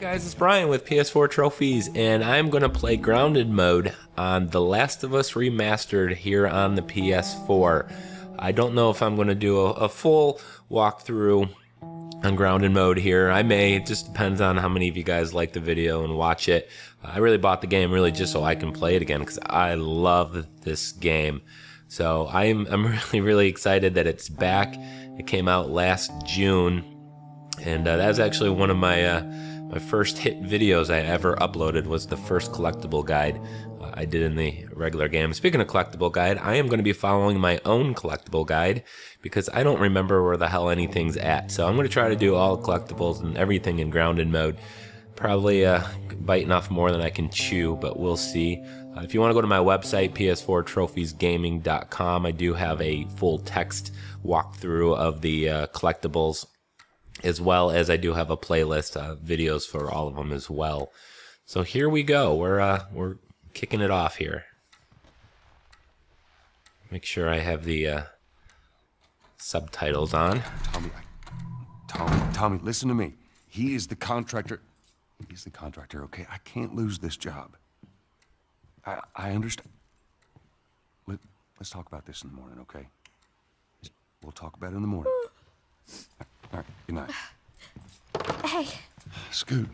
Guys, it's Brian with PS4 Trophies, and I'm going to play Grounded mode on The Last of Us Remastered here on the PS4. I don't know if I'm going to do a full walkthrough on Grounded mode here. I may. It just depends on how many of you guys like the video and watch it. I really bought the game really just so I can play it again because I love this game. So I'm really excited that it's back. It came out last June, and that was actually one of my first hit videos I ever uploaded. Was the first collectible guide I did in the regular game. Speaking of collectible guide, I am going to be following my own collectible guide because I don't remember where the hell anything's at. So I'm going to try to do all collectibles and everything in Grounded mode. Probably biting off more than I can chew, but we'll see. If you want to go to my website, ps4trophiesgaming.com, I do have a full text walkthrough of the collectibles, as well as I do have a playlist of videos for all of them as well. So here we go. We're kicking it off here. Make sure I have the subtitles on. Tommy, listen to me. He is the contractor. He's the contractor, okay? I can't lose this job. I understand. Let's talk about this in the morning, okay? We'll talk about it in the morning. All right, good night. Hey. Scoot.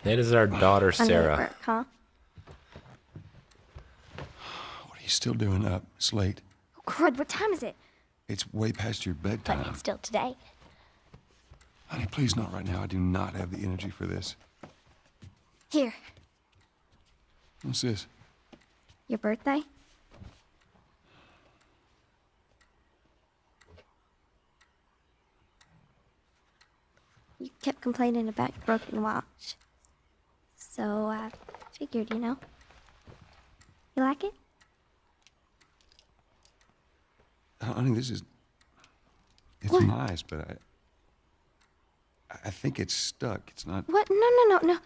That is our daughter, Sarah. Work, huh? What are you still doing up? It's late. Oh, crud, what time is it? It's way past your bedtime. But it's still today. Honey, please not right now. I do not have the energy for this. Here, What's this? your birthday? You kept complaining about your broken watch. So I figured, you know. You like it? Honey, it's What? nice, but I think it's stuck. It's not. What? No.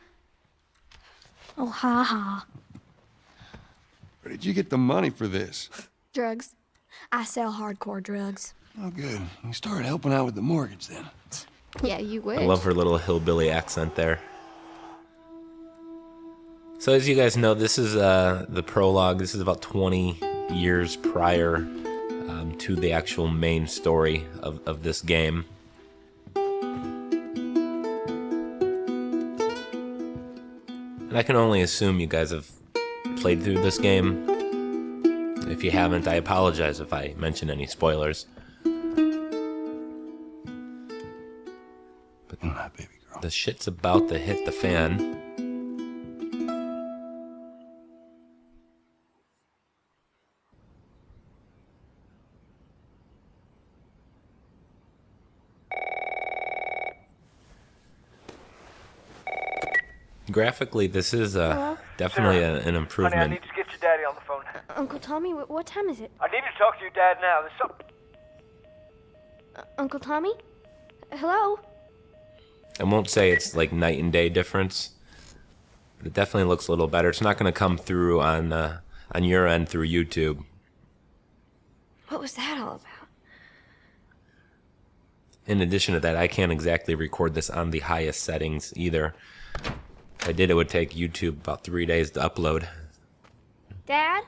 Oh, ha ha. Where did you get the money for this? Drugs. I sell hardcore drugs. Oh, good. You started helping out with the mortgage then. Yeah, you would. I love her little hillbilly accent there. So as you guys know, this is the prologue. This is about 20 years prior to the actual main story of this game. And I can only assume you guys have played through this game. If you haven't, I apologize if I mention any spoilers. But Baby girl. the shit's about to hit the fan. Graphically, this is definitely an Honey, I improvement. need to get your daddy on the phone. Uncle Tommy, what time is it? I need to talk to your dad now. There's something. Uncle Tommy? Hello? I won't say it's like night and day difference, but it definitely looks a little better. It's not going to come through on your end through YouTube. What was that all about? In addition to that, I can't exactly record this on the highest settings either. If I did, it would take YouTube about 3 days to upload. Dad?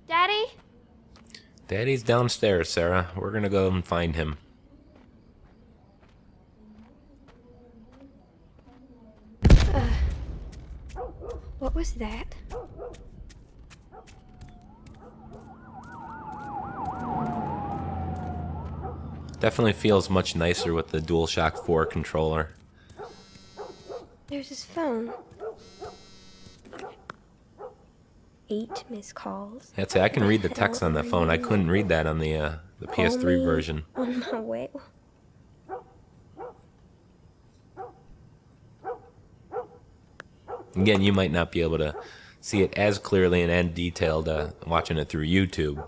Daddy? Daddy's downstairs, Sarah. We're going to go and find him. What was that? Definitely feels much nicer with the DualShock 4 controller. There's his phone. 8 missed calls. Yeah, see, I can read the text on the phone. I couldn't read that on the PS3 Only version. On my way. Again, you might not be able to see it as clearly and detailed watching it through YouTube.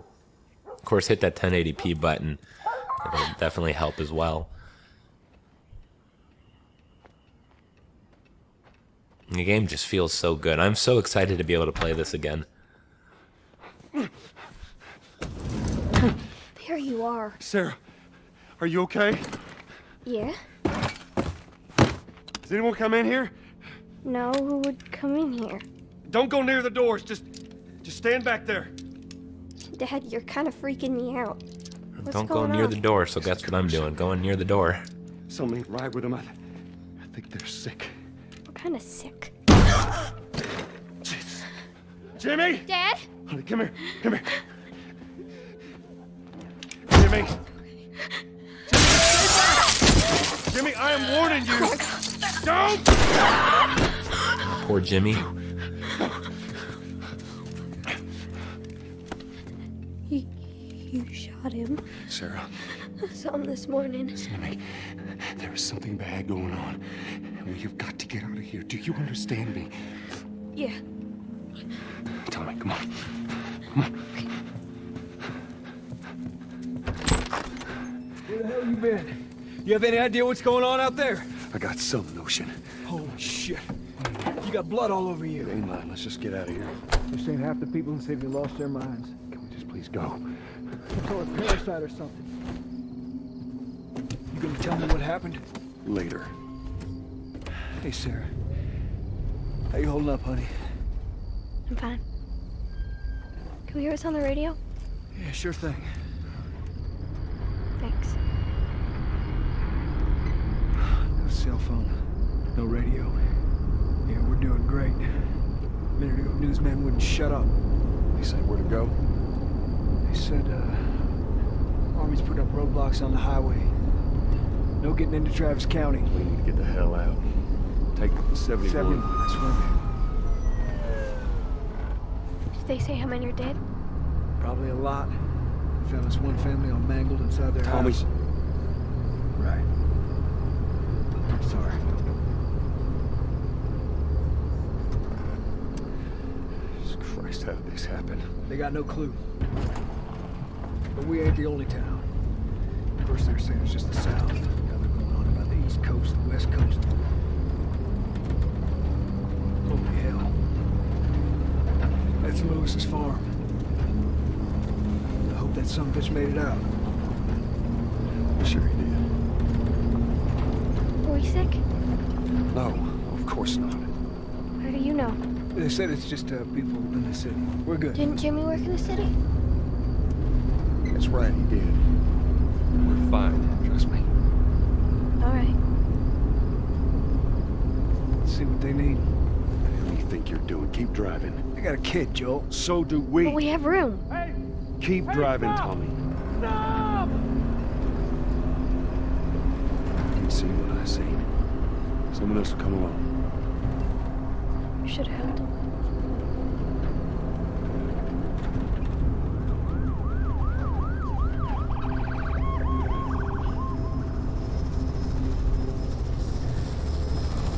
Of course, hit that 1080p button. It'll definitely help as well. The game just feels so good. I'm so excited to be able to play this again. There you are. Sarah, Are you okay? Yeah? Does anyone come in here? No, who would come in here? Don't go near the doors. Just stand back there. Dad, you're kind of freaking me out. What's Don't go going near on? the door, so that's what I'm doing. Going near the door. Something ain't right with them. I think they're sick. What kind of sick? Jimmy! Dad? Honey, come here. Come here. Jimmy! Jimmy, I am warning you! Don't! Poor Jimmy. You shot him. Sarah, I saw him this morning. listen to me. There is something bad going on. You've got to get out of here. Do you understand me? Yeah. Tommy, come on. Come on. Where the hell you been? You have any idea what's going on out there? I got some notion. Holy shit. You got blood all over you. Ain't lying. Let's just get out of here. You're saying half the people in the city lost their minds. Can we just please go? Some sort of parasite or something. You gonna tell me what happened? Later. Hey, Sarah. How you holding up, honey? I'm fine. Can we hear what's on the radio? Yeah, sure thing. Thanks. No cell phone. No radio. Yeah, we're doing great. A minute ago, newsmen wouldn't shut up. They say where to go? They said, Army's put up roadblocks on the highway. No getting into Travis County. We need to get the hell out. Take 71. 71, that's right. Did they say how many are dead? Probably a lot. We found this one family all mangled inside their Tommy. house. Right. I'm sorry. Jesus Christ, how did this happen? They got no clue. But we ain't the only town. First they were saying it's just the South. Now they're going on about the East Coast, the West Coast. Holy hell. That's Lewis's farm. I hope that son of a bitch made it out. Sure he did. Were we sick? No, of course not. How do you know? They said it's just people in the city. We're good. Didn't Jimmy work in the city? That's right, he did. We're fine, trust me. All right. Let's see what they need. What do you think you're doing? Keep driving. I got a kid, Joel. So do we. But we have room. Keep driving, Tommy. Stop! You see what I see. Someone else will come along. You should have held him.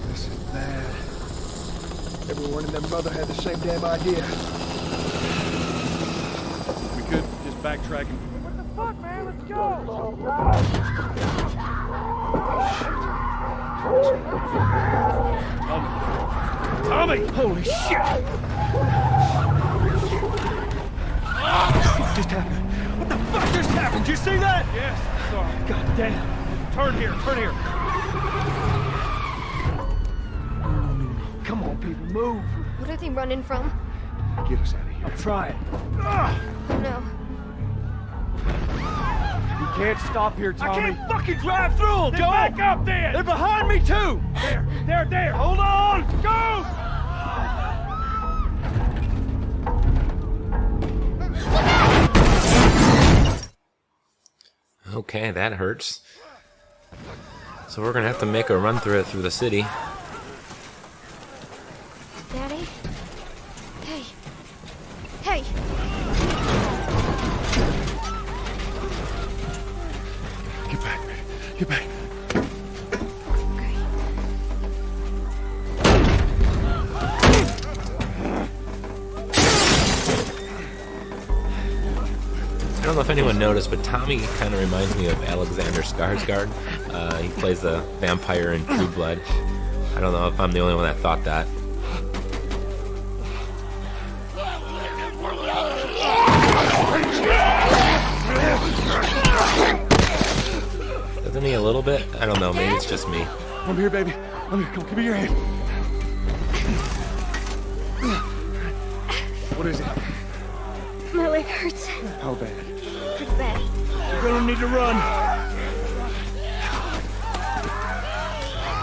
This is bad. Everyone and their mother had the same damn idea. We could just backtrack and... What the fuck, man? Let's go! Tommy! Holy shit! What just happened? What the fuck just happened? Did you see that? Yes, sorry. God damn. Turn here, turn here. Come on, people, move. What are they running from? Get us out of here. I'm trying. Oh no. You can't stop here, Tommy. I can't fucking drive through them, Then Joe! back up then! They're behind me, too! There! Hold on! Go! Okay, that hurts. So we're gonna have to make a run through it through the city. Daddy? Hey. Hey! Get back, man. Get back. Okay. I don't know if anyone noticed, but Tommy kind of reminds me of Alexander Skarsgård. He plays the vampire in True Blood. I don't know if I'm the only one that thought that. little bit. I don't know, maybe it's just me. I'm here, baby. I'm here. Come, give me your hand. What is it? My leg hurts. How bad? Pretty bad. You're gonna need to run.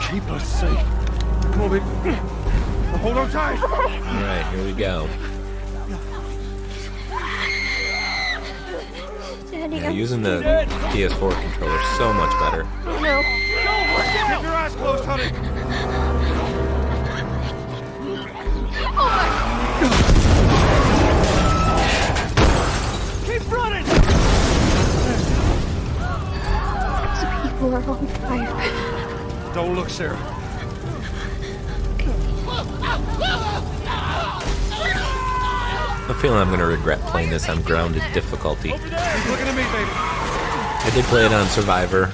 Keep us safe. Come on, baby. Now hold on tight. Alright, here we go. Daddy, Yeah, I'm using the PS4 controller is so much better. No. Keep your eyes closed, honey. Keep running. People are on fire. Don't look, Sarah. I'm feeling I'm gonna regret playing this on grounded difficulty. Keep looking at me, baby. I did play it on Survivor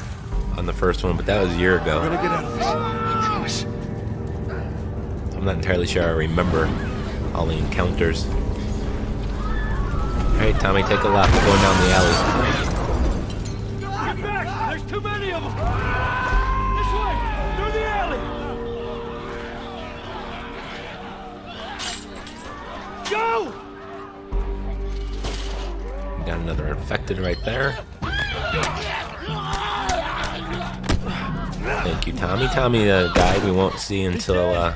on the first one, but that was a year We're ago. gonna get out of this. I promise. I'm not entirely sure I remember all the encounters. Alright, Tommy, take a left. We're going down the alley. Get back. There's too many of them. This way. Through the alley. Go. Got another infected right there. Thank you, Tommy. Tommy, the guy we won't see until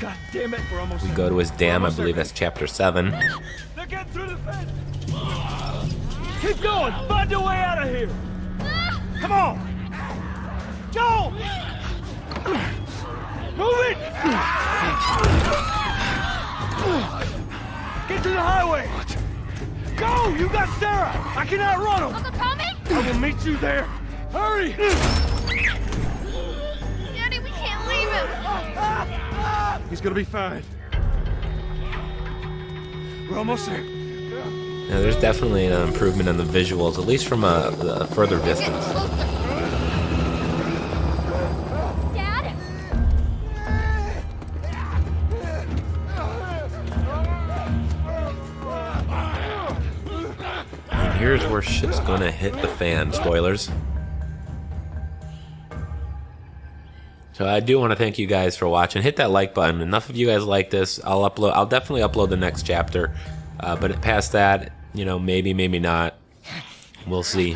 God damn it. We're almost we go to his dam. I believe that's chapter 7. They're getting through the fence. Keep going. Find your way out of here. Come on. Go. Move it. Get to the highway. Go. You got Sarah. I can outrun him. Uncle Tommy? I will meet you there. Hurry. Daddy, we can't leave him. He's gonna be fine. We're almost there. Now, there's definitely an improvement in the visuals, at least from a further distance. Dad? And here's where shit's gonna hit the fan. Spoilers. So I do want to thank you guys for watching. Hit that like button. Enough of you guys like this. I'll definitely upload the next chapter. But past that, you know, maybe not. We'll see.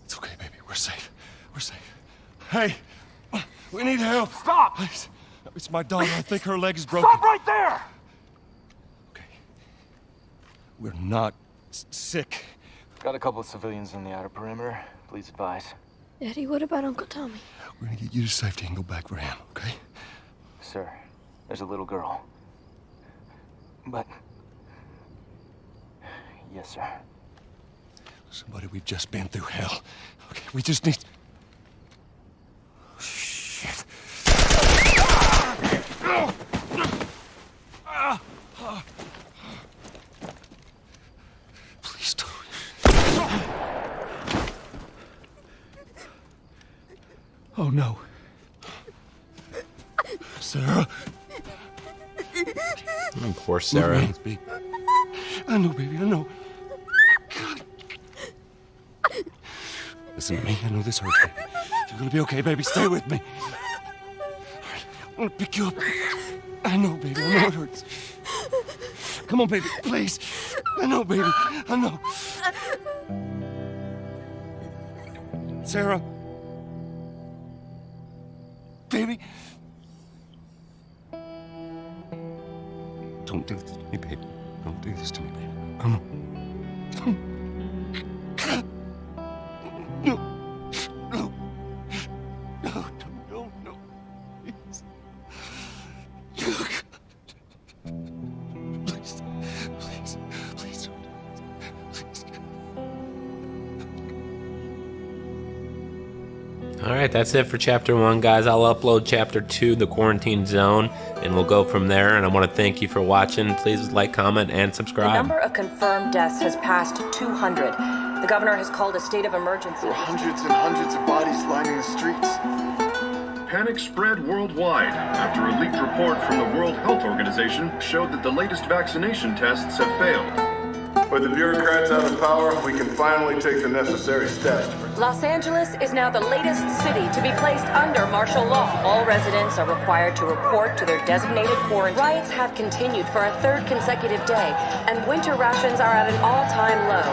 It's okay, baby. We're safe. We're safe. Hey, we need help. Stop. Please. It's my daughter. I think her leg is broken. Stop right there. Okay. We're not sick. Got a couple of civilians in the outer perimeter. Please advise. Daddy, what about Uncle Tommy? We're gonna get you to safety and go back for him, okay? Sir, there's a little girl. But... Yes, sir. Listen, buddy, we've just been through hell. Okay, we just need... Shit. Please don't. Oh, no. Sarah. Poor Sarah. Move, baby. I know, baby, I know. God. Listen to me. I know this hurts you. You're gonna be okay, baby. Stay with me. I'm gonna pick you up. I know, baby. I know it hurts. Come on, baby. Please. I know, baby. I know. Sarah. Baby. Don't do this to me, baby. Don't do this to me, baby. Come on. No. No. No, no, no. Please. Please. Please. Please don't. Please. Alright, that's it for chapter 1, guys. I'll upload chapter 2, The Quarantine Zone, and we'll go from there. And I want to thank you for watching. Please like, comment, and The subscribe. number of confirmed deaths has passed 200. The governor has called a state of emergency. There are hundreds and hundreds of bodies lining the streets. Panic spread worldwide after a leaked report from the World Health Organization showed that the latest vaccination tests have failed. With the bureaucrats out of power, we can finally take the necessary steps. Los Angeles is now the latest city to be placed under martial law. All residents are required to report to their designated quarantine. Riots have continued for a third consecutive day, and winter rations are at an all-time low.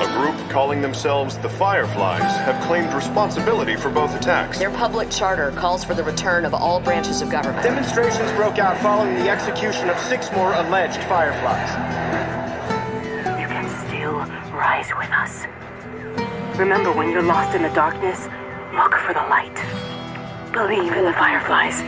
A group calling themselves the Fireflies have claimed responsibility for both attacks. Their public charter calls for the return of all branches of government. Demonstrations broke out following the execution of 6 more alleged Fireflies. You can still rise with us. Remember, when you're lost in the darkness, look for the light. Believe in the Fireflies.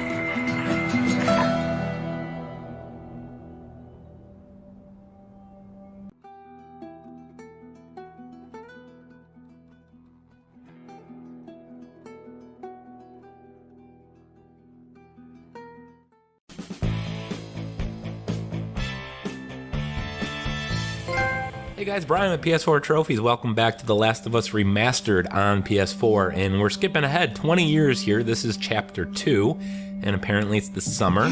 Hey guys, Brian with PS4 Trophies. Welcome back to The Last of Us Remastered on PS4, and we're skipping ahead 20 years here. This is Chapter 2, and apparently it's the summer.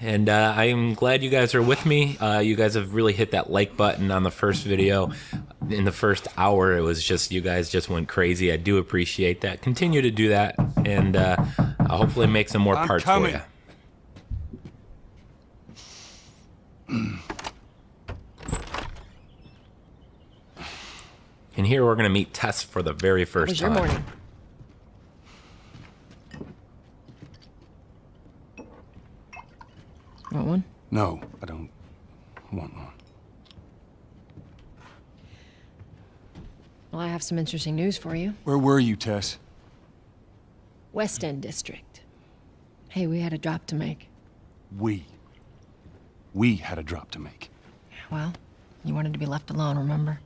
And I'm glad you guys are with me. You guys have really hit that like button on the first video. In the first hour, it was just, you guys just went crazy. I do appreciate that. Continue to do that, and I'll hopefully make some more parts for you. And here we're going to meet Tess for the very first time. How was your morning? Want one? No, I don't want one. Well, I have some interesting news for you. Where were you, Tess? West End District. Hey, we had a drop to make. We had a drop to make. Well, you wanted to be left alone, remember?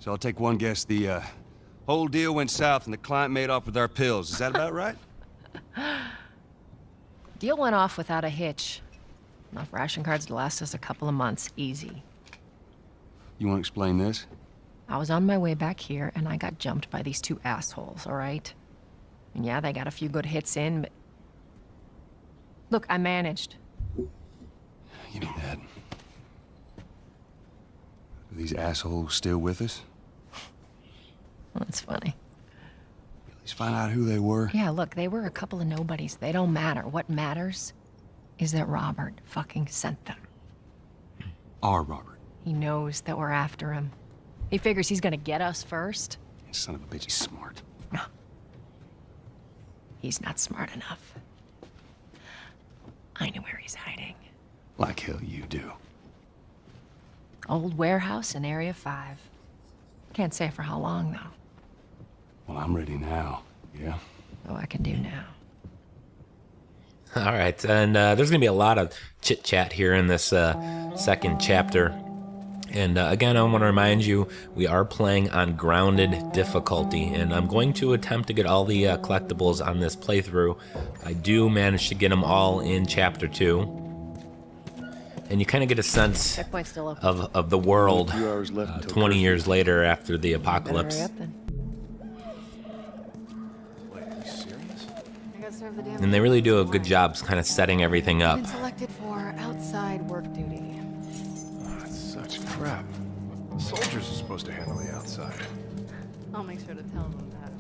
So I'll take one guess. The whole deal went south and the client made off with our pills. Is that about right? Deal went off without a hitch. Enough ration cards to last us a couple of months, easy. You want to explain this? I was on my way back here and I got jumped by these 2 assholes, all right? And yeah, they got a few good hits in, but... Look, I managed. You mean that? Are these assholes still with us? Well, that's funny. At least find out who they were. Yeah, look, they were a couple of nobodies. They don't matter. What matters is that Robert fucking sent them. Our Robert. He knows that we're after him. He figures he's gonna get us first. Son of a bitch, he's smart. No. He's not smart enough. I know where he's hiding. Like hell you do. Old warehouse in Area 5. Can't say for how long, though. Well, I'm ready now. Yeah? Oh, I can do now. All right, and there's going to be a lot of chit-chat here in this second chapter. And again, I want to remind you, we are playing on grounded difficulty, and I'm going to attempt to get all the collectibles on this playthrough. I do manage to get them all in Chapter 2. And you kind of get a sense of the world 20 years later after the apocalypse. And they really do a good job kind of setting everything up. Been selected for outside work duty. Oh, that's such crap. Soldiers are supposed to handle the outside. I'll make sure to tell them that.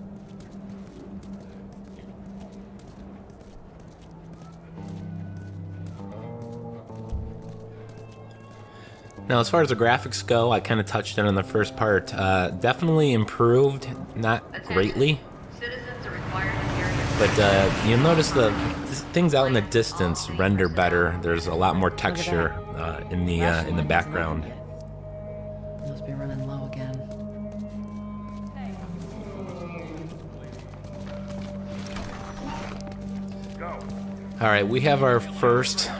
Now, as far as the graphics go, I kind of touched on it in the first part. Definitely improved, not greatly. But you'll notice the things out in the distance render better. There's a lot more texture in the background. Must be running low again. All right, we have our first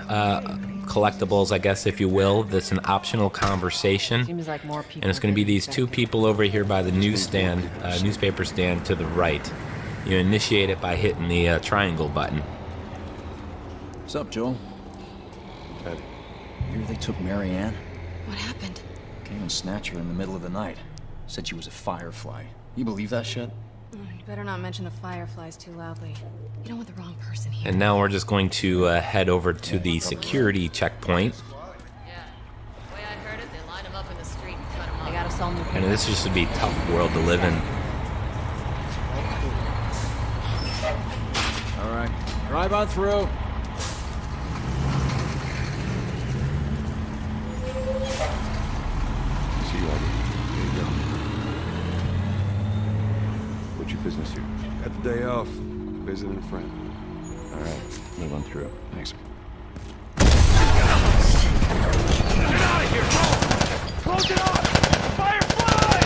collectibles, I guess, if you will. That's an optional conversation. Seems like more people. And it's going to be these 2 people over here by the newsstand, newspaper stand to the right. You initiate it by hitting the triangle button. What's up, Joel? Ted. Here they took Mary Ann. What happened? Came and snatched her in the middle of the night. Said she was a Firefly. You believe that shit? You better not mention the Fireflies too loudly. You don't want the wrong person here. And now we're just going to head over to the security checkpoint. And this just would be a tough world to live in. All right, drive on through. See you later. Here you go. What's your business here? Got the day off. Visiting a friend. All right, move on through. Thanks. Get out of here! Close it off! Firefly!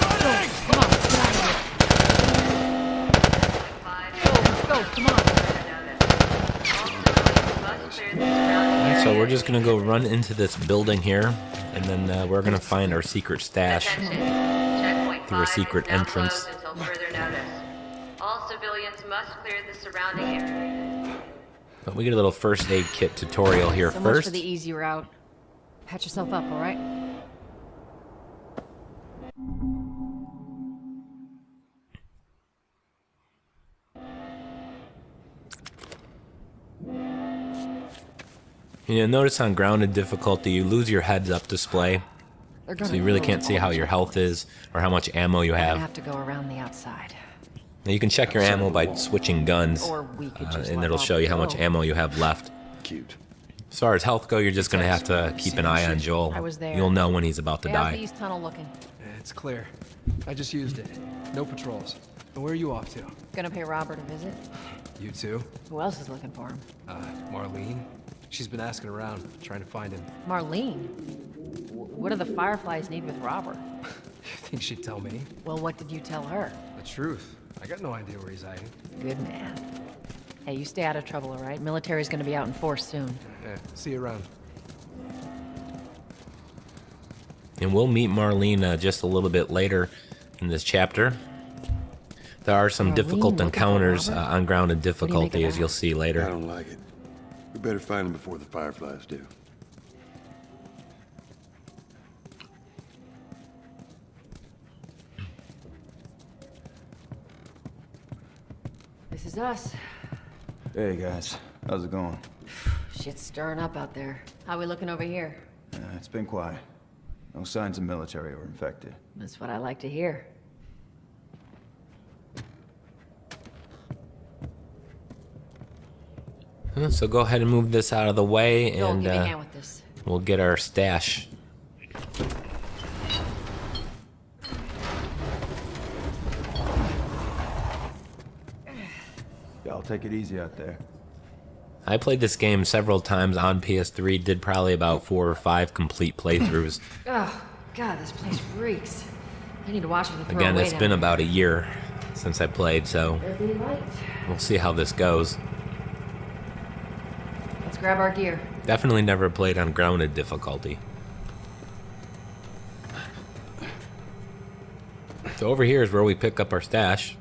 Running! Come on, get out of here. Go, come on. Alright, so we're just gonna go run into this building here, and then we're gonna find our secret stash through a secret entrance. Until further notice. All civilians must clear the surrounding area. But we get a little first aid kit tutorial here So much first. for the easy route. Patch yourself up, all right? You know, notice on grounded difficulty, you lose your heads up display, so you really can't see how your health is or how much ammo you I have. have to go around the outside. Now you can check your ammo by switching guns, Or we could just and let it'll Bob show you how go. much ammo you have left. Cute. As far as health go, you're just gonna have to keep an eye on Joel. I was there. You'll know when he's about to Stay out die. the east tunnel looking. It's clear. I just used it. No patrols. And where are you off to? Gonna pay Robert a visit. You too? Who else is looking for him? Marlene. She's been asking around, trying to find him. Marlene? What do the Fireflies need with Robert? You think she'd tell me? Well, what did you tell her? The truth. I got no idea where he's hiding. Good man. Hey, you stay out of trouble, all right? Military's gonna be out in force soon. Yeah, see you around. And we'll meet Marlene just a little bit later in this chapter. There are some Marlene difficult looking for encounters Robert? on grounded What do you make difficulty, of as that? you'll see I later. don't like it. We better find him before the Fireflies do. This is us. Hey guys, how's it going? Shit's stirring up out there. How we looking over here? It's been quiet. No signs of military or infected. That's what I like to hear. So go ahead and move this out of the way, Joel, and give me a hand with this. we'll get our stash. Y'all take it easy out there. I played this game several times on PS3, did probably about 4 or 5 complete playthroughs. Oh, God, this place reeks. I need to watch it with throw Again, away it's down been there. about a year since I played, so There'll be light. we'll see how this goes. Let's grab our gear. Definitely never played on grounded difficulty. So over here is where we pick up our stash.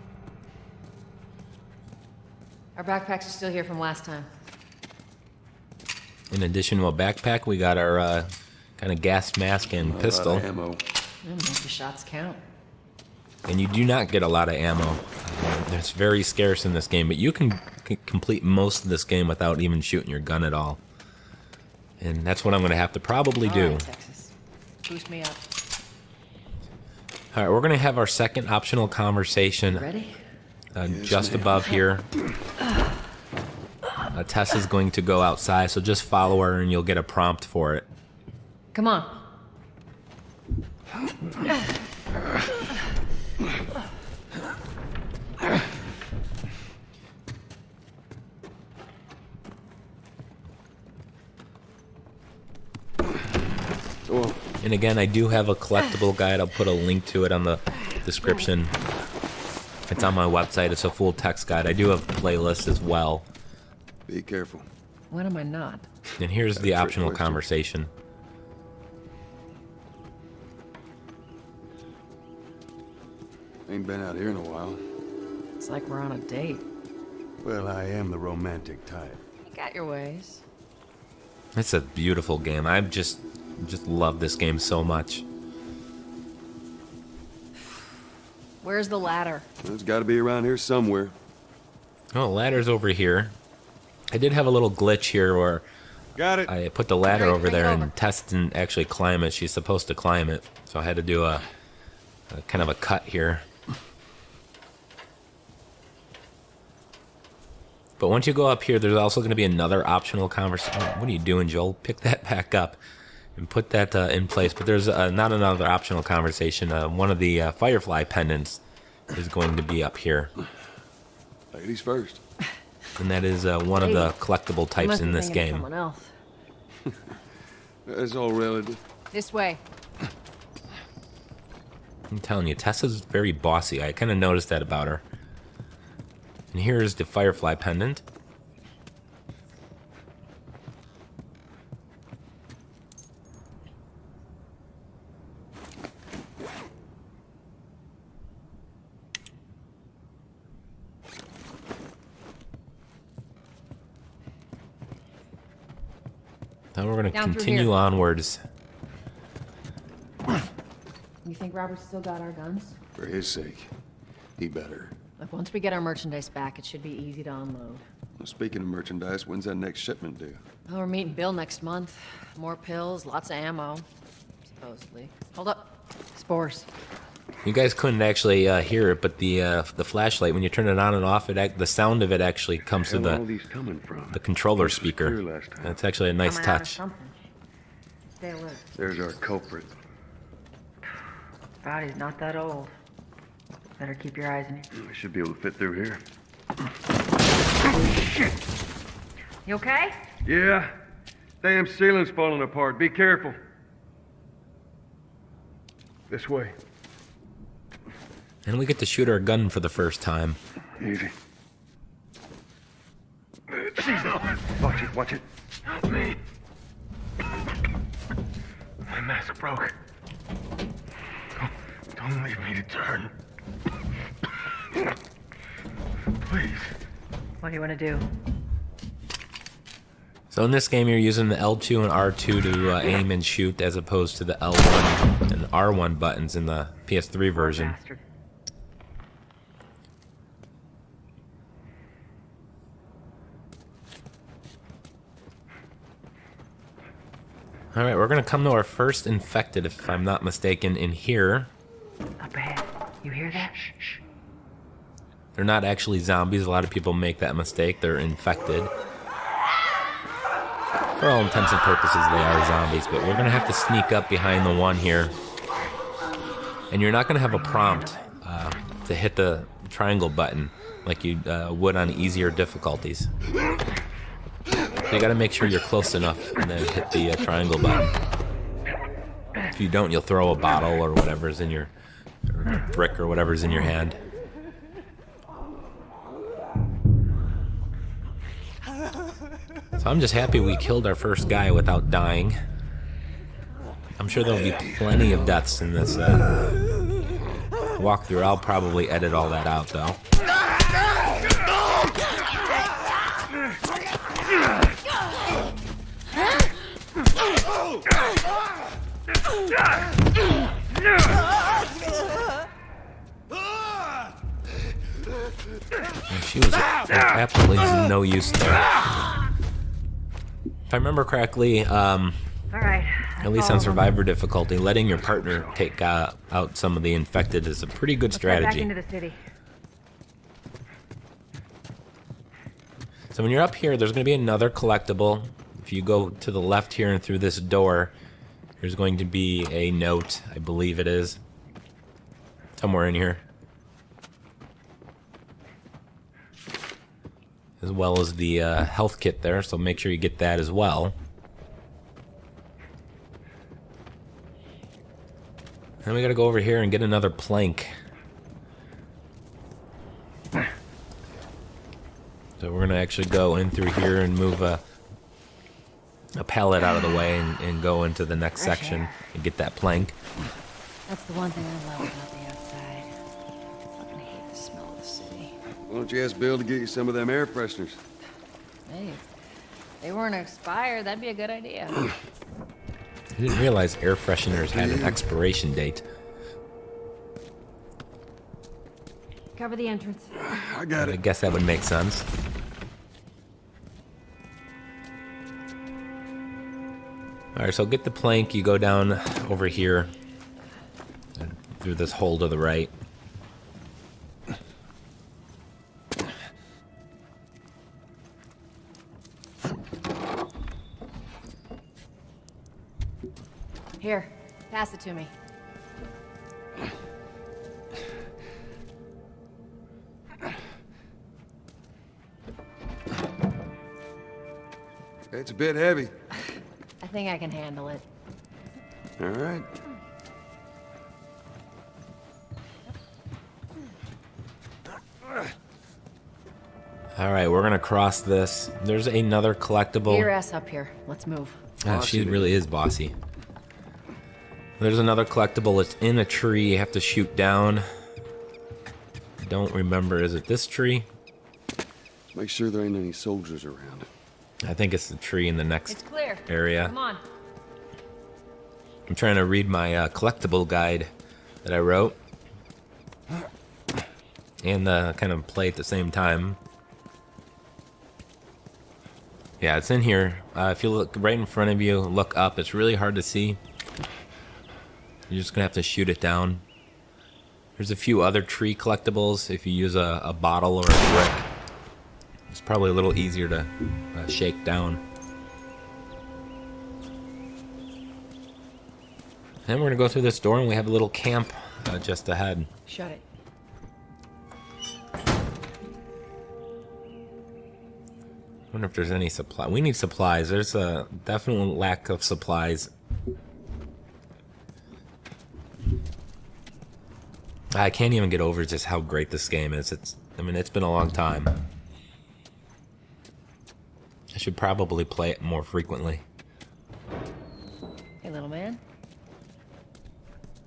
Our backpacks are still here from last time. In addition to a backpack, we got our kind of gas mask and pistol. A lot of ammo. Make the shots count. And you do not get a lot of ammo. It's very scarce in this game, but you can complete most of this game without even shooting your gun at all. And that's what I'm going to have to probably do. All right, Texas. Boost me up. All right, we're going to have our second optional conversation Ready? just above here. Tessa's going to go outside, so just follow her and you'll get a prompt for it. Come on. And again, I do have a collectible guide. I'll put a link to it on the description. It's on my website. It's a full text guide. I do have playlists as well. Be careful. When am I not? And here's the Trick optional question. conversation. Ain't been out here in a while. It's like we're on a date. Well, I am the romantic type. You got your ways. It's a beautiful game. I just love this game so much. Where's the ladder? It's got to be around here somewhere. Oh, ladder's over here. I did have a little glitch here where Got it. I put the ladder Great, over bring it there, over. and Tess didn't actually climb it. She's supposed to climb it, so I had to do a kind of a cut here. But once you go up here, there's also going to be another optional conversation. Oh, what are you doing, Joel? Pick that back up and put that in place. But there's not another optional conversation. One of the Firefly pendants is going to be up here. Ladies first. And that is one of the collectible types in this game. Someone else. That's all relative. This way. I'm telling you, Tessa's very bossy. I kind of noticed that about her. And here's the Firefly pendant. Now we're going to Down through continue here. onwards. You think Robert's still got our guns? For his sake, he better. Look, once we get our merchandise back, it should be easy to unload. Well, speaking of merchandise, when's that next shipment due? Oh, we're meeting Bill next month. More pills, lots of ammo. Supposedly. Hold up. Spores. You guys couldn't actually hear it, but the flashlight, when you turn it on and off, the sound of it actually comes to the controller speaker. That's actually a nice touch. Stay alert. There's our culprit. Body's not that old. Better keep your eyes on it. I should be able to fit through here. Shit! You okay? Yeah. Damn ceiling's falling apart. Be careful. This way. And we get to shoot our gun for the first time. Easy. Watch it, watch it. Help me. My mask broke. Don't leave me to turn. Please. What do you want to do? So in this game, you're using the L2 and R2 to aim and shoot, as opposed to the L1 and R1 buttons in the PS3 version. All right, we're gonna come to our first infected, if I'm not mistaken, in here. Up ahead. You hear that? Shh. They're not actually zombies. A lot of people make that mistake. They're infected. For all intents and purposes, they are zombies, but we're gonna have to sneak up behind the one here. And you're not gonna have a prompt to hit the triangle button like you would on easier difficulties. So you gotta make sure you're close enough and then hit the triangle button. If you don't, you'll throw a bottle or whatever's in your, or a brick or whatever's in your hand. So I'm just happy we killed our first guy without dying. I'm sure there'll be plenty of deaths in this walkthrough. I'll probably edit all that out, though. And she was absolutely no use there. If I remember correctly, All right. at least on survivor difficulty, letting your partner take out some of the infected is a pretty good strategy. Back into the city. So when you're up here, there's going to be another collectible. If you go to the left here and through this door, there's going to be a note, I believe it is, somewhere in here. As well as the health kit there, so make sure you get that as well. Then we gotta go over here and get another plank. So we're gonna actually go in through here and move a pallet out of the way and go into the next section and get that plank. That's the one thing I love about the outside. I fucking hate the smell of the city. Why don't you ask Bill to get you some of them air fresheners? Hey, if they weren't expired, that'd be a good idea. I didn't realize air fresheners had an expiration date. Cover the entrance. I got it. I guess that would make sense. Alright, so get the plank, you go down over here through this hole to the right. Here, pass it to me. It's a bit heavy. I think I can handle it. All right. Alright, we're gonna cross this. There's another collectible. Get your ass up here. Let's move. She really is bossy. There's another collectible. It's in a tree. You have to shoot down. I don't remember. Is it this tree? Make sure there ain't any soldiers around. I think it's the tree in the next It's clear. area. Come on. I'm trying to read my collectible guide that I wrote. And kind of play at the same time. Yeah, it's in here. If you look right in front of you, look up. It's really hard to see. You're just gonna have to shoot it down. There's a few other tree collectibles. If you use a bottle or a brick, it's probably a little easier to shake down. And we're gonna go through this door, and we have a little camp just ahead. Shut it. I wonder if there's any supply. We need supplies. There's a definite lack of supplies. I can't even get over just how great this game is. I mean, it's been a long time. I should probably play it more frequently. Hey, little man.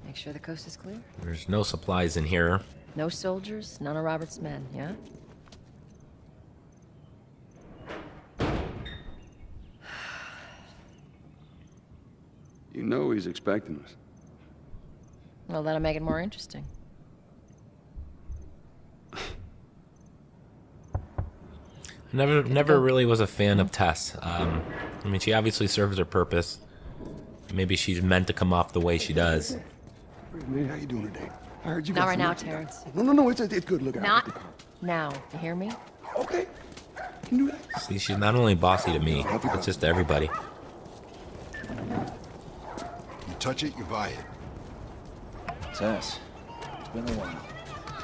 Make sure the coast is clear. There's no supplies in here. No soldiers, none of Robert's men, yeah? You know he's expecting us. Well, that'll make it more interesting. I never really was a fan of Tess. I mean, she obviously serves her purpose. Maybe she's meant to come off the way she does. Man, how you doing today? I heard you Not got right some now, merch. Terrence. No, it's good. Look out. Not now. You hear me? Okay. Can do that. See, she's not only bossy to me, but just to everybody. You touch it, you buy it. Tess, it's been a while.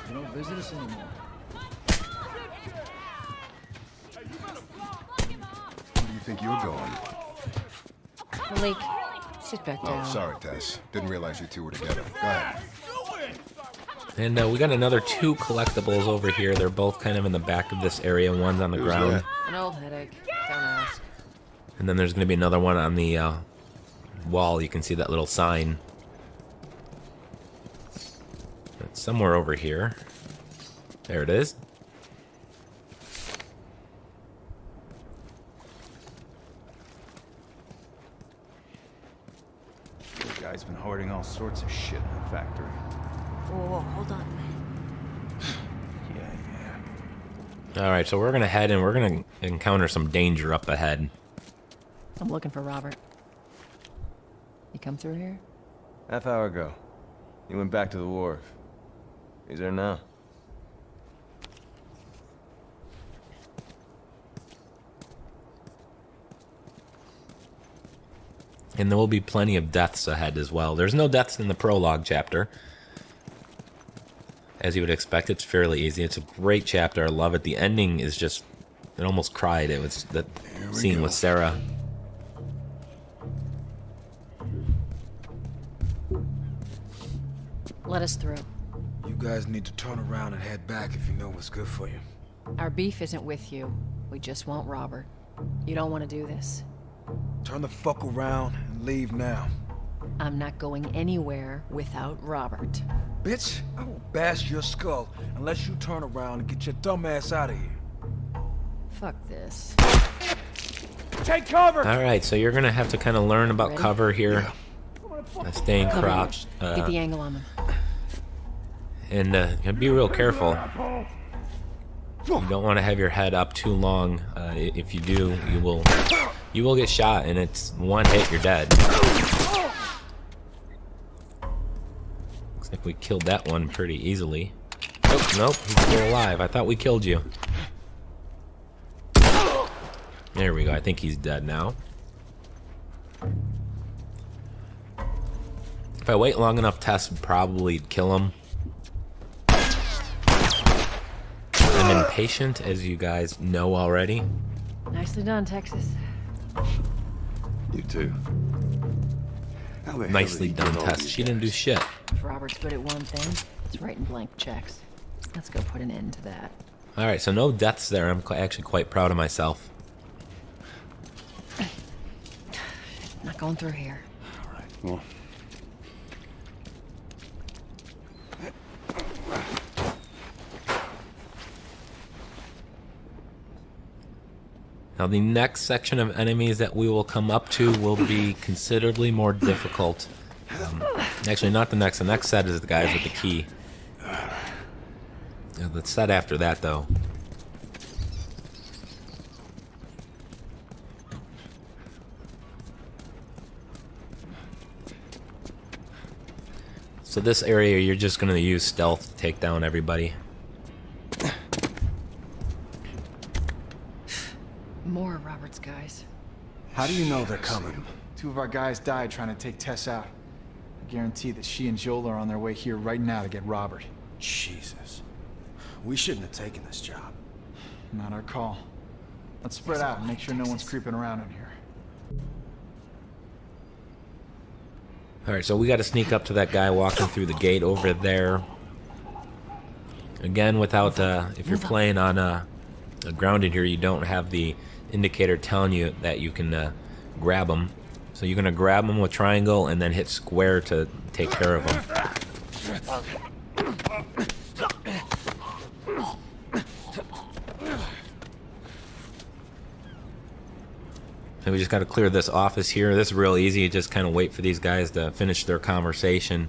You don't visit us anymore. Where do you think you're going? Malik, sit back down. Oh, sorry, Tess. Didn't realize you two were together. Go ahead. And we got another 2 collectibles over here. They're both kind of in the back of this area. One's on the ground. An old headache. Don't ask. And then there's going to be another one on the wall. You can see that little sign. It's somewhere over here. There it is. This guy's been hoarding all sorts of shit in the factory. Whoa, hold on. Alright, so we're going to head and we're going to encounter some danger up ahead. I'm looking for Robert. You come through here? Half hour ago. He went back to the wharf. He's there now. And there will be plenty of deaths ahead as well. There's no deaths in the prologue chapter. As you would expect, it's fairly easy. It's a great chapter. I love it. The ending is just... I almost cried. It was the scene with Sarah. Let us through. You guys need to turn around and head back if you know what's good for you. Our beef isn't with you. We just want Robert. You don't want to do this. Turn the fuck around and leave now. I'm not going anywhere without Robert. Bitch, I will bash your skull unless you turn around and get your dumb ass out of here. Fuck this. Take cover! Alright, so you're going to have to kind of learn about Ready? cover here. Staying Cover crouched. Get the angle on them. And be real careful. You don't want to have your head up too long. If you do, you will You will get shot, and it's one hit, you're dead. Looks like we killed that one pretty easily. Oh, nope, he's still alive. I thought we killed you. There we go. I think he's dead now. If I wait long enough, Tess would probably kill him. I'm impatient, as you guys know already. Nicely done, Texas. You too. Nicely done, Tess. She didn't do shit. If Robert's good at one thing, it's writing blank checks. Let's go put an end to that. Alright, so no deaths there. I'm actually quite proud of myself. Not going through here. Alright, well. Now the next section of enemies that we will come up to will be considerably more difficult. Actually, not the next. The next set is the guys with the key. The set after that, though. So this area, you're just going to use stealth to take down everybody. More of Robert's guys. How do you know they're coming? Two of our guys died trying to take Tess out. I guarantee that she and Joel are on their way here right now to get Robert. Jesus. We shouldn't have taken this job. Not our call. Let's spread out and make sure no one's creeping around in here. Alright, so we got to sneak up to that guy walking through the gate over there. Again, without, if you're playing on a grounded here, you don't have the indicator telling you that you can grab them. So you're going to grab them with triangle and then hit square to take care of them. And we just got to clear this office here. This is real easy. You just kind of wait for these guys to finish their conversation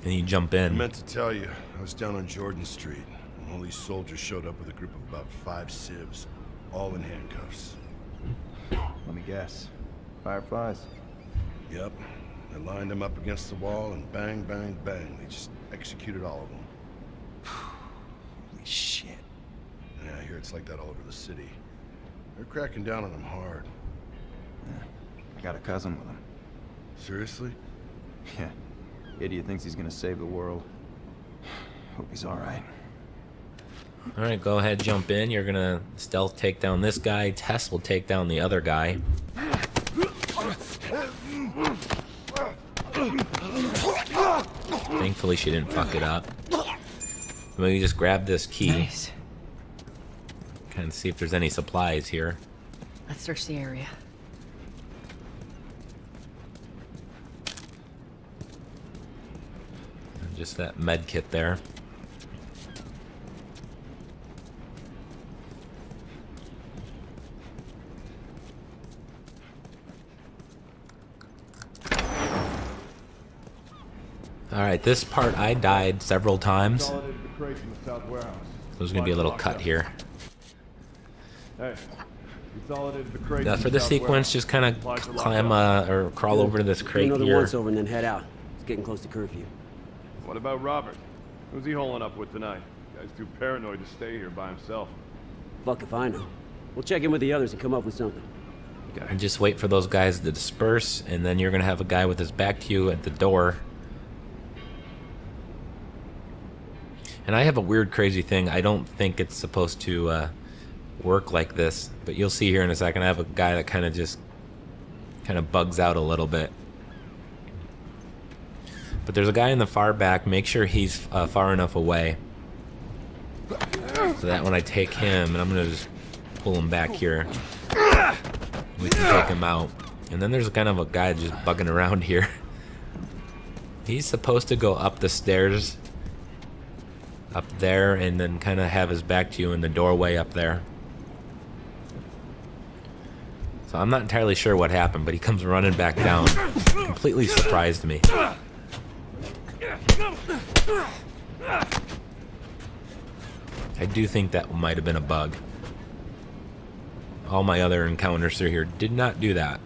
and you jump in. I meant to tell you, I was down on Jordan Street. All these soldiers showed up with a group of about 5 civs, all in handcuffs. Let me guess. Fireflies? Yep. They lined them up against the wall and bang, bang, bang. They just executed all of them. Holy shit. Yeah, I hear it's like that all over the city. They're cracking down on them hard. Yeah. I got a cousin with him. Seriously? Yeah. Idiot thinks he's gonna save the world. Hope he's alright. Alright, go ahead, jump in. You're gonna stealth take down this guy. Tess will take down the other guy. Thankfully she didn't fuck it up. Maybe just grab this key. Nice. Kind of see if there's any supplies here. Let's search the area. Just that med kit there. Alright, this part I died several times. There's gonna be a little cut here. Hey, For this sequence, just kind of climb or crawl over to this crate another here. once over and then head out. It's getting close to curfew. What about Robert? Who's he holing up with tonight? Guy's too paranoid to stay here by himself. Fuck if I know. We'll check in with the others and come up with something. And just wait for those guys to disperse, and then you're gonna have a guy with his back to you at the door. And I have a weird, crazy thing. I don't think it's supposed to work like this, but you'll see here in a second. I have a guy that kind of bugs out a little bit. But there's a guy in the far back. Make sure he's far enough away so that when I take him, and I'm gonna just pull him back here, we can take him out. And then there's kind of a guy just bugging around here. He's supposed to go up the stairs up there and then kind of have his back to you in the doorway up there. So I'm not entirely sure what happened, but he comes running back down. Completely surprised me. I do think that might have been a bug. all my other encounters through here did not do that.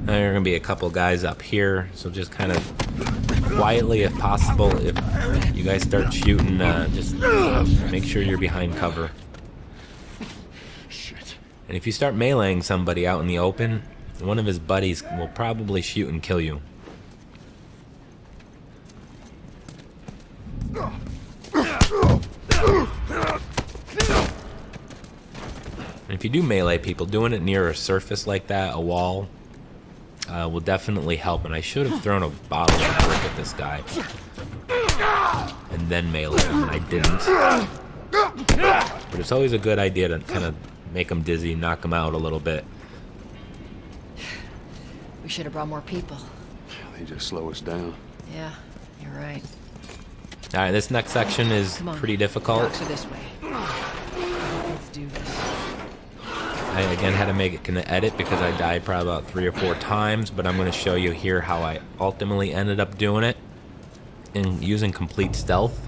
Now there are going to be a couple guys up here, so just kind of quietly, if possible, if you guys start shooting, just make sure you're behind cover. And if you start meleeing somebody out in the open, one of his buddies will probably shoot and kill you. And if you do melee people, doing it near a surface like that, a wall, will definitely help. And I should have thrown a bottle of brick at this guy and then melee him, and I didn't. But it's always a good idea to kind of make him dizzy, knock him out a little bit. We should have brought more people. They just slow us down. Yeah, you're right. All right, this next section is pretty difficult. Docks are this way. Let's do this. I again had to make it kind of edit because I died probably about 3 or 4 times, but I'm going to show you here how I ultimately ended up doing it and using complete stealth.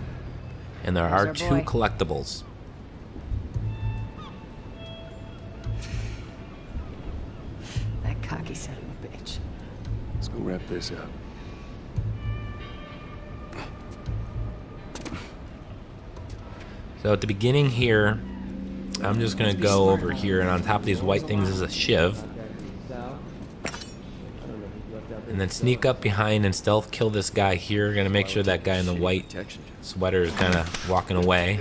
And there are 2 collectibles. That cocky son of a bitch. Let's go wrap this up. So at the beginning here, I'm just going to go over here, and on top of these white things is a shiv. And then sneak up behind and stealth kill this guy here. Going to make sure that guy in the white sweater is kind of walking away.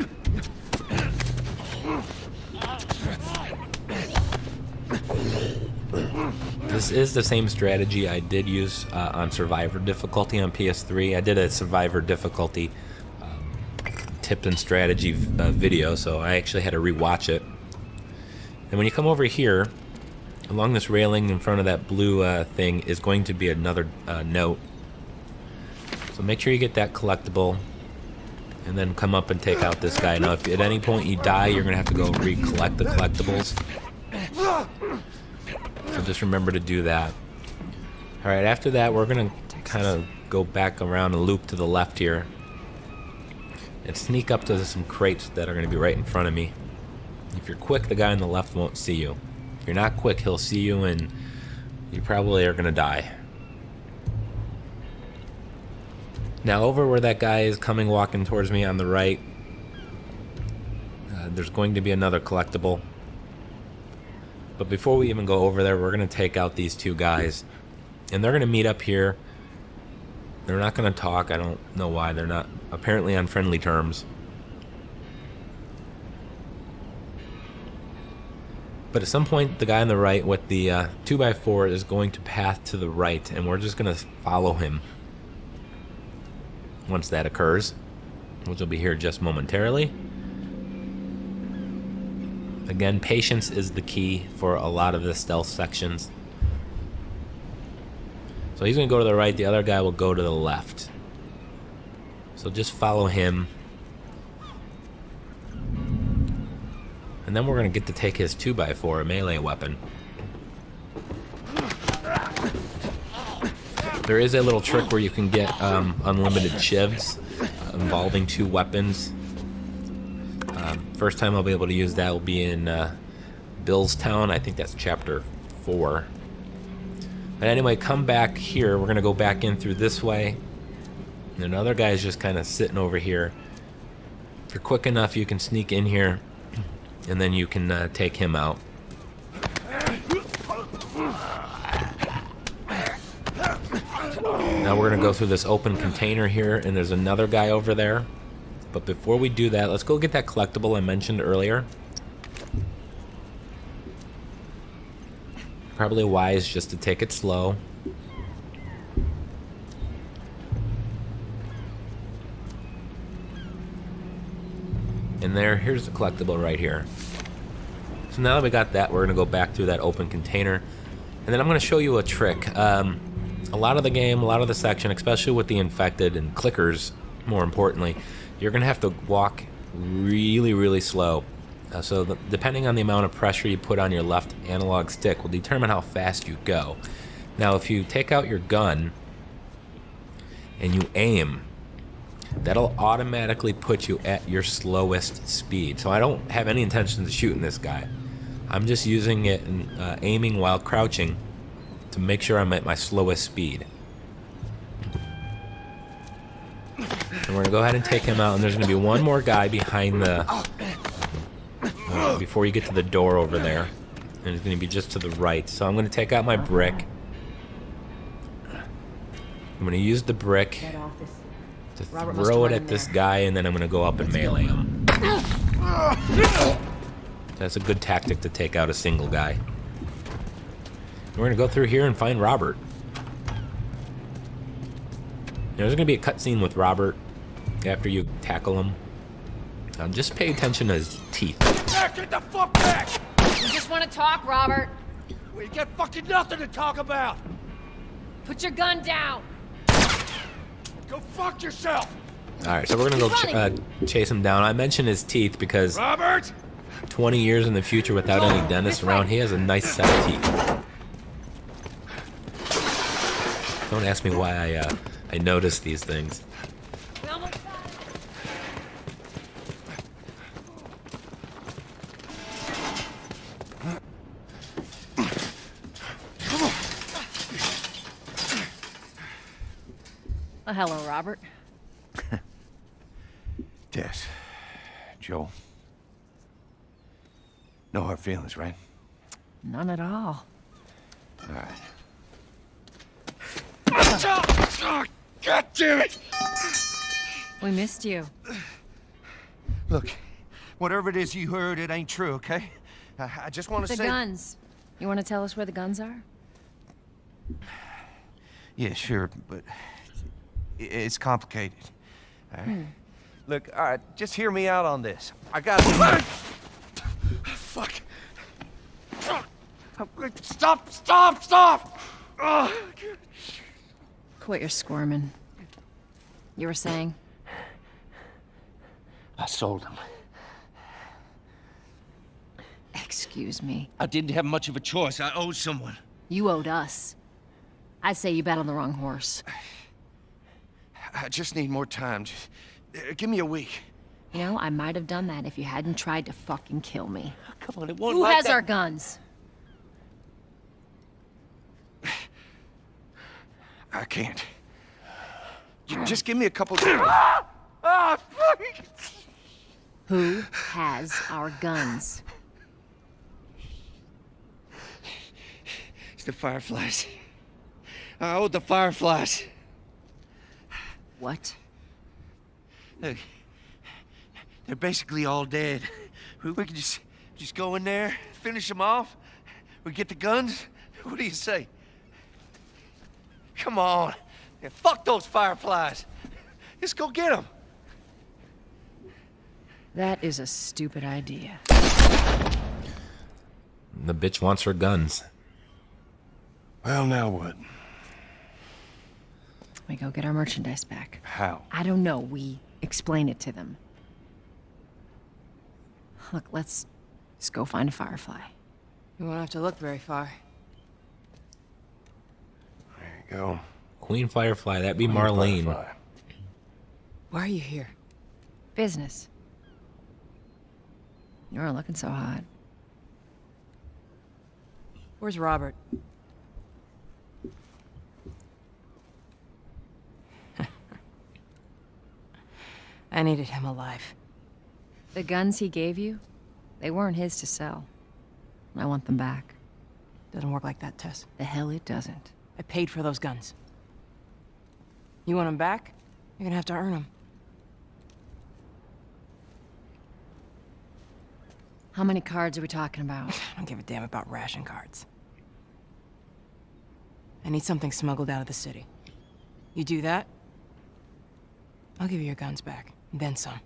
This is the same strategy I did use on Survivor difficulty on PS3. I did a Survivor difficulty tip and strategy video, so I actually had to rewatch it. And when you come over here, along this railing in front of that blue thing is going to be another note. So make sure you get that collectible, and then come up and take out this guy. Now, if at any point you die, you're going to have to go recollect the collectibles. So just remember to do that. Alright, after that, we're going to kind of go back around and loop to the left here. And sneak up to some crates that are going to be right in front of me. If you're quick, the guy on the left won't see you. If you're not quick, he'll see you, and you probably are going to die. Now, over where that guy is coming, walking towards me on the right, there's going to be another collectible. But before we even go over there, we're going to take out these 2 guys. And they're going to meet up here. They're not going to talk. I don't know why. They're not apparently on friendly terms. But at some point, the guy on the right with the 2x4 is going to path to the right, and we're just going to follow him once that occurs, which will be here just momentarily. Again, patience is the key for a lot of the stealth sections. So he's going to go to the right, the other guy will go to the left. So just follow him. And then we're going to get to take his 2x4, a melee weapon. There is a little trick where you can get unlimited shivs involving 2 weapons. First time I'll be able to use that will be in Billstown. I think that's chapter 4. But anyway, come back here. We're going to go back in through this way. And another guy's just kind of sitting over here. If you're quick enough, you can sneak in here, and then you can take him out. Now we're going to go through this open container here, and there's another guy over there. But before we do that, let's go get that collectible I mentioned earlier. Probably wise just to take it slow. And here's the collectible right here. So now that we got that, we're going to go back through that open container. And then I'm going to show you a trick. A lot of the game, a lot of the section, especially with the infected and clickers, more importantly, you're going to have to walk really, really slow. Depending on the amount of pressure you put on your left analog stick will determine how fast you go. Now, if you take out your gun and you aim, that'll automatically put you at your slowest speed. So I don't have any intention of shooting this guy. I'm just using it and aiming while crouching to make sure I'm at my slowest speed. And we're gonna go ahead and take him out, and there's gonna be one more guy behind the before you get to the door over there, and it's gonna be just to the right. So I'm gonna take out my brick. I'm gonna use the brick to throw it at this guy, and then I'm gonna go up and melee him. That's a good tactic to take out a single guy. And we're gonna go through here and find Robert. There's gonna be a cutscene with Robert after you tackle him. Just pay attention to his teeth. Back, get the fuck back! We just want to talk, Robert. We got fucking nothing to talk about! Put your gun down. Go fuck yourself! Alright, so we're gonna go chase him down. I mentioned his teeth because Robert! 20 years in the future without any dentists around, he has a nice set of teeth. Don't ask me why I noticed these things. Oh, hello, Robert. Tess. Joel. No hard feelings, right? None at all. All right. God damn it! We missed you. Look, whatever it is you heard, it ain't true, okay? I just want to say... The guns. You want to tell us where the guns are? Yeah, sure, but it's complicated. All right? Look, all right, just hear me out on this. I got... Fuck. Stop! Stop! Stop! Oh. Quit your squirming. You were saying? I sold him. Excuse me. I didn't have much of a choice. I owed someone. You owed us. I'd say you bet on the wrong horse. I just need more time. Just, give me a week. You know, I might have done that if you hadn't tried to fucking kill me. Come on, it won't Who like has that. our guns? I can't. Just give me a couple... Who has our guns? It's the Fireflies. I owed the Fireflies. What? Look, they're basically all dead. We could just go in there, finish them off. We get the guns. What do you say? Come on. Yeah, fuck those Fireflies. Just go get them. That is a stupid idea. The bitch wants her guns. Well, now what? We go get our merchandise back. How? I don't know. We explain it to them. Look, let's just go find a Firefly. You won't have to look very far. There you go. Queen Firefly, that'd be Queen Marlene. Firefly. Why are you here? Business. You aren't looking so hot. Where's Robert? I needed him alive. The guns he gave you, they weren't his to sell. I want them back. Doesn't work like that, Tess. The hell it doesn't. I paid for those guns. You want them back? You're gonna have to earn them. How many cards are we talking about? I don't give a damn about ration cards. I need something smuggled out of the city. You do that, I'll give you your guns back, and then some.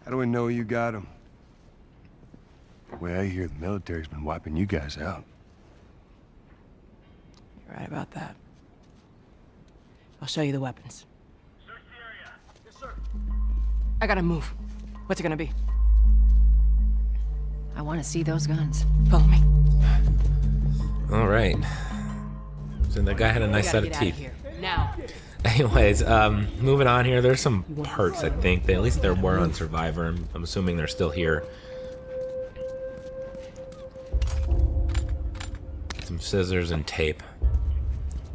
How do we know you got them? Well, I hear the military's been wiping you guys out. You're right about that. I'll show you the weapons. Search the area. Yes, sir. I gotta move. What's it gonna be? I want to see those guns. Follow me. All right. So the guy had a nice set of teeth. Now. Anyways, moving on here. There's some parts, I think. At least there were on Survivor. I'm assuming they're still here. Some scissors and tape.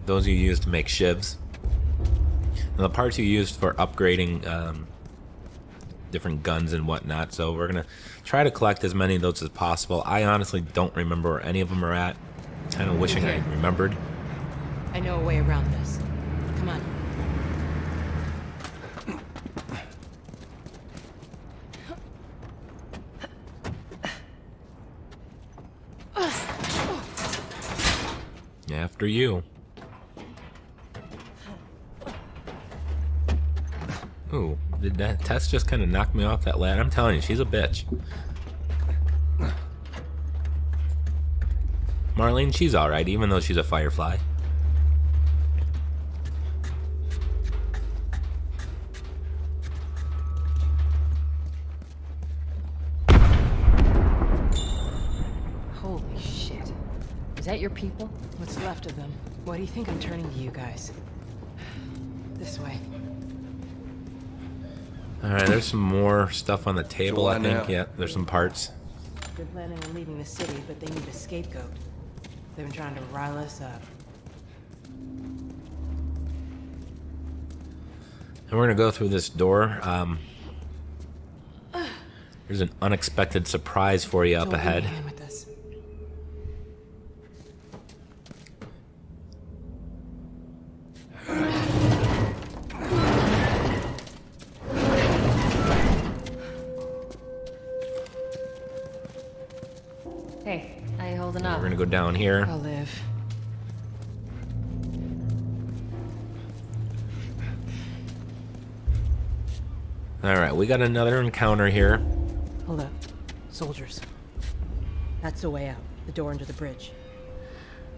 Those you use to make shivs. And the parts you used for upgrading different guns and whatnot. So we're gonna try to collect as many of those as possible. I honestly don't remember where any of them are at. Kind of wishing I remembered. I know a way around this. Come on. After you. Ooh, did that Tess just kind of knock me off that ladder? I'm telling you, she's a bitch. Marlene, she's alright, even though she's a Firefly. Holy shit. Is that your people? What's left of them? Why do you think I'm turning to you guys? This way. Alright, there's some more stuff on the table, I think. Yeah, there's some parts. They're planning on leaving the city, but they need a scapegoat. They've been trying to rile us up. And we're gonna go through this door. There's an unexpected surprise for you up ahead. Hey, how you holding up? We're gonna go down here. I'll live. Alright, we got another encounter here. Hold up. Soldiers. That's the way out. The door under the bridge.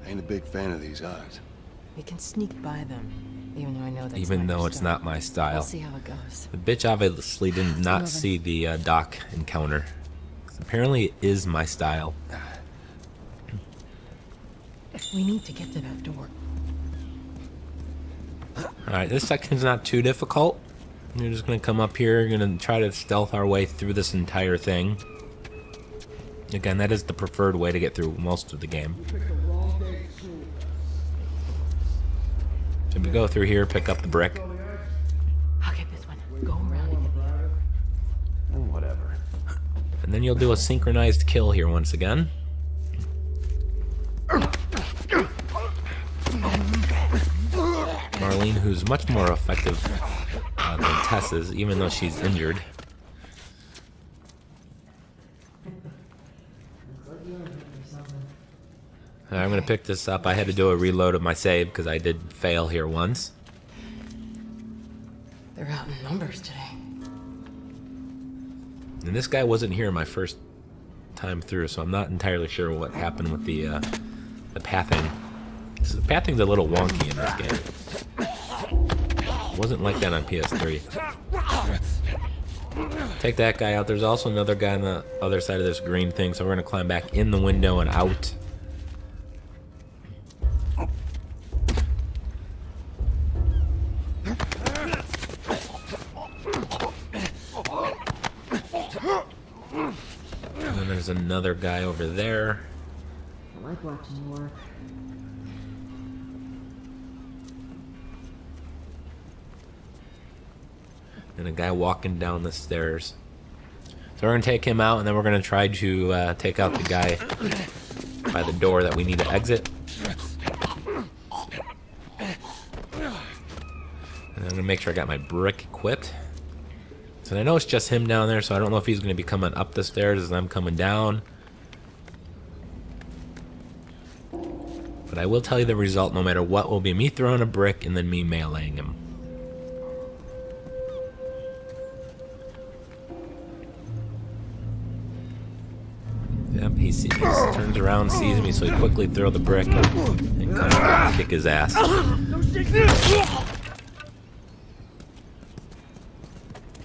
I ain't a big fan of these odds. We can sneak by them, even though I know that's Even not though your it's style. not my style. We'll see how it goes. The bitch obviously did not see the dock encounter. 'Cause apparently it is my style. We need to get to that door. Alright, this section's not too difficult. You're just gonna come up here, you're gonna try to stealth our way through this entire thing. Again, that is the preferred way to get through most of the game. So we go through here, pick up the brick. I'll get this one. Go around and get the other. And whatever. And then you'll do a synchronized kill here once again. Marlene, who's much more effective than Tess's, even though she's injured. I'm gonna pick this up. I had to do a reload of my save because I did fail here once. They're out in numbers today. And this guy wasn't here my first time through, so I'm not entirely sure what happened with the pathing. So the pathing's a little wonky in this game. It wasn't like that on PS3. Take that guy out. There's also another guy on the other side of this green thing, so we're gonna climb back in the window and out. And then there's another guy over there. I like watching you work. And a guy walking down the stairs. So we're gonna take him out, and then we're gonna try to take out the guy by the door that we need to exit. And I'm gonna make sure I got my brick equipped. So I know it's just him down there, so I don't know if he's gonna be coming up the stairs as I'm coming down. But I will tell you the result, no matter what, will be me throwing a brick and then me meleeing him. Yep, he turns around, sees me, so he quickly throw the brick and come back and kick his ass.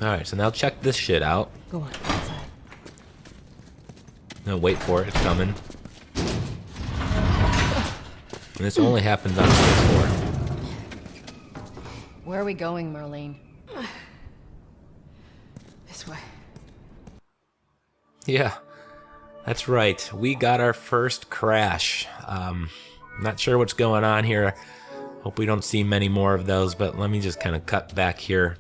Alright, so now check this shit out. Go on, inside. No, wait for it, it's coming. And this only happens on PS4. Where are we going, Marlene? This way. Yeah, that's right. We got our first crash. Not sure what's going on here. Hope we don't see many more of those, but let me just kind of cut back here.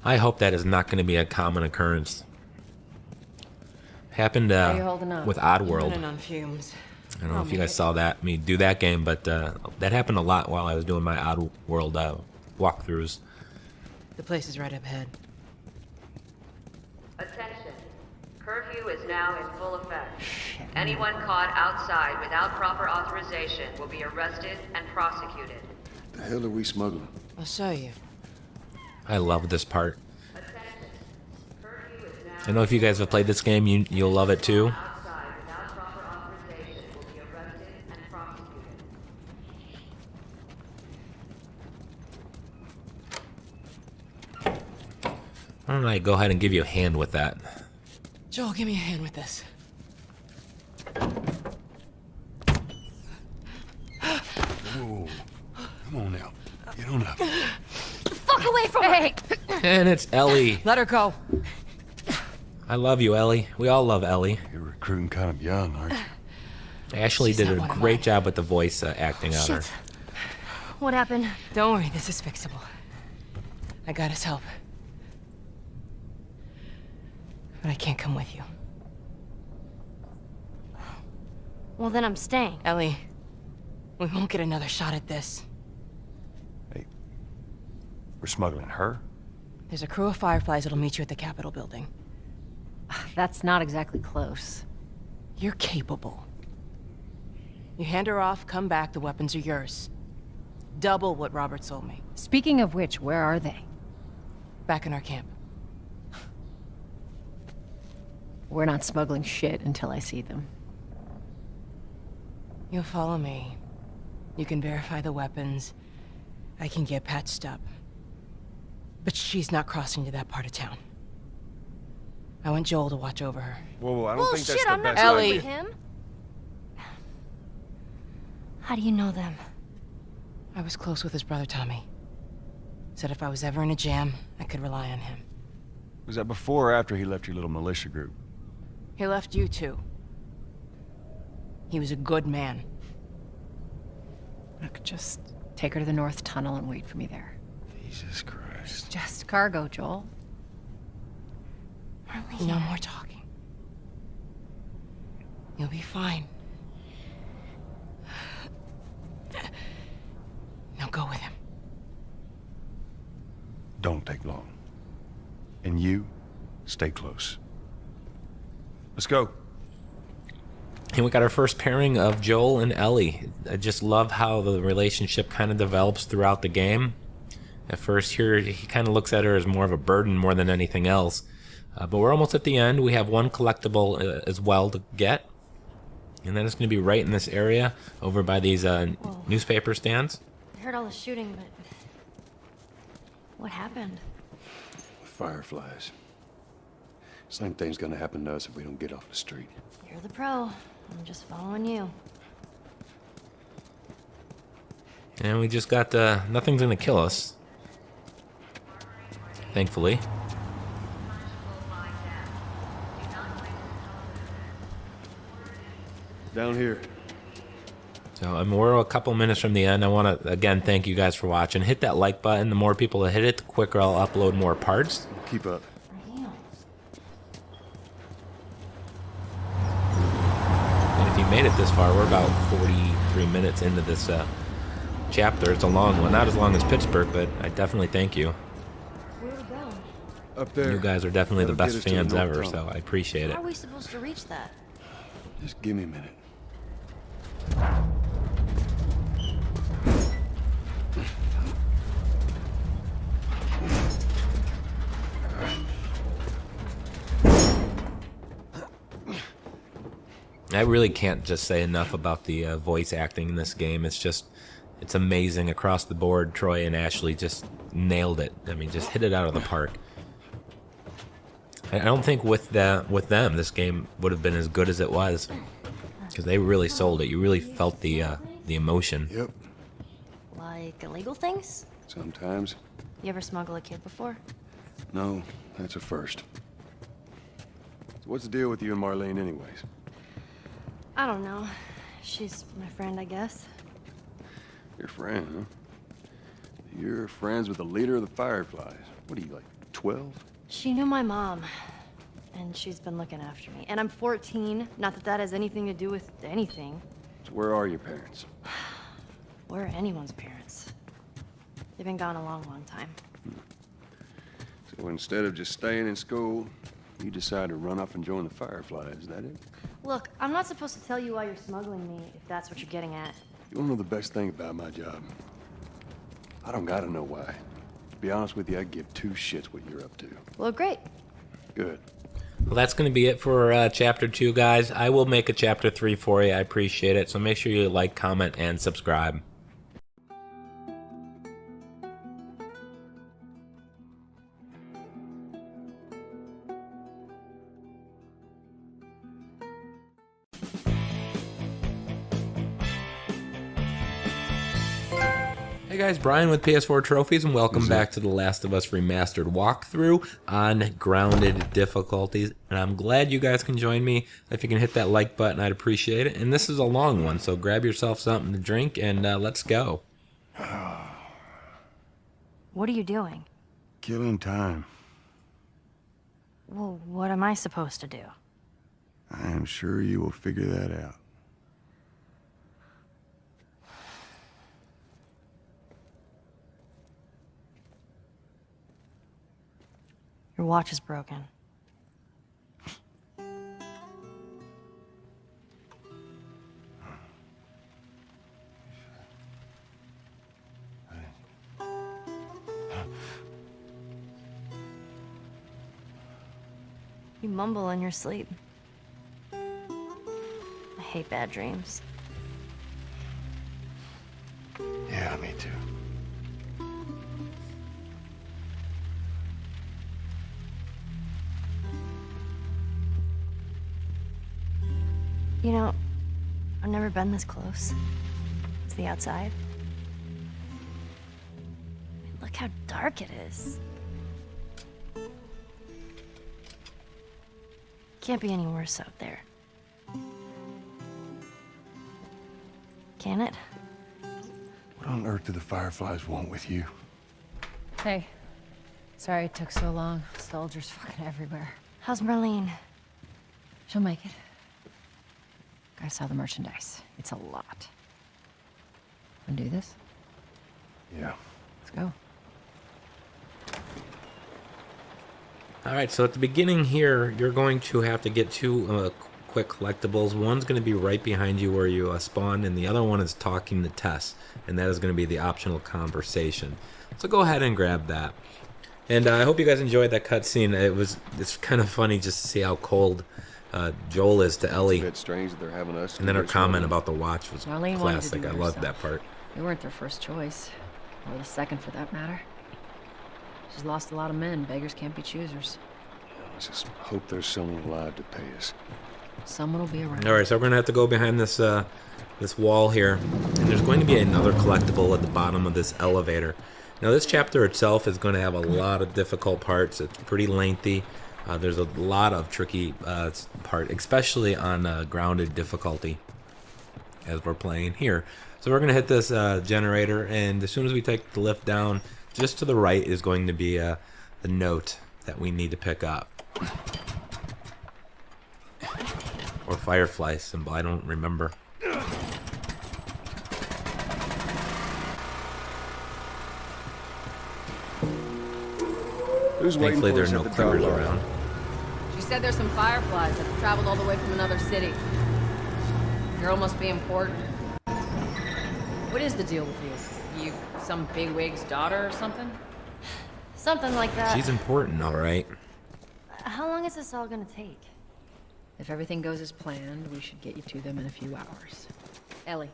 I hope that is not going to be a common occurrence. Happened with Oddworld. Running on fumes. I don't know if you guys saw that, me do that game, but that happened a lot while I was doing my Oddworld walkthroughs. The place is right up ahead. Attention. Curfew is now in full effect. Anyone caught outside without proper authorization will be arrested and prosecuted. The hell are we smuggling? I'll show you. I love this part. I know if you guys have played this game, you'll love it too. Why don't I go ahead and give you a hand with that? Joel, give me a hand with this. Whoa. Come on now. Get on up. Fuck away from me! And it's Ellie. Let her go. I love you, Ellie. We all love Ellie. You're recruiting kind of young, aren't you? Ashley did a great job with the voice acting on her. What happened? Don't worry, this is fixable. I got his help. But I can't come with you. Well, then I'm staying. Ellie, we won't get another shot at this. Hey, we're smuggling her? There's a crew of Fireflies that'll meet you at the Capitol building. That's not exactly close. You're capable. You hand her off, come back, the weapons are yours. Double what Robert sold me. Speaking of which, where are they? Back in our camp. We're not smuggling shit until I see them. You'll follow me. You can verify the weapons. I can get patched up. But she's not crossing to that part of town. I want Joel to watch over her. Whoa, I don't think that's the I'm not best going Ellie. with him. How do you know them? I was close with his brother Tommy. Said if I was ever in a jam, I could rely on him. Was that before or after he left your little militia group? He left you too. He was a good man. Look, just take her to the North Tunnel and wait for me there. Jesus Christ. Just cargo, Joel. No more talking. You'll be fine. Now go with him. Don't take long. And you, stay close. Let's go. And we got our first pairing of Joel and Ellie. I just love how the relationship kind of develops throughout the game. At first here, he kind of looks at her as more of a burden more than anything else. But we're almost at the end. We have one collectible as well to get. And then it's going to be right in this area over by these newspaper stands. I heard all the shooting, but... what happened? Fireflies. Same thing's gonna happen to us if we don't get off the street. You're the pro. I'm just following you. And we just got, nothing's going to kill us. Thankfully. Down here. So we're a couple minutes from the end. I want to, again, thank you guys for watching. Hit that like button. The more people that hit it, the quicker I'll upload more parts. Keep up. And if you made it this far, we're about 43 minutes into this chapter. It's a long one. Not as long as Pittsburgh, but I definitely thank you. Where are we going? Up there. You guys are definitely the That'll best get us to fans the North ever, Tunnel. so I appreciate it. How are we supposed to reach that? Just give me a minute. I really can't just say enough about the voice acting in this game. It's amazing across the board. Troy and Ashley just nailed it. I mean, just hit it out of the park. I don't think with them, this game would have been as good as it was, because they really sold it. You really felt the emotion. Yep. Like illegal things? Sometimes. You ever smuggle a kid before? No, that's a first. So what's the deal with you and Marlene anyways? I don't know. She's my friend, I guess. Your friend, huh? You're friends with the leader of the Fireflies. What are you, like, 12? She knew my mom, and she's been looking after me. And I'm 14. Not that that has anything to do with anything. So where are your parents? Where are anyone's parents? They've been gone a long, long time. So instead of just staying in school, you decide to run off and join the Fireflies, is that it? Look, I'm not supposed to tell you why you're smuggling me, if that's what you're getting at. You wanna know the best thing about my job? I don't gotta know why. To be honest with you, I give two shits what you're up to. Well, great. Good. Well, that's going to be it for Chapter 2, guys. I will make a Chapter 3 for you. I appreciate it. So make sure you like, comment, and subscribe. Hey guys, Brian with PS4 Trophies, and welcome back to The Last of Us Remastered walkthrough on grounded difficulties. And I'm glad you guys can join me. If you can hit that like button, I'd appreciate it. And this is a long one, so grab yourself something to drink and let's go. What are you doing? Killing time. Well, what am I supposed to do? I am sure you will figure that out. Your watch is broken. You mumble in your sleep. I hate bad dreams. Yeah, me too. You know, I've never been this close to the outside. I mean, look how dark it is. Can't be any worse out there. Can it? What on earth do the Fireflies want with you? Hey. Sorry it took so long. Soldiers fucking everywhere. How's Marlene? She'll make it. I saw the merchandise. It's a lot. Wanna do this? Yeah. Let's go. Alright, so at the beginning here, you're going to have to get two quick collectibles. One's going to be right behind you where you spawn, and the other one is talking to Tess, and that is going to be the optional conversation. So go ahead and grab that. And I hope you guys enjoyed that cutscene. It's kind of funny just to see how cold Joel is to Ellie. It's a bit strange that they're having us. And then her comment about the watch was Marlene classic. I loved that part. We weren't their first choice, or the second for that matter. She's lost a lot of men. Beggars can't be choosers. I just hope there's someone alive to pay us. Someone will be around. All right, so we're gonna have to go behind this this wall here, and there's going to be another collectible at the bottom of this elevator. Now, this chapter itself is going to have a lot of difficult parts. It's pretty lengthy. There's a lot of tricky part, especially on grounded difficulty, as we're playing here. So we're gonna hit this generator, and as soon as we take the lift down, just to the right is going to be the note that we need to pick up. Or Firefly symbol, I don't remember. Thankfully there's no critters around. She said there's some Fireflies that have traveled all the way from another city. Girl must be important. What is the deal with you? You some bigwig's daughter or something? Something like that. She's important, all right. How long is this all gonna take? If everything goes as planned, we should get you to them in a few hours. Ellie,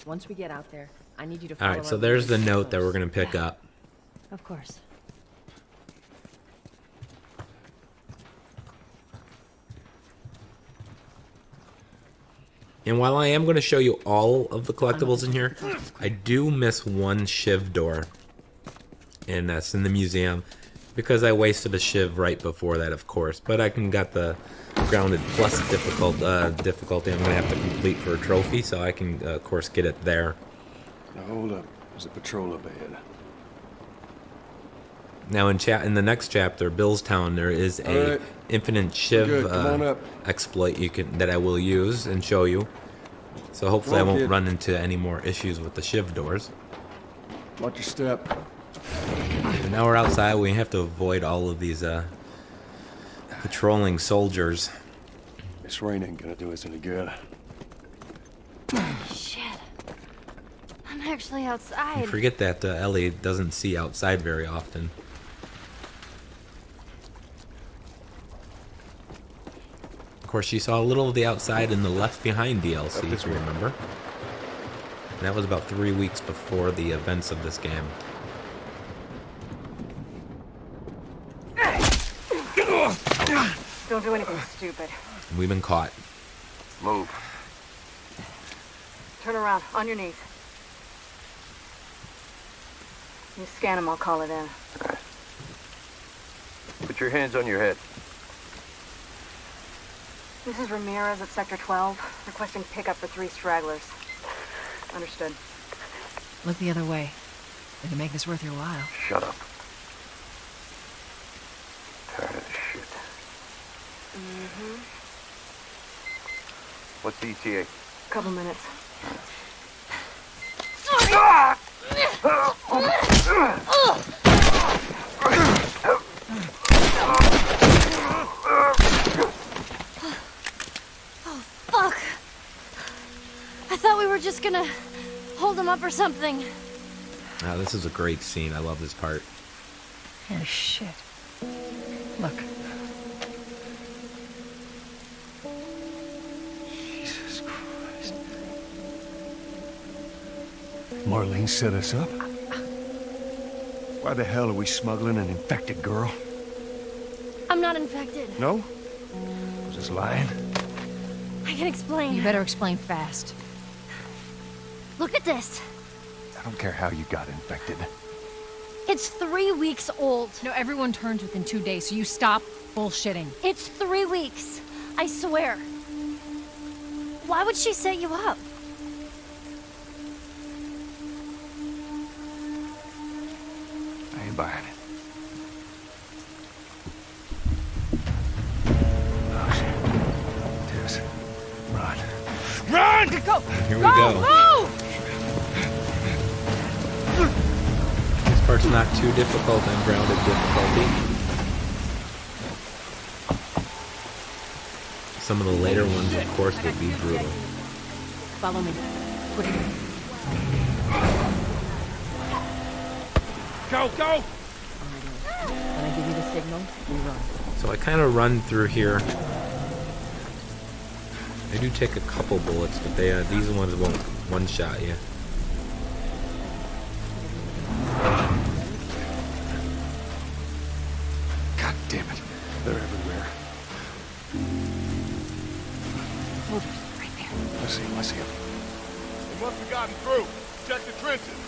once we get out there, I need you to follow. All right, so there's the note that we're gonna pick up. Of course. And while I am going to show you all of the collectibles in here, I do miss one shiv door. and that's in the museum because I wasted a shiv right before that, of course. But I got the grounded plus difficulty I'm gonna have to complete for a trophy, so I can of course get it there. Now hold up. There's a patrol up ahead. Now in the next chapter, Billstown, there is a right. infinite shiv Come on up. exploit that I will use and show you. So hopefully I Come on, won't kid. run into any more issues with the shiv doors. Watch your step. And now we're outside. We have to avoid all of these patrolling soldiers. This rain ain't gonna do us any good. Shit. I'm actually outside. And forget that Ellie doesn't see outside very often. Of course, she saw a little of the outside in the Left Behind DLC, if you remember. And that was about 3 weeks before the events of this game. Don't do anything stupid. And we've been caught. Move. Turn around, on your knees. You scan him, I'll call it in. Put your hands on your head. This is Ramirez at Sector 12, requesting pickup for 3 stragglers. Understood. Look the other way. We can make this worth your while. Shut up. Tired of this shit. Mm-hmm. What's the ETA? Couple minutes. Oh, fuck. I thought we were just gonna hold him up or something. Wow, this is a great scene. I love this part. Oh, shit. Look. Jesus Christ. Marlene set us up? Why the hell are we smuggling an infected girl? I'm not infected. No? Was this lying? I can explain. You better explain fast. Look at this. I don't care how you got infected. It's 3 weeks old. No, everyone turns within 2 days, so you stop bullshitting. It's 3 weeks. I swear. Why would she set you up? I ain't buying it. Oh, shit. Tess, run. Run! Go! Here we go. Move! This part's not too difficult on grounded difficulty. Some of the later ones, of course, will be brutal. Follow me. Quickly. Go, go! When I give you the signal, we run. So I kind of run through here. I do take a couple bullets, but these ones won't one-shot you. God damn it. They're everywhere. Soldiers, right there. I see him. They must have gotten through. Check the trenches.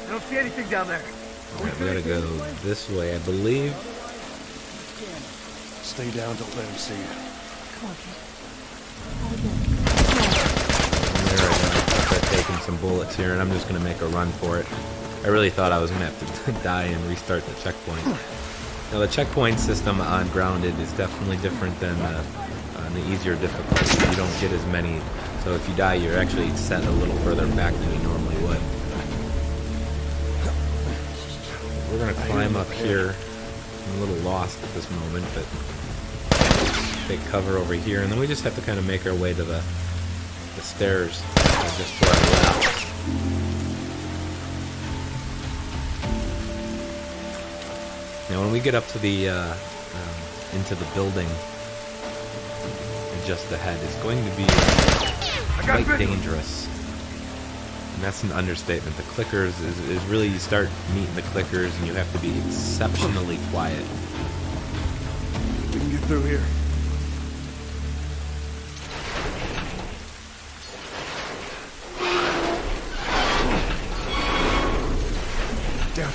I don't see anything down there. Alright, we gotta go this way, I believe. Stay down, don't let him see you. Come on, kid. There I go. I start taking some bullets here, and I'm just gonna make a run for it. I really thought I was gonna have to die and restart the checkpoint. Now the checkpoint system on Grounded is definitely different than on the easier difficulty. You don't get as many, so if you die, you're actually set a little further back than you normally would. We're gonna climb up here. I'm a little lost at this moment, but take cover over here, and then we just have to kind of make our way to the stairs just to our left. Now, when we get up to the into the building just ahead, it's going to be quite dangerous. And that's an understatement. The clickers is really, you start meeting the clickers and you have to be exceptionally quiet. We can get through here. Down.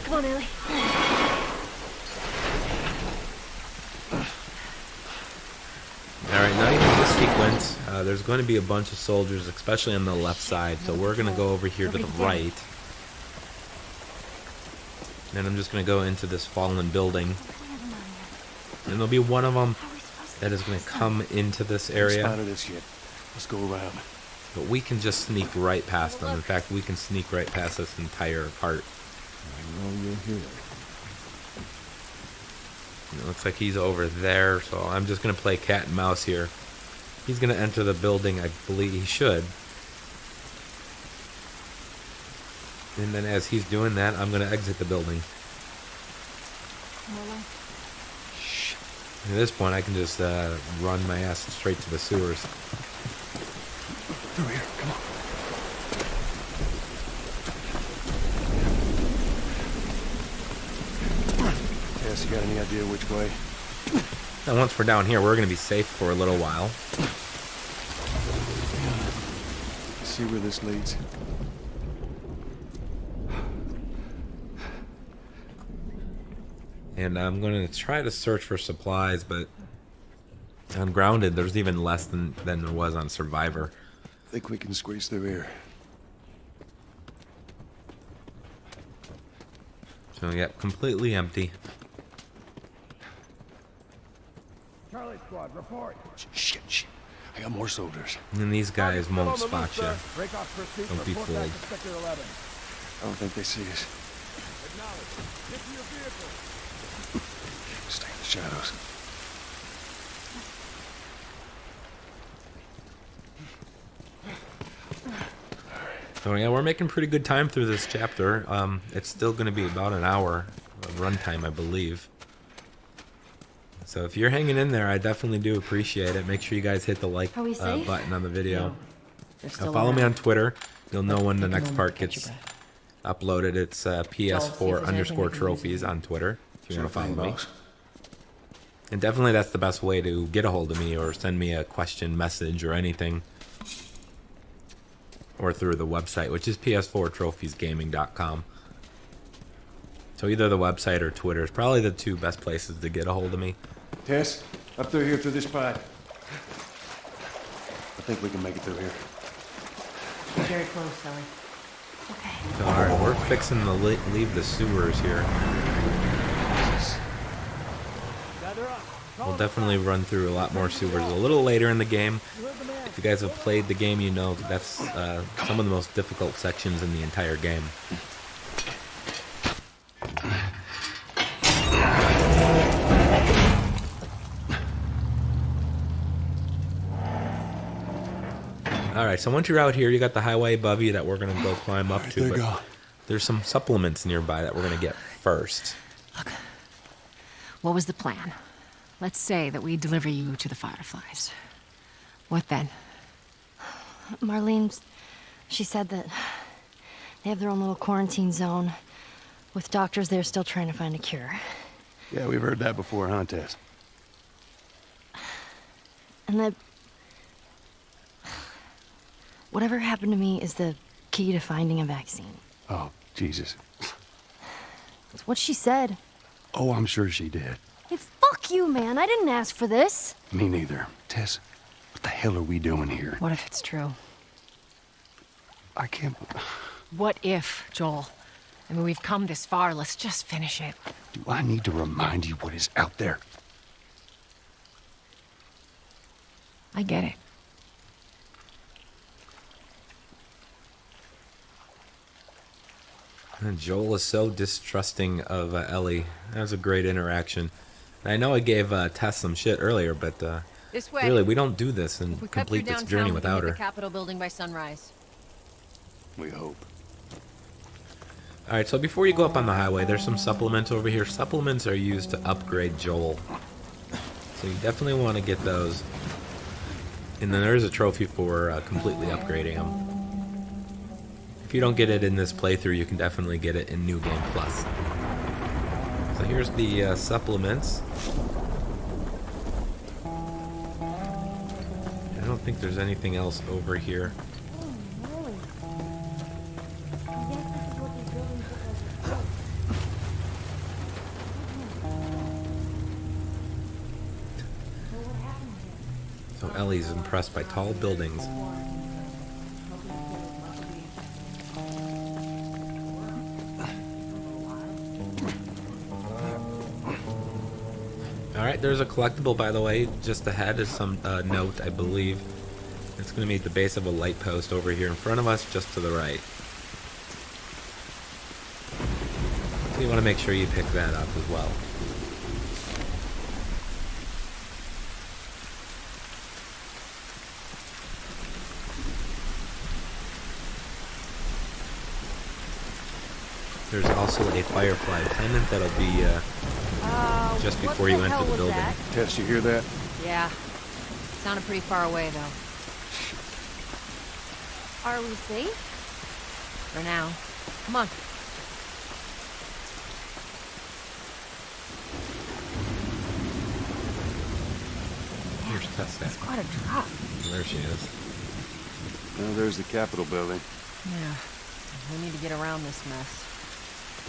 Come on, Ellie. Alright, now you know the sequence. There's going to be a bunch of soldiers, especially on the left side, so we're going to go over here to the right. And I'm just going to go into this fallen building. And there'll be one of them that is going to come into this area. Let's go around. But we can just sneak right past them. In fact, we can sneak right past this entire part. I know you're here. It looks like he's over there, so I'm just going to play cat and mouse here. He's going to enter the building, I believe he should. And then as he's doing that, I'm going to exit the building. At this point, I can just run my ass straight to the sewers. Through here, come on. Tess, you got any idea which way? And once we're down here, we're going to be safe for a little while. See where this leads. And I'm going to try to search for supplies, but on Grounded, there's even less than there was on Survivor. Think we can squeeze through here. So, yeah, completely empty. Charlie Squad, report. Shit. I got more soldiers. And these guys won't spot you. Break off pursuit. Don't be Report back fooled. to Sector 11. I don't think they see us. Acknowledge. Get to your vehicle. Stay in the shadows. So yeah, we're making pretty good time through this chapter. It's still going to be about an hour of runtime, I believe. So if you're hanging in there, I definitely do appreciate it. Make sure you guys hit the like button on the video. Follow me on Twitter. You'll know when the next part gets uploaded. It's PS4_trophies on Twitter if you want to follow me. And definitely that's the best way to get a hold of me or send me a question, message, or anything. Or through the website, which is ps4trophiesgaming.com. So either the website or Twitter is probably the two best places to get a hold of me. Tess, up through here through this pipe. I think we can make it through here. Very close, Ellie. Okay. So, alright, we're fixing to leave the sewers here. We'll definitely run through a lot more sewers a little later in the game. If you guys have played the game, you know that's some of the most difficult sections in the entire game. Alright, so once you're out here, you got the highway above you that we're going to go climb up to. But there's some supplements nearby that we're going to get first. Look, what was the plan? Let's say that we deliver you to the Fireflies. What then? Marlene, she said that they have their own little quarantine zone with doctors there still trying to find a cure. Yeah, we've heard that before, huh, Tess? And that whatever happened to me is the key to finding a vaccine. Oh, Jesus. That's what she said. Oh, I'm sure she did. Hey, fuck you, man. I didn't ask for this. Me neither. Tess, what the hell are we doing here? What if it's true? I can't... What if, Joel? I mean, we've come this far. Let's just finish it. Do I need to remind you what is out there? I get it. And Joel is so distrusting of Ellie. That was a great interaction. And I know I gave Tess some shit earlier, but This way. really, we don't do this and If we cut through complete this downtown, journey we can without hit her. the Capitol building by sunrise. We hope. Alright, so before you go up on the highway, there's some supplements over here. Supplements are used to upgrade Joel. So you definitely want to get those. And then there's a trophy for completely upgrading them. If you don't get it in this playthrough, you can definitely get it in New Game Plus. So here's the supplements. I don't think there's anything else over here. So Ellie's impressed by tall buildings. Alright, there's a collectible, by the way. Just ahead is some note, I believe. It's going to be at the base of a light post over here in front of us, just to the right. So you want to make sure you pick that up as well. There's also a Firefly pendant that'll be just before you enter the building. Tess, you hear that? Yeah. Sounded pretty far away, though. Are we safe? For now. Come on. Here's Tess. That's quite a drop. There she is. Well, there's the Capitol building. Yeah. We need to get around this mess.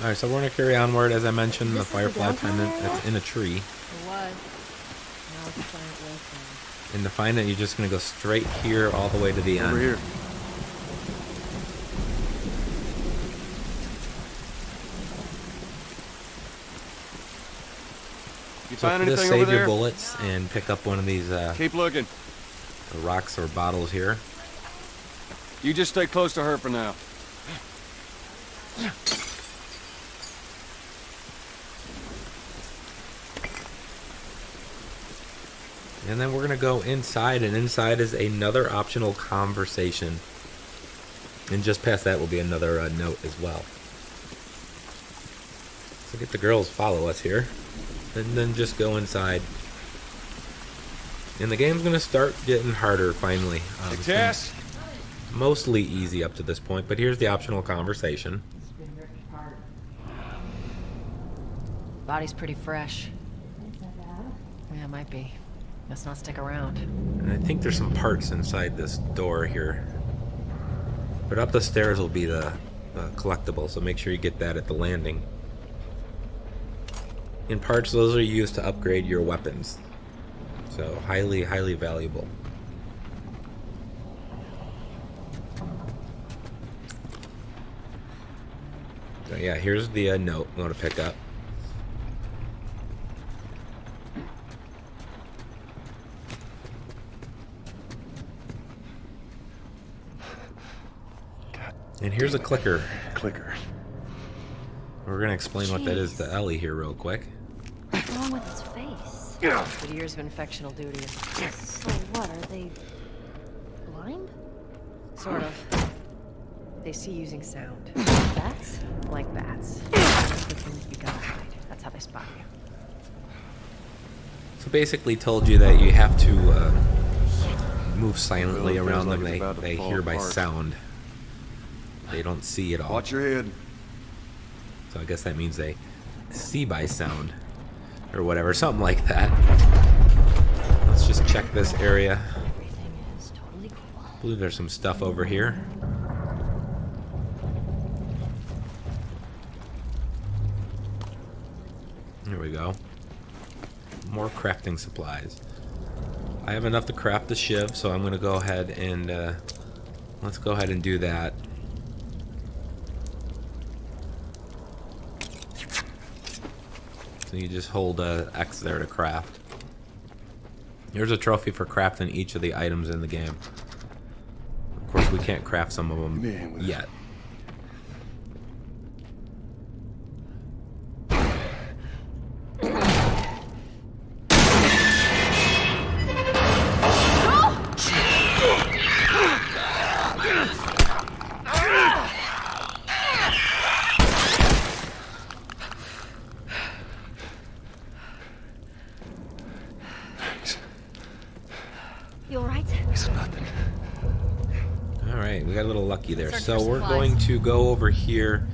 Alright, so we're going to carry onward. As I mentioned, the This is the Firefly downtown pendant area? that's in a tree. It was. Now it's a giant wasteland. And to find it, you're just going to go straight here all the way to the end. Over here. You So find for this, anything save over your there? bullets and pick up one of these Keep looking. rocks or bottles here. You just stay close to her for now. And then we're going to go inside, and inside is another optional conversation. And just past that will be another note as well. So get the girls follow us here. And then just go inside. And the game's going to start getting harder finally. It's Tess? been mostly easy up to this point, but here's the optional conversation. Body's pretty fresh. Yeah, it might be. Let's not stick around. And I think there's some parts inside this door here. But up the stairs will be the collectible, so make sure you get that at the landing. In parts, those are used to upgrade your weapons. So highly, highly valuable. So yeah, here's the note I'm going to pick up. And here's a clicker. Clicker. We're going to explain what that is to Ellie here real quick. What's wrong with his face? Good years of infectional duty. So what, are they blind? Sort of. They see using sound. Bats? Like bats. That's the things you gotta hide. That's how they spot you. So basically told you that you have to move silently Well, it around feels them. like it's about to They fall hear by apart. sound. They don't see at all. Watch your head. So I guess that means they see by sound. Or whatever, something like that. Let's just check this area. Everything is totally cool. I believe there's some stuff over here. Here we go. More crafting supplies. I have enough to craft a shiv, so I'm going to go ahead and let's go ahead and do that. So you just hold X there to craft. Here's a trophy for crafting each of the items in the game. Of course, we can't craft some of them yet. You alright? It's nothing. Alright, we got a little lucky there. Search So for we're supplies. going to go over here,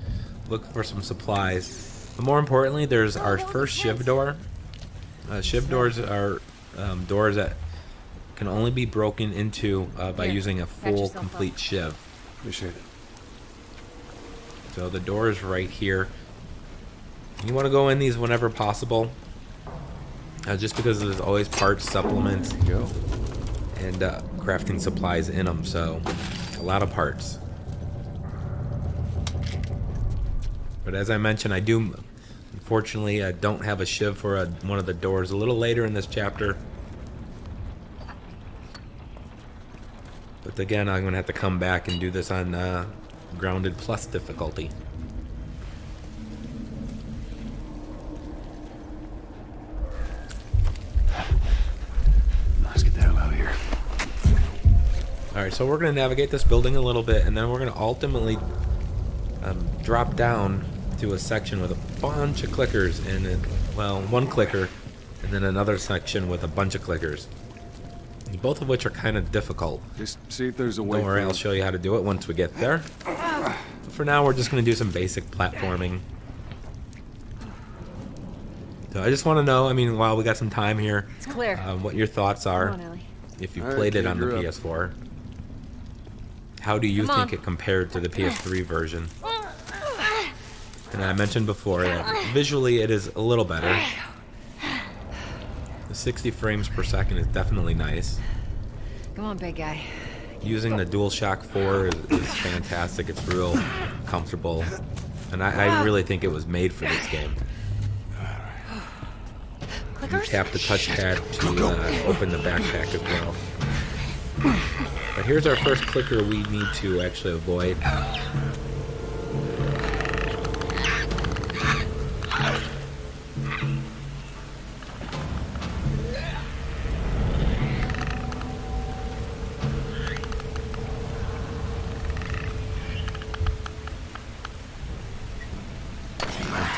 look for some supplies. But more importantly, there's our first shiv door. Shiv doors are doors that can only be broken into by Here, using a patch full, yourself complete up. shiv. Appreciate it. So the door is right here. You want to go in these whenever possible. Just because there's always parts, supplements, and crafting supplies in them, so a lot of parts. But as I mentioned, I do, unfortunately, I don't have a shiv for one of the doors. A little later in this chapter. But again, I'm going to have to come back and do this on Grounded Plus difficulty. Let's get the hell out of here. Alright, so we're going to navigate this building a little bit, and then we're going to ultimately drop down to a section with a bunch of clickers, and well, one clicker, and then another section with a bunch of clickers. Both of which are kind of difficult. Just see if there's a way. Don't worry, I'll show you how to do it once we get there. But for now, we're just going to do some basic platforming. So I just want to know, I mean, while we got some time here, It's clear. What your thoughts are, Come on, Ellie. if you played it on the PS4. How do you think it compared to the PS3 version? And I mentioned before that visually it is a little better. The 60 frames per second is definitely nice. Come on, big guy. Using the DualShock 4 is fantastic. It's real comfortable. And I really think it was made for this game. You tap the touchpad to open the backpack as well. But here's our first clicker we need to actually avoid.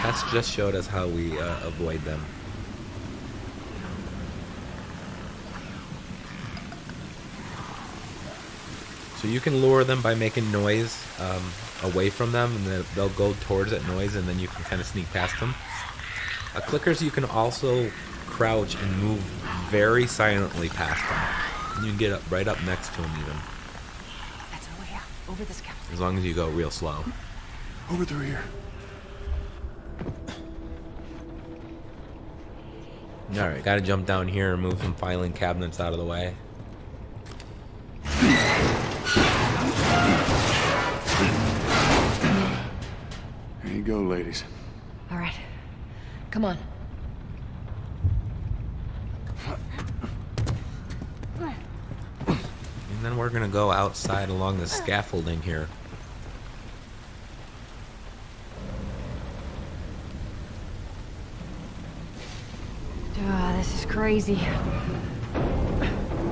Tess just showed us how we avoid them. So you can lure them by making noise away from them, and then they'll go towards that noise, and then you can kind of sneak past them. Clickers, you can also crouch and move very silently past them. And you can get up right up next to them even. That's our way out. Over this gap. As long as you go real slow. Over through here. Alright, gotta jump down here and move some filing cabinets out of the way. There you go, ladies. All right. Come on. And then we're gonna go outside along the scaffolding here. This is crazy.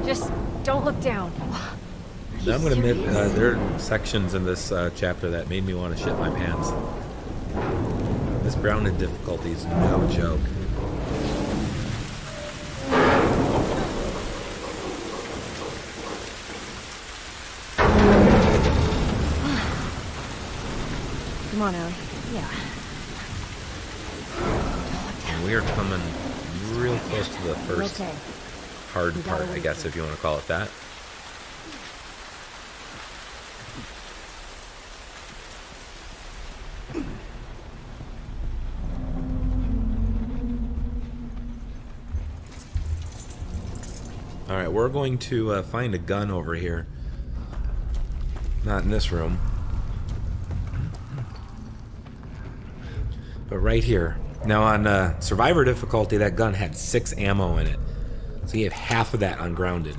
Just don't look down. Now I'm gonna admit, there are sections in this chapter that made me want to shit my pants. This grounded difficulty is no joke. Come on, Ellie. Yeah. And we are coming real close to the first hard part, I guess, if you want to call it that. Alright, we're going to find a gun over here. Not in this room. But right here. Now on Survivor difficulty, that gun had 6 ammo in it. So you have half of that on Grounded.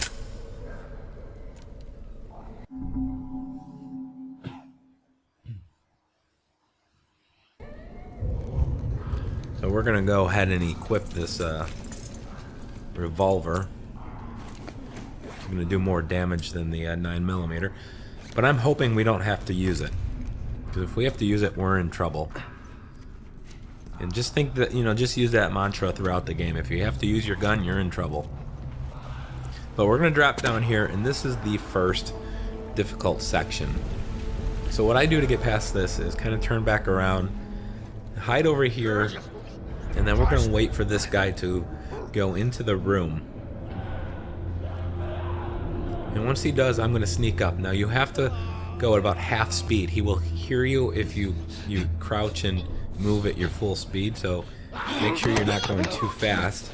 So we're gonna go ahead and equip this revolver. It's gonna do more damage than the 9mm. But I'm hoping we don't have to use it. Because if we have to use it, we're in trouble. And just think that, you know, just use that mantra throughout the game. If you have to use your gun, you're in trouble. But we're going to drop down here, and this is the first difficult section. So what I do to get past this is kind of turn back around, hide over here, and then we're going to wait for this guy to go into the room. And once he does, I'm going to sneak up. Now you have to go at about half speed. He will hear you if you crouch and move at your full speed, so make sure you're not going too fast.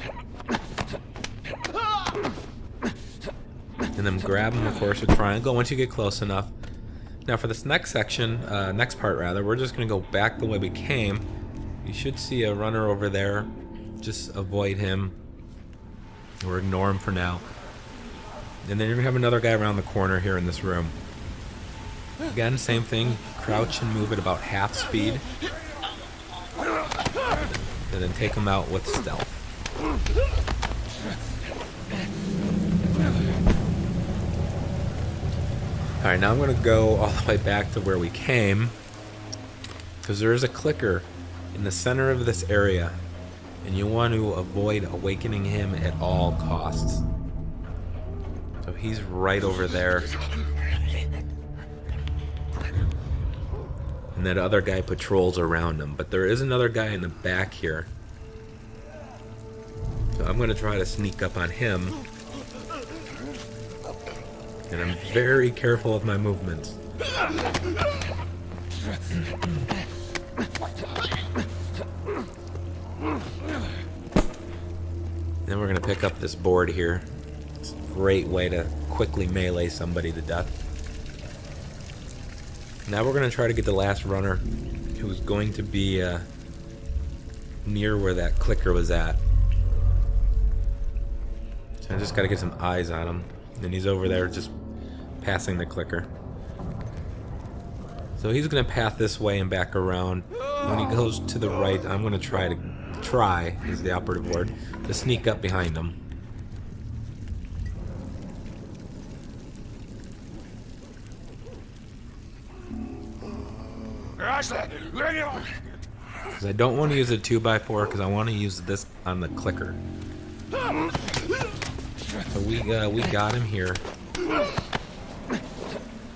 And then grab them, of course, with triangle once you get close enough. Now for this next section, next part rather, we're just going to go back the way we came. You should see a runner over there. Just avoid him. Or ignore him for now. And then you're going to have another guy around the corner here in this room. Again, same thing. Crouch and move at about half speed. And then take him out with stealth. Alright, now I'm going to go all the way back to where we came. Because there is a clicker in the center of this area. And you want to avoid awakening him at all costs. So he's right over there. And that other guy patrols around him. But there is another guy in the back here. So I'm going to try to sneak up on him. And I'm very careful with my movements. Then we're going to pick up this board here. It's a great way to quickly melee somebody to death. Now we're going to try to get the last runner, who's going to be near where that clicker was at. So I just got to get some eyes on him. And he's over there just passing the clicker. So he's going to path this way and back around. When he goes to the right, I'm going to try is the operative word, to sneak up behind him. Because I don't want to use a 2x4 because I want to use this on the clicker. So we got him here.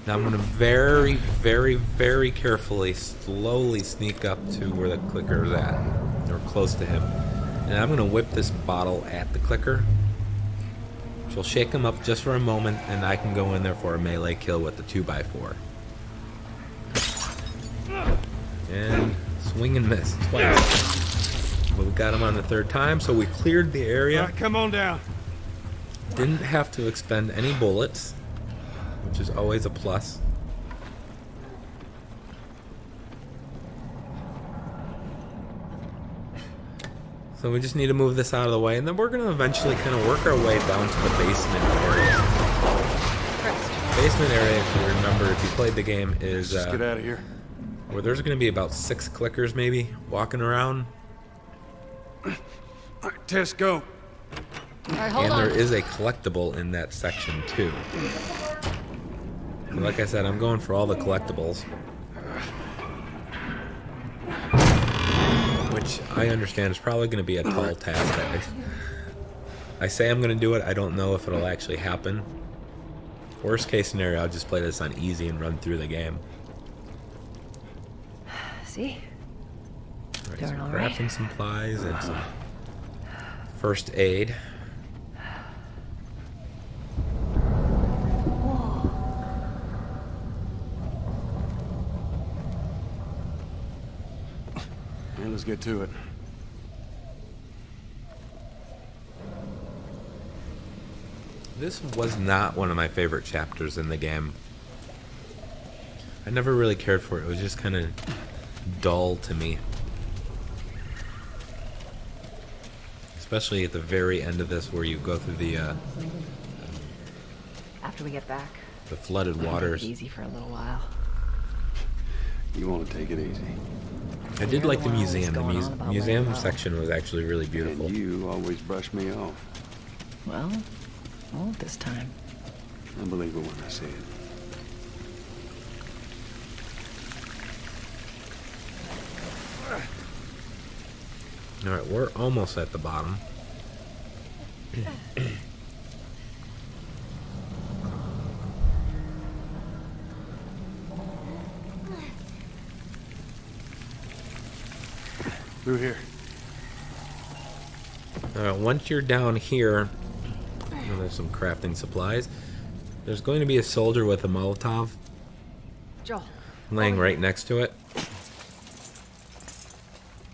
Now I'm going to very, very, very carefully, slowly sneak up to where the clicker is at, or close to him. And I'm going to whip this bottle at the clicker. Which will shake him up just for a moment, and I can go in there for a melee kill with the 2x4. And swing and miss twice. But we got him on the third time, so we cleared the area. All right, come on down. Didn't have to expend any bullets, which is always a plus. So we just need to move this out of the way, and then we're going to eventually kind of work our way down to the basement area. Basement area, if you remember, if you played the game, is Let's get out of here. Where there's going to be about 6 clickers maybe walking around. All right, Tess, go. All right, hold and on. there is a collectible in that section too. And like I said, I'm going for all the collectibles. Which I understand is probably going to be a tall task. I say I'm going to do it, I don't know if it'll actually happen. Worst case scenario, I'll just play this on easy and run through the game. See? Right, some crafting supplies and some first aid. Yeah, let's get to it. This was not one of my favorite chapters in the game. I never really cared for it. It was just kind of dull to me. Especially at the very end of this where you go through the After we get back, the flooded waters. easy for a little while. You want to take it easy. I did like the museum. The museum section was actually really beautiful. And you always brush me off. Well, won't this time. I believe it when I see it. Alright, we're almost at the bottom. Through here. Once you're down here, there's some crafting supplies. There's going to be a soldier with a Molotov Joel, laying right next to it.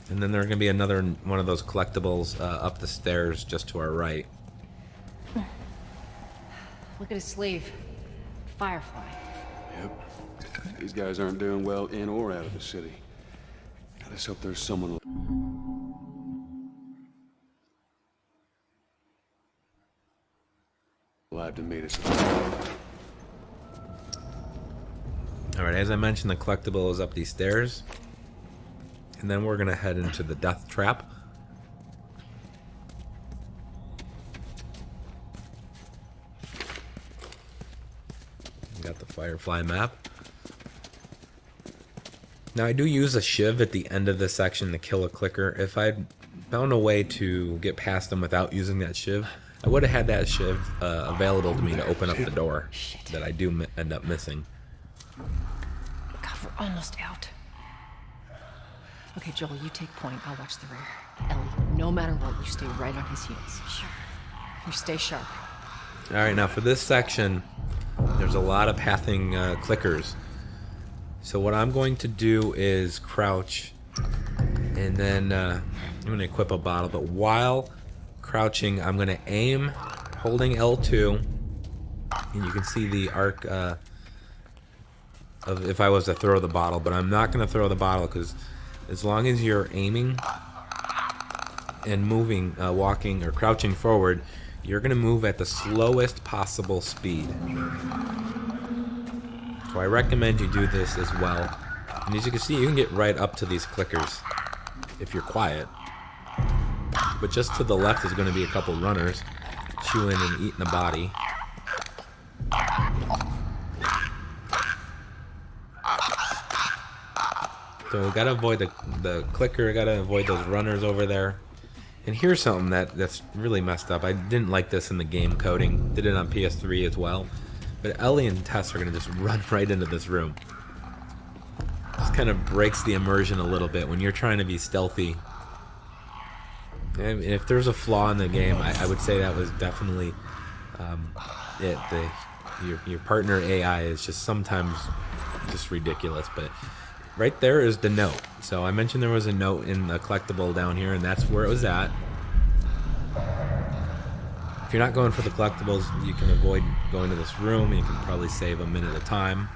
And then there's going to be another one of those collectibles up the stairs just to our right. Look at his sleeve. Firefly. Yep. These guys aren't doing well in or out of the city. I just hope there's someone alive to meet us. Alright, as I mentioned, the collectible is up these stairs. And then we're going to head into the death trap. Got the Firefly map. Now I do use a shiv at the end of this section to kill a clicker. If I'd found a way to get past them without using that shiv, I would have had that shiv available to me to open up the door that I do end up missing. God, we're almost out. Okay, Joel, you take point. I'll watch the rear. Ellie, no matter what, you stay right on his heels. Sure. You stay sharp. Alright, now for this section, there's a lot of pathing clickers. So what I'm going to do is crouch, and then I'm going to equip a bottle. But while crouching, I'm going to aim, holding L2, and you can see the arc of if I was to throw the bottle. But I'm not going to throw the bottle because as long as you're aiming and moving, walking or crouching forward, you're going to move at the slowest possible speed. So I recommend you do this as well. And as you can see, you can get right up to these clickers if you're quiet. But just to the left is going to be a couple runners chewing and eating the body. So we gotta avoid the clicker, gotta avoid those runners over there. And here's something that's really messed up. I didn't like this in the game coding. Did it on PS3 as well. But Ellie and Tess are gonna just run right into this room. This kind of breaks the immersion a little bit when you're trying to be stealthy. And if there's a flaw in the game, I would say that was definitely it. Your partner AI is just sometimes just ridiculous. But right there is the note. So I mentioned there was a note in the collectible down here, and that's where it was at. If you're not going for the collectibles, you can avoid going to this room. You can probably save a minute of time.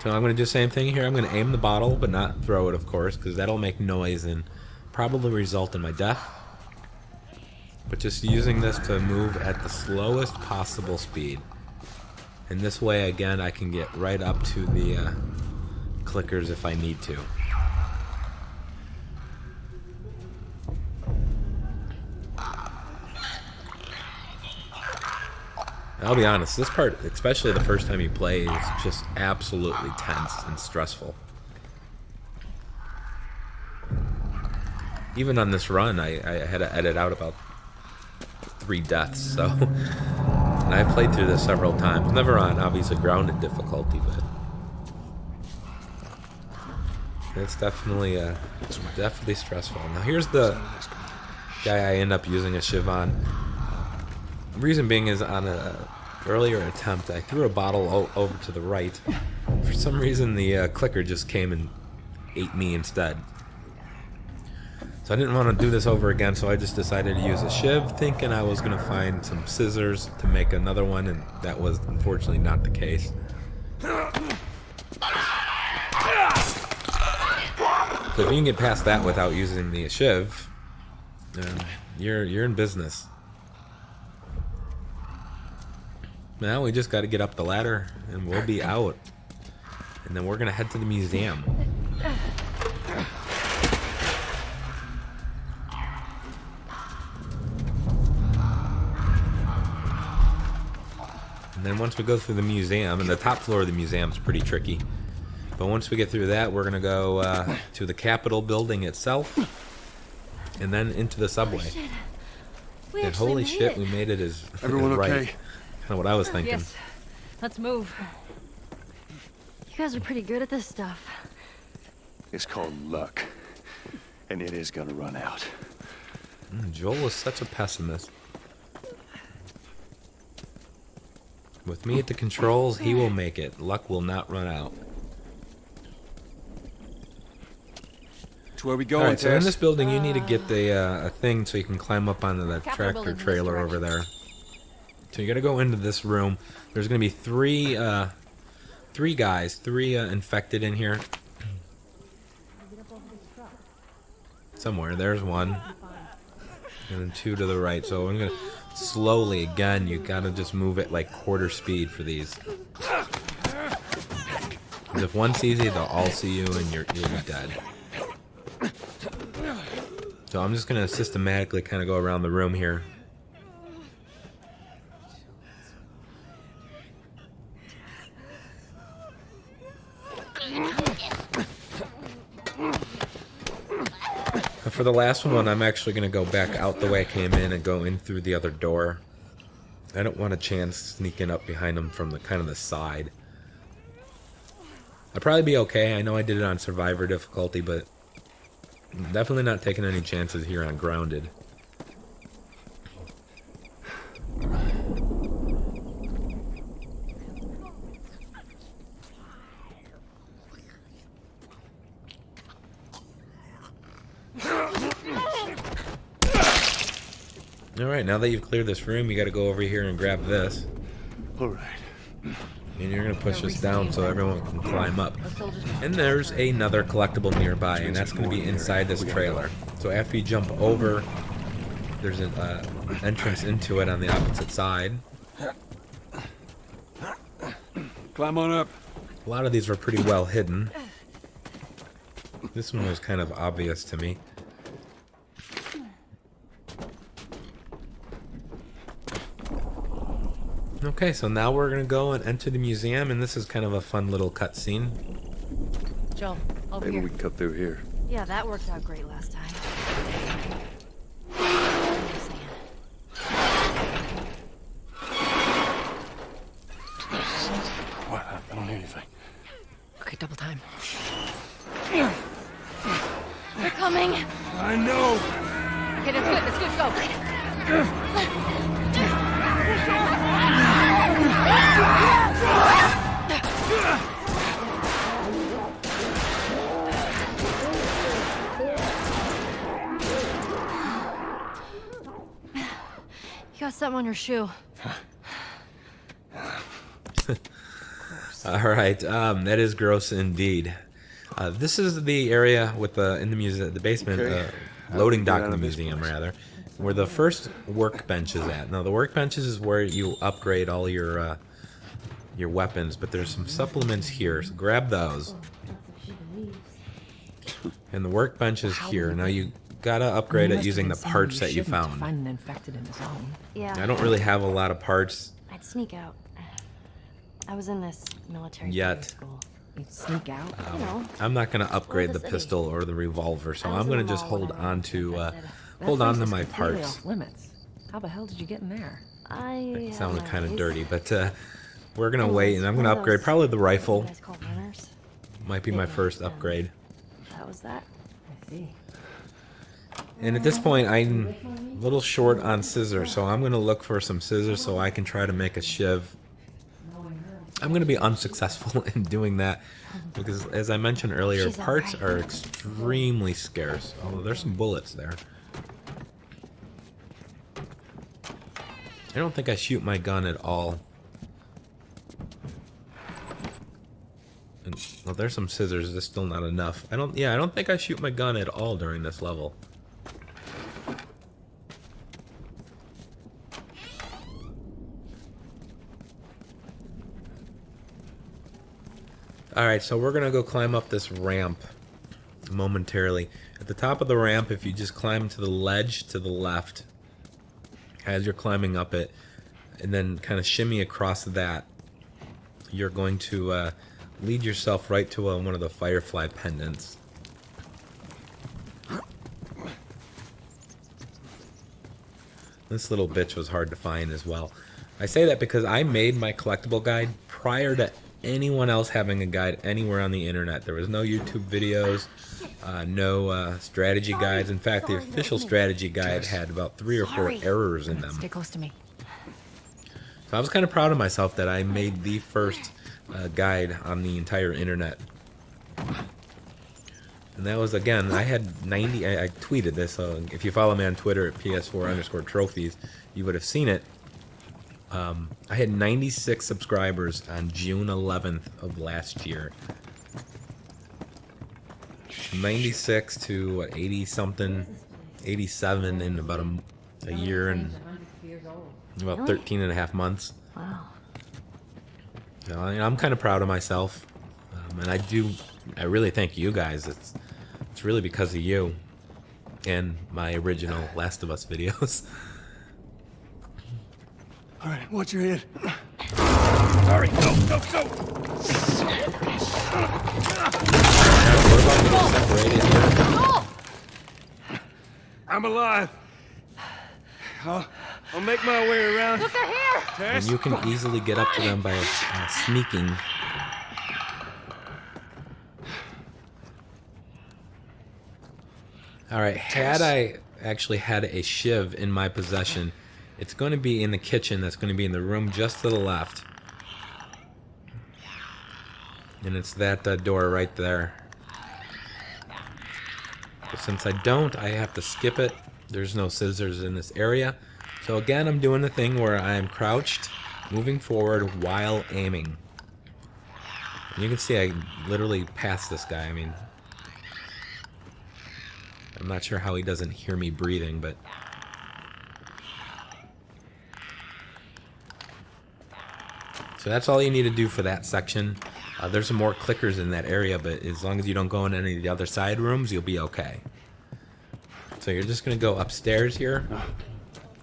So I'm going to do the same thing here. I'm going to aim the bottle, but not throw it, of course, because that'll make noise and probably result in my death. But just using this to move at the slowest possible speed. And this way, again, I can get right up to the clickers if I need to. I'll be honest, this part, especially the first time you play, is just absolutely tense and stressful. Even on this run, I had to edit out about 3 deaths, so... And I've played through this several times. Never on, obviously, grounded difficulty, but... It's definitely stressful. Now here's the guy I end up using a shiv on. The reason being is on an earlier attempt, I threw a bottle over to the right. For some reason, the clicker just came and ate me instead. So I didn't want to do this over again, so I just decided to use a shiv, thinking I was going to find some scissors to make another one, and that was unfortunately not the case. So if you can get past that without using the shiv, you're in business. Now we just got to get up the ladder, and we'll be out. And then we're going to head to the museum. And then once we go through the museum, and the top floor of the museum is pretty tricky. But once we get through that, we're going to go to the Capitol building itself, and then into the subway. And holy shit, we made it as everyone right. Okay? Kind of what I was thinking. Yes. Let's move. You guys are pretty good at this stuff. It's called luck, and it is gonna run out. Joel was such a pessimist. With me at the controls, he will make it. Luck will not run out. To where we going, Alright, so in this building, you need to get a thing so you can climb up onto that tractor trailer over there. So you gotta go into this room. There's gonna be three infected in here. Somewhere, there's one. And then 2 to the right. So I'm gonna slowly, again, you gotta just move it like quarter speed for these. Because if one sees you, they'll all see you and you'll be dead. So I'm just gonna systematically kind of go around the room here. For the last one, I'm actually going to go back out the way I came in and go in through the other door. I don't want a chance sneaking up behind them from the kind of the side. I'd probably be okay. I know I did it on Survivor difficulty, but I'm definitely not taking any chances here on Grounded. Alright, now that you've cleared this room, you gotta go over here and grab this. Alright. And you're gonna push this down so everyone can climb up. And there's another collectible nearby, and that's gonna be inside this trailer. So after you jump over, there's an entrance into it on the opposite side. Climb on up. A lot of these were pretty well hidden. This one was kind of obvious to me. Okay, so now we're gonna go and enter the museum, and this is kind of a fun little cutscene. Joel, over Maybe here. we can cut through here. Yeah, that worked out great last time. What? I don't hear anything. Okay, double time. They're coming. I know. Okay, that's good, go. You got something on your shoe. All right, that is gross indeed. This is the area with the in the museum, the basement, Okay. loading dock in the museum, rather, where the first workbench is at. Now, the workbenches is where you upgrade all your weapons, but there's some supplements here, so grab those. And the workbench is here. Now you gotta upgrade it using the parts that you found. Find an infected in the zone. Yeah. I don't really have a lot of parts I'd sneak out. I was in this military yet. school. You'd sneak out? You know. I'm not gonna upgrade the city. pistol or the revolver, so I was I'm in gonna the just mall when hold I on to That hold on place to is my completely parts. off limits. How the hell did you get in there? I Sounded kind of dirty, but we're Oh, gonna wait, and I'm gonna upgrade probably the rifle. You guys call runners? Might be my first upgrade. That was that. I see. And at this point, I'm a little short on scissors, so I'm gonna look for some scissors so I can try to make a shiv. I'm gonna be unsuccessful in doing that because, as I mentioned earlier, parts are extremely scarce. Although there's some bullets there. I don't think I shoot my gun at all. And, well, there's some scissors. That's still not enough. I don't think I shoot my gun at all during this level. Alright, so we're gonna go climb up this ramp momentarily. At the top of the ramp, if you just climb to the ledge to the left as you're climbing up it, and then kind of shimmy across that, you're going to lead yourself right to one of the Firefly pendants. This little bitch was hard to find as well. I say that because I made my collectible guide prior to anyone else having a guide anywhere on the internet. There was no YouTube videos, no strategy guides. In fact, the official strategy guide had about 3 or 4 errors in them. Stay close to me. So I was kind of proud of myself that I made the first guide on the entire internet. And that was, again, I had 90, I tweeted this, so if you follow me on Twitter at PS4_trophies, you would have seen it. I had 96 subscribers on June 11th of last year. 96 to what, 80 something, 87 in about a year and about 13 and a half months. Wow. You know, I'm kind of proud of myself, and I really thank you guys. It's really because of you and my original Last of Us videos. All right, watch your head. All right, go. I'm alive. I'll make my way around. Look, they're here! And you can easily get up to them by sneaking. Alright, had I actually had a shiv in my possession, it's going to be in the kitchen. That's going to be in the room just to the left. And it's that door right there. But since I don't, I have to skip it. There's no scissors in this area. So again, I'm doing the thing where I am crouched, moving forward while aiming. And you can see I literally passed this guy. I mean, I'm not sure how he doesn't hear me breathing, but... So that's all you need to do for that section. There's some more clickers in that area, but as long as you don't go in any of the other side rooms, you'll be okay. So you're just going to go upstairs here,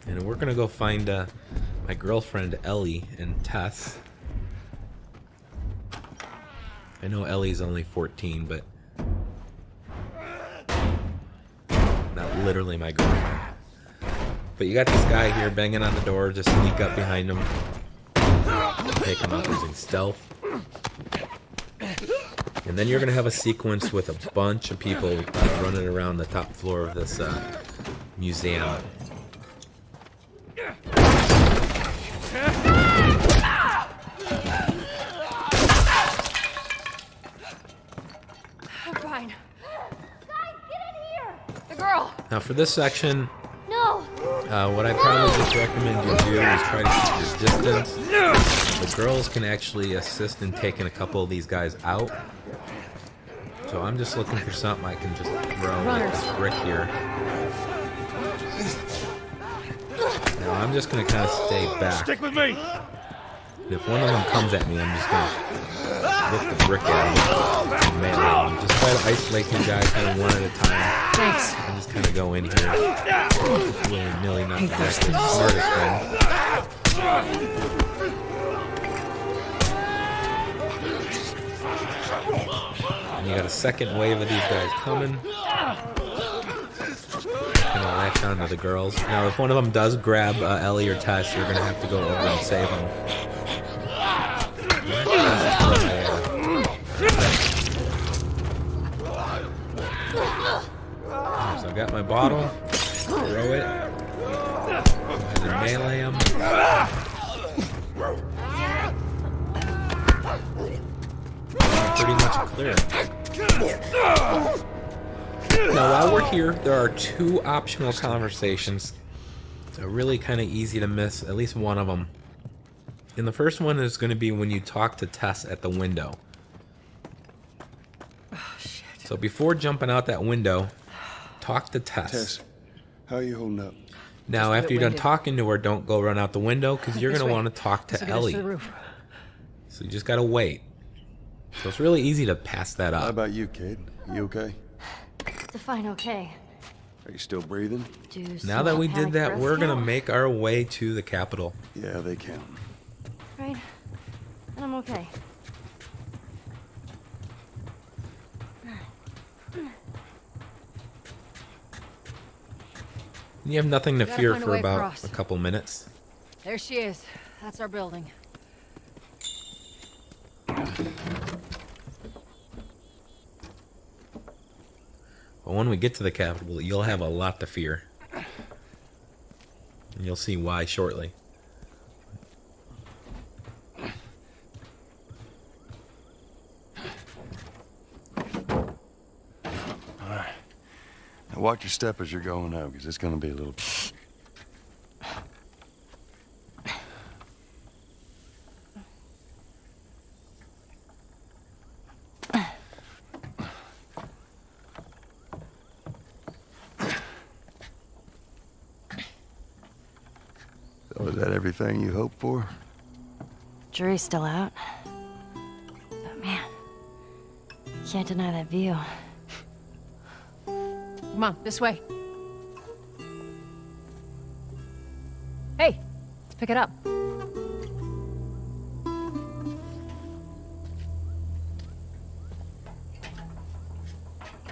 and we're going to go find my girlfriend Ellie and Tess. I know Ellie's only 14, but not literally my girlfriend. But you got this guy here banging on the door. Just sneak up behind him. Take him out using stealth. And then you're going to have a sequence with a bunch of people running around the top floor of this museum. I'm fine. Guys, get in here! The girl! Now for this section, No! what I probably just recommend you do is try to keep your distance. The girls can actually assist in taking a couple of these guys out. So I'm just looking for something I can just throw like this brick here. Now I'm just going to kind of stay back. Stick with me! And if one of them comes at me, I'm just going to whip the brick at him and melee him. Just try to isolate these guys kind of one at a time. Thanks. And just kind of go in here. Willy-nilly, not the smartest thing. And you got a second wave of these guys coming. Gonna latch onto the girls. Now, if one of them does grab Ellie or Tess, you're gonna have to go over and save them. So I got my bottle. Throw it. And then melee them. Pretty much clear. Now, while we're here, there are two optional conversations. They're really kind of easy to miss, at least one of them. And the first one is going to be when you talk to Tess at the window. Oh, shit. So before jumping out that window, talk to Tess. Tess, how are you holding up? Now, after you're done talking to her, don't go run out the window, because you're going to want to talk to Ellie. So you just got to wait. So it's really easy to pass that up. How about you, kid? You okay? It's a fine okay. Are you still breathing? Now that we did that, we're going to make our way to the Capitol. Yeah, they count. Right? And I'm okay. You have nothing to We gotta fear find a for way about across. a couple minutes. There she is. That's our building. But when we get to the Capitol, you'll have a lot to fear. And you'll see why shortly. Alright. Now watch your step as you're going up, because it's going to be a little... that everything you hoped for? Jury's still out. But man, can't deny that view. Come on, this way. Hey, let's pick it up.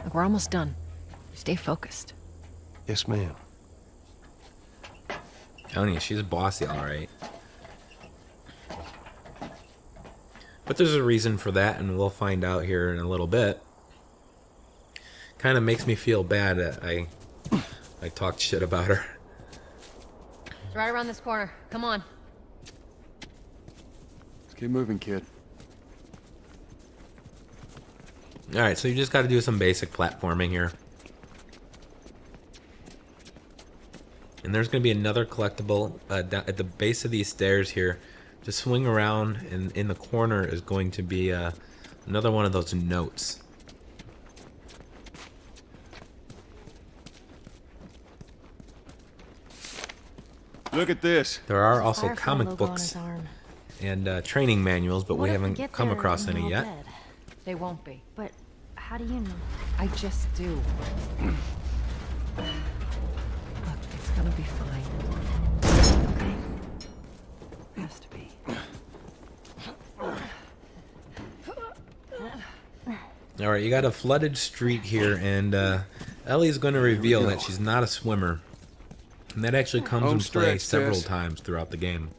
Look, we're almost done. Stay focused. Yes, ma'am. Telling you, she's bossy, all right. But there's a reason for that, and we'll find out here in a little bit. Kind of makes me feel bad that I talked shit about her. It's right around this corner. Come on. Let's keep moving, kid. All right, so you just got to do some basic platforming here. And there's going to be another collectible down at the base of these stairs here. Just swing around, and in the corner is going to be another one of those notes. Look at this. There are also Firefly comic logo on books his arm. and training manuals, but What we if haven't get come there across and they're any all yet. dead? They won't be. But how do you know? I just do. Look, it's gonna be fine. Okay. Has to be. All right, you got a flooded street here, and Ellie's going to reveal that she's not a swimmer. And that actually comes Home into play stretch, several Tess. times throughout the game.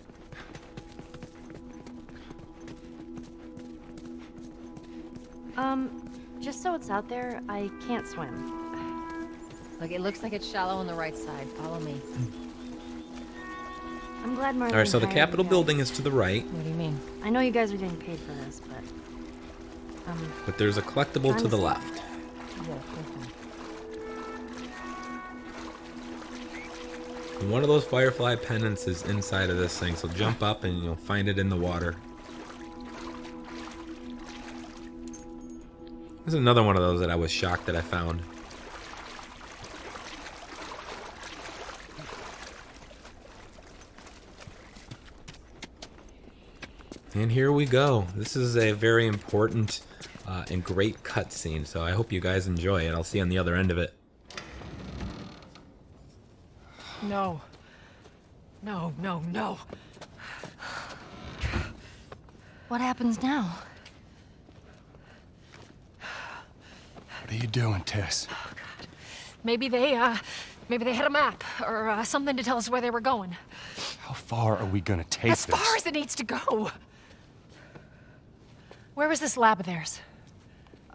Just so it's out there, I can't swim. Look, it looks like it's shallow on the right side. Follow me. I'm glad Marlene All right, so the hired Capitol you guys. building is to the right, What do you mean? I know you guys are getting paid for this, but there's a collectible to the Honestly. left. And one of those Firefly pendants is inside of this thing, so jump up and you'll find it in the water. There's another one of those that I was shocked that I found. And here we go. This is a very important and great cutscene, so I hope you guys enjoy it. I'll see you on the other end of it. No. No, no, no. What happens now? What are you doing, Tess? Maybe they had a map or something to tell us where they were going. How far are we gonna take As this? far as it needs to go. Where was this lab of theirs?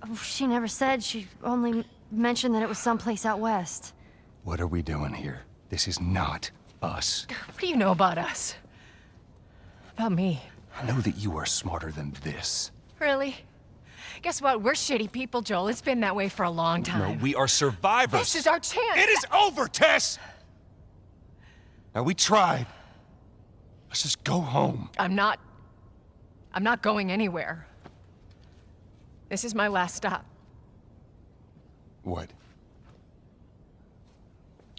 Oh, she never said. She only mentioned that it was someplace out west. What are we doing here? This is not us. What do you know about us? About me? I know that you are smarter than this. Really? Guess what? We're shitty people, Joel. It's been that way for a long time. No, we are survivors. This is our chance. It is over, Tess! Now, we tried. Let's just go home. I'm not going anywhere. This is my last stop. What?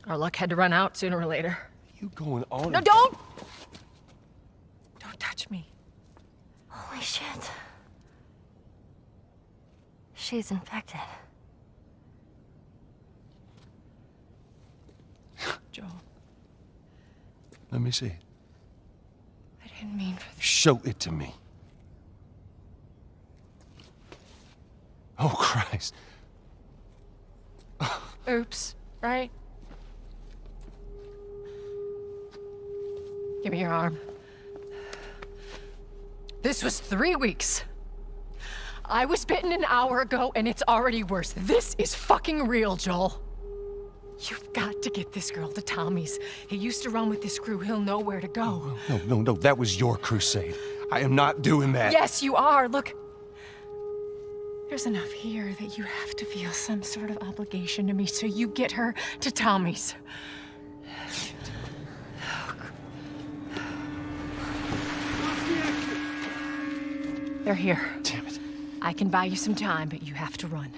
Our luck had to run out sooner or later. You going on? No, don't! Don't touch me. Holy shit. She's infected. Joel, Let me see. I didn't mean for this. Show it to me. Oh, Christ. Oops, right? Give me your arm. This was 3 weeks. I was bitten an hour ago, and it's already worse. This is fucking real, Joel. You've got to get this girl to Tommy's. He used to run with this crew. He'll know where to go. No. That was your crusade. I am not doing that. Yes, you are. Look. There's enough here that you have to feel some sort of obligation to me, so you get her to Tommy's. They're here. Damn it. I can buy you some time, but you have to run.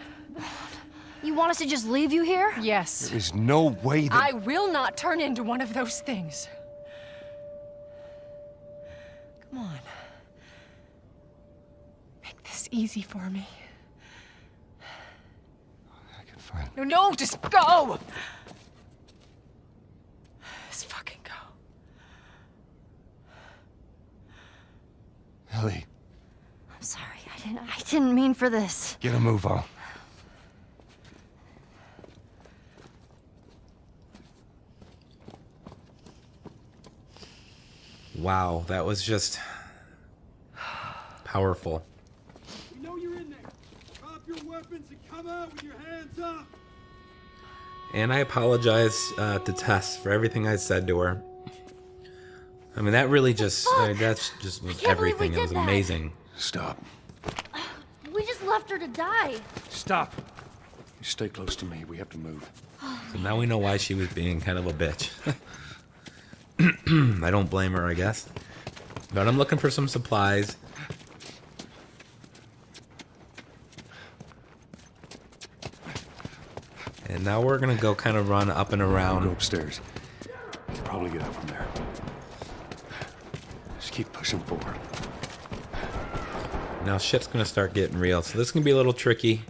You want us to just leave you here? Yes. There is no way that... I will not turn into one of those things. Come on. Make this easy for me. I can find... No, just go! Just fucking go. Ellie, I'm sorry, I didn't mean for this. get a move on. Wow, that was just powerful. We know you're in there. Drop your weapons and come out with your hands up. And I apologize to Tess for everything I said to her. I mean, that really just, that's just was everything. It was amazing. Stop. We just left her to die. Stop. You stay close to me. We have to move. So now we know why she was being kind of a bitch. I don't blame her, I guess. But I'm looking for some supplies. And now we're gonna go kind of run up and around. Go upstairs. Can probably get out from there. Just keep pushing forward. Now shit's gonna start getting real, so this is gonna be a little tricky.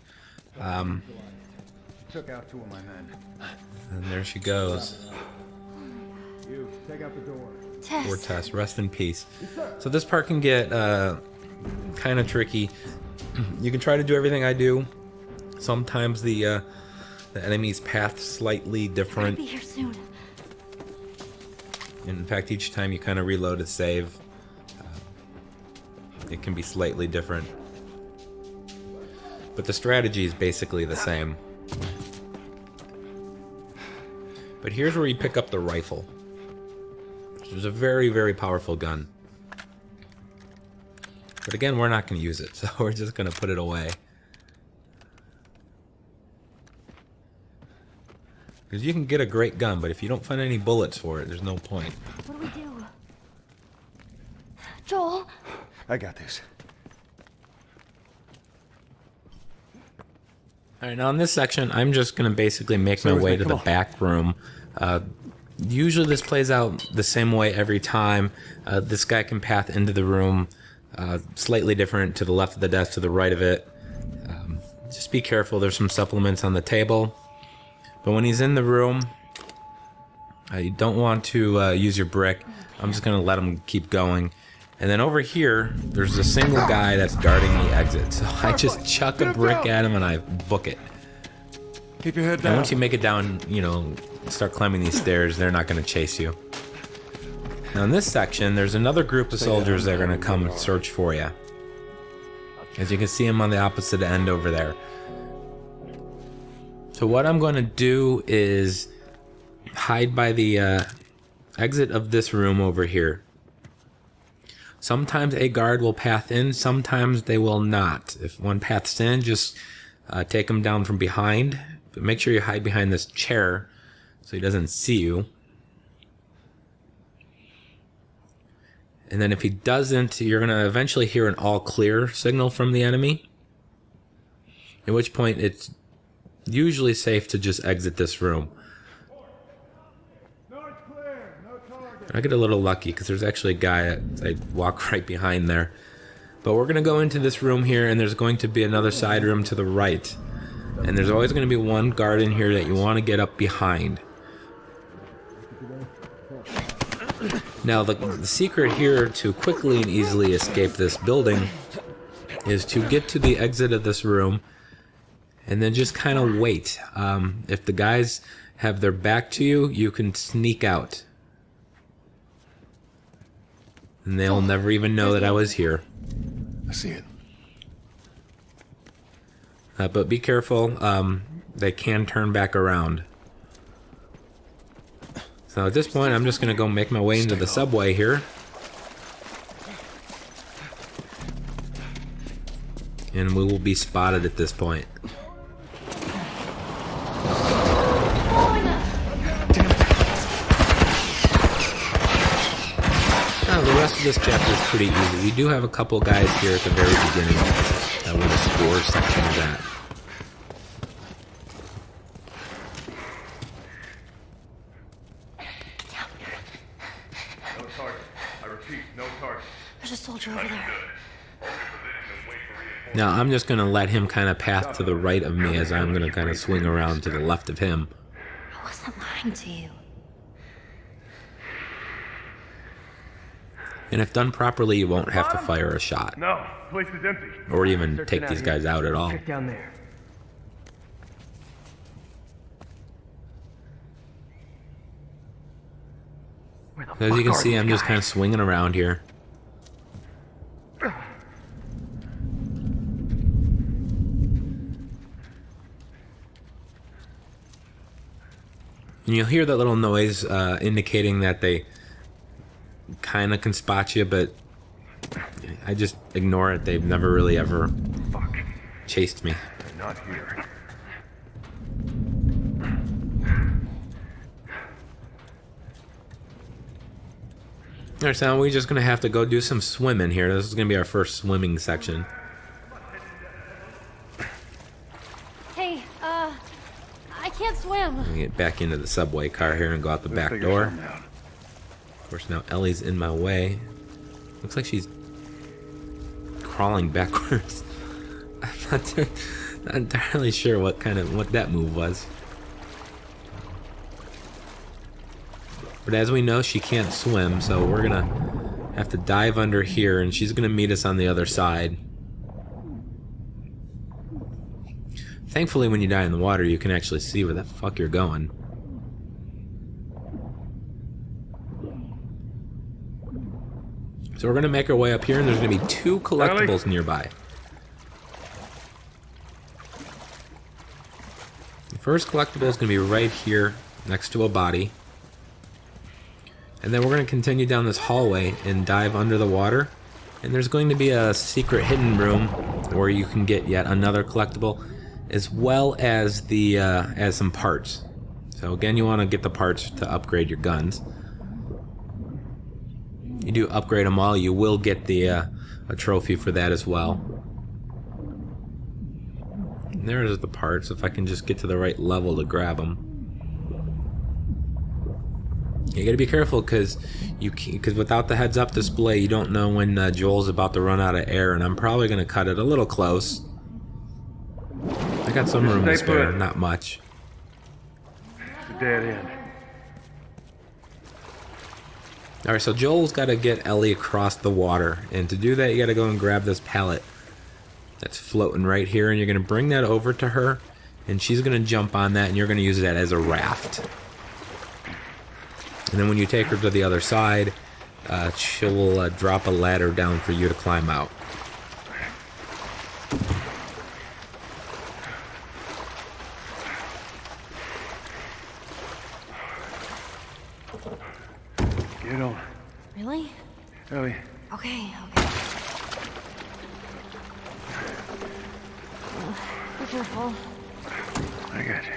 Took out 2 of my men. And there she goes. You, take out the door. Poor Tess, rest in peace. So this part can get kind of tricky. You can try to do everything I do. Sometimes the enemy's path slightly different. I'll be here soon. In fact, each time you kind of reload a save, it can be slightly different. But the strategy is basically the same. But here's where you pick up the rifle. Which is a very, very powerful gun. But again, we're not going to use it, so we're just going to put it away. Because you can get a great gun, but if you don't find any bullets for it, there's no point. What do we do? Joel? I got this. Alright, now in this section, I'm just going to basically make my way to the back room. Usually this plays out the same way every time. This guy can path into the room slightly different to the left of the desk, to the right of it. Just be careful, there's some supplements on the table. But when he's in the room, you don't want to use your brick. I'm just going to let him keep going. And then over here, there's a single guy that's guarding the exit. So I just chuck a brick at him and I book it. Keep your head down. And once you make it down, you know, start climbing these stairs, they're not going to chase you. Now in this section, there's another group of soldiers that are going to come search for you. As you can see them on the opposite end over there. So what I'm going to do is hide by the exit of this room over here. Sometimes a guard will path in, sometimes they will not. If one paths in, just take them down from behind. But make sure you hide behind this chair so he doesn't see you. And then if he doesn't, you're going to eventually hear an all clear signal from the enemy. At which point it's usually safe to just exit this room. I get a little lucky because there's actually a guy I walk right behind there. But we're going to go into this room here, and there's going to be another side room to the right. And there's always going to be one guard in here that you want to get up behind. Now the secret here to quickly and easily escape this building is to get to the exit of this room and then just kind of wait. If the guys have their back to you, you can sneak out. And they'll never even know that I was here. I see it. But be careful, they can turn back around. So at this point, I'm just going to go make my way into the subway here. And we will be spotted at this point. The rest of this chapter is pretty easy. We do have a couple guys here at the very beginning where the score section is at. No target. I repeat, no target. There's a soldier over there. Now, I'm just going to let him kind of pass to the right of me as I'm going to kind of swing around to the left of him. I wasn't lying to you. And if done properly, you won't have to fire a shot. No, place is empty. Or even take these guys out at all. Check down there. As you can see, I'm just kind of swinging around here. And you'll hear that little noise indicating that they kind of can spot you, but I just ignore it. They've never really ever chased me. They're not here. Alright, so we're just gonna have to go do some swimming here. This is gonna be our first swimming section. Hey, I can't swim. I'm gonna get back into the subway car here and go out the back door. Of course, now Ellie's in my way. Looks like she's crawling backwards. I'm not entirely sure what that move was. But as we know, she can't swim, so we're gonna have to dive under here, and she's gonna meet us on the other side. Thankfully, when you die in the water, you can actually see where the fuck you're going. So we're gonna make our way up here, and there's gonna be 2 collectibles nearby. The first collectible is gonna be right here, next to a body. And then we're going to continue down this hallway and dive under the water. And there's going to be a secret hidden room where you can get yet another collectible, as well as as some parts. So again, you want to get the parts to upgrade your guns. You do upgrade them all, you will get a trophy for that as well. And there's the parts, if I can just get to the right level to grab them. You gotta be careful because without the heads-up display, you don't know when Joel's about to run out of air, and I'm probably gonna cut it a little close. I got some room to spare, not much. It's a dead end. All right, so Joel's got to get Ellie across the water, and to do that, you got to go and grab this pallet that's floating right here, and you're gonna bring that over to her, and she's gonna jump on that, and you're gonna use that as a raft. And then when you take her to the other side, she'll drop a ladder down for you to climb out. Get on. Really? Ellie. Okay. Be careful. I got you.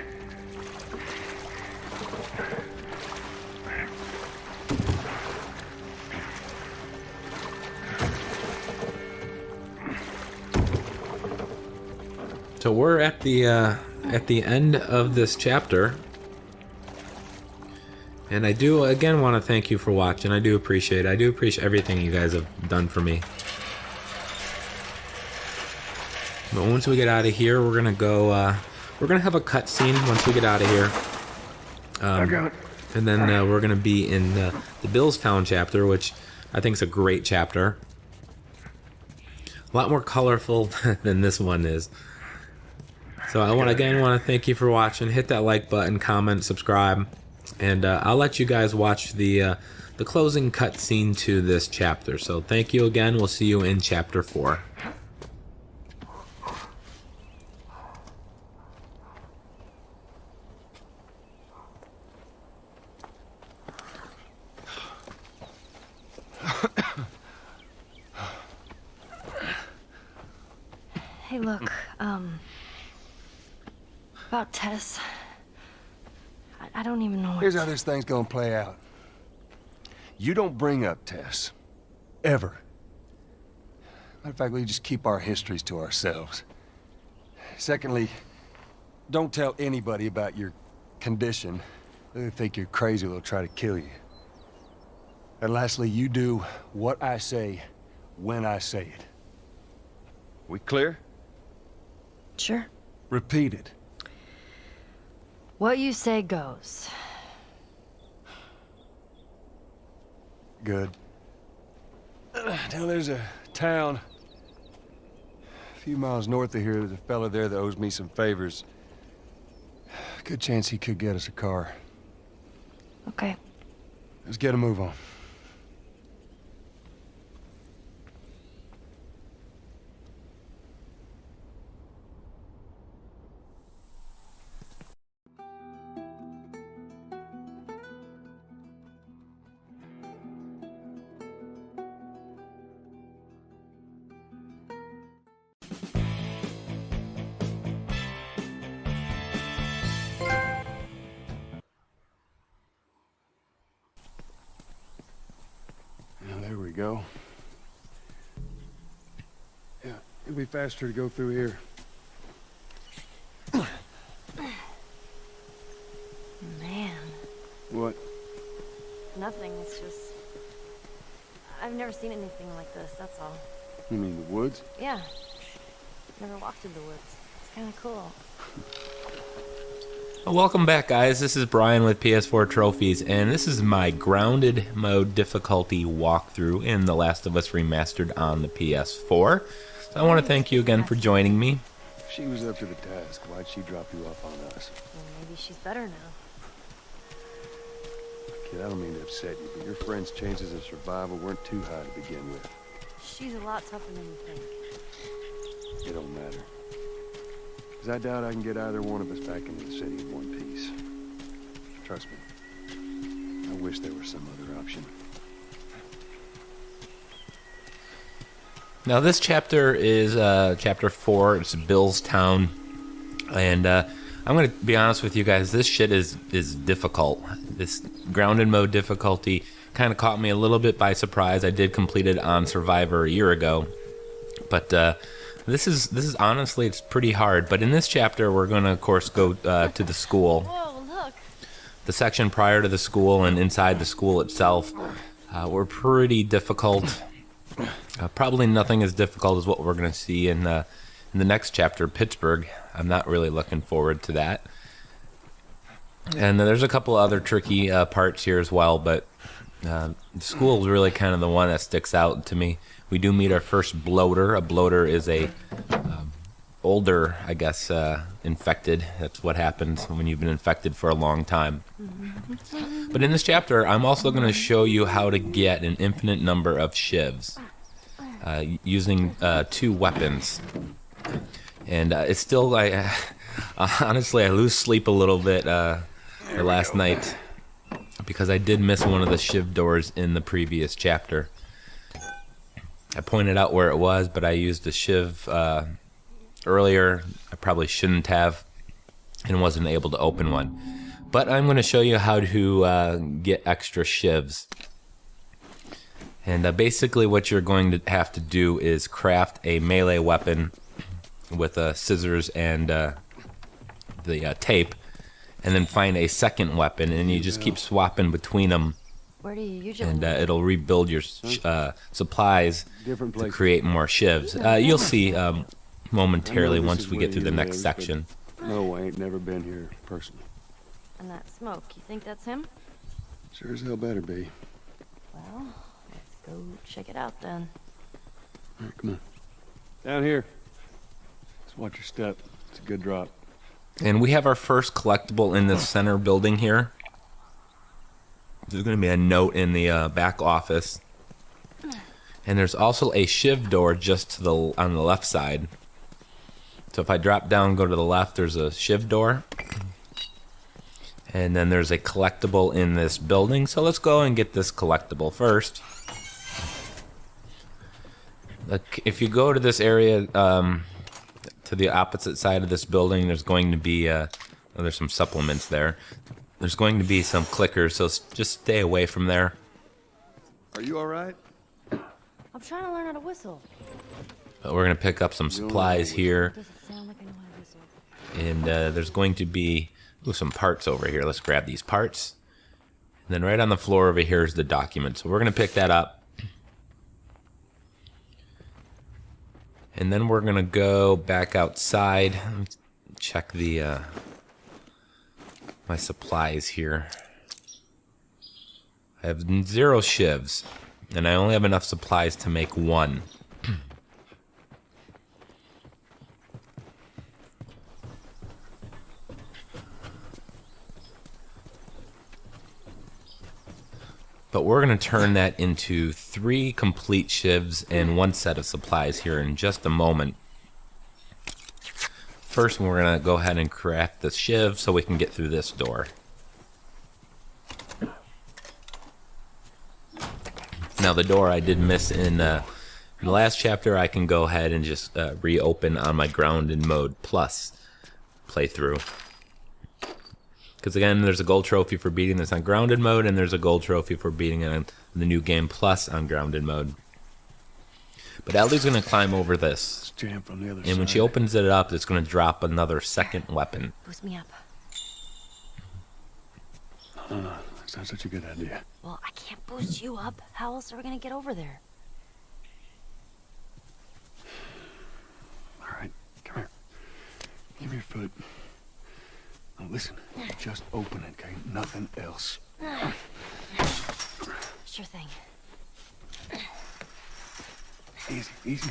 So we're at the end of this chapter, and I do again want to thank you for watching. I do appreciate everything you guys have done for me. But once we get out of here, we're gonna go. We're gonna have a cutscene once we get out of here, and then we're gonna be in the Billstown chapter, which I think is a great chapter. A lot more colorful than this one is. So I want to thank you for watching. Hit that like button, comment, subscribe, and I'll let you guys watch the closing cutscene to this chapter. So thank you again. We'll see you in chapter 4. Hey, look, about Tess. I don't even know what Here's how this thing's gonna play out. You don't bring up Tess. Ever. Matter of fact, we just keep our histories to ourselves. Secondly, don't tell anybody about your condition. They think you're crazy, they'll try to kill you. And lastly, you do what I say when I say it. We clear? Sure. Repeat it. What you say goes. Good. Now there's a town a few miles north of here. There's a fella there that owes me some favors. Good chance he could get us a car. Okay. Let's get a move on. There we go. Yeah, it'll be faster to go through here. Man. What? Nothing, it's just... I've never seen anything like this, that's all. You mean the woods? Yeah. Never walked in the woods. It's kind of cool. Welcome back, guys. This is Brian with PS4 Trophies, and this is my grounded mode difficulty walkthrough in The Last of Us Remastered on the PS4. So I want to thank you again for joining me. If she was up to the task, why'd she drop you off on us? Well, maybe she's better now. Kid, I don't mean to upset you, but your friend's chances of survival weren't too high to begin with. She's a lot tougher than you think. It don't matter. Because I doubt I can get either one of us back into the city in one piece. Trust me. I wish there was some other option. Now this chapter is chapter 4. It's Bill's Town, and I'm gonna be honest with you guys. This shit is difficult. This grounded mode difficulty kind of caught me a little bit by surprise. I did complete it on Survivor a year ago, but this is honestly, it's pretty hard. But in this chapter, we're gonna of course go to the school. Whoa, look. The section prior to the school and inside the school itself were pretty difficult. Probably nothing as difficult as what we're going to see in the next chapter, Pittsburgh. I'm not really looking forward to that. And there's a couple other tricky parts here as well, but the school is really kind of the one that sticks out to me. We do meet our first bloater. A bloater is a older, I guess, infected. That's what happens when you've been infected for a long time. But in this chapter, I'm also going to show you how to get an infinite number of shivs using 2 weapons. And it's still, honestly, I lose sleep a little bit last night because I did miss one of the shiv doors in the previous chapter. I pointed out where it was, but I used a shiv earlier. I probably shouldn't have and wasn't able to open one. But I'm going to show you how to get extra shivs. And basically what you're going to have to do is craft a melee weapon with scissors and the tape, and then find a second weapon, and you just keep swapping between them. Where do you usually and it'll rebuild your supplies to create more shivs. You'll see momentarily once we get through the next section. No, I ain't never been here personally. And that smoke, you think that's him? Sure as hell better be. Well, let's go check it out then. All right, come on. Down here. Just watch your step. It's a good drop. And we have our first collectible in the center building here. There's going to be a note in the back office. And there's also a shiv door just to the on the left side. So if I drop down, go to the left, there's a shiv door. And then there's a collectible in this building. So let's go and get this collectible first. If you go to this area, to the opposite side of this building, there's going to be, there's some supplements there. There's going to be some clickers, so just stay away from there. Are you all right? I'm trying to learn how to whistle. But we're going to pick up some supplies here. Doesn't sound like I know how to whistle. And there's going to be some parts over here. Let's grab these parts. And then right on the floor over here is the document. So we're going to pick that up. And then we're gonna go back outside. Let me check the my supplies here. I have 0 shivs, and I only have enough supplies to make 1. But we're going to turn that into 3 complete shivs and 1 set of supplies here in just a moment. First, we're going to go ahead and craft the shiv so we can get through this door. Now, the door I did miss in the last chapter, I can go ahead and just reopen on my Grounded Mode Plus playthrough. Because again, there's a gold trophy for beating this on Grounded Mode, and there's a gold trophy for beating it on the new game Plus on Grounded Mode. But Ellie's going to climb over this. And when she opens it up, it's going to drop another second weapon. Boost me up. That's not such a good idea. Well, I can't boost you up. How else are we gonna get over there? All right, come here. Give me your foot. Now listen, just open it, okay? Nothing else. Sure thing. Easy, easy.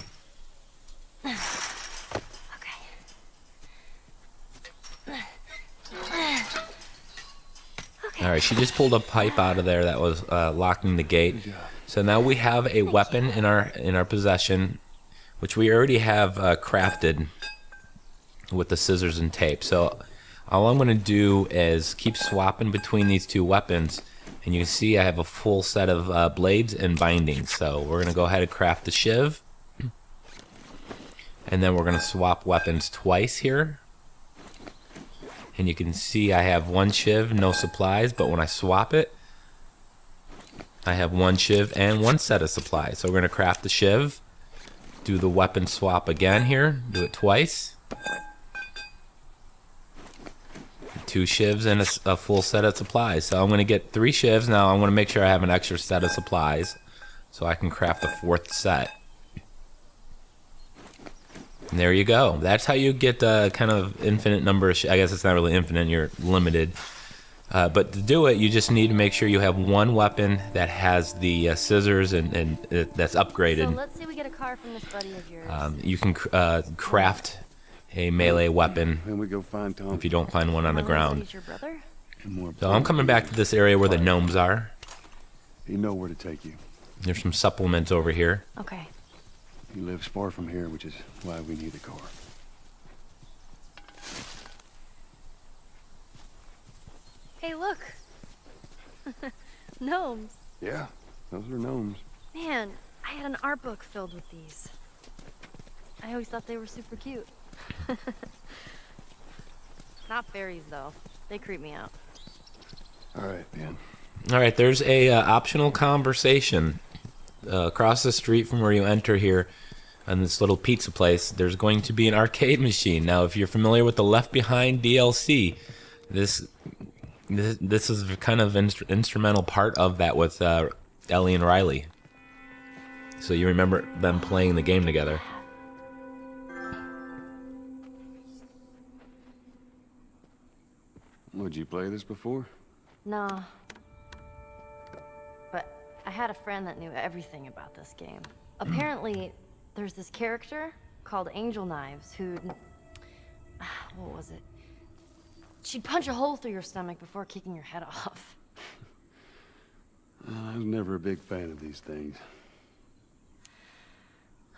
Alright, she just pulled a pipe out of there that was locking the gate. So now we have a weapon in our possession, which we already have crafted with the scissors and tape. So all I'm going to do is keep swapping between these 2 weapons, and you can see I have a full set of blades and bindings. So we're going to go ahead and craft the shiv, and then we're going to swap weapons twice here. And you can see I have 1 shiv, no supplies, but when I swap it, I have 1 shiv and 1 set of supplies. So we're going to craft the shiv, do the weapon swap again here, do it twice. 2 shivs and a full set of supplies. So I'm going to get 3 shivs. Now I want to make sure I have an extra set of supplies so I can craft the 4th set. And there you go. That's how you get kind of infinite number of I guess it's not really infinite, you're limited. But to do it, you just need to make sure you have 1 weapon that has the scissors and that's upgraded. So let's say we get a car from this buddy of yours. You can craft a melee weapon if you don't find one on the ground. Your brother? So I'm coming back to this area where the gnomes are. You know where to take you. There's some supplements over here. Okay. He lives far from here, which is why we need a car. Hey, look. Gnomes. Yeah, those are gnomes. Man, I had an art book filled with these. I always thought they were super cute. Not fairies, though. They creep me out. All right, man. All right, there's a optional conversation across the street from where you enter here on this little pizza place. There's going to be an arcade machine. Now, if you're familiar with the Left Behind DLC, this is kind of instrumental part of that with Ellie and Riley. So you remember them playing the game together. Would you play this before? No. But I had a friend that knew everything about this game. Apparently, there's this character called Angel Knives who... What was it? She'd punch a hole through your stomach before kicking your head off. I was never a big fan of these things.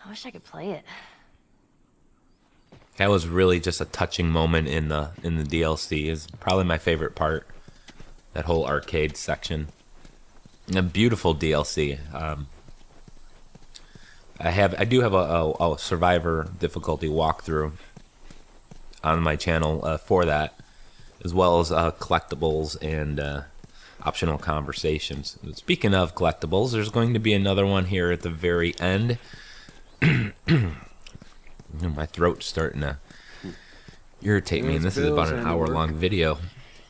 I wish I could play it. That was really just a touching moment in the DLC. Is probably my favorite part. That whole arcade section. And a beautiful DLC. I do have a survivor difficulty walkthrough on my channel for that, as well as collectibles and optional conversations. Speaking of collectibles, there's going to be another one here at the very end. My throat's starting to irritate me, and this is about an hour-long video.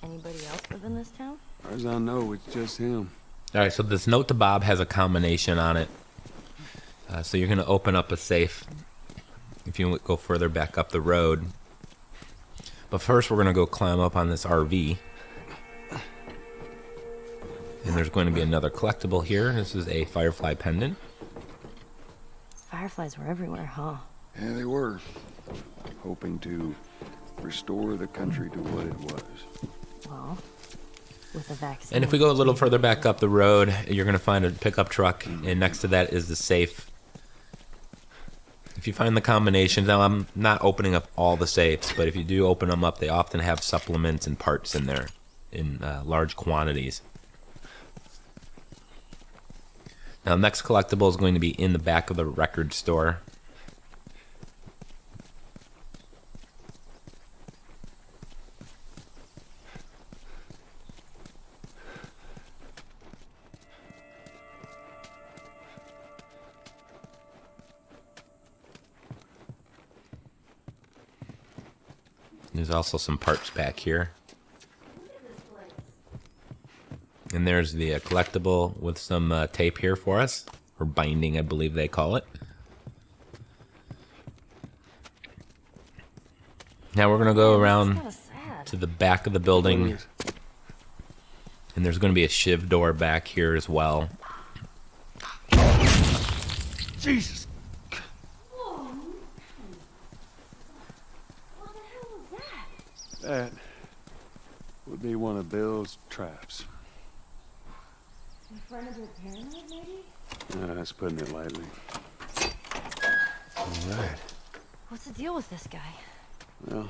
Anybody else live in this town? As far as I know, it's just him. All right, so this note to Bob has a combination on it. So you're going to open up a safe if you go further back up the road. But first we're going to go climb up on this RV. And there's going to be another collectible here. This is a Firefly pendant. Fireflies were everywhere, huh? Yeah, they were. Hoping to restore the country to what it was. Well, with a vaccine. And if we go a little further back up the road, you're going to find a pickup truck, and next to that is the safe. If you find the combinations, now I'm not opening up all the safes, but if you do open them up, they often have supplements and parts in there in large quantities. Now, next collectible is going to be in the back of the record store. There's also some parts back here. And there's the collectible with some tape here for us, or binding, I believe they call it. Now we're going to go around to the back of the building. And there's going to be a shiv door back here as well. Jesus! That would be one of Bill's traps. In front of your paranoid, maybe? That's putting it lightly. All right. What's the deal with this guy? Well,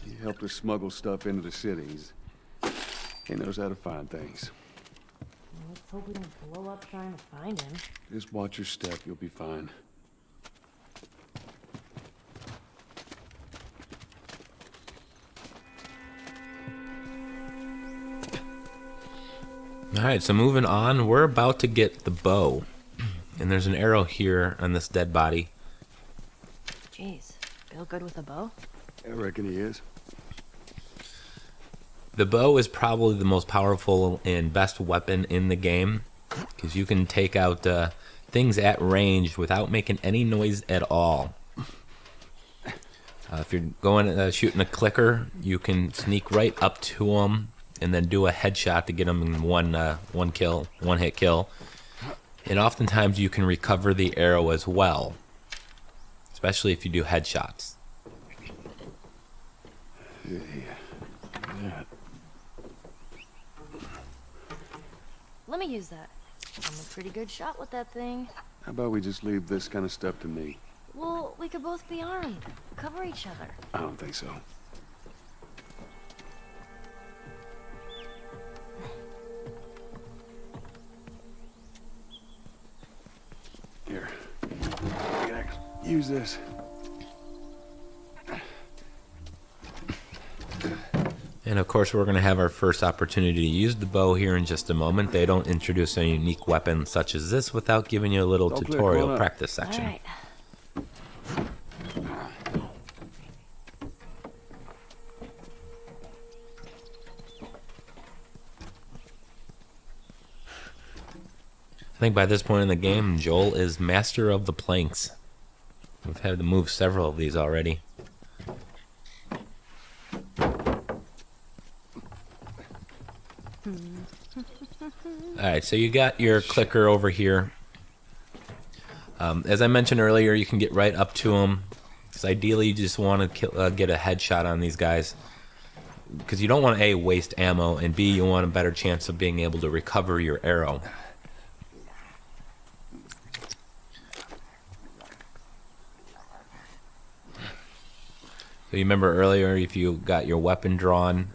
he helped us smuggle stuff into the city. He knows how to find things. Well, let's hope we don't blow up trying to find him. Just watch your step, you'll be fine. Alright, so moving on, we're about to get the bow. And there's an arrow here on this dead body. Jeez, Bill good with a bow? I reckon he is. The bow is probably the most powerful and best weapon in the game, because you can take out things at range without making any noise at all. If you're going shooting a clicker, you can sneak right up to them and then do a headshot to get them in one hit kill. And oftentimes you can recover the arrow as well, especially if you do headshots. Yeah. Let me use that. I'm a pretty good shot with that thing. How about we just leave this kind of stuff to me? Well, we could both be armed. Cover each other. I don't think so. Here. Use this. And of course we're going to have our first opportunity to use the bow here in just a moment. They don't introduce a unique weapon such as this without giving you a little tutorial practice section. All right. I think by this point in the game, Joel is master of the planks. We've had to move several of these already. Alright, so you got your clicker over here. As I mentioned earlier, you can get right up to them. Because ideally you just want to get a headshot on these guys. Because you don't want to A, waste ammo, and B, you want a better chance of being able to recover your arrow. So you remember earlier, if you got your weapon drawn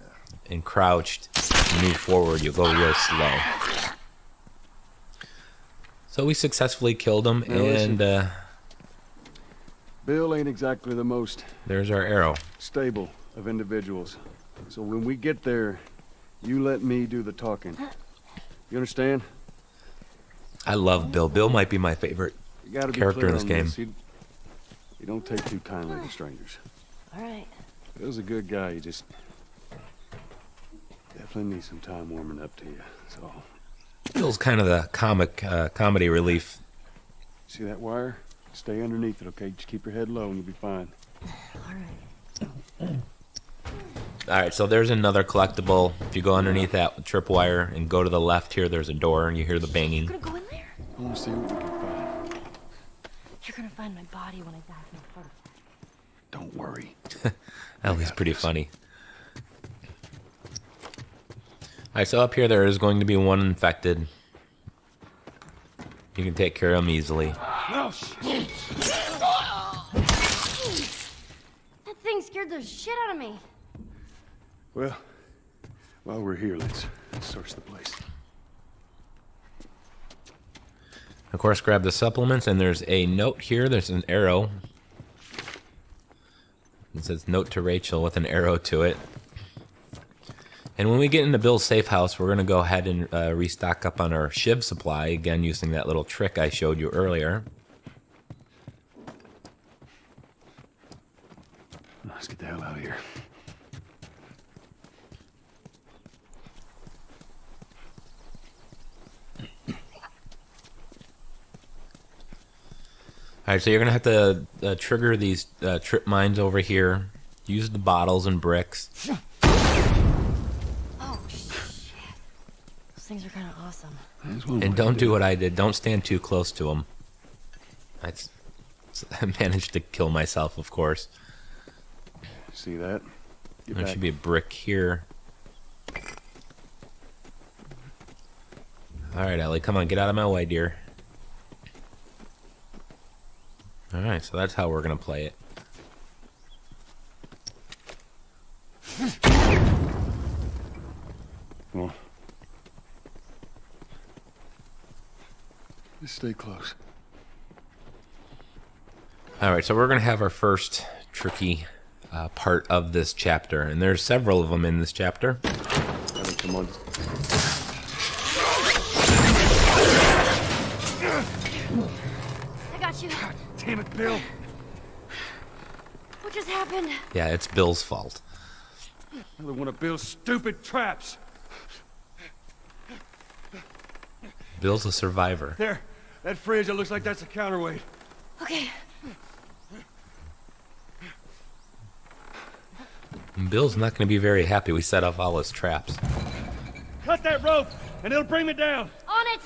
and crouched, move forward, you'll go real slow. So we successfully killed him, and Bill ain't exactly the most there's our arrow. Stable of individuals. So when we get there, you let me do the talking. You understand? I love Bill. Bill might be my favorite character in this game. You don't take too kindly to strangers. All right. Bill's a good guy. You just definitely need some time warming up to you. So Bill's kind of the comedy relief. See that wire? Stay underneath it, okay? Just keep your head low and you'll be fine. Alright, so there's another collectible. If you go underneath that tripwire and go to the left here, there's a door and you hear the banging. You're gonna go in there? I want to see what we can find. You're gonna find my body when I die from a heart attack. Don't worry. Ellie's pretty funny. Alright, so up here there is going to be one infected. You can take care of him easily. Oh, shit. That thing scared the shit out of me. Well, while we're here, let's search the place. Of course, grab the supplements, and there's a note here. There's an arrow. It says note to Rachel with an arrow to it. And when we get into Bill's safe house, we're going to go ahead and restock up on our shiv supply, again using that little trick I showed you earlier. Let's get the hell out of here. Alright, so you're going to have to trigger these trip mines over here. Use the bottles and bricks. Oh, shit. Those things are kind of awesome. And don't do what I did. Don't stand too close to them. I managed to kill myself, of course. See that? There should be a brick here. Alright, Ellie, come on, get out of my way, dear. Alright, so that's how we're going to play it. Come on. Just stay close. Alright, so we're going to have our first tricky part of this chapter. And there's several of them in this chapter. Ellie, come on. I got you. God damn it, Bill. What just happened? Yeah, it's Bill's fault. Another one of Bill's stupid traps. Bill's a survivor. There. That fridge, it looks like that's a counterweight. Okay. And Bill's not going to be very happy we set off all his traps. Cut that rope, and it'll bring me down. On it!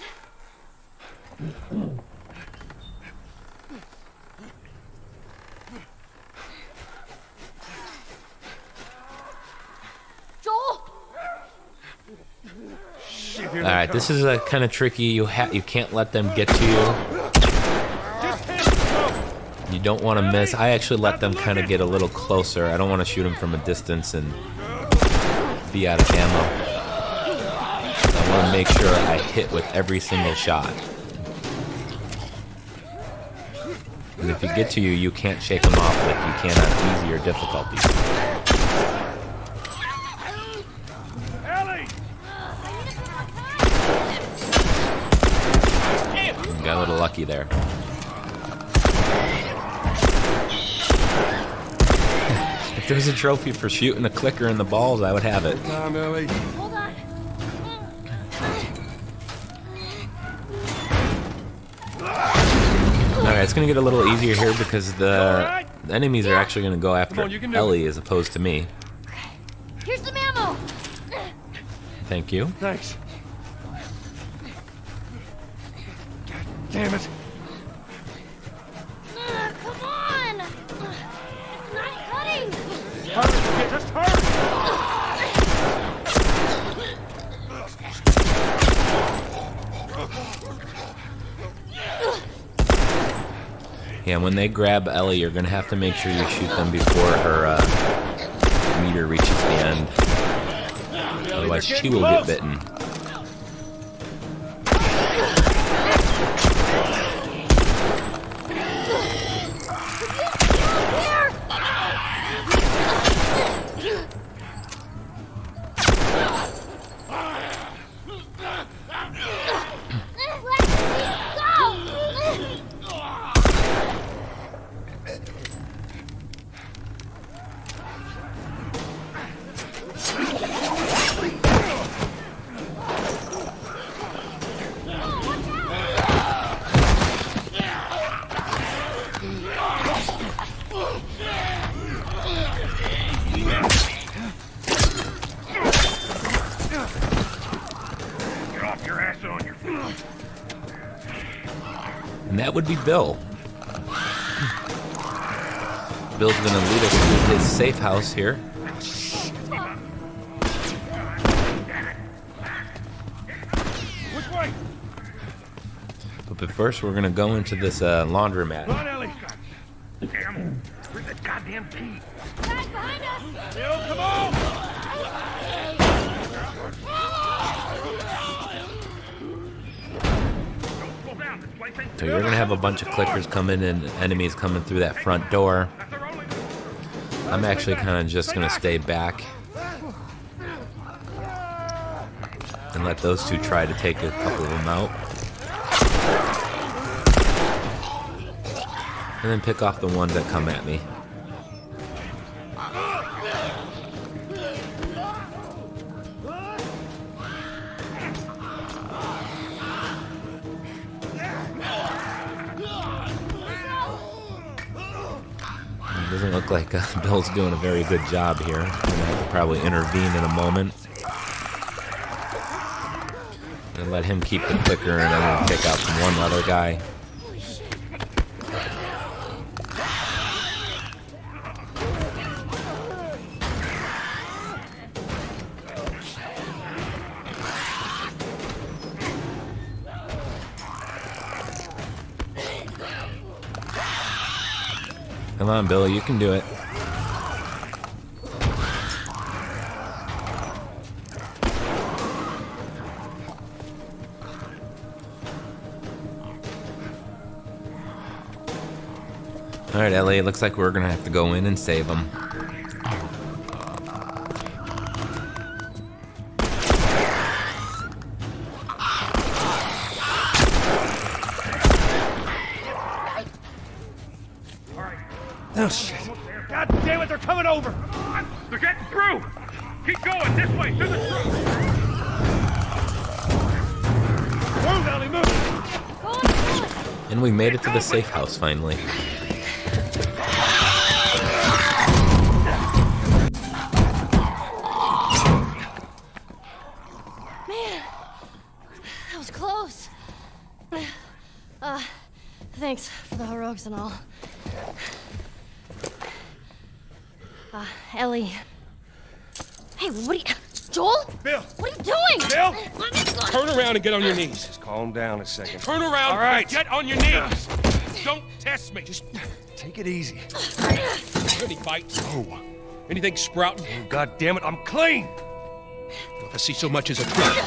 Joel! Alright, this is a kind of tricky. You can't let them get to you. You don't want to miss. I actually let them kind of get a little closer. I don't want to shoot them from a distance and be out of ammo. I want to make sure I hit with every single shot. And if you get to you, you can't shake them off like you can on easier difficulties. Got a little lucky there. If there was a trophy for shooting a clicker in the balls, I would have it. Come on, Ellie. Hold on. Alright, it's going to get a little easier here because the enemies are actually going to go after Ellie as opposed to me. Here's some ammo. Thank you. Thanks. God damn it. Come on. It's not cutting. Hurry, just hurry. Yeah, when they grab Ellie, you're going to have to make sure you shoot them before her meter reaches the end. Otherwise, she will get bitten. And that would be Bill. Bill's gonna lead us to his safe house here. Which way? But first, we're gonna go into this laundromat. Come on, Ellie. Damn. Where's that goddamn key? Guys, behind us! Bill, come on! So you're gonna have a bunch of clickers coming and enemies coming through that front door. I'm actually kind of just gonna stay back and let those two try to take a couple of them out. And then pick off the ones that come at me. It doesn't look like Bill's doing a very good job here. I'm gonna have to probably intervene in a moment. And let him keep the clicker, and I'm gonna pick out one other guy. Come on, Bill, you can do it. All right, Ellie, it looks like we're gonna have to go in and save him. Oh, shit. God damn it, they're coming over! They're getting through! Keep going, this way, through the truck! Move, Ellie, move! And we made it to the safe house finally. Man, that was close. Thanks for the heroics and all. Ellie. Hey, what are you... Joel? Bill! What are you doing? Bill! Let me go. Turn around and get on your knees. Just calm down a second. Turn around. All right. And get on your knees. Don't test me. Just Take it easy. any bites? Oh. Anything sprouting? Oh, God damn it, I'm clean. If I see so much as a drop.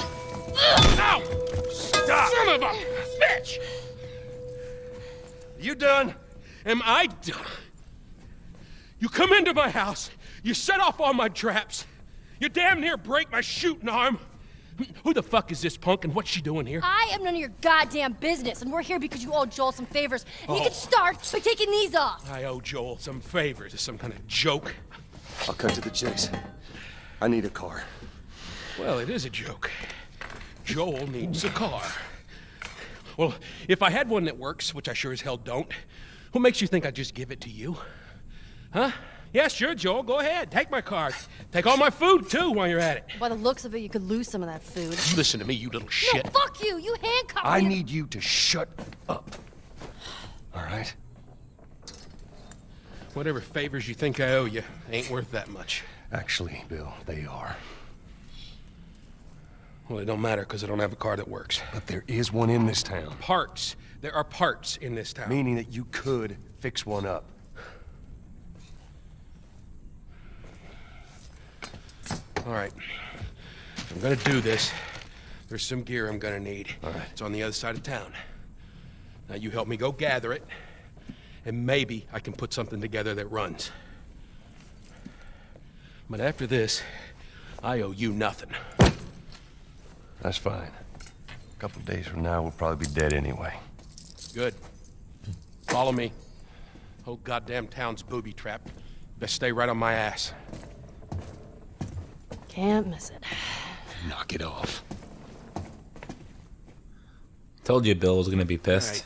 Ow! Stop! Son of a bitch! You done? Am I done? You come into my house, you set off all my traps, you damn near break my shooting arm. Who the fuck is this punk and what's she doing here? I am none of your goddamn business, and we're here because you owe Joel some favors. And you can start by taking these off. I owe Joel some favors. Is some kind of joke? I'll cut to the chase. I need a car. Well, it is a joke. Joel needs a car. Well, if I had one that works, which I sure as hell don't, what makes you think I'd just give it to you? Huh? Yeah, sure, Joel. Go ahead. Take my car. Take all my food, too, while you're at it. By the looks of it, you could lose some of that food. Listen to me, you little shit. No, fuck you. You handcuffed me. I need you to shut up. All right? Whatever favors you think I owe you ain't worth that much. Actually, Bill, they are. Well, it don't matter because I don't have a car that works. But there is one in this town. Parts. There are parts in this town. Meaning that you could fix one up. All right. If I'm gonna do this, there's some gear I'm gonna need. All right. It's on the other side of town. Now you help me go gather it, and maybe I can put something together that runs. But after this, I owe you nothing. That's fine. A couple days from now, we'll probably be dead anyway. Good. Follow me. Whole goddamn town's booby-trapped. Best stay right on my ass. Can't miss it. Knock it off. Told you Bill was gonna be pissed. Right.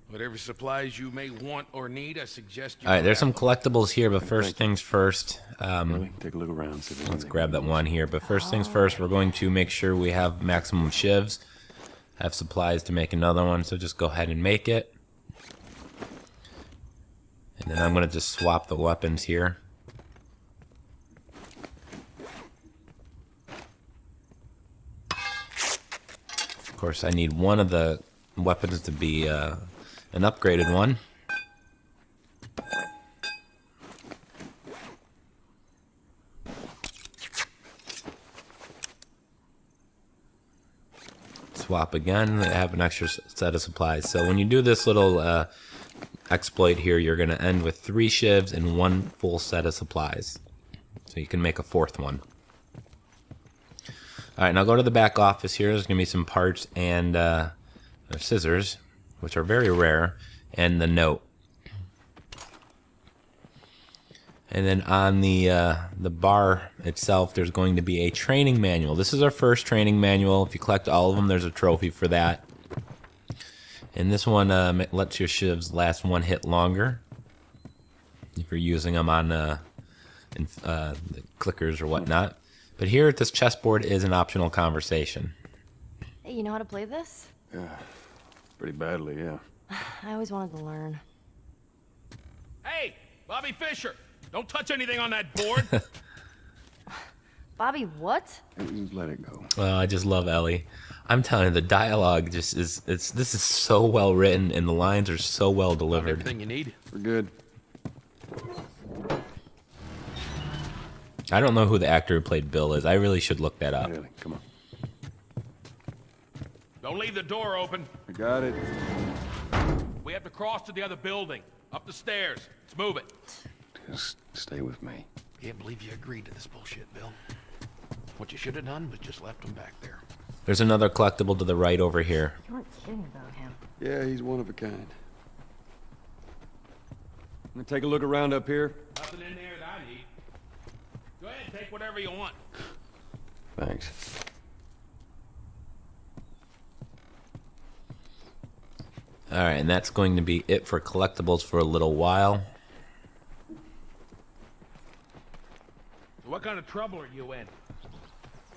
Whatever supplies you may want or need, I suggest you... All right, there's some collectibles here, but first things first. Take a look around. Let's grab that one here. But first things first, we're going to make sure we have maximum shivs. have supplies to make another one, so just go ahead and make it. And then I'm going to just swap the weapons here. Of course, I need one of the weapons to be an upgraded one. Swap again, I have an extra set of supplies. So when you do this little exploit here, you're going to end with 3 shivs and 1 full set of supplies. So you can make a 4th one. Alright, now go to the back office here. There's going to be some parts and scissors, which are very rare, and the note. And then on the bar itself, there's going to be a training manual. This is our first training manual. If you collect all of them, there's a trophy for that. And this one lets your shivs last 1 hit longer if you're using them on the clickers or whatnot. But here at this chessboard is an optional conversation. Hey, you know how to play this? Yeah, pretty badly, yeah. I always wanted to learn. Hey, Bobby Fischer, don't touch anything on that board. Bobby, what? Let it go. Well, I just love Ellie. I'm telling you, the dialogue just this is so well written, and the lines are so well delivered. Everything you need. We're good. I don't know who the actor who played Bill is. I really should look that up. Really? Come on. Don't leave the door open. I got it. We have to cross to the other building. Up the stairs. Let's move it. Just stay with me. Can't believe you agreed to this bullshit, Bill. What you should have done was just left him back there. There's another collectible to the right over here. You weren't kidding about him. Yeah, he's one of a kind. I'm gonna take a look around up here. Nothing in there that I need. Go ahead, take whatever you want. Thanks. Alright, and that's going to be it for collectibles for a little while. What kind of trouble are you in?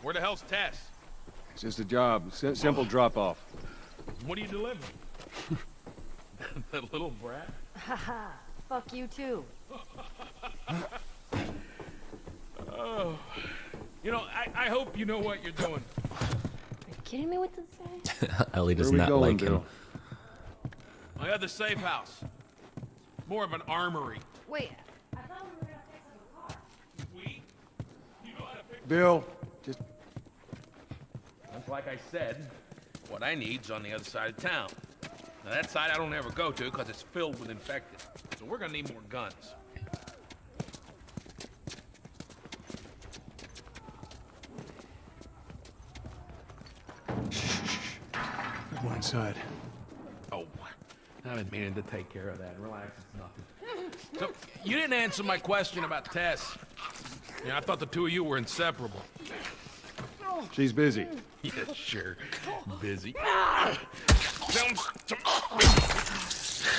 Where the hell's Tess? It's just a job. Simple drop-off. What are you delivering? That little brat? Haha, fuck you too. Oh. You know, I hope you know what you're doing. Are you kidding me with this guy? Ellie does Where we not going, like him. Bill? I had the safe house. More of an armory. Wait, I thought we were gonna fix him a car. We? You know how to fix Bill, just... Just like I said, what I need's on the other side of town. Now that side I don't ever go to because it's filled with infected. So we're gonna need more guns. Go inside. Oh, I've been meaning to take care of that. Relax, it's nothing. So, you didn't answer my question about Tess. Yeah, I thought the two of you were inseparable. She's busy. Yeah, sure. Busy. Sounds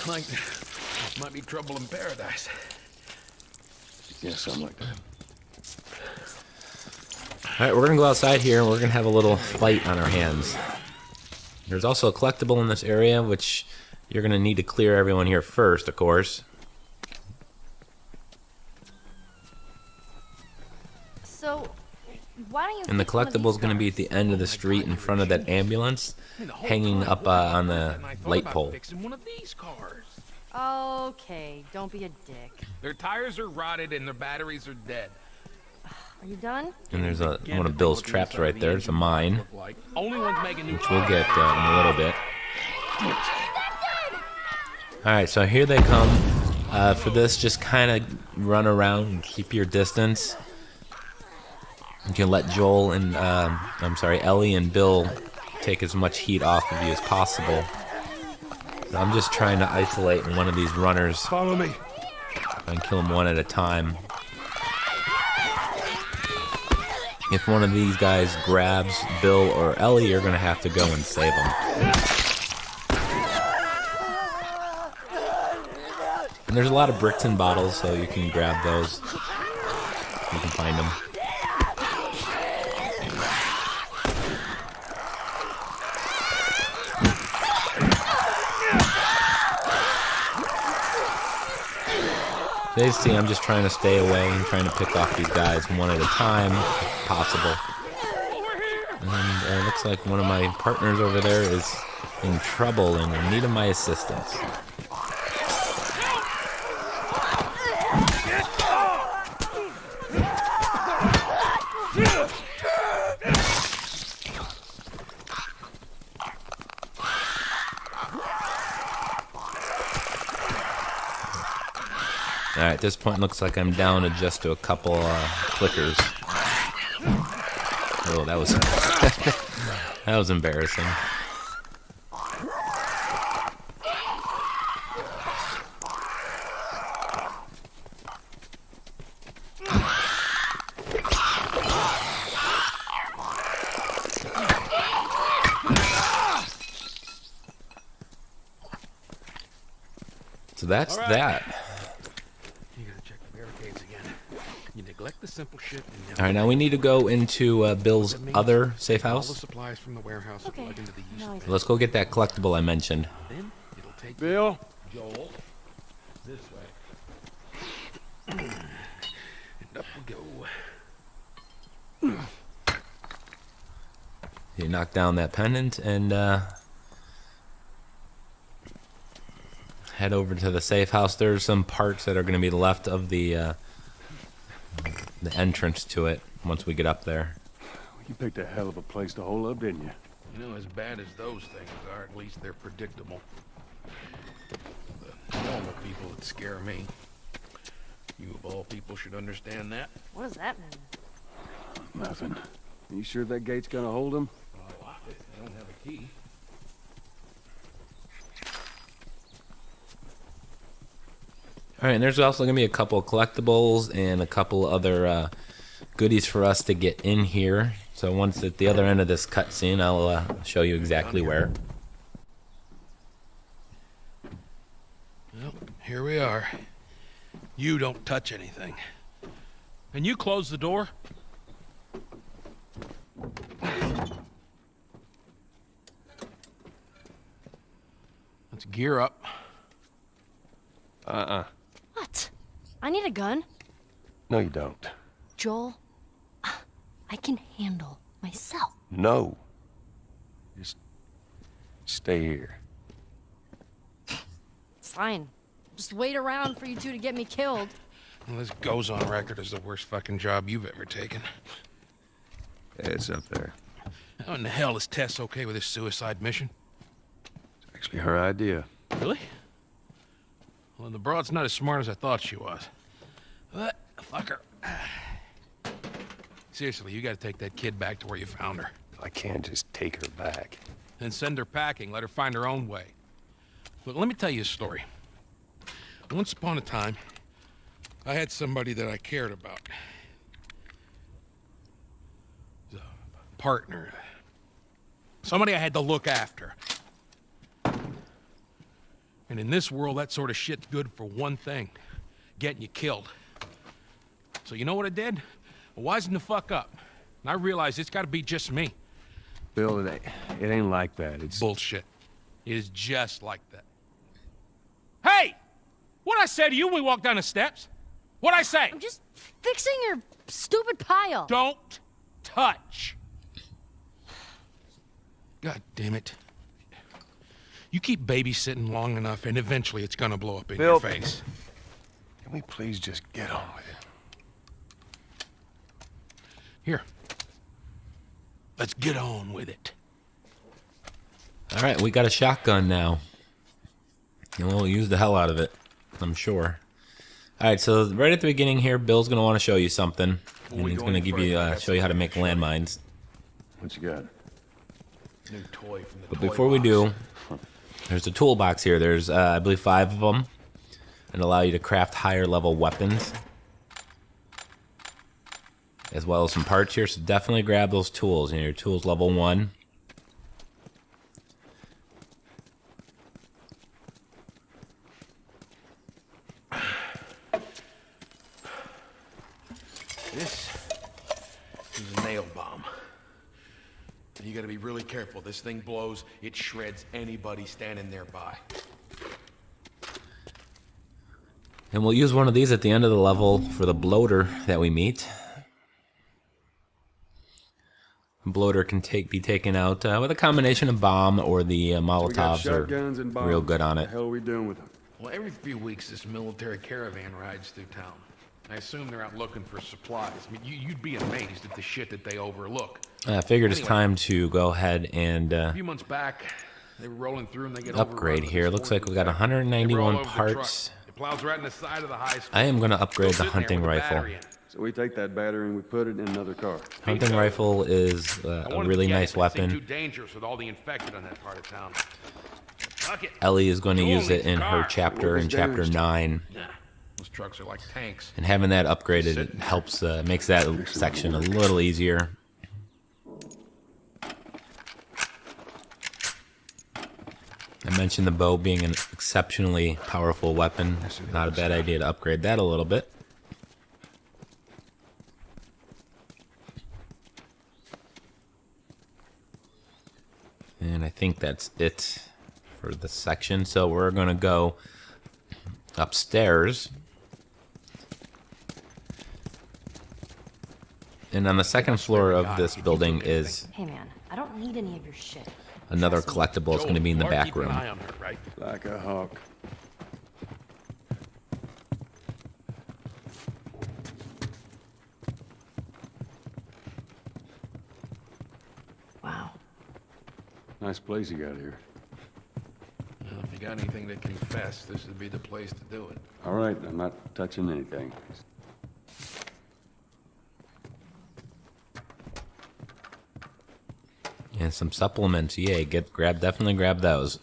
like might be trouble in paradise. Yeah, something like that. Alright, we're gonna go outside here and we're gonna have a little fight on our hands. There's also a collectible in this area, which you're gonna need to clear everyone here first, of course. So, why don't you? And the fix one of collectible is these going to be at the end of the street in front of that ambulance, hanging up on the light pole. Fixing one of these cars. Okay, don't be a dick. Their tires are rotted and their batteries are dead. Are you done? And there's one of Bill's traps right there. It's a mine, Only ones making new which we'll get in a little bit. Alright, so here they come. For this, just kind of run around and keep your distance. You can let Joel and, Ellie and Bill take as much heat off of you as possible. So I'm just trying to isolate one of these runners. Follow me. And kill them one at a time. If one of these guys grabs Bill or Ellie, you're going to have to go and save them. And there's a lot of bricks and bottles, so you can grab those. You can find them. As you see, I'm just trying to stay away and trying to pick off these guys one at a time, if possible. And it looks like one of my partners over there is in trouble and in need of my assistance. Alright, at this point, it looks like I'm down to just a couple clickers. Oh, that was that was embarrassing. So that's that. You gotta check the barricades again. You neglect the simple shit. All right, now we need to go into Bill's other safe house. All the supplies from the warehouse plug into the east. Let's go get that collectible I mentioned. Then it'll take Bill. Joel. This way. And up we go. You knock down that pendant and head over to the safe house. There's some parts that are going to be left of the entrance to it once we get up there. You picked a hell of a place to hole up, didn't you? You know, as bad as those things are, at least they're predictable. The normal people that scare me. You of all people should understand that. What does that mean? Nothing. You sure that gate's gonna hold him? I locked it. I don't have a key. All right, and there's also going to be a couple of collectibles and a couple other goodies for us to get in here. So once at the other end of this cutscene, I'll show you exactly where. Well, here we are. You don't touch anything. And you close the door? Let's gear up. What? I need a gun. No, you don't. Joel, I can handle myself. No. Just stay here. Fine. Just wait around for you two to get me killed. Well, this goes on record as the worst fucking job you've ever taken. It's up there. How in the hell is Tess okay with this suicide mission? It's actually her idea. Really? Well, the broad's not as smart as I thought she was. But, fuck her. Seriously, you gotta take that kid back to where you found her. I can't just take her back. Then send her packing, let her find her own way. Look, let me tell you a story. Once upon a time, I had somebody that I cared about. A partner. Somebody I had to look after. And in this world, that sort of shit's good for one thing. Getting you killed. So you know what I did? I wisened the fuck up. And I realized it's gotta be just me. Bill, it ain't like that. It's bullshit. It is just like that. Hey! What'd I say to you when we walked down the steps? What'd I say? I'm just fixing your stupid pile. Don't touch. God damn it. You keep babysitting long enough, and eventually it's gonna blow up in your face. Can we please just get on with it? Here. Let's get on with it. All right, we got a shotgun now. And we'll use the hell out of it, I'm sure. All right, so right at the beginning here, Bill's going to want to show you something. And he's going to give you, show you how to make landmines. What you got? New toy from the But before we do, there's a toolbox here. There's, I believe, 5 of them. And allow you to craft higher level weapons. As well as some parts here, so definitely grab those tools. You know, your tools level 1. This is a nail bomb. You gotta be really careful. This thing blows, it shreds anybody standing nearby. And we'll use one of these at the end of the level for the bloater that we meet. The bloater can be taken out with a combination of bomb or the Molotovs are real good on it. What the hell are we doing with them? Well, every few weeks this military caravan rides through town. I assume they're out looking for supplies. I mean, you'd be amazed at the shit that they overlook. I figured it's time to go ahead and a few months back, they were rolling through and they get upgrade here. Looks like we got 191 parts. It plows right in the side of the high school. I am going to upgrade the hunting rifle. So we take that battery and we put it in another car. Hunting rifle is a really nice weapon. Too dangerous with all the infected on that part of town. Ellie is going to use it in her chapter, in chapter 9. Those trucks are like tanks. And having that upgraded, it helps, makes that section a little easier. I mentioned the bow being an exceptionally powerful weapon. Not a bad idea to upgrade that a little bit. And I think that's it for the section. So we're going to go upstairs. And on the second floor of this building is... Hey man, I don't need any of your shit. Another collectible is going to be in the back room. Like a hawk. Wow. Nice place you got here. Well, if you got anything that can fest, this would be the place to do it. All right, I'm not touching anything. And some supplements, yay! Definitely grab those.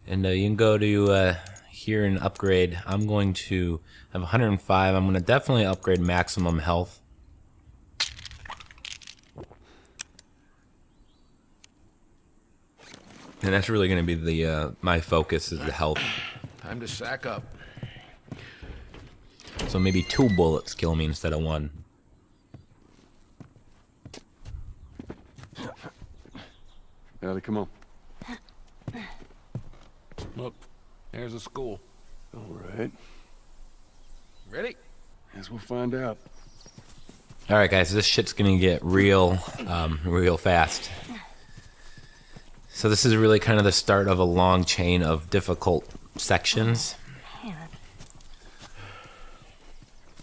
And you can go to here and upgrade. I'm going to have 105. I'm going to definitely upgrade maximum health. And that's really going to be the my focus is the health. Time to sack up. So maybe 2 bullets kill me instead of 1. Ellie, come on. Look, there's a school. All right. Ready? Guess we'll find out. All right, guys, this shit's gonna get real, real fast. So this is really kind of the start of a long chain of difficult sections.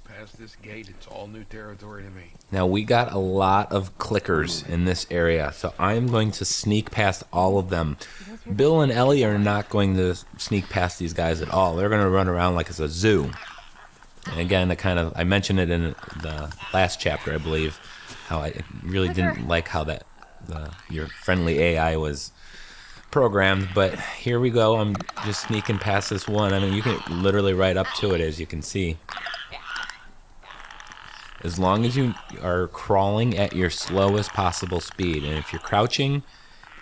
Past this gate, it's all new territory to me. Now, we got a lot of clickers in this area, so I'm going to sneak past all of them. Bill and Ellie are not going to sneak past these guys at all. They're going to run around like it's a zoo. And again, I mentioned it in the last chapter, I believe, how I really didn't like how that your friendly AI was programmed. But here we go. I'm just sneaking past this one. I mean, you can literally right up to it, as you can see. As long as you are crawling at your slowest possible speed, and if you're crouching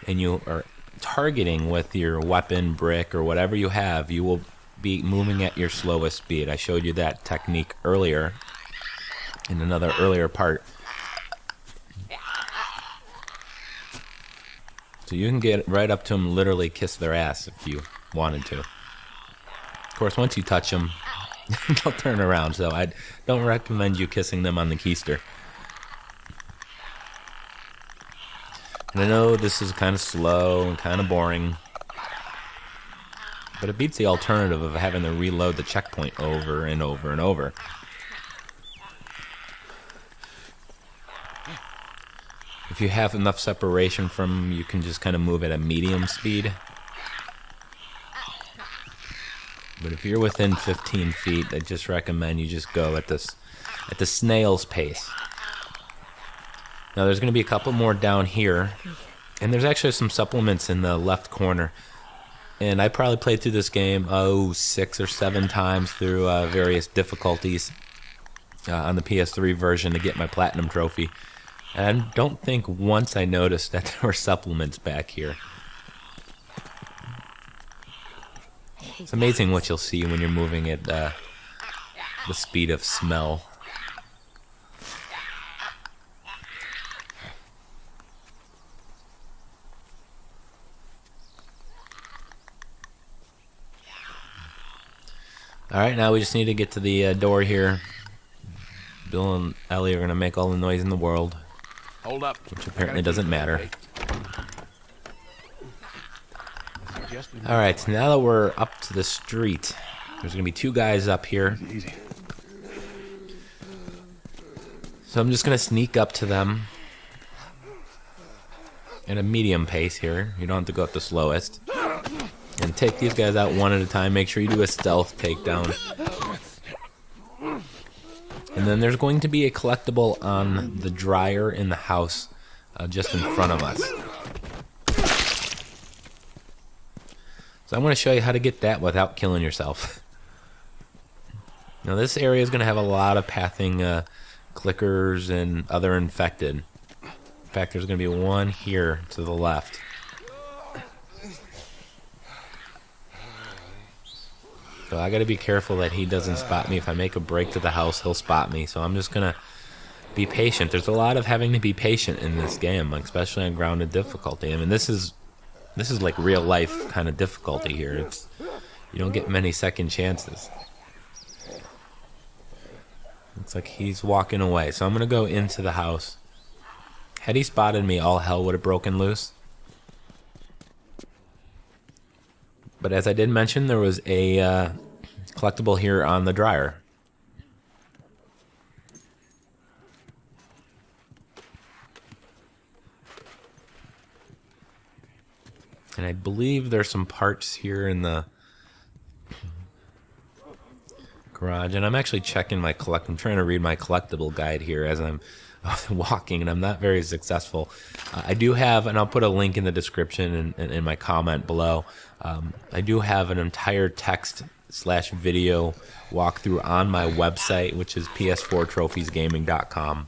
and you are targeting with your weapon, brick, or whatever you have, you will be moving at your slowest speed. I showed you that technique earlier in another earlier part. So you can get right up to them, literally kiss their ass if you wanted to. Of course, once you touch them, they'll turn around, so I don't recommend you kissing them on the keister. And I know this is kind of slow and kind of boring, but it beats the alternative of having to reload the checkpoint over and over and over. If you have enough separation from them, you can just kind of move at a medium speed. But if you're within 15 feet, I just recommend you just go at the snail's pace. Now there's going to be a couple more down here, and there's actually some supplements in the left corner. And I probably played through this game 6 or 7 times through various difficulties on the PS3 version to get my platinum trophy. And I don't think once I noticed that there were supplements back here. It's amazing what you'll see when you're moving at the speed of smell. Alright, now we just need to get to the door here. Bill and Ellie are going to make all the noise in the world. Hold up. Which apparently doesn't matter. Alright, so now that we're up to the street, there's going to be two guys up here. Easy. So I'm just going to sneak up to them at a medium pace here. You don't have to go at the slowest. And take these guys out one at a time. Make sure you do a stealth takedown. And then there's going to be a collectible on the dryer in the house just in front of us. So I'm going to show you how to get that without killing yourself. Now this area is going to have a lot of pathing clickers and other infected. In fact, there's going to be one here to the left. So I got to be careful that he doesn't spot me. If I make a break to the house, he'll spot me. So I'm just going to be patient. There's a lot of having to be patient in this game, especially on grounded difficulty. I mean, this is like real life kind of difficulty here. You don't get many second chances. Looks like he's walking away. So I'm going to go into the house. Had he spotted me, all hell would have broken loose. But as I did mention, there was a collectible here on the dryer. And I believe there's some parts here in the garage. And I'm actually checking my I'm trying to read my collectible guide here as I'm walking, and I'm not very successful. I do have, and I'll put a link in the description and in my comment below. I do have an entire text/video walkthrough on my website, which is ps4trophiesgaming.com.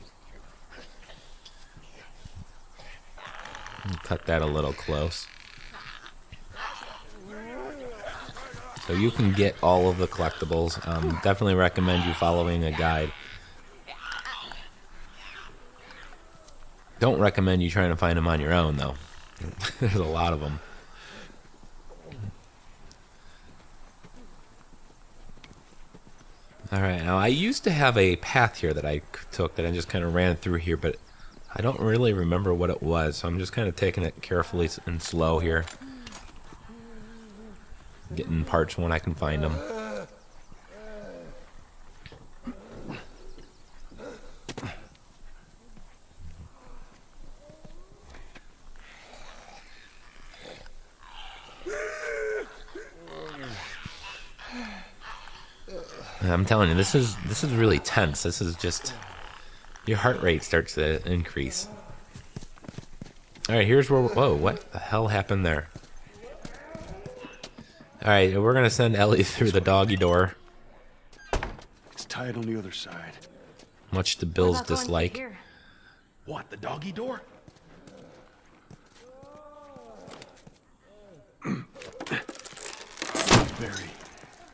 Cut that a little close. So you can get all of the collectibles. Definitely recommend you following a guide. Don't recommend you trying to find them on your own, though. There's a lot of them. Alright, now I used to have a path here that I took that I just kind of ran through here, but I don't really remember what it was, so I'm just kind of taking it carefully and slow here. Getting parts when I can find them. I'm telling you, this is really tense. This is just, your heart rate starts to increase. All right, here's where. Whoa, what the hell happened there? All right, we're gonna send Ellie through the doggy door. It's tied on the other side. Much to Bill's dislike. What, the doggy door? Very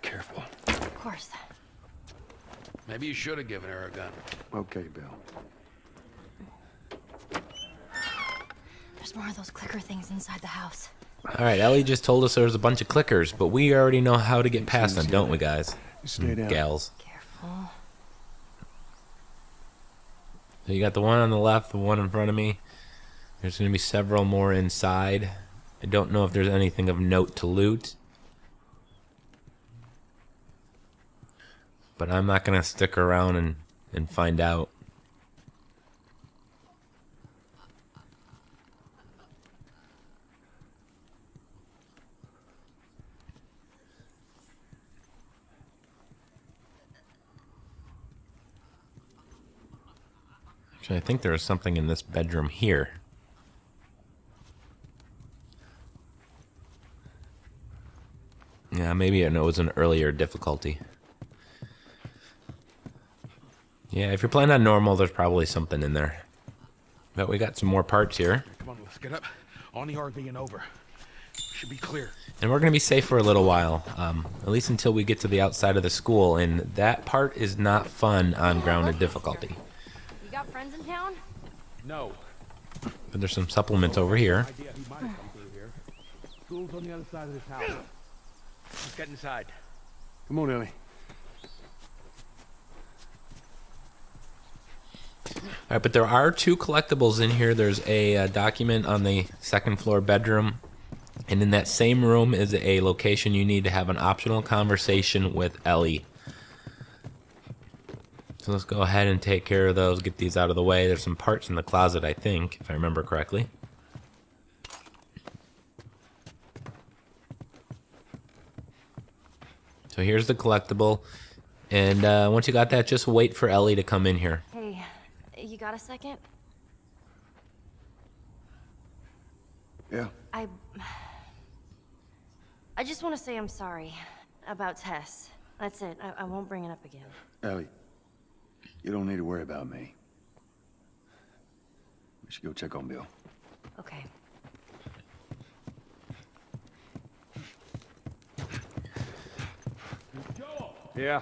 careful. Of course. Maybe you should have given her a gun. Okay, Bill. There's more of those clicker things inside the house. Alright, Ellie just told us there was a bunch of clickers, but we already know how to get past them, don't we, guys? Stay down. Gals. Careful. So you got the one on the left, the one in front of me. There's going to be several more inside. I don't know if there's anything of note to loot. But I'm not going to stick around and find out. Actually, I think there was something in this bedroom here. Yeah, maybe it was an earlier difficulty. Yeah, if you're playing on normal, there's probably something in there. But we got some more parts here. Come on, let's get up. On the RV and over. Should be clear. And we're going to be safe for a little while. At least until we get to the outside of the school. And that part is not fun on grounded difficulty. You got friends in town? No. But there's some supplements over here. School's on the other side of this house. Let's get inside. Come on, Ellie. right, but there are 2 collectibles in here. There's a document on the 2nd floor bedroom, and in that same room is a location you need to have an optional conversation with Ellie. So let's go ahead and take care of those, get these out of the way. There's some parts in the closet, I think, if I remember correctly. So here's the collectible, and once you got that, just wait for Ellie to come in here. Hey, you got a second? Yeah. I just want to say I'm sorry about Tess. That's it. I won't bring it up again. Ellie, you don't need to worry about me. We should go check on Bill. Okay. Yeah.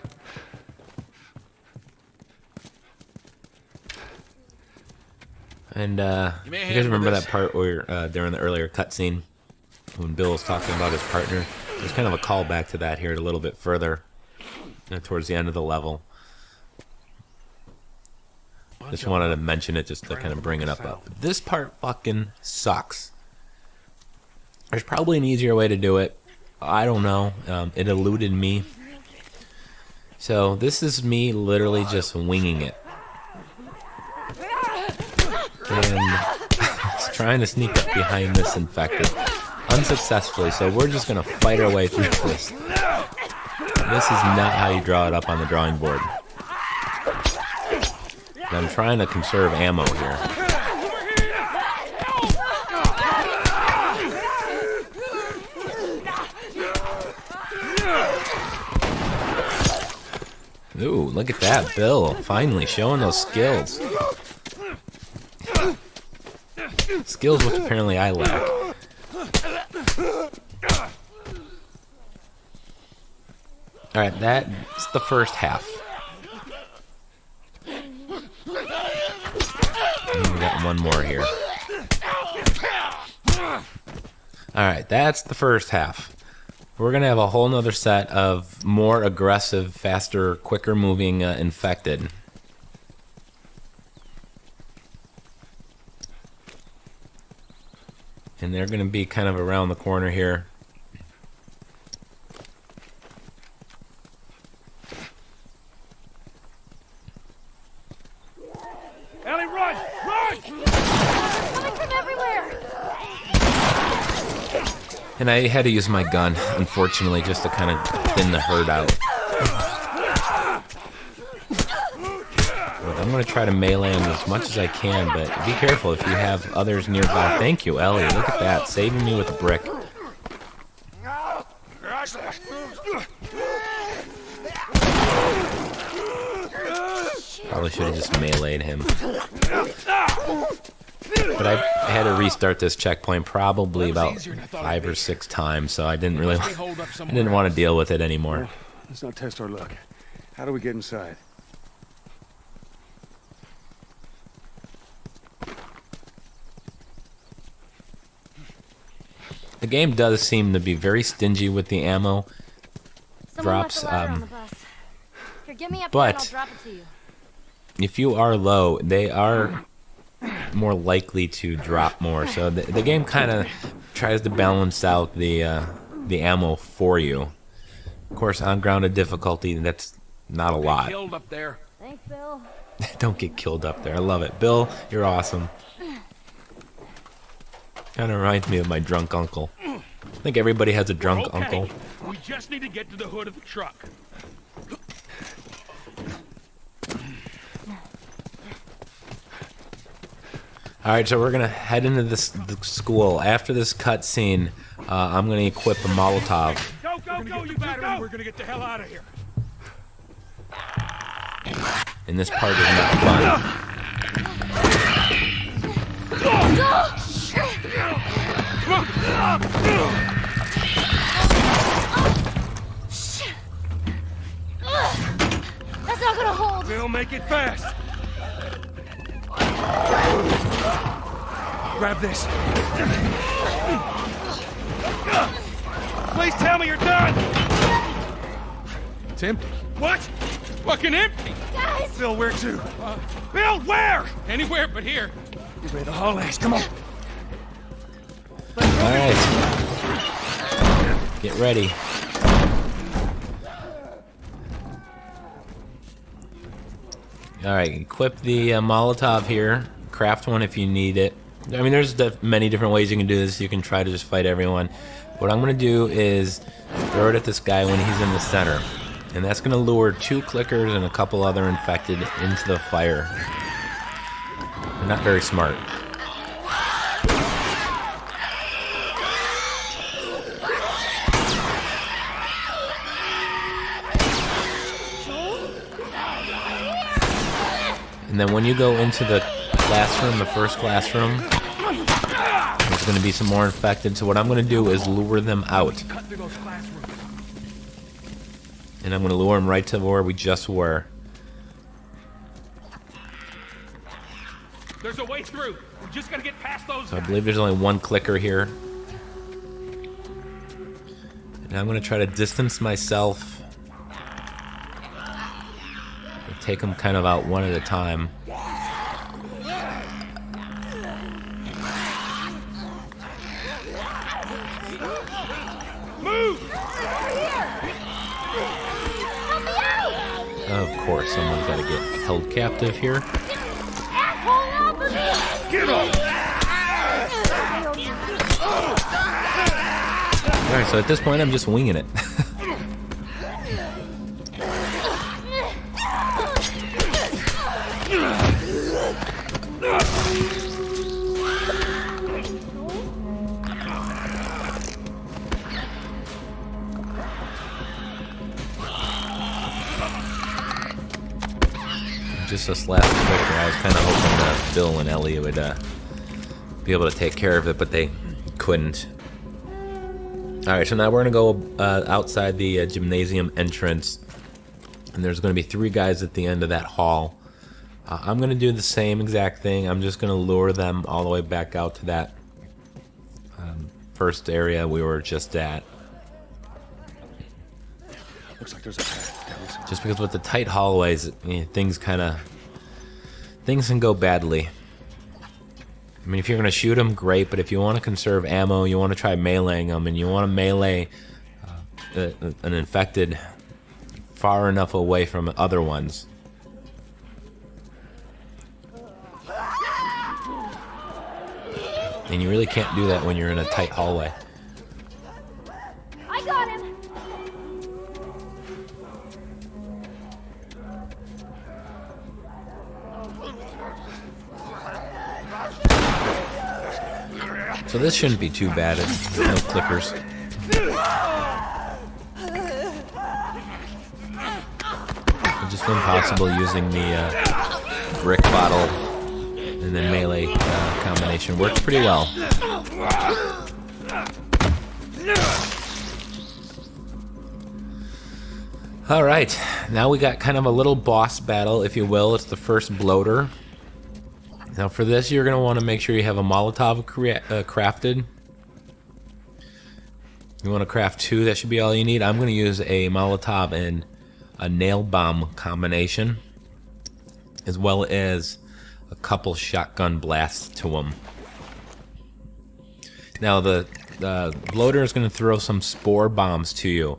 And you guys remember that part where during the earlier cutscene when Bill was talking about his partner? There's kind of a callback to that here a little bit further towards the end of the level. Just wanted to mention it just to kind of bring it up. This part fucking sucks. There's probably an easier way to do it. I don't know. It eluded me. So this is me literally just winging it. And it's trying to sneak up behind this infected. Unsuccessfully, so we're just going to fight our way through this. This is not how you draw it up on the drawing board. And I'm trying to conserve ammo here. Ooh, look at that, Bill. Finally showing those skills. Skills which apparently I lack. Alright, that's the first half. And we got one more here. Alright, that's the first half. We're going to have a whole nother set of more aggressive, faster, quicker moving infected. And they're going to be kind of around the corner here. Ellie, run! Run! Coming from everywhere! And I had to use my gun, unfortunately, just to kind of thin the herd out. But I'm going to try to melee him as much as I can, but be careful if you have others nearby. Thank you, Ellie. Look at that, saving me with a brick. Probably should have just meleeed him. But I had to restart this checkpoint probably about 5 or 6 times, so I didn't really, I didn't want to deal with it anymore. Well, let's not test our luck. How do we get inside? The game does seem to be very stingy with the ammo drops. Here, get me up but there and I'll drop it to you. If you are low, they are more likely to drop more. So the game kind of tries to balance out the ammo for you. Of course, on grounded difficulty, that's not a lot. Killed up there. Thanks, Bill. Don't get killed up there. I love it. Bill, you're awesome. Kind of reminds me of my drunk uncle. I think everybody has a drunk uncle. We just need to get to the hood of the truck. Alright, so we're going to head into the school. After this cutscene, I'm going to equip a Molotov. Go, you battery! We're gonna get the hell out of here. And this part is not fun. That's not gonna hold. We'll make it fast. Grab this. Please tell me you're done. It's empty. What? fucking empty. Guys! Bill, where to? Bill, where? Anywhere but here. Get ready to haul ass. Come on. Alright. Get ready. Alright, equip the Molotov here. Craft one if you need it. I mean, there's many different ways you can do this. You can try to just fight everyone. What I'm going to do is throw it at this guy when he's in the center. And that's going to lure 2 clickers and a couple other infected into the fire. They're not very smart. And then when you go into the classroom, the first classroom, there's going to be some more infected. So what I'm going to do is lure them out. And I'm going to lure them right to where we just were. There's a way through. We're just going to get past those. So I believe there's only 1 clicker here. And I'm going to try to distance myself. Take them kind of out one at a time. Move! Of course, someone's got to get held captive here. Get up! Alright, so at this point I'm just winging it. Just this last clicker, I was kind of hoping that Bill and Ellie would be able to take care of it, but they couldn't. Alright, so now we're going to go outside the gymnasium entrance, and there's going to be 3 guys at the end of that hall. I'm going to do the same exact thing. I'm just going to lure them all the way back out to that first area we were just at. Looks like there's a path. Just because with the tight hallways, things can go badly. I mean, if you're going to shoot them, great, but if you want to conserve ammo, you want to try meleeing them, and you want to melee an infected far enough away from other ones. And you really can't do that when you're in a tight hallway. I got him! So this shouldn't be too bad. There's no clickers. It's just impossible using the brick bottle and then melee combination. Works pretty well. Alright, now we got kind of a little boss battle, if you will. It's the first bloater. Now for this, you're going to want to make sure you have a Molotov crafted. You want to craft 2, that should be all you need. I'm going to use a Molotov and a nail bomb combination, as well as a couple shotgun blasts to them. Now the bloater is going to throw some spore bombs to you,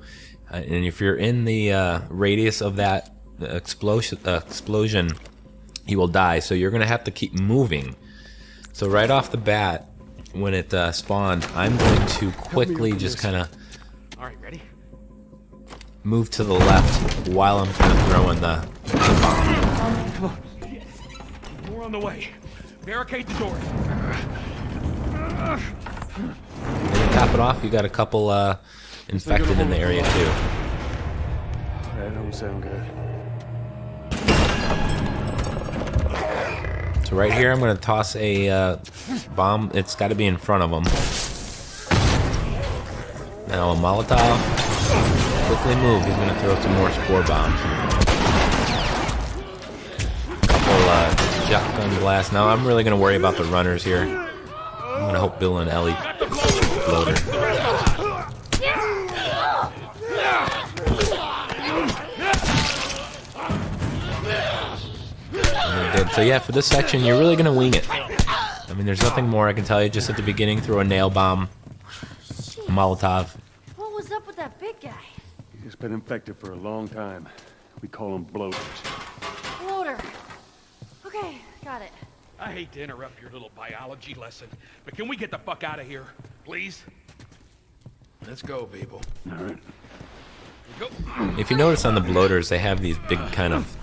and if you're in the radius of that explosion, you will die. So you're going to have to keep moving. So right off the bat, when it spawns, I'm going to quickly just kind of move to the left while I'm kind of throwing the bomb. Come on. More on the way. Barricade the door. And to top it off, you got a couple infected in the area too. That don't sound good. So right here, I'm going to toss a bomb. It's got to be in front of them. Now a Molotov. Quickly move. He's going to throw some more spore bombs. A couple shotgun blasts. Now I'm really going to worry about the runners here. I'm going to hope Bill and Ellie load her. good. So yeah, for this section, you're really gonna wing it. I mean, there's nothing more I can tell you. Just at the beginning, throw a nail bomb, a Molotov. What was up with that big guy? He's been infected for a long time. We call him bloaters. Bloater. Okay, got it. I hate to interrupt your little biology lesson, but can we get the fuck out of here, please? Let's go, people. All right. Go. If you notice on the bloaters, they have these big kind of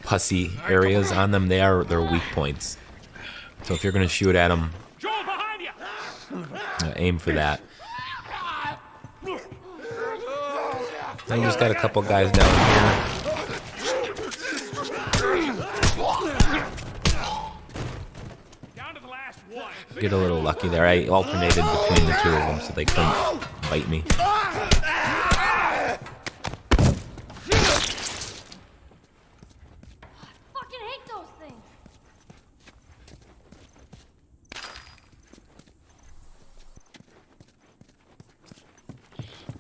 pussy areas on them. They are their weak points. So if you're gonna shoot at them, aim for that. Now you just got a couple guys down here. Get a little lucky there. I alternated between the two of them so they couldn't bite me. Fucking hate those things.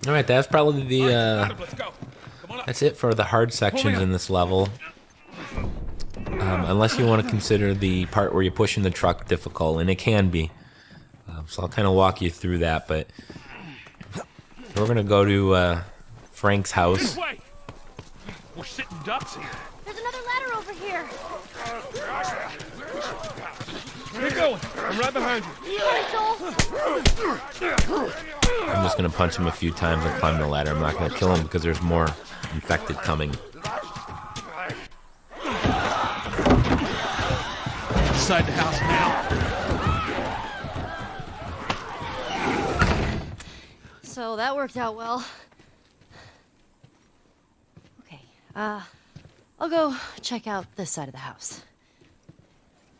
All right, that's probably the. That's it for the hard sections in this level. Unless you want to consider the part where you're pushing the truck difficult, and it can be. So I'll kind of walk you through that, but we're gonna go to Frank's house. We're sitting ducks here. There's another ladder over here. Keep going. I'm right behind you. I'm just gonna punch him a few times and climb the ladder. I'm not gonna kill him because there's more infected coming. Inside the house now. So that worked out well. Okay, I'll go check out this side of the house.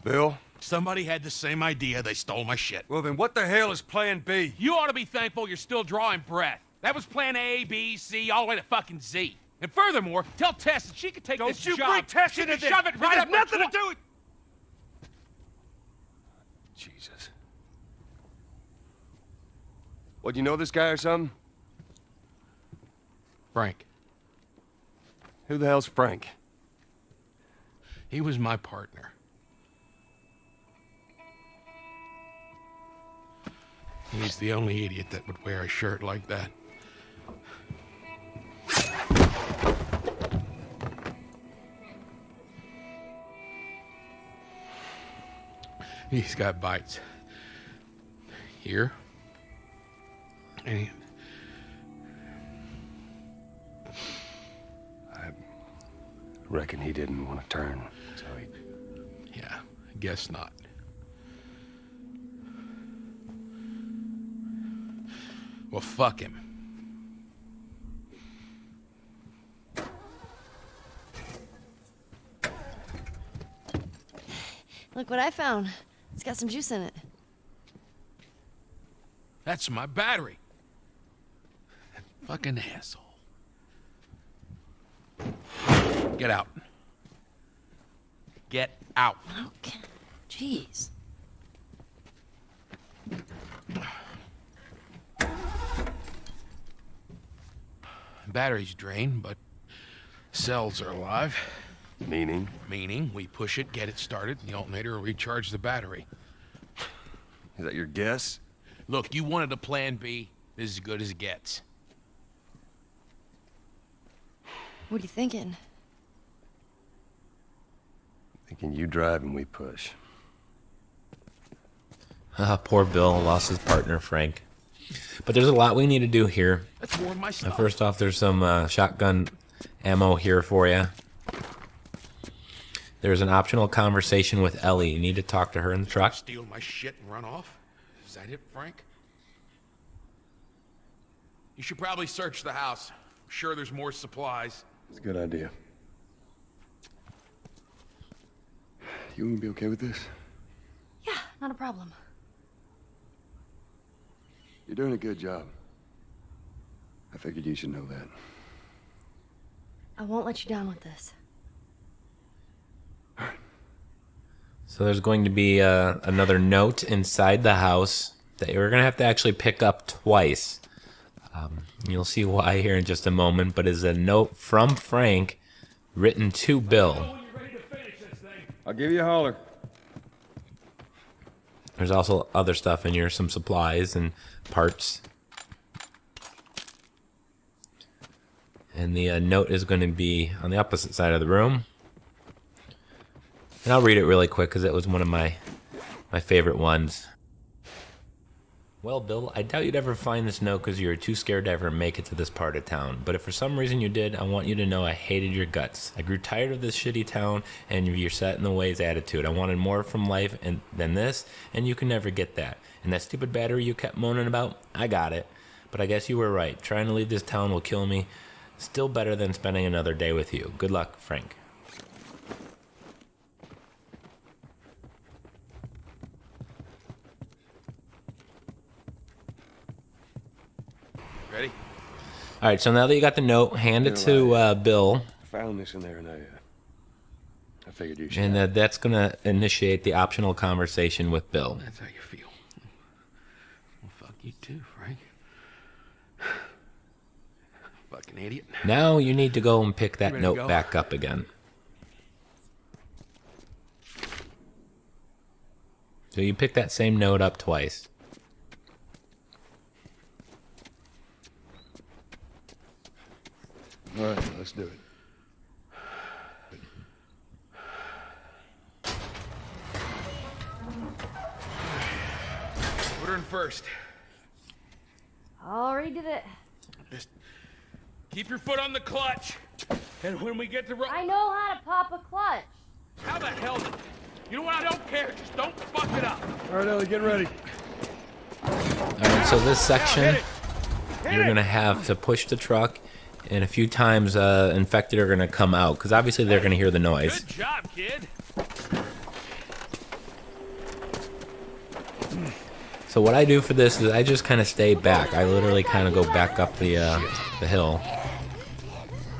Bill? Somebody had the same idea. They stole my shit. Well, then what the hell is plan B? You ought to be thankful you're still drawing breath. That was plan A, B, C, all the way to fucking Z. And furthermore, tell Tess that she could take this job. Don't you bring Tess She into could this. shove it right This up has nothing to do with... Jesus. What, you know this guy or something? Frank. Who the hell's Frank? He was my partner. He's the only idiot that would wear a shirt like that. He's got bites. Here. And I reckon he didn't want to turn, so he... yeah, I guess not. Well, fuck him. Look what I found. It's got some juice in it. That's my battery. That fucking asshole. Get out. Get out. Okay. Jeez. Battery's drained, but cells are alive. Meaning? Meaning, we push it, get it started, and the alternator will recharge the battery. Is that your guess? Look, you wanted a plan B. This is as good as it gets. What are you thinking? Thinking you drive and we push. Poor Bill lost his partner, Frank. But there's a lot we need to do here. Let's warm my stuff. First off, there's some shotgun ammo here for you. There's an optional conversation with Ellie. You need to talk to her in the truck. Steal my shit and run off? Is that it, Frank? You should probably search the house. I'm sure there's more supplies. It's a good idea. You gonna be okay with this? Yeah, not a problem. You're doing a good job. I figured you should know that. I won't let you down with this. So there's going to be another note inside the house that you're going to have to actually pick up twice. You'll see why here in just a moment, but it's a note from Frank written to Bill. I'll give you a holler. There's also other stuff in here, some supplies and parts. And the note is going to be on the opposite side of the room. And I'll read it really quick because it was one of my favorite ones. Well, Bill, I doubt you'd ever find this note because you were too scared to ever make it to this part of town. But if for some reason you did, I want you to know I hated your guts. I grew tired of this shitty town and your set in the ways attitude. I wanted more from life than this, and you can never get that. And that stupid battery you kept moaning about, I got it. But I guess you were right. Trying to leave this town will kill me. Still better than spending another day with you. Good luck, Frank. Ready? All right, so now that you got the note, hand it to Bill. I found this in there, and I figured you should. And that's going to initiate the optional conversation with Bill. That's how you feel. Well, fuck you too, Frank. Fucking idiot. Now you need to go and pick that Ready to note go? back up again. So you pick that same note up twice. All right, let's do it. Put her in first. Already did it. Just keep your foot on the clutch. And when we get to I know how to pop a clutch. how the hell did... You know what? I don't care. Just don't fuck it up. All right, Ellie, get ready. All right, so this section, you're going to have to push the truck, and a few times infected are going to come out, because obviously they're going to hear the noise. Good job, kid. So what I do for this is I just kind of stay back. I literally kind of go back up the hill.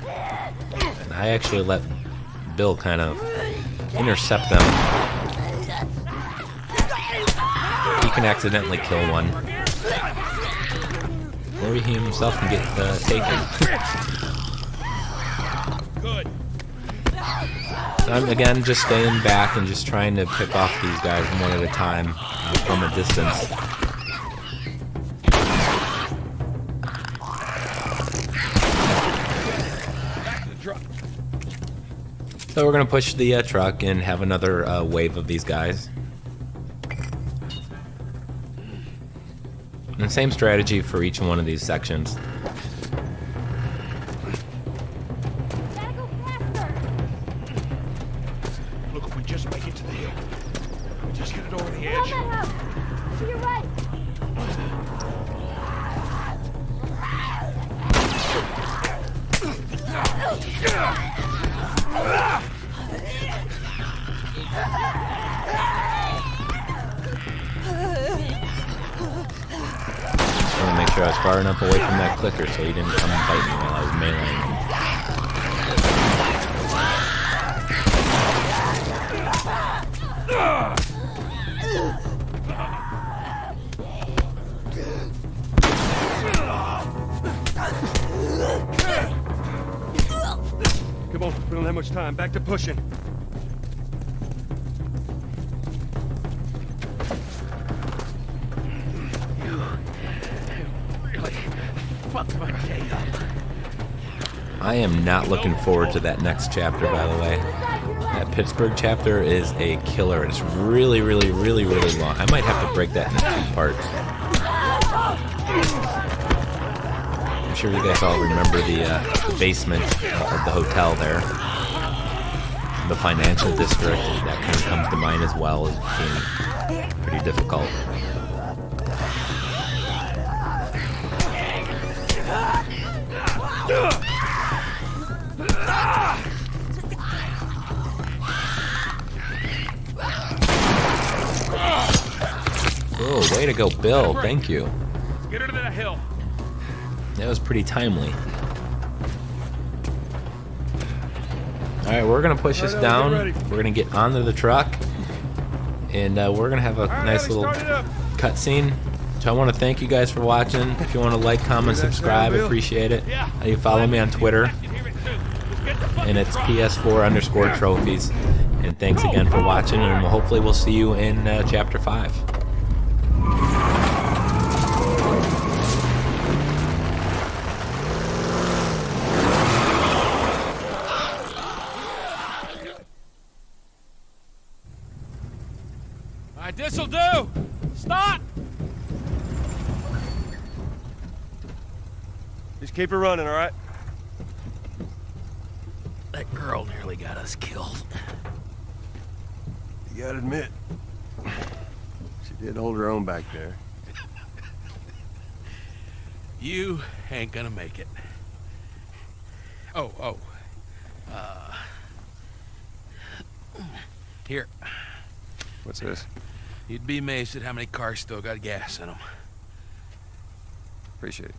And I actually let Bill kind of intercept them. He can accidentally kill one. Or he himself can get taken. So I'm, again, just staying back and just trying to pick off these guys one at a time from a distance. So we're going to push the truck and have another wave of these guys. And same strategy for each one of these sections. Look, if we just make it to the hill, we just get it over the edge. To your right. I want to make sure I was far enough away from that clicker so he didn't come and bite me while I was meleeing him. Come on, we don't have much time. Back to pushing. I am not looking forward to that next chapter, by the way. That Pittsburgh chapter is a killer. It's really, really, really, really long. I might have to break that into 2 parts. I'm sure you guys all remember the basement of the hotel there. The financial district, that kind of comes to mind as well as being pretty difficult. Oh, way to go, Bill. Thank you. Get her to that hill. That was pretty timely. Alright, we're going to push this down. We're going to get onto the truck. And we're going to have a nice little cutscene. So I want to thank you guys for watching. If you want to like, comment, subscribe, appreciate it. You follow me on Twitter. And it's PS4_trophies. And thanks again for watching, and hopefully we'll see you in Chapter 5. All right, this'll do. Stop. Just keep her running, all right? That girl nearly got us killed. You gotta admit, she did hold her own back there. You ain't gonna make it. Here. What's this? You'd be amazed at how many cars still got gas in them. Appreciate it.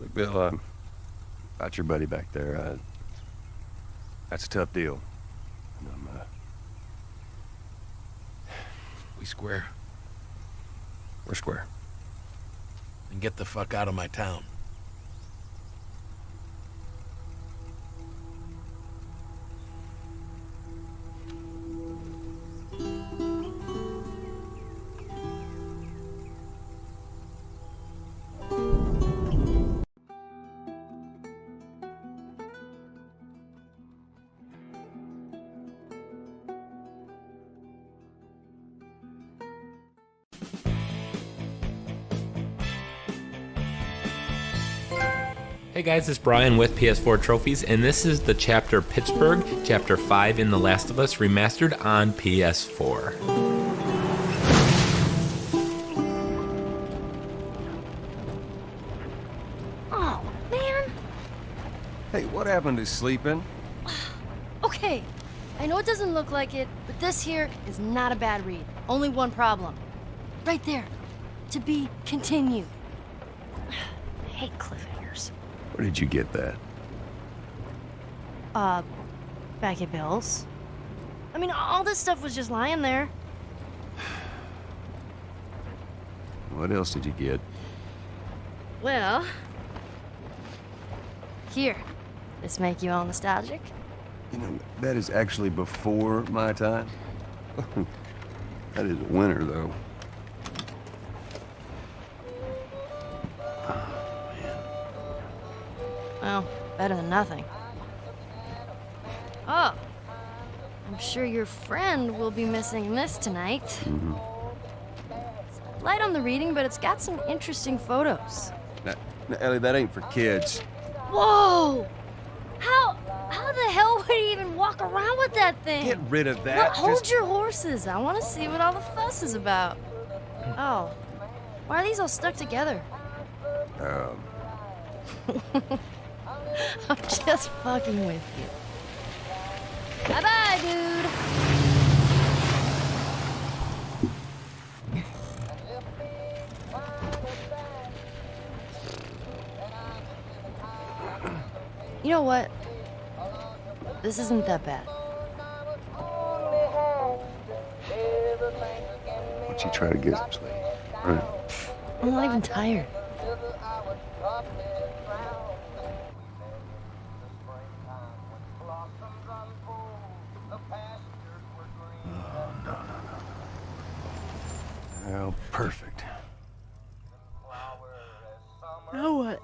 Look, Bill, about your buddy back there, that's a tough deal. And We square. we're square. And get the fuck out of my town. Hey guys, it's Brian with PS4 Trophies, and this is the chapter Pittsburgh, Chapter 5 in The Last of Us Remastered on PS4. Oh, man. Hey, what happened to sleeping? Okay, I know it doesn't look like it, but this here is not a bad read. Only one problem. Right there. To be continued. I hate cliffhangers. Where did you get that? Back at Bill's. I mean, all this stuff was just lying there. What else did you get? Well... Here. This make you all nostalgic? You know, that is actually before my time. That is a winner, though. Well, better than nothing. Oh. I'm sure your friend will be missing this tonight. Mm-hmm. It's light on the reading, but it's got some interesting photos. Now, Ellie, that ain't for kids. Whoa! How the hell would he even walk around with that thing? Get rid of that. Well, hold your horses. I want to see what all the fuss is about. Oh. Why are these all stuck together? I'm just fucking with you. Bye-bye, dude. You know what? This isn't that bad. Why don't you try to get some sleep? All right. I'm not even tired. Well, perfect. Now what?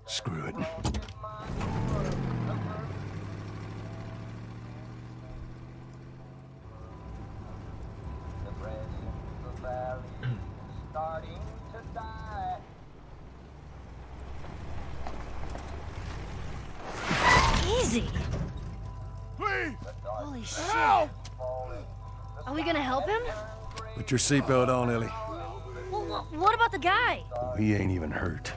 Screw it. Easy. Holy shit. Are we gonna help him? Put your seatbelt on, Ellie. Well, what about the guy? He ain't even hurt.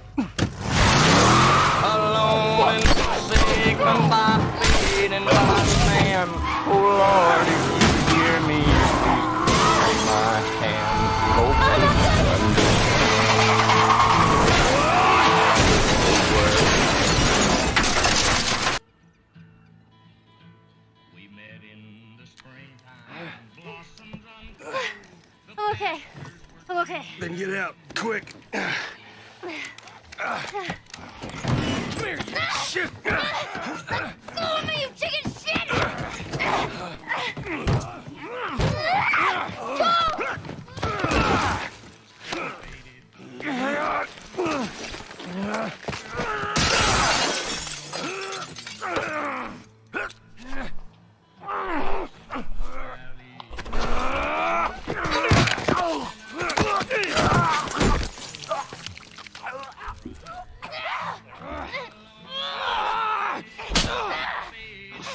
Alone and sick and by feet and by man. Oh Lord, if you hear me, take my hand. I'm okay. I'm okay. Then Get out, quick! Shit! Let go of me, you chicken shit!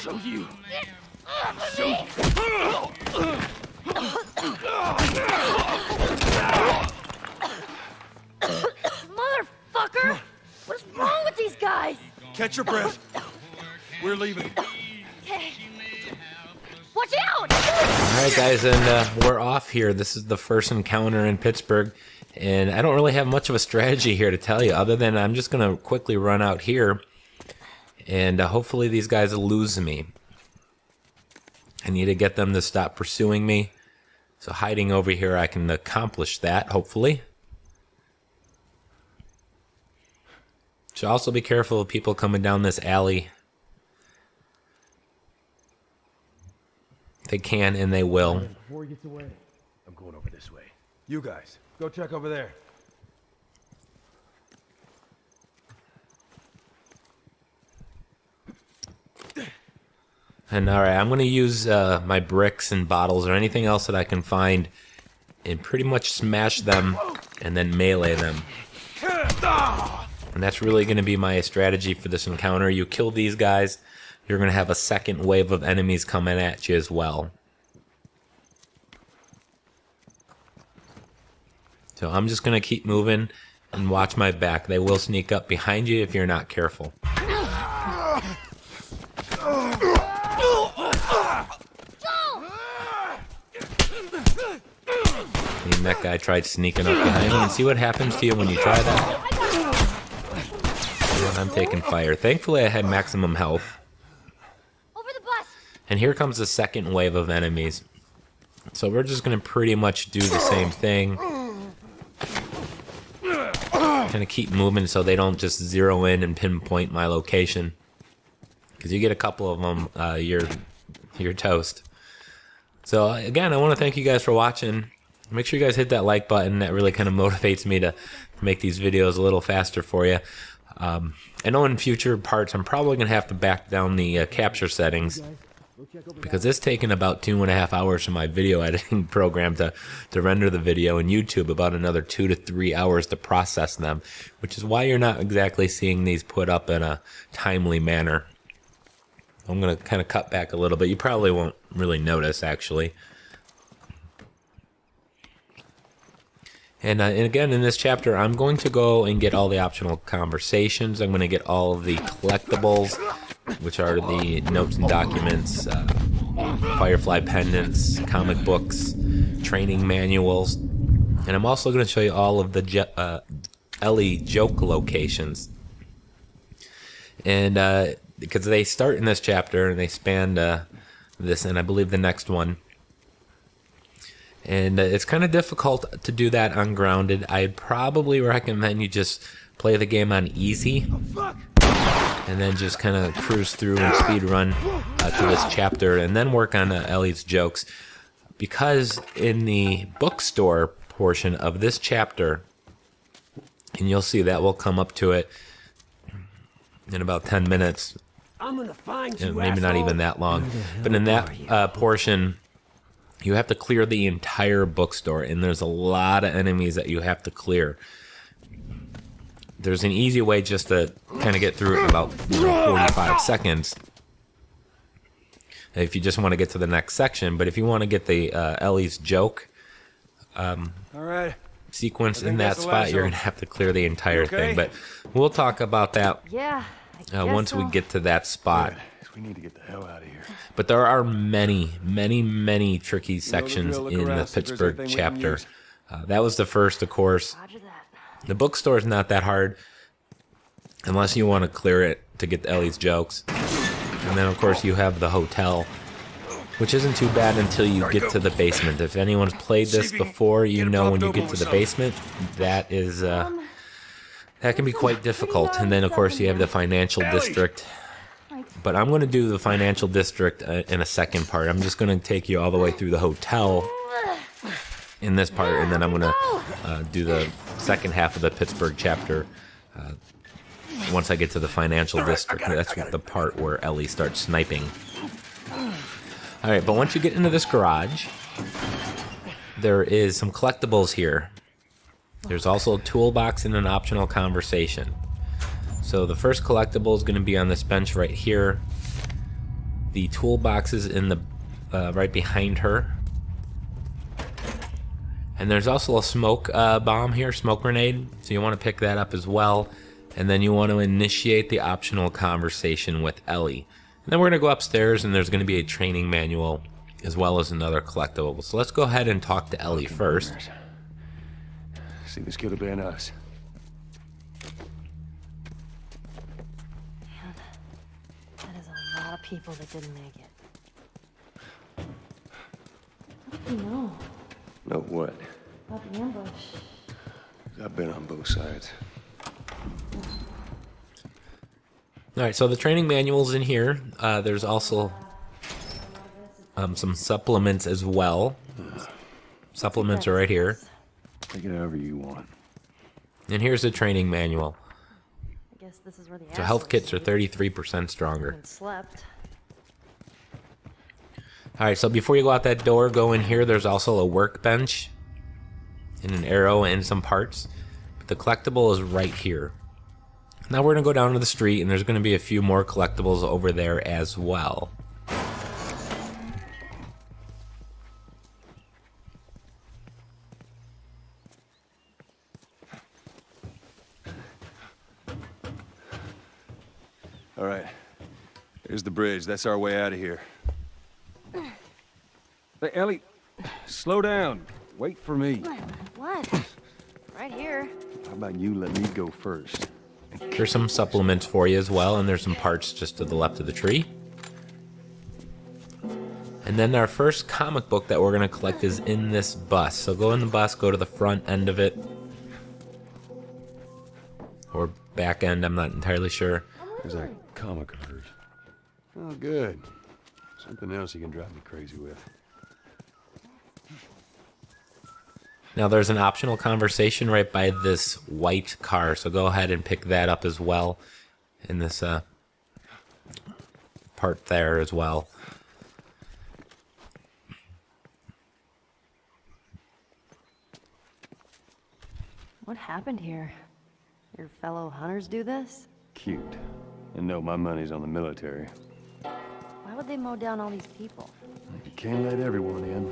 Show you. Motherfucker! What's wrong with these guys? Catch your breath. We're leaving. Okay. Watch out! Alright guys, and we're off here. This is the first encounter in Pittsburgh, and I don't really have much of a strategy here to tell you, other than I'm just going to quickly run out here, and hopefully these guys will lose me. I need to get them to stop pursuing me, so hiding over here I can accomplish that, hopefully. Should also be careful of people coming down this alley. They can and they will. Before he gets away, I'm going over this way. You guys, go check over there. And alright, I'm going to use my bricks and bottles or anything else that I can find and pretty much smash them and then melee them. And that's really going to be my strategy for this encounter. You kill these guys, you're going to have a second wave of enemies coming at you as well. So I'm just going to keep moving and watch my back. They will sneak up behind you if you're not careful. And that guy tried sneaking up behind me, and see what happens to you when you try that? And I'm taking fire. Thankfully I had maximum health. And here comes the second wave of enemies. So we're just going to pretty much do the same thing. Kind of keep moving so they don't just zero in and pinpoint my location. Because you get a couple of them, you're toast. So again, I want to thank you guys for watching. Make sure you guys hit that like button. That really kind of motivates me to make these videos a little faster for you. I know in future parts I'm probably going to have to back down the capture settings, because it's taken about 2.5 hours for my video editing program to render the video, and YouTube about another 2 to 3 hours to process them, which is why you're not exactly seeing these put up in a timely manner. I'm going to kind of cut back a little bit. You probably won't really notice, actually. And again, in this chapter, I'm going to go and get all the optional conversations. I'm going to get all of the collectibles, which are the notes and documents, Firefly pendants, comic books, training manuals. And I'm also going to show you all of the Ellie joke locations. And because they start in this chapter and they span this and I believe the next one. And it's kind of difficult to do that on Grounded. I'd probably recommend you just play the game on easy. And then just kind of cruise through and speed run to this chapter. And then work on Ellie's jokes. Because in the bookstore portion of this chapter, and you'll see that we'll come up to it in about 10 minutes. I'm gonna find you, Maybe not even that long. But in that portion, you have to clear the entire bookstore, and there's a lot of enemies that you have to clear. There's an easy way just to kind of get through it in about 45 seconds if you just want to get to the next section. But if you want to get the Ellie's joke sequence in that spot, you're going to have to clear the entire thing. But we'll talk about that once we get to that spot. We need to get the hell out of here. But there are many, many, many tricky sections in the Pittsburgh chapter. That was the first, of course. The bookstore is not that hard, unless you want to clear it to get Ellie's jokes. And then, of course, you have the hotel. which isn't too bad until you get to the basement. If anyone's played this before, you know when you get to the basement, that is that can be quite difficult. And then of course you have the financial district. But I'm going to do the financial district in a second part. I'm just going to take you all the way through the hotel in this part, and then I'm going to do the second half of the Pittsburgh chapter once I get to the financial district. That's the part where Ellie starts sniping. Alright, but once you get into this garage, there is some collectibles here. There's also a toolbox and an optional conversation. So the first collectible is going to be on this bench right here. The toolbox is in the right behind her. And there's also a smoke bomb here, smoke grenade. So you want to pick that up as well. And then you want to initiate the optional conversation with Ellie. And then we're going to go upstairs and there's going to be a training manual as well as another collectible. So let's go ahead and talk to Ellie first. See, this could have been us. Man, that is a lot of people that didn't make it. What do you know Know what? about the ambush? I've been on both sides. Alright, so the training manual's in here. There's also some supplements as well. Supplements are right here. Take it however you want. And here's the training manual. I guess this is where the So health kits are 33% stronger. Slept. Alright, so before you go out that door, go in here. There's also a workbench and an arrow and some parts. But the collectible is right here. Now we're going to go down to the street, and there's going to be a few more collectibles over there as well. All right. Here's the bridge. That's our way out of here. Hey, Ellie, slow down. Wait for me. What? Right here. How about you let me go first? There's some supplements for you as well, and there's some parts just to the left of the tree. And then our first comic book that we're going to collect is in this bus. So go in the bus, go to the front end of it. Or back end, I'm not entirely sure. There's that comic of hers. Oh, good. Something else you can drive me crazy with. Now there's an optional conversation right by this white car, so go ahead and pick that up as well in this part there as well. What happened here? Your fellow hunters do this? Cute. And no, my money's on the military. Why would they mow down all these people? You can't let everyone in.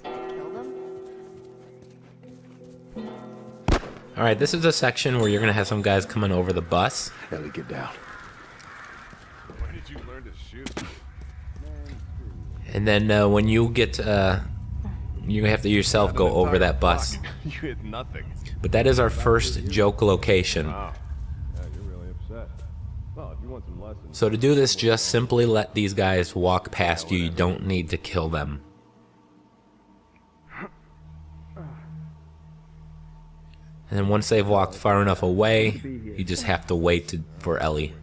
Kill them? Alright, this is a section where you're going to have some guys coming over the bus. Ellie, get down. Where did you learn to shoot? And then when you get, you have to yourself go over that bus. You hit nothing. But that is our first joke location. Wow. Yeah, you're really upset. Well, if you want some lessons. So to do this, just simply let these guys walk past you. You don't need to kill them. And then once they've walked far enough away, you just have to wait for Ellie.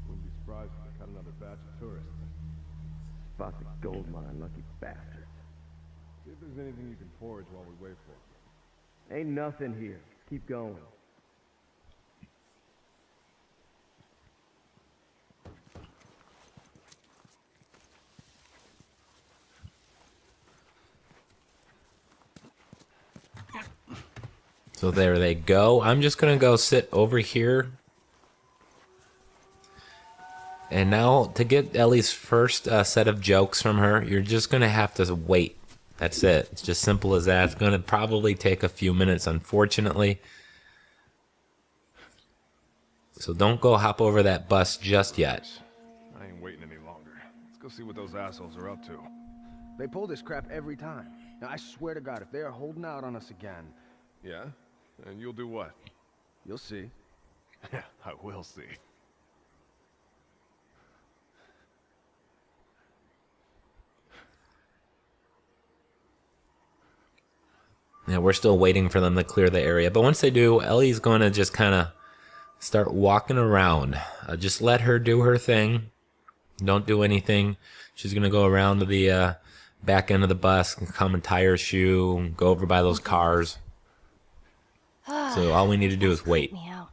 Wouldn't be surprised if they cut another batch of tourists. About the gold mine, lucky bastard. See if there's anything you can forage while we wait for it. Ain't nothing here. Keep going. So there they go. I'm just going to go sit over here. And now to get Ellie's first set of jokes from her, you're just going to have to wait. That's it. It's just simple as that. It's going to probably take a few minutes, unfortunately. So don't go hop over that bus just yet. I ain't waiting any longer. Let's go see what those assholes are up to. They pull this crap every time. Now, I swear to God, if they are holding out on us again... Yeah? And you'll do what? You'll see. Yeah, I will see. Yeah, we're still waiting for them to clear the area. But once they do, Ellie's going to just kind of start walking around. Just let her do her thing. Don't do anything. She's going to go around to the back end of the bus and come and tie her shoe, go over by those cars. So all we need to do is wait. Me out.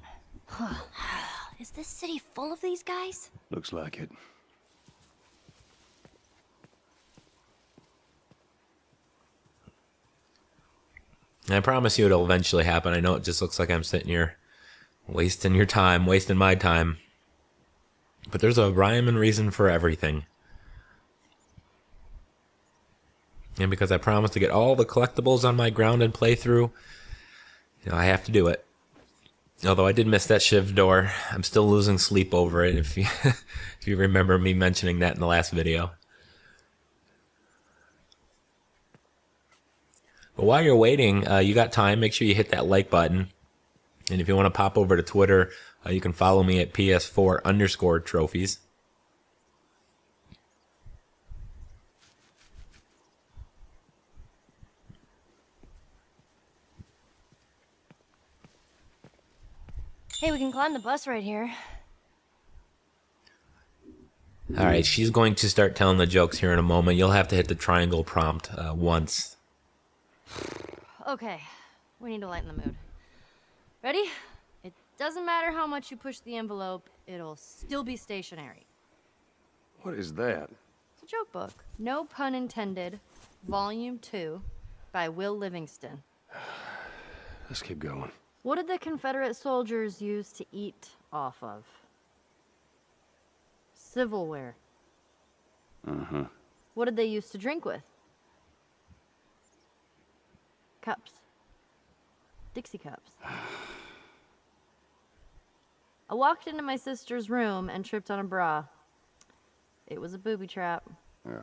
Is this city full of these guys? Looks like it. And I promise you it'll eventually happen. I know it just looks like I'm sitting here wasting your time, wasting my time. But there's a rhyme and reason for everything. And because I promised to get all the collectibles on my grounded playthrough, you know, I have to do it. Although I did miss that shiv door. I'm still losing sleep over it, if you, if you remember me mentioning that in the last video. But while you're waiting, you got time, make sure you hit that like button. And if you want to pop over to Twitter, you can follow me at PS4_trophies. Hey, we can climb the bus right here. Alright, she's going to start telling the jokes here in a moment. You'll have to hit the triangle prompt once. Okay, we need to lighten the mood. Ready? It doesn't matter how much you push the envelope, it'll still be stationary. What is that? It's a joke book. No pun intended. Volume 2 by Will Livingston. Let's keep going. What did the Confederate soldiers use to eat off of? Civilware. Uh-huh. What did they use to drink with? Cups. Dixie cups. I walked into my sister's room and tripped on a bra. It was a booby trap. A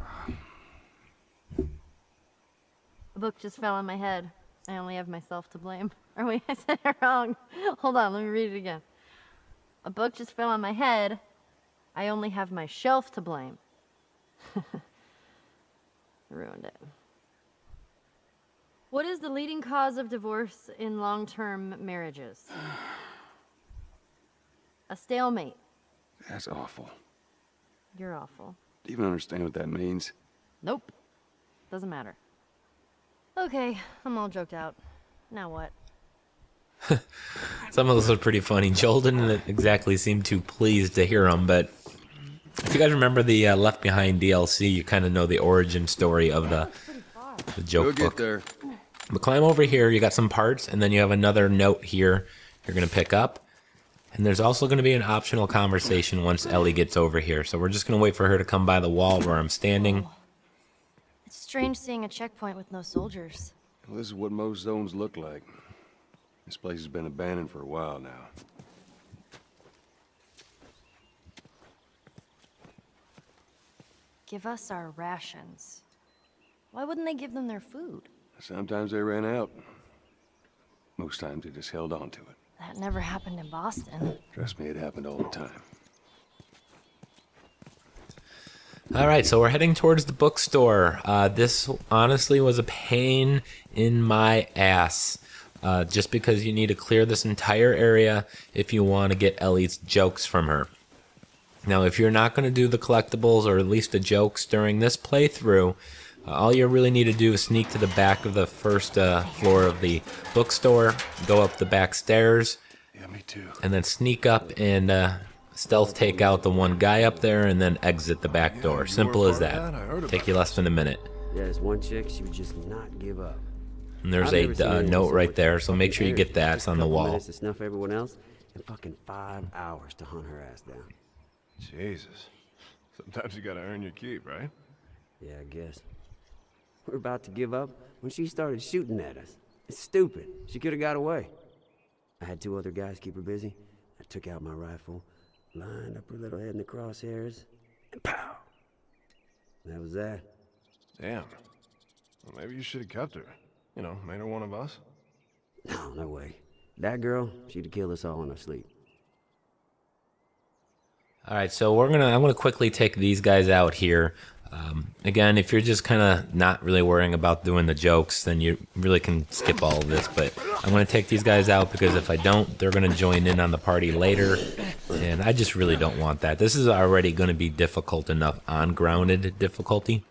book just fell on my head. I only have myself to blame. Or wait, I said it wrong. Hold on, let me read it again. A book just fell on my head. I only have my shelf to blame. Ruined it. What is the leading cause of divorce in long-term marriages? A stalemate. That's awful. You're awful. Do you even understand what that means? Nope. Doesn't matter. Okay, I'm all joked out. Now what? Some of those are pretty funny. Joel didn't exactly seem too pleased to hear them, but if you guys remember the Left Behind DLC, you kind of know the origin story of the joke book. There. But climb over here, you got some parts, and then you have another note here you're going to pick up. And there's also going to be an optional conversation once Ellie gets over here. So we're just going to wait for her to come by the wall where I'm standing. It's strange seeing a checkpoint with no soldiers. Well, this is what most zones look like. This place has been abandoned for a while now. Give us our rations. Why wouldn't they give them their food? Sometimes they ran out. Most times they just held on to it. That never happened in Boston. Trust me, it happened all the time. Alright, so we're heading towards the bookstore. This honestly was a pain in my ass. Just because you need to clear this entire area if you want to get Ellie's jokes from her. Now, if you're not going to do the collectibles or at least the jokes during this playthrough, all you really need to do is sneak to the back of the first floor of the bookstore, go up the back stairs, yeah, me too. And then sneak up and stealth take out the one guy up there and then exit the back door. Simple as that. Take you less than a minute. Yeah, there's one chick, she would just not give up. And there's a note right there, so make sure you get that. It's on the wall. Minutes to snuff everyone else, and fucking 5 hours to hunt her ass down. Jesus. Sometimes you gotta earn your keep, right? Yeah, I guess. We're about to give up when she started shooting at us. It's stupid. She could have got away. I had 2 other guys keep her busy. I took out my rifle, lined up her little head in the crosshairs, and pow! That was that. Damn. Well, maybe you should have kept her. You know, made her one of us. No, no way. That girl, she'd have killed us all in her sleep. Alright, so I'm gonna quickly take these guys out here. Again, if you're just kind of not really worrying about doing the jokes, then you really can skip all of this. But I'm going to take these guys out because if I don't, they're going to join in on the party later. And I just really don't want that. This is already going to be difficult enough on grounded difficulty.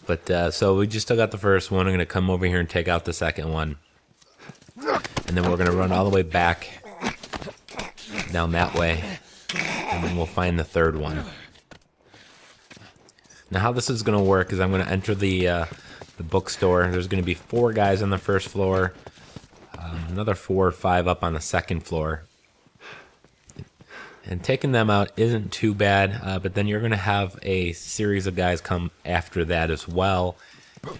But so we just took out the first one. I'm going to come over here and take out the second one. And then we're going to run all the way back down that way. And then we'll find the third one. Now how this is going to work is I'm going to enter the bookstore. There's going to be 4 guys on the first floor. Another 4 or 5 up on the second floor. And taking them out isn't too bad, but then you're going to have a series of guys come after that as well.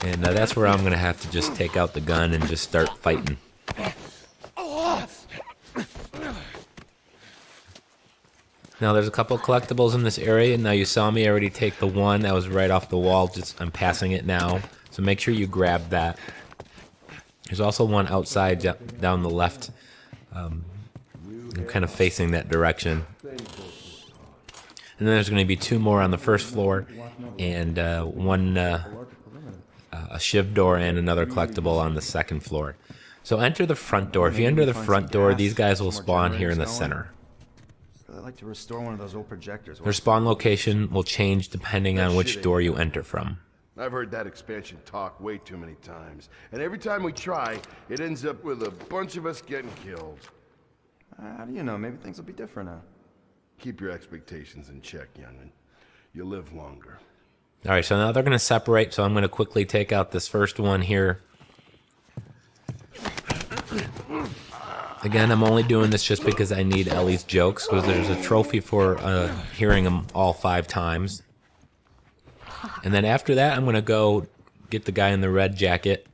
And that's where I'm going to have to just take out the gun and just start fighting. Now there's a couple of collectibles in this area. Now you saw me already take the one that was right off the wall. I'm passing it now. So make sure you grab that. There's also one outside down the left. I'm kind of facing that direction. And then there's going to be 2 more on the first floor. And one a shiv door and another collectible on the second floor. So enter the front door. If you enter the front door, these guys will spawn here in the center. I'd like to restore one of those old projectors. Their spawn location will change depending on which door you enter from. I've heard that expansion talk way too many times. And every time we try, it ends up with a bunch of us getting killed. How do you know? Maybe things will be different now. Keep your expectations in check, young'un. You'll live longer. Alright, so now they're going to separate, so I'm going to quickly take out this first one here. Again, I'm only doing this just because I need Ellie's jokes, because there's a trophy for hearing them all 5 times. And then after that, I'm going to go get the guy in the red jacket.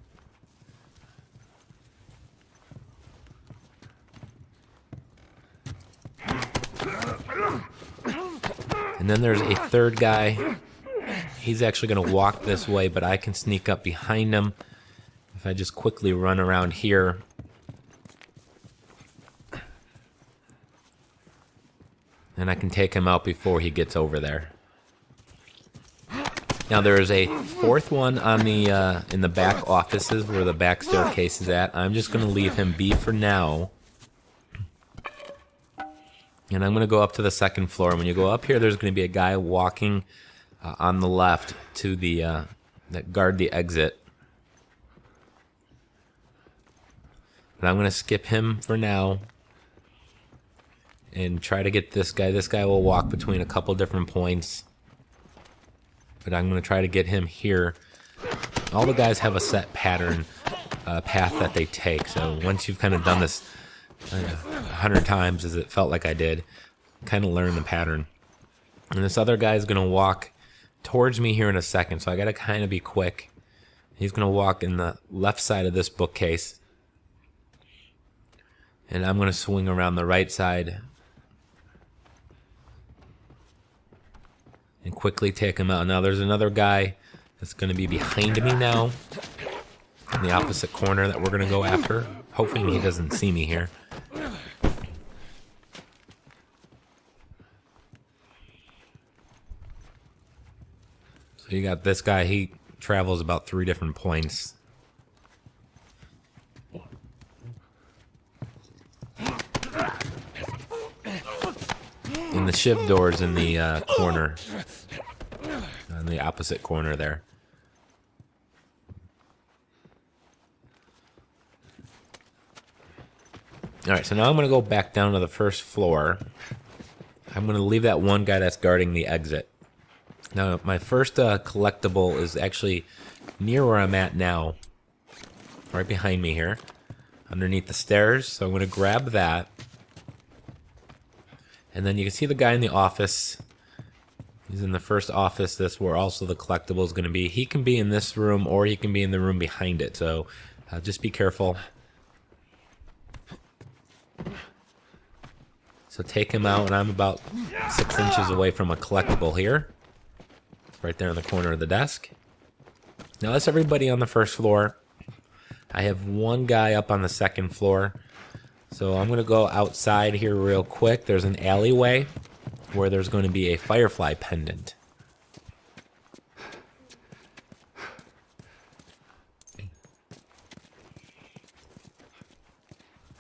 And then there's a third guy. He's actually going to walk this way, but I can sneak up behind him if I just quickly run around here. And I can take him out before he gets over there. Now there is a 4th one on the in the back offices where the back staircase is at. I'm just going to leave him be for now. And I'm going to go up to the second floor. When you go up here, there's going to be a guy walking on the left to the that guard the exit. But I'm going to skip him for now. And try to get this guy. This guy will walk between a couple different points. But I'm going to try to get him here. All the guys have a set pattern, path that they take. So once you've kind of done this 100 times, as it felt like I did, kind of learn the pattern. And this other guy is going to walk towards me here in a second. So I got to kind of be quick. He's going to walk in the left side of this bookcase. And I'm going to swing around the right side. And quickly take him out. Now there's another guy that's going to be behind me now. In the opposite corner that we're going to go after. Hopefully he doesn't see me here. So you got this guy. He travels about 3 different points. And the shiv door's in the corner. In the opposite corner there. Alright, so now I'm going to go back down to the first floor. I'm going to leave that one guy that's guarding the exit. Now, my first collectible is actually near where I'm at now. Right behind me here. Underneath the stairs. So I'm going to grab that. And then you can see the guy in the office. He's in the first office. That's where also the collectible is going to be. He can be in this room or he can be in the room behind it. So just be careful. So take him out, and I'm about 6 inches away from a collectible here. Right there in the corner of the desk. Now that's everybody on the first floor. I have one guy up on the second floor. So I'm going to go outside here real quick. There's an alleyway where there's going to be a Firefly pendant.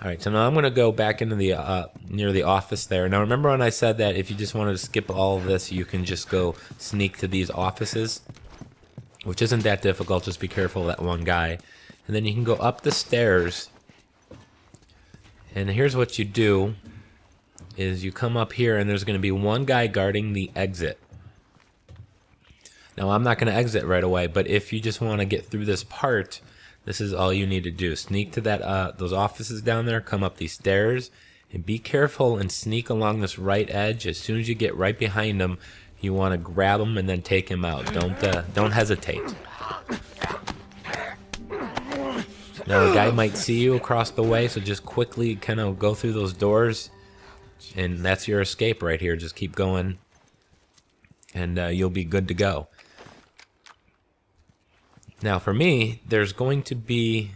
Alright, so now I'm going to go back into the near the office there. Now remember when I said that if you just wanted to skip all of this, you can just go sneak to these offices? Which isn't that difficult, just be careful of that one guy. And then you can go up the stairs. And here's what you do, is you come up here and there's going to be one guy guarding the exit. Now I'm not going to exit right away, but if you just want to get through this part, this is all you need to do. Sneak to that those offices down there, come up these stairs, and be careful and sneak along this right edge. As soon as you get right behind him, you want to grab him and then take him out. Don't hesitate. Now the guy might see you across the way, so just quickly kind of go through those doors, and that's your escape right here. Just keep going, and you'll be good to go. Now for me, there should be,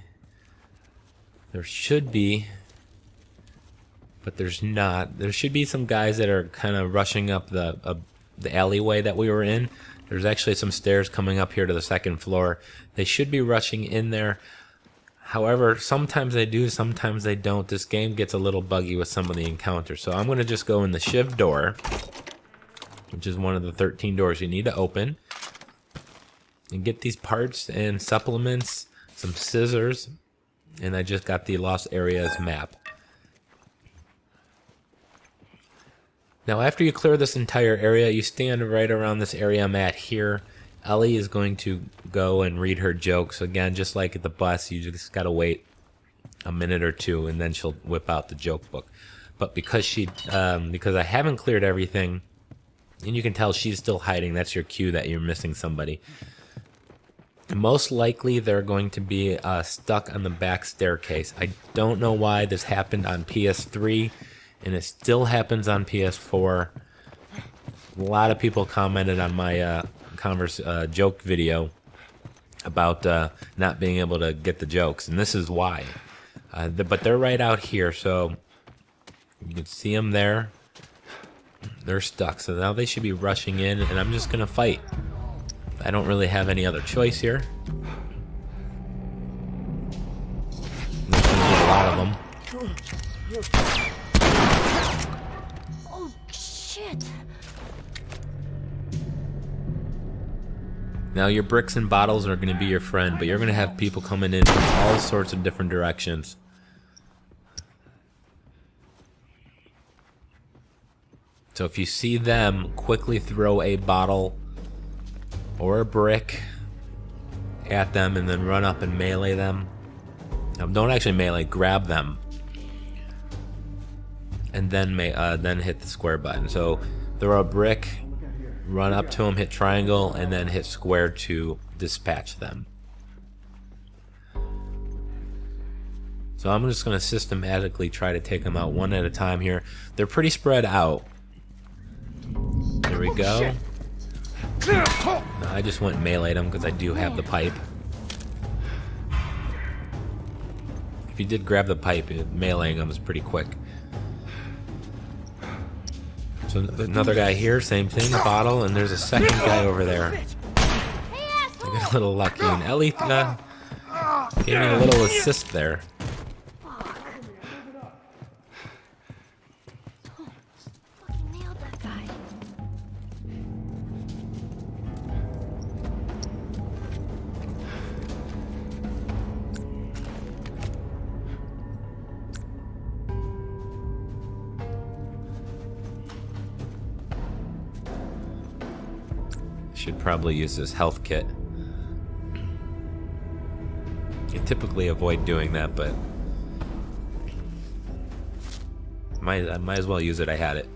but there's not. There should be some guys that are kind of rushing up the alleyway that we were in. There's actually some stairs coming up here to the second floor. They should be rushing in there. However, sometimes they do, sometimes they don't. This game gets a little buggy with some of the encounters. So I'm going to just go in the shiv door, which is one of the 13 doors you need to open, and get these parts and supplements, some scissors, and I just got the Lost Areas map. Now after you clear this entire area, you stand right around this area I'm at here. Ellie is going to go and read her jokes. Again, just like at the bus, you just gotta wait a minute or two and then she'll whip out the joke book. But because because I haven't cleared everything, and you can tell she's still hiding, that's your cue that you're missing somebody. Most likely they're going to be stuck on the back staircase. I don't know why this happened on PS3 and it still happens on PS4. A lot of people commented on my joke video about not being able to get the jokes, and this is why. But they're right out here, so you can see them there. They're stuck, so now they should be rushing in, and I'm just gonna fight. I don't really have any other choice here. There's gonna be a lot of them. Oh, shit. Now your bricks and bottles are going to be your friend, but you're going to have people coming in from all sorts of different directions. So if you see them, quickly throw a bottle or a brick at them and then run up and melee them. Don't actually melee, grab them. And then hit the square button. So throw a brick, run up to them, hit triangle, and then hit square to dispatch them. So I'm just going to systematically try to take them out one at a time here. They're pretty spread out. There we go. No, I just went and meleeed them because I do have the pipe. If you did grab the pipe, meleeing them is pretty quick. So another guy here, same thing, bottle, and there's a second guy over there. I got a little lucky, and Ellie gave me a little assist there. Nailed that guy. Should probably use this health kit. I typically avoid doing that, but I might as well use it. I had it.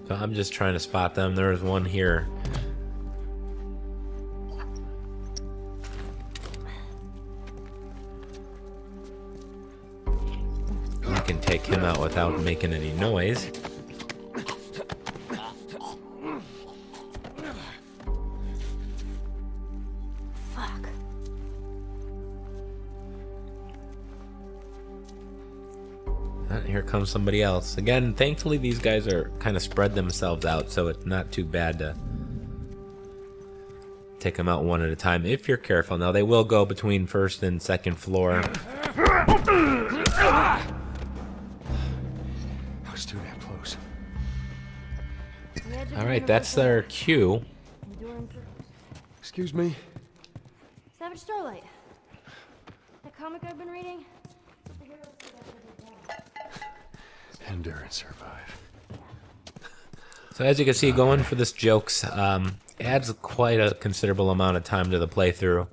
So I'm just trying to spot them. There's one here. You can take him out without making any noise. Fuck. Here comes somebody else. Again, thankfully these guys are kind of spread themselves out, so it's not too bad to take them out one at a time if you're careful. Now, they will go between first and second floor. I was too damn close. All right, that's their cue. Excuse me? Savage Starlight. That comic I've been reading? Endure and survive. So as you can see, going for this jokes adds quite a considerable amount of time to the playthrough.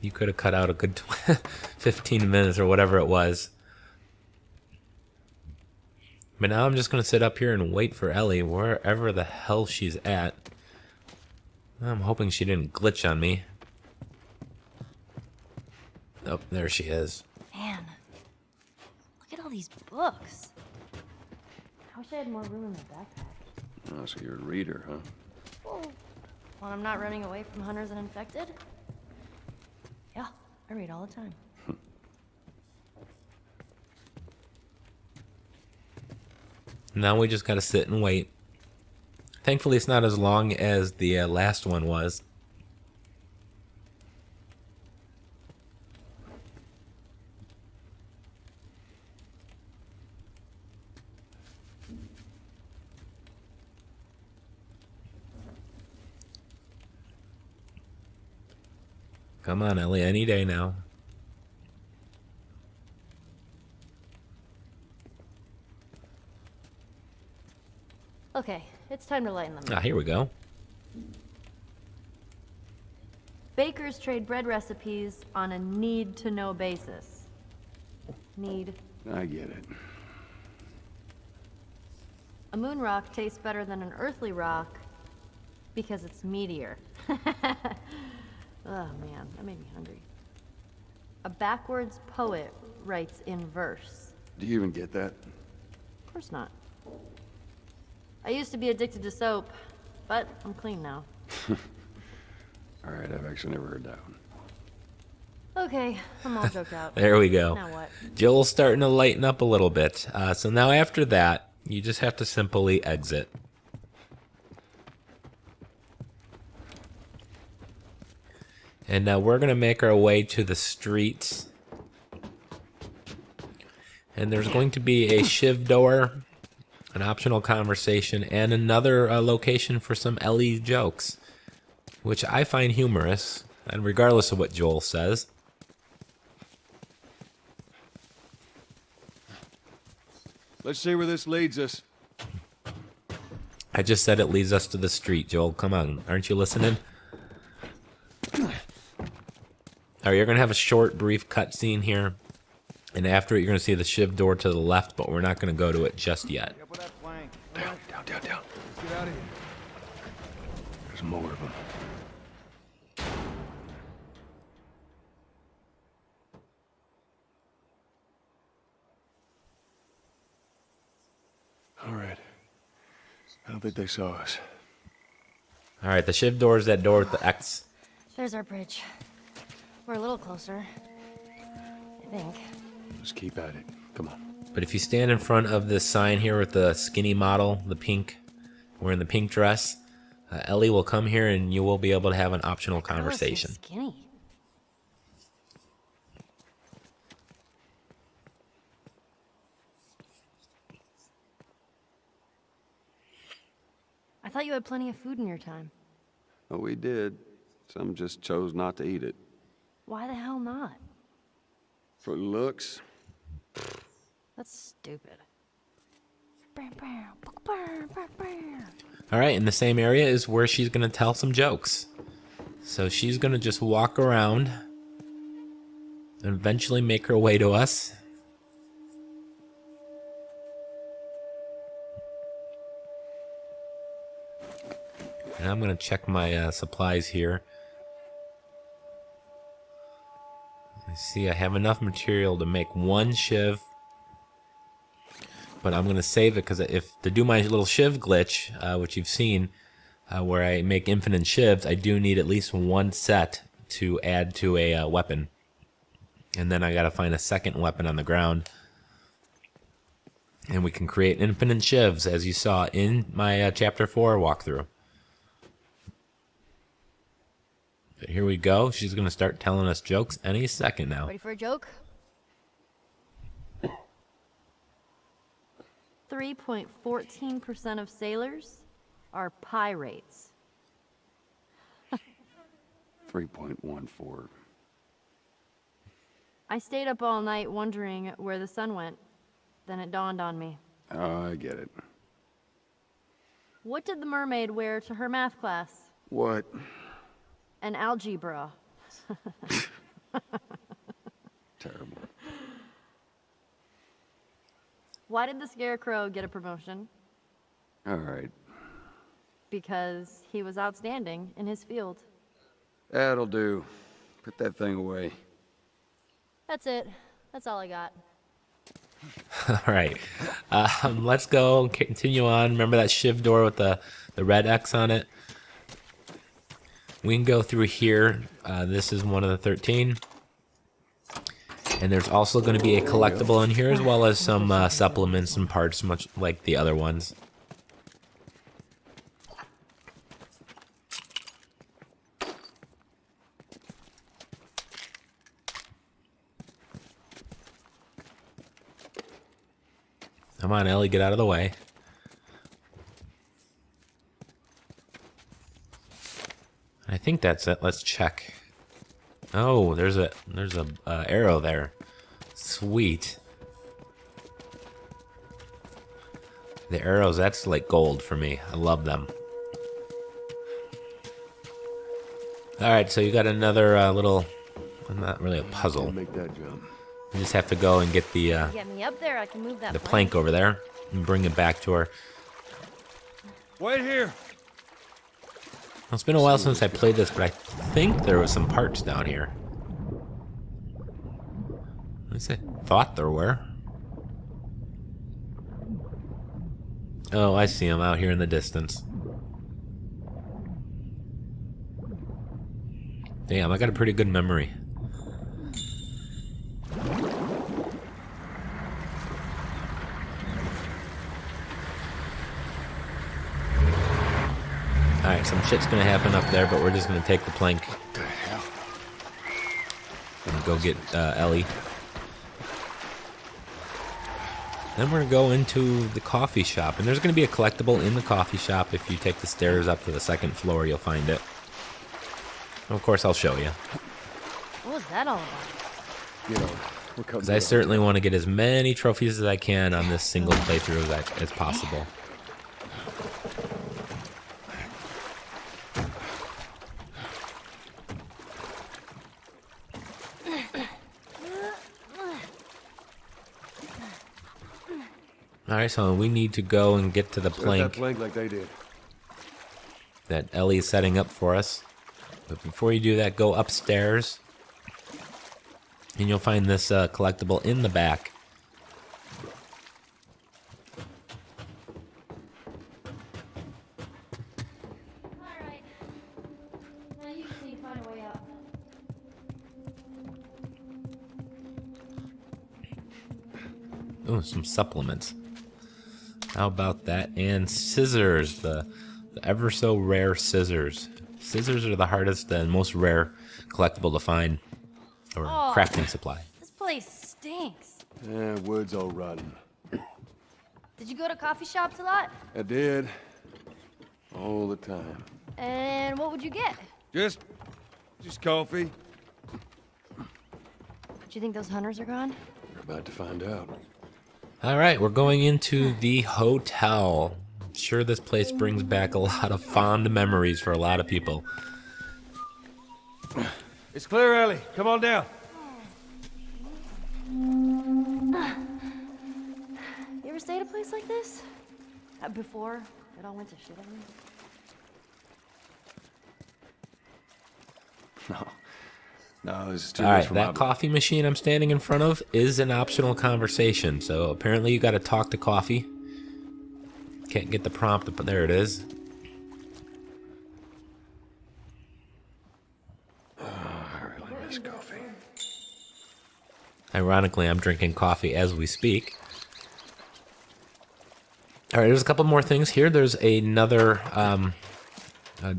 You could have cut out a good 15 minutes or whatever it was. But now I'm just going to sit up here and wait for Ellie wherever the hell she's at. I'm hoping she didn't glitch on me. Oh, there she is. Man, look at all these books. I wish I had more room in my backpack. Oh, so you're a reader, huh? Well, when I'm not running away from hunters and infected? Yeah, I read all the time. Now we just gotta sit and wait. Thankfully, it's not as long as the last one was. Come on, Ellie, any day now. Okay, it's time to lighten them up. Ah, here we go. Bakers trade bread recipes on a need-to-know basis. Need. I get it. A moon rock tastes better than an earthly rock because it's meatier. Oh man, that made me hungry. A backwards poet writes in verse. Do you even get that? Of course not. I used to be addicted to soap, but I'm clean now. All right, I've actually never heard that one. Okay, I'm all joked out. There we go. Now what? Joel's starting to lighten up a little bit. So now after that, you just have to simply exit. And now we're going to make our way to the streets. And there's going to be a shiv door, an optional conversation, and another location for some Ellie jokes, which I find humorous, and regardless of what Joel says. Let's see where this leads us. I just said it leads us to the street, Joel. Come on, aren't you listening? All right, you're going to have a short, brief cutscene here. And after it, you're going to see the shiv door to the left, but we're not going to go to it just yet. Down. Let's get out of here. There's more of them. All right. I don't think they saw us. All right, the shiv door is that door with the X. There's our bridge. We're a little closer, I think. Let's keep at it. Come on. But if you stand in front of this sign here with the skinny model, the pink, wearing the pink dress, Ellie will come here and you will be able to have an optional conversation. Oh, so skinny. I thought you had plenty of food in your time. Oh, we did. Some just chose not to eat it. Why the hell not? For looks. That's stupid. All right, in the same area is where she's going to tell some jokes. So she's going to just walk around and eventually make her way to us. And I'm going to check my supplies here. I see I have enough material to make one shiv. But I'm going to save it because to do my little shiv glitch, which you've seen, where I make infinite shivs, I do need at least one set to add to a weapon. And then I got to find a second weapon on the ground. And we can create infinite shivs, as you saw in my Chapter 4 walkthrough. But here we go. She's going to start telling us jokes any second now. Ready for a joke? 3.14% of sailors are pirates. 3.14. I stayed up all night wondering where the sun went. Then it dawned on me. Oh, I get it. What did the mermaid wear to her math class? What? An algebra. Terrible. Why did the scarecrow get a promotion? All right. Because he was outstanding in his field. That'll do. Put that thing away. That's it. That's all I got. All right. Let's go and continue on. Remember that shiv door with the red X on it? We can go through here. This is one of the 13. And there's also going to be a collectible in here, as well as some supplements and parts, much like the other ones. Come on, Ellie, get out of the way. I think that's it. Let's check. Oh, there's a arrow there. Sweet. The arrows, that's like gold for me. I love them. All right, so you got another little, not really a puzzle. Make that jump. You just have to go and get the Get me up there, I can move that the plank over there and bring it back to her. Wait here. Well, it's been a while since I played this, but I think there was some parts down here. At least I thought there were. Oh, I see them out here in the distance. Damn, I got a pretty good memory. Alright, some shit's gonna happen up there, but we're just gonna take the plank. What the hell? And go get Ellie. Then we're gonna go into the coffee shop, and there's gonna be a collectible in the coffee shop. If you take the stairs up to the second floor, you'll find it. And of course, I'll show you. What was that all about? You know, Because I certainly want to get as many trophies as I can on this single playthrough as possible. Alright, so we need to go and get to the plank that plank like they did. that Ellie's setting up for us. But before you do that, go upstairs. And you'll find this collectible in the back. Alright. Now you just need to find a way out. Oh, some supplements. How about that? And scissors, the ever so rare scissors. Scissors are the hardest and most rare collectible to find, or crafting supply. This place stinks. Yeah, wood's all rotten. Did you go to coffee shops a lot? I did. All the time. And what would you get? Just coffee. Do you think those hunters are gone? We're about to find out. Alright, we're going into the hotel. I'm sure this place brings back a lot of fond memories for a lot of people. It's clear, Ellie. Come on down. You ever stay at a place like this? Before it all went to shit on me? No, this is too All much right, for that my coffee machine I'm standing in front of is an optional conversation. So apparently you got to talk to coffee. Can't get the prompt, but there it is. I really miss coffee. Ironically, I'm drinking coffee as we speak. All right, there's a couple more things here. There's another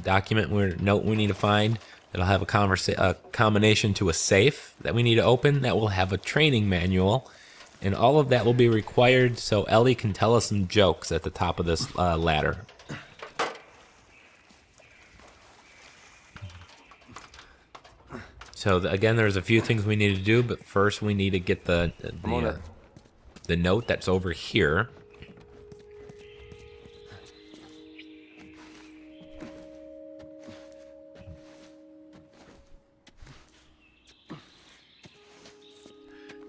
document note we need to find. It'll have a combination to a safe that we need to open that will have a training manual. And all of that will be required so Ellie can tell us some jokes at the top of this ladder. So again, there's a few things we need to do, but first we need to get the note that's over here.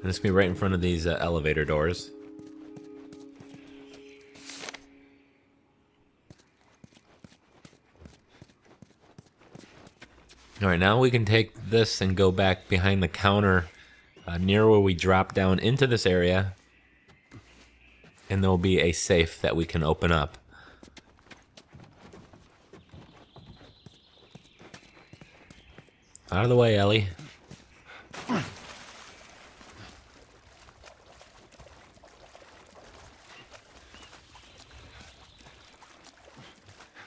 And it's going to be right in front of these elevator doors. Alright, now we can take this and go back behind the counter near where we drop down into this area. And there will be a safe that we can open up. Out of the way, Ellie.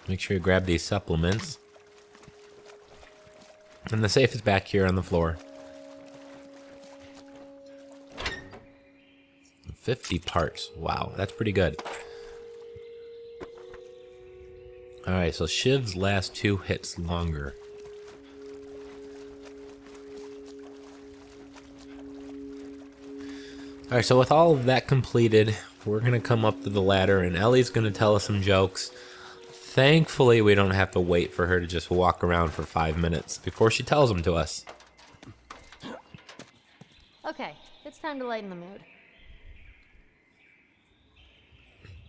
Make sure you grab these supplements. And the safe is back here on the floor. 50 parts. Wow, that's pretty good. Alright, so shivs last 2 hits longer. Alright, so with all of that completed, we're going to come up to the ladder and Ellie's going to tell us some jokes. Thankfully, we don't have to wait for her to just walk around for 5 minutes before she tells them to us. Okay, it's time to lighten the mood.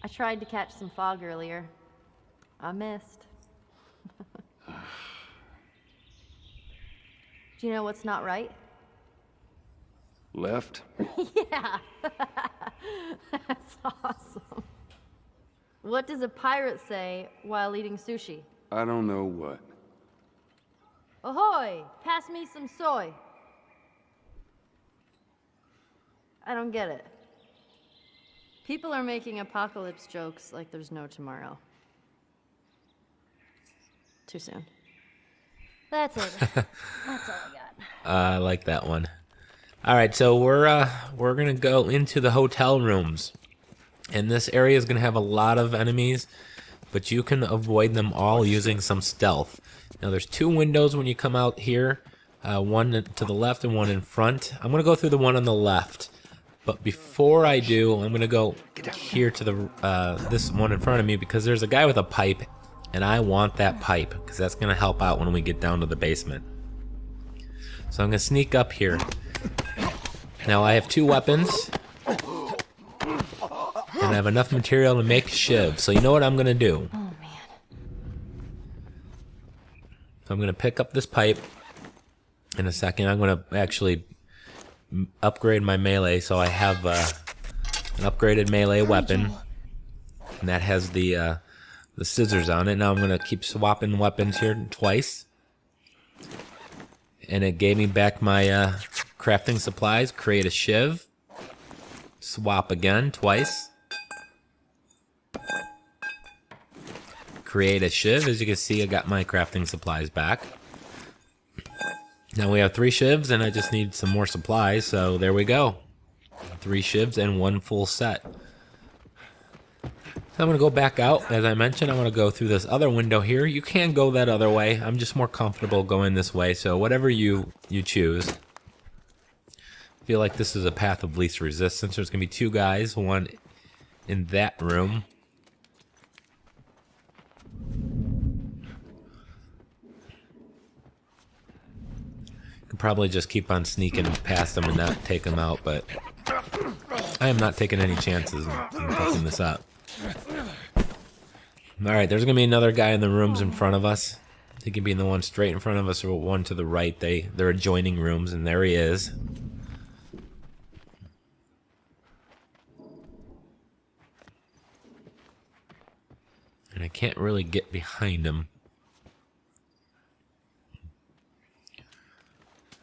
I tried to catch some fog earlier. I missed. Do you know what's not right? Left? Yeah. That's awesome. What does a pirate say while eating sushi? I don't know what. Ahoy! Pass me some soy. I don't get it. People are making apocalypse jokes like there's no tomorrow. Too soon. That's it. That's all I got. I like that one. Alright, so we're gonna go into the hotel rooms. And this area is going to have a lot of enemies, but you can avoid them all using some stealth. Now there's 2 windows when you come out here, one to the left and one in front. I'm going to go through the one on the left, but before I do, I'm going to go here to the this one in front of me because there's a guy with a pipe, and I want that pipe because that's going to help out when we get down to the basement. So I'm going to sneak up here. Now I have 2 weapons. And I have enough material to make shiv. So you know what I'm going to do? Oh, man. So I'm going to pick up this pipe in a second. I'm going to actually upgrade my melee. So I have an upgraded melee weapon. And that has the scissors on it. Now I'm going to keep swapping weapons here twice. And it gave me back my crafting supplies. Create a shiv. Swap again twice. Create a shiv. As you can see, I got my crafting supplies back. Now we have 3 shivs and I just need some more supplies, so there we go. 3 shivs and 1 full set. So I'm going to go back out. As I mentioned, I'm going to go through this other window here. You can go that other way. I'm just more comfortable going this way, so whatever you choose. I feel like this is a path of least resistance. There's going to be 2 guys, one in that room. Could probably just keep on sneaking past them and not take them out, but I am not taking any chances in fucking this up. Alright, there's going to be another guy in the rooms in front of us. He can be in the one straight in front of us or one to the right. They're adjoining rooms, and there he is. And I can't really get behind him.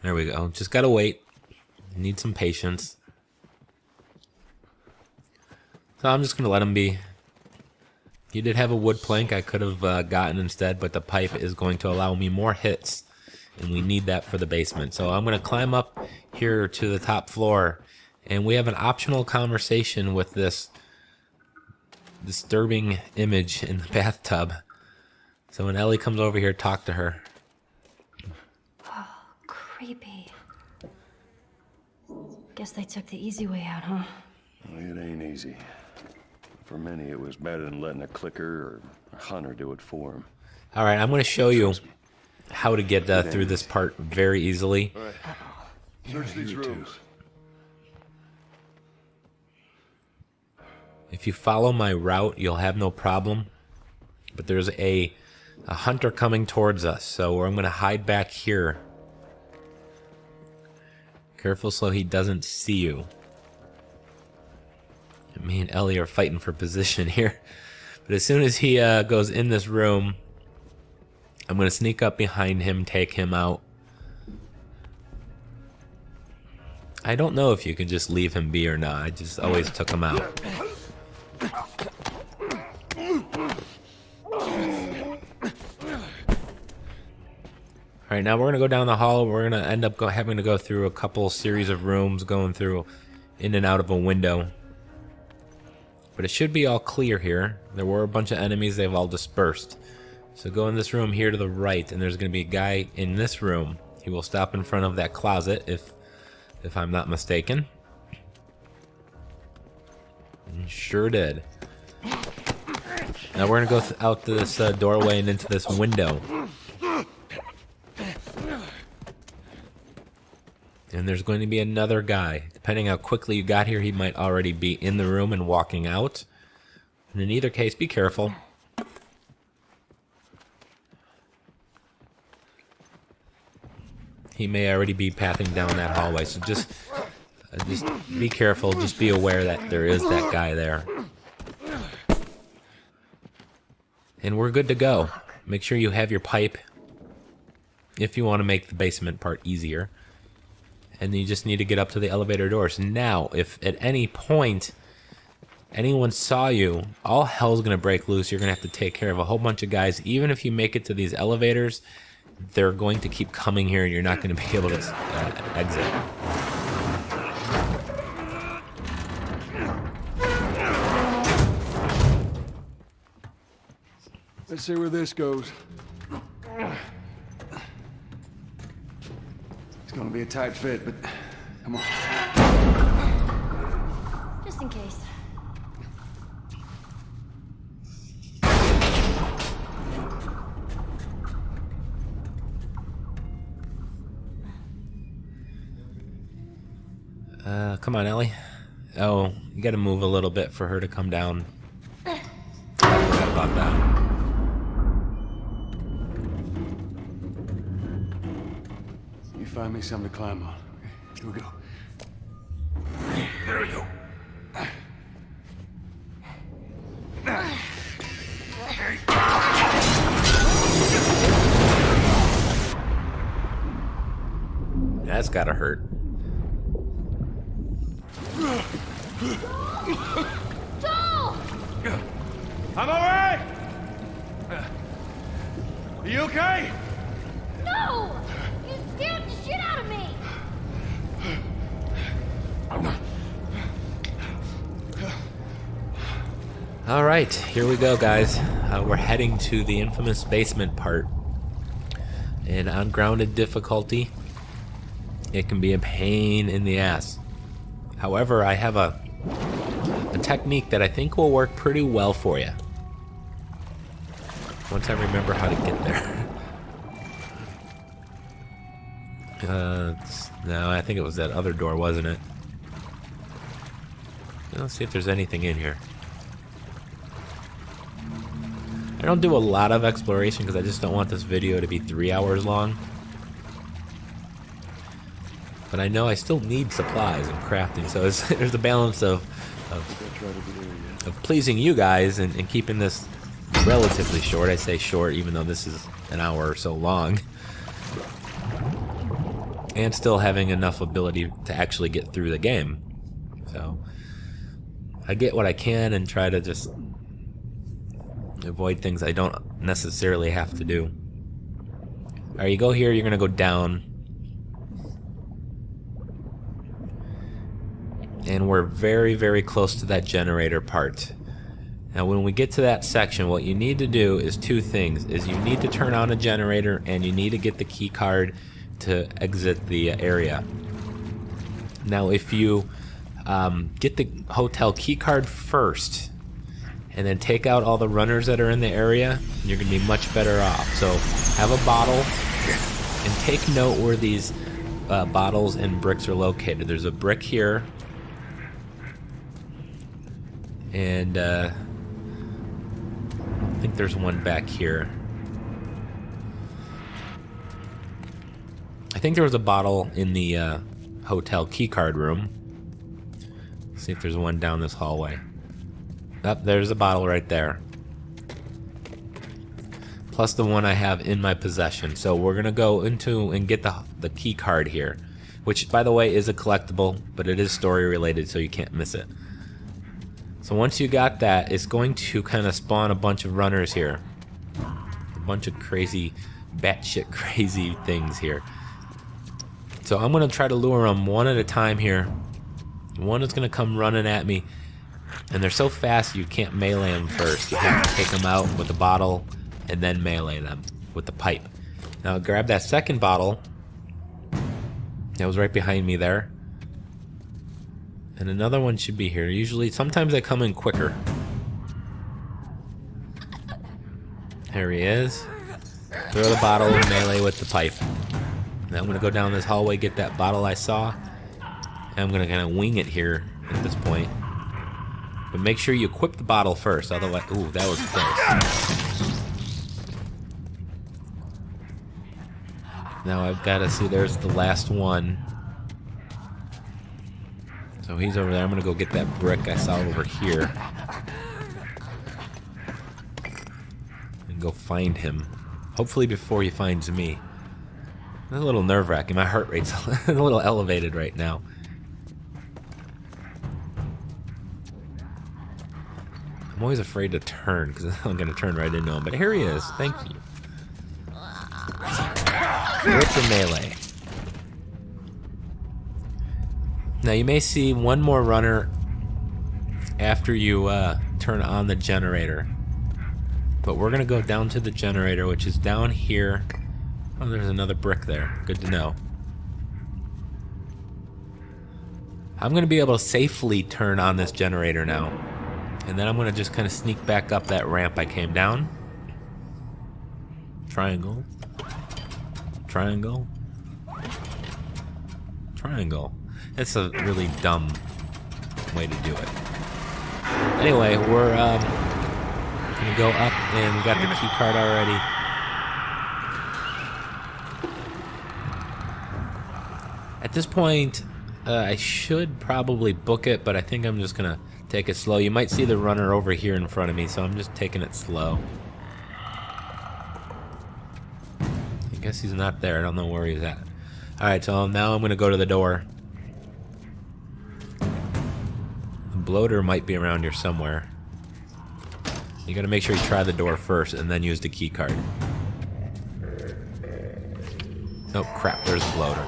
There we go. Just gotta wait. Need some patience. So I'm just gonna let him be. He did have a wood plank I could have gotten instead, but the pipe is going to allow me more hits and we need that for the basement. So I'm going to climb up here to the top floor, and we have an optional conversation with this disturbing image in the bathtub. So when Ellie comes over here, talk to her. Oh, creepy. Guess they took the easy way out, huh? It ain't easy. For many, it was better than letting a clicker or a hunter do it for them. All right, I'm going to show you how to get through this part very easily. All right. Search these rooms. If you follow my route, you'll have no problem. But there's a hunter coming towards us, so I'm going to hide back here. Careful so he doesn't see you. Me and Ellie are fighting for position here. But as soon as he goes in this room, I'm going to sneak up behind him, take him out. I don't know if you can just leave him be or not. I just always took him out. Alright, now we're going to go down the hall. We're going to end up having to go through a couple series of rooms, going through in and out of a window. But it should be all clear here. There were a bunch of enemies. They've all dispersed. So go in this room here to the right, and there's going to be a guy in this room. He will stop in front of that closet, if I'm not mistaken. And sure did. Now we're going to go out this doorway and into this window. And there's going to be another guy. Depending how quickly you got here, he might already be in the room and walking out. And in either case, be careful. He may already be pathing down that hallway, so just be careful. Just be aware that there is that guy there. And we're good to go. Make sure you have your pipe if you want to make the basement part easier. And you just need to get up to the elevator doors. Now, if at any point anyone saw you, all hell's going to break loose. You're going to have to take care of a whole bunch of guys. Even if you make it to these elevators, they're going to keep coming here and you're not going to be able to exit. Let's see where this goes. It's gonna be a tight fit, but come on. Just in case. Come on, Ellie. Oh, you gotta move a little bit for her to come down. I forgot about that. You find me something to climb on. Okay, here we go. There we go. That's gotta hurt. Joel! I'm alright! Are you okay? No! You scared the shit out of me! Alright, here we go, guys. We're heading to the infamous basement part. And on grounded difficulty, it can be a pain in the ass. However, I have a technique that I think will work pretty well for you. Once I remember how to get there. No, I think it was that other door, wasn't it? Let's see if there's anything in here. I don't do a lot of exploration because I just don't want this video to be 3 hours long. But I know I still need supplies and crafting, so there's a balance of pleasing you guys and keeping this relatively short. I say short even though this is an hour or so long. And still having enough ability to actually get through the game. So I get what I can and try to just avoid things I don't necessarily have to do. Alright, you go here, you're gonna go down. And we're very, very close to that generator part. Now when we get to that section, what you need to do is two things. Is you need to turn on a generator and you need to get the key card to exit the area. Now if you get the hotel key card first and then take out all the runners that are in the area, you're going to be much better off. So have a bottle and take note where these bottles and bricks are located. There's a brick here. And I think there's one back here. I think there was a bottle in the hotel keycard room. Let's see if there's one down this hallway. Oh, there's a bottle right there. Plus the one I have in my possession. So we're gonna go into and get the key card here, which by the way is a collectible, but it is story related, so you can't miss it. So once you got that, it's going to kind of spawn a bunch of runners here. A bunch of crazy, batshit crazy things here. So I'm going to try to lure them one at a time here. One is going to come running at me. And they're so fast you can't melee them first. You have to take them out with the bottle and then melee them with the pipe. Now grab that second bottle. That was right behind me there. And another one should be here. Usually, sometimes they come in quicker. There he is. Throw the bottle and melee with the pipe. Now I'm going to go down this hallway, get that bottle I saw. And I'm going to kind of wing it here at this point. But make sure you equip the bottle first, otherwise... Ooh, that was close. Now I've got to see, there's the last one. So he's over there. I'm going to go get that brick I saw over here. And go find him. Hopefully before he finds me. It's a little nerve-wracking. My heart rate's a little elevated right now. I'm always afraid to turn because I'm going to turn right into him. But here he is. Thank you. With the melee. Now you may see one more runner after you turn on the generator. But we're going to go down to the generator, which is down here. Oh, there's another brick there. Good to know. I'm going to be able to safely turn on this generator now. And then I'm going to just kind of sneak back up that ramp I came down. Triangle. Triangle. Triangle. That's a really dumb way to do it. Anyway, we're gonna go up, and we got the key card already. At this point, I should probably book it, but I think I'm just gonna take it slow. You might see the runner over here in front of me, so I'm just taking it slow. I guess he's not there. I don't know where he's at. Alright, so now I'm gonna go to the door. Bloater might be around here somewhere. You gotta make sure you try the door first and then use the key card. Oh crap, there's a bloater.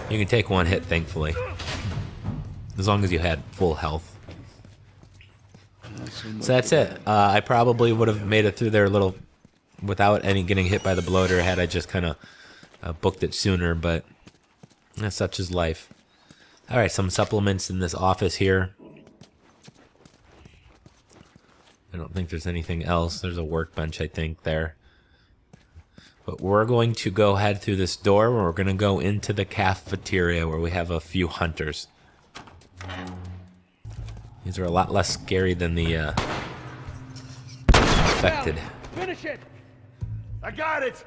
You can take one hit, thankfully. As long as you had full health. So that's it. I probably would have made it through there a little without any getting hit by the bloater had I just kind of booked it sooner, but such is life. Alright, some supplements in this office here. I don't think there's anything else. There's a workbench, I think, there. But we're going to go head through this door. We're going to go into the cafeteria where we have a few hunters. These are a lot less scary than the infected. Finish it! I got it!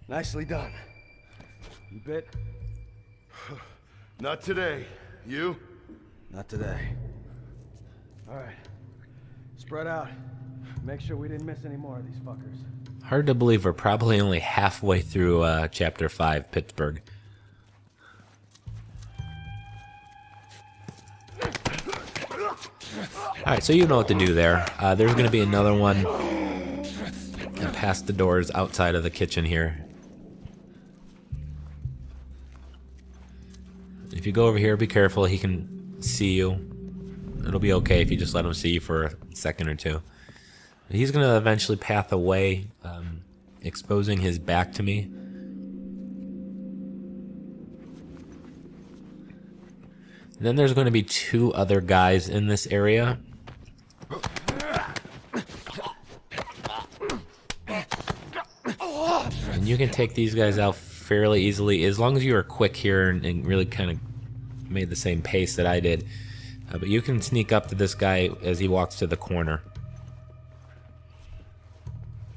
Nicely done. You bit? Not today. You? Not today. Alright. Spread out. Make sure we didn't miss any more of these fuckers. Hard to believe we're probably only halfway through Chapter 5, Pittsburgh. Alright, so you know what to do there. There's going to be another one past the doors outside of the kitchen here. If you go over here, be careful. He can see you. It'll be okay if you just let him see you for a second or two. He's going to eventually path away, exposing his back to me. And then there's going to be 2 other guys in this area. And you can take these guys out fairly easily, as long as you are quick here and really kind of made the same pace that I did. But you can sneak up to this guy as he walks to the corner.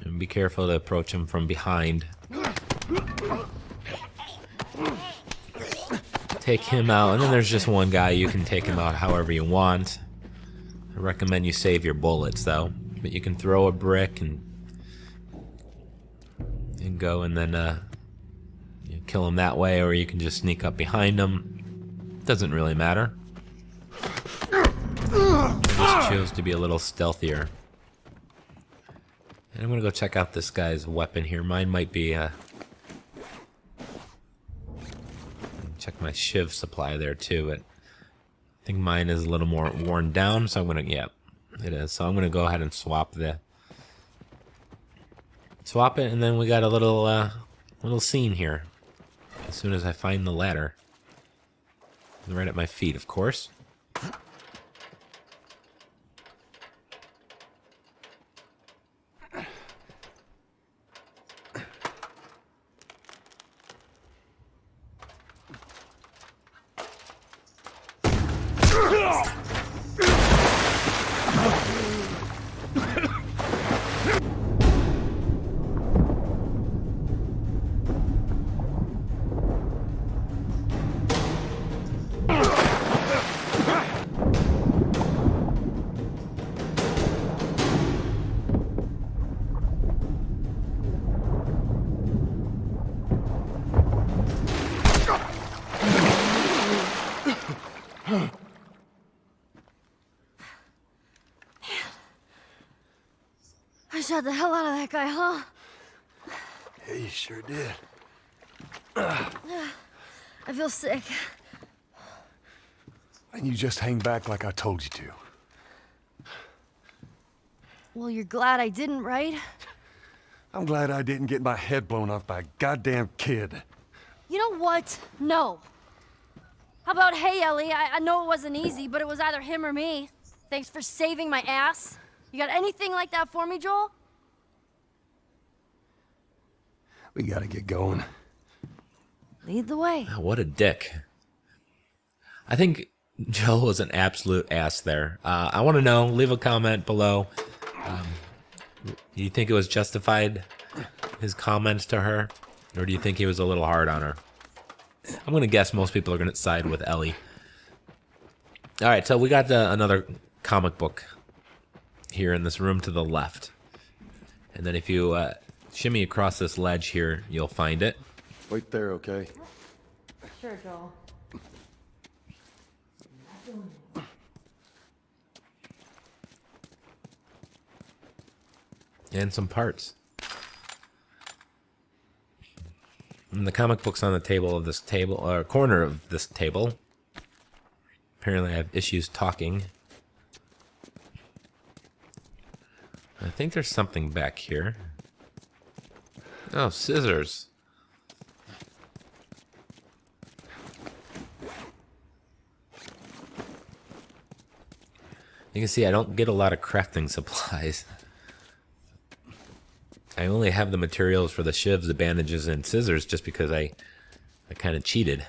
And be careful to approach him from behind. Take him out, and then there's just one guy. You can take him out however you want. I recommend you save your bullets, though. But you can throw a brick and go, and then you kill him that way, or you can just sneak up behind him. Doesn't really matter. I just chose to be a little stealthier. And I'm gonna go check out this guy's weapon here. Mine might be check my shiv supply there too, but I think mine is a little more worn down, so I'm gonna, yeah, it is. So I'm gonna go ahead and swap it, and then we got a little scene here. As soon as I find the ladder, right at my feet, of course. I shot the hell out of that guy, huh? Yeah, you sure did. I feel sick. And you just hang back like I told you to. Well, you're glad I didn't, right? I'm glad I didn't get my head blown off by a goddamn kid. You know what? No. How about, hey, Ellie, I know it wasn't easy, but it was either him or me. Thanks for saving my ass. You got anything like that for me, Joel? We gotta get going. Lead the way. Oh, what a dick. I think Joel was an absolute ass there. I want to know, leave a comment below. Do you think it was justified, his comments to her? Or do you think he was a little hard on her? I'm going to guess most people are going to side with Ellie. Alright, so we got another comic book here in this room to the left. And then if you shimmy across this ledge here, you'll find it. Wait there, okay? Sure, Joel. And some parts. And the comic book's on the table of this table, or corner of this table. Apparently I have issues talking. I think there's something back here. Oh, scissors. You can see I don't get a lot of crafting supplies. I only have the materials for the shivs, the bandages, and scissors just because I kind of cheated.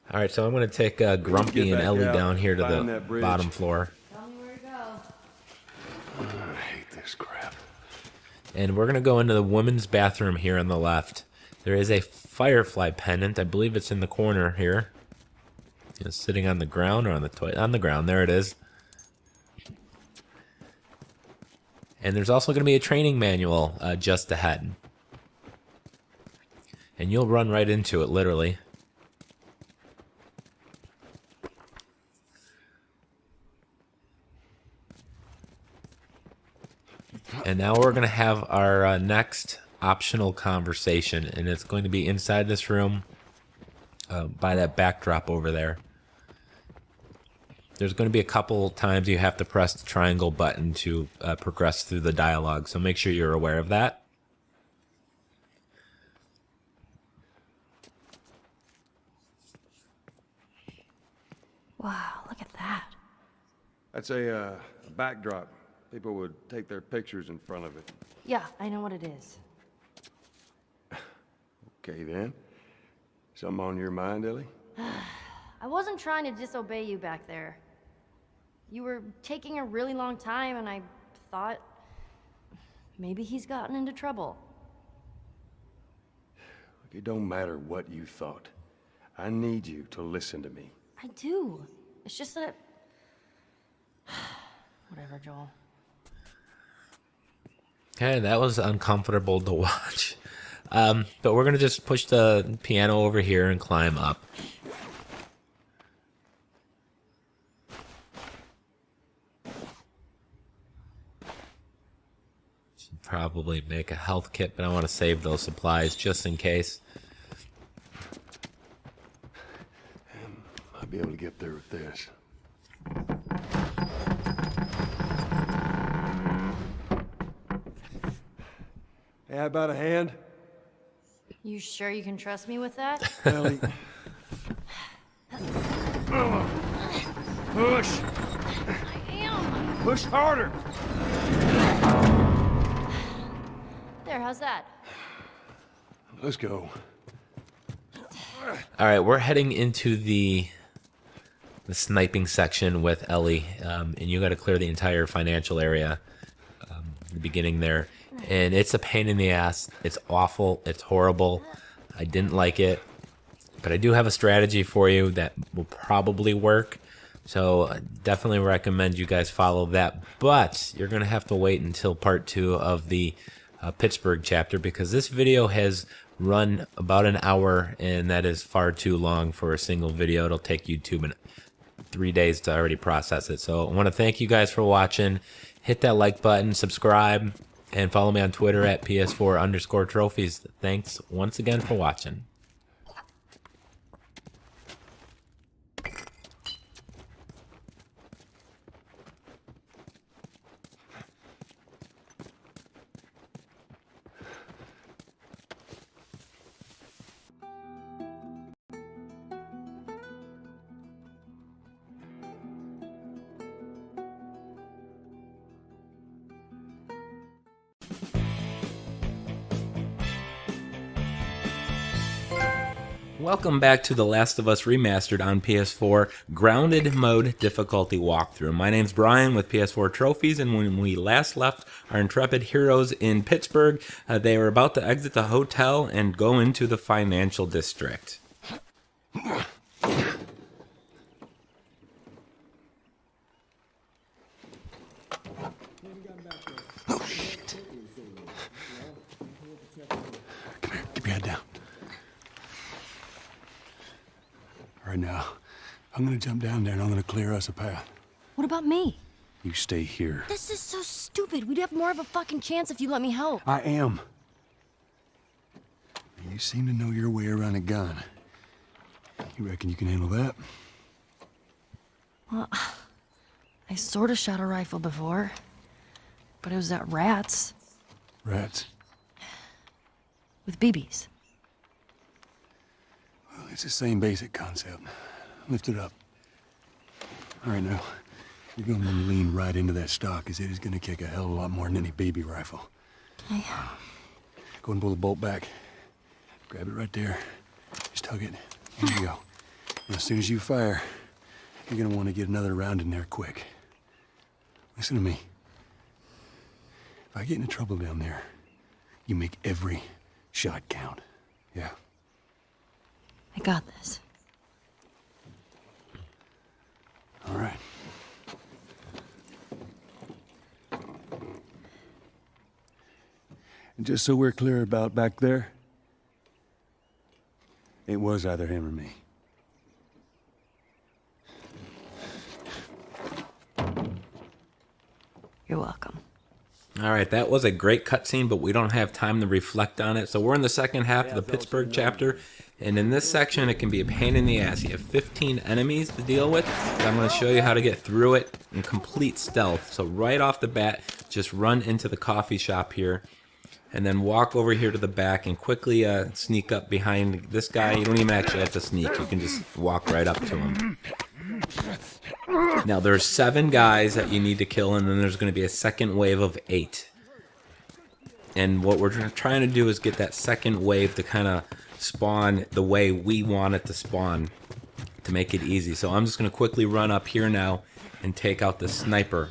Alright, so I'm going to take Grumpy and Ellie down here to the bottom floor. Tell me where to go. I hate this crap. And we're going to go into the women's bathroom here on the left. There is a Firefly pendant. I believe it's in the corner here. It's sitting on the ground or on the toilet. On the ground, there it is. And there's also going to be a training manual just ahead. and you'll run right into it, literally. And now we're going to have our next optional conversation, and it's going to be inside this room by that backdrop over there. There's going to be a couple times you have to press the triangle button to progress through the dialogue, so make sure you're aware of that. Wow, look at that. That's a backdrop. People would take their pictures in front of it. Yeah, I know what it is. Okay, then. Something on your mind, Ellie? I wasn't trying to disobey you back there. You were taking a really long time, and I thought maybe he's gotten into trouble. Look, it don't matter what you thought. I need you to listen to me. I do. It's just that... Whatever, Joel. Okay, that was uncomfortable to watch. But we're going to just push the piano over here and climb up. Should probably make a health kit, but I want to save those supplies just in case. I'll be able to get there with this. Hey, how about a hand? You sure you can trust me with that? Ellie. Push! I am! Push harder! There, how's that? Let's go. All right, we're heading into the sniping section with Ellie, and you got to clear the entire financial area, the beginning there. And it's a pain in the ass. It's awful. It's horrible. I didn't like it. But I do have a strategy for you that will probably work. So I definitely recommend you guys follow that. But you're going to have to wait until part 2 of the Pittsburgh chapter, because this video has run about an hour, and that is far too long for a single video. It'll take YouTube 3 days to already process it. So I want to thank you guys for watching. Hit that like button, subscribe, and follow me on Twitter at PS4_trophies. Thanks once again for watching. Welcome back to The Last of Us Remastered on PS4 Grounded Mode Difficulty Walkthrough. My name's Brian with PS4 Trophies, and when we last left our intrepid heroes in Pittsburgh, they were about to exit the hotel and go into the financial district. Oh, shit. Come here, keep your head down. Right now, I'm gonna jump down there and I'm gonna clear us a path. What about me? You stay here. This is so stupid. We'd have more of a fucking chance if you let me help. I am. You seem to know your way around a gun. You reckon you can handle that? Well, I sort of shot a rifle before, but it was at rats. Rats? With BBs. Well, it's the same basic concept. Lift it up. All right, now, you're gonna lean right into that stock, as it is gonna kick a hell of a lot more than any baby rifle. Okay. Go and pull the bolt back. Grab it right there. Just tug it. There you go. And as soon as you fire, you're gonna want to get another round in there quick. Listen to me. If I get into trouble down there, you make every shot count. Yeah? I got this. All right. And just so we're clear about back there, It was either him or me. You're welcome. All right, that was a great cutscene, but we don't have time to reflect on it. So we're in the second half of the Pittsburgh chapter, and in this section, it can be a pain in the ass. You have 15 enemies to deal with, but I'm going to show you how to get through it in complete stealth. So right off the bat, just run into the coffee shop here, and then walk over here to the back and quickly sneak up behind this guy. You don't even actually have to sneak. You can just walk right up to him. Now, there's 7 guys that you need to kill, and then there's going to be a second wave of 8. And what we're trying to do is get that second wave to kind of spawn the way we want it to spawn to make it easy. So I'm just going to quickly run up here now and take out the sniper.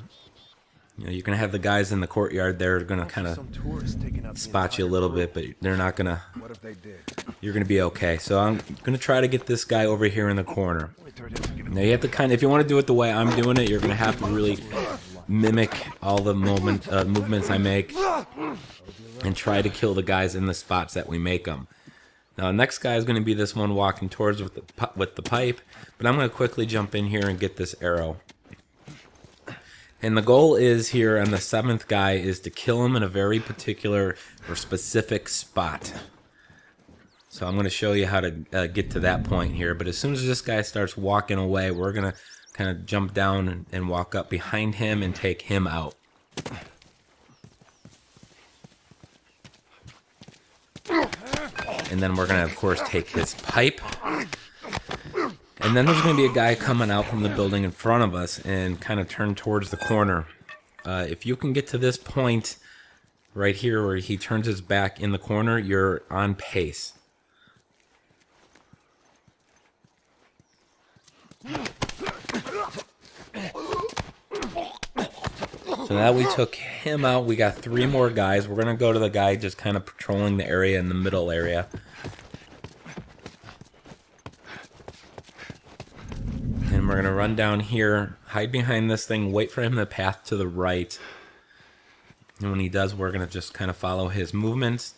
You know, you're going to have the guys in the courtyard. They're going to kind of spot you a little bit, but they're not going to... You're going to be okay. So I'm going to try to get this guy over here in the corner. Now you have to kind of, if you want to do it the way I'm doing it, you're going to have to really mimic all the movements I make and try to kill the guys in the spots that we make them. Now the next guy is going to be this one walking towards with the pipe, but I'm going to quickly jump in here and get this arrow. And the goal is here on the 7th guy is to kill him in a very particular or specific spot. So I'm going to show you how to get to that point here. But as soon as this guy starts walking away, we're going to kind of jump down and walk up behind him and take him out. And then we're going to, of course, take his pipe. And then there's going to be a guy coming out from the building in front of us and kind of turn towards the corner. If you can get to this point right here where he turns his back in the corner, you're on pace. So now we took him out. We got 3 more guys. We're going to go to the guy just kind of patrolling the area in the middle area. And we're going to run down here, hide behind this thing, wait for him to path to the right. And when he does, we're going to just kind of follow his movements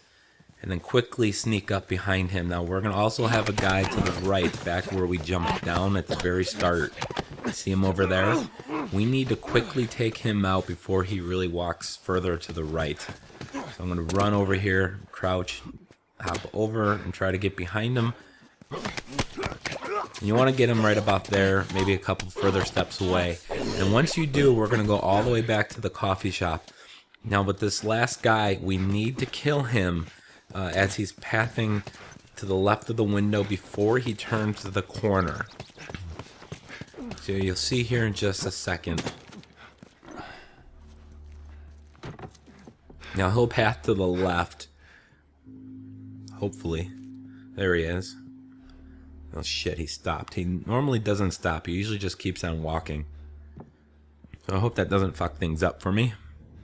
and then quickly sneak up behind him. Now we're going to also have a guy to the right, back where we jumped down at the very start. See him over there? We need to quickly take him out before he really walks further to the right. So I'm going to run over here, crouch, hop over, and try to get behind him. And you want to get him right about there, maybe a couple further steps away. And once you do, we're going to go all the way back to the coffee shop. Now with this last guy, we need to kill him as he's pathing to the left of the window before he turns to the corner. So you'll see here in just a second. Now he'll path to the left. Hopefully. There he is. Oh shit, he stopped. He normally doesn't stop. He usually just keeps on walking. So I hope that doesn't fuck things up for me.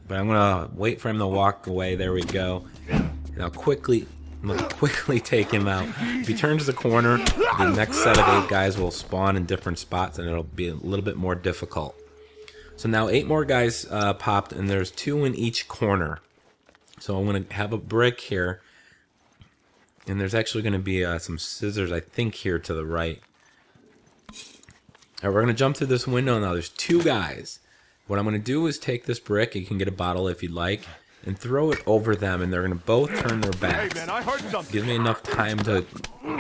But I'm gonna wait for him to walk away. There we go. And I'll quickly take him out. If he turns the corner, the next set of 8 guys will spawn in different spots, and it'll be a little bit more difficult. So now 8 more guys popped, and there's 2 in each corner. So I'm going to have a brick here, and there's actually going to be some scissors, I think, here to the right. All right, we're going to jump through this window now. There's 2 guys. What I'm going to do is take this brick, you can get a bottle if you'd like, and throw it over them, and they're going to both turn their backs. Hey man, I heard something. Gives me enough time to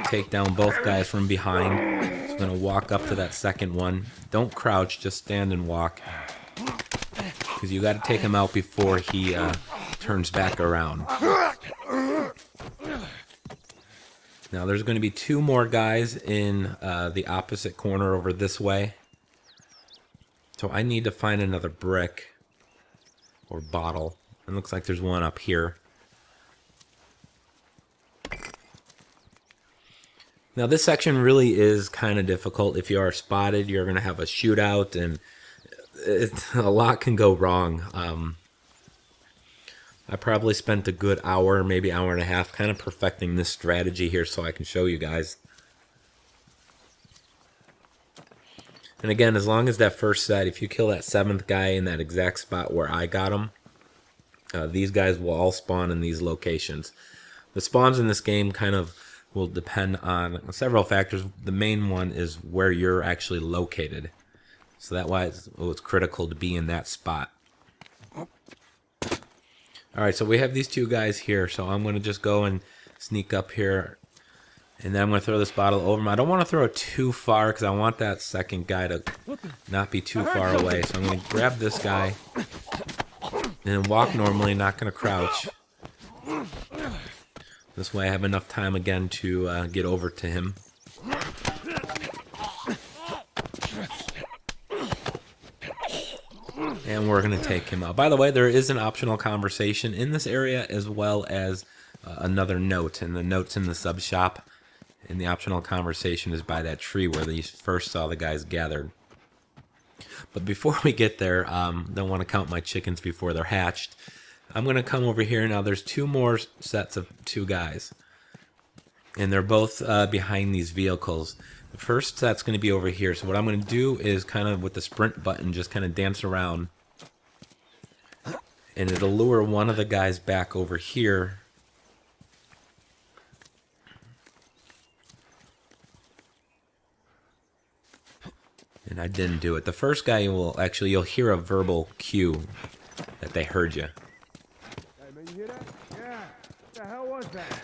take down both guys from behind. So I'm going to walk up to that second one. Don't crouch, just stand and walk. Because you got to take him out before he turns back around. Now there's going to be 2 more guys in the opposite corner over this way. So I need to find another brick or bottle. It looks like there's one up here. Now this section really is kind of difficult. If you are spotted, you're going to have a shootout, and a lot can go wrong. I probably spent a good hour, maybe hour and a half, kind of perfecting this strategy here so I can show you guys. And again, as long as that first set, if you kill that 7th guy in that exact spot where I got him, these guys will all spawn in these locations. The spawns in this game kind of will depend on several factors. The main one is where you're actually located. So that why it's critical to be in that spot. Alright, so we have these two guys here, so I'm going to just go and sneak up here, and then I'm going to throw this bottle over him. I don't want to throw it too far because I want that second guy to not be too far away. So I'm going to grab this guy and walk normally, not going to crouch. This way I have enough time again to get over to him. And we're going to take him out. By the way, there is an optional conversation in this area as well as another note. And the note's in the sub shop. And the optional conversation is by that tree where you first saw the guys gathered. But before we get there, don't want to count my chickens before they're hatched. I'm going to come over here. Now there's two more sets of two guys. And they're both behind these vehicles. The first set's going to be over here. So what I'm going to do is kind of with the sprint button, just kind of dance around. And it'll lure one of the guys back over here. And I didn't do it. The first guy you'll hear a verbal cue that they heard you. Hey, man, you hear that? Yeah. What the hell was that?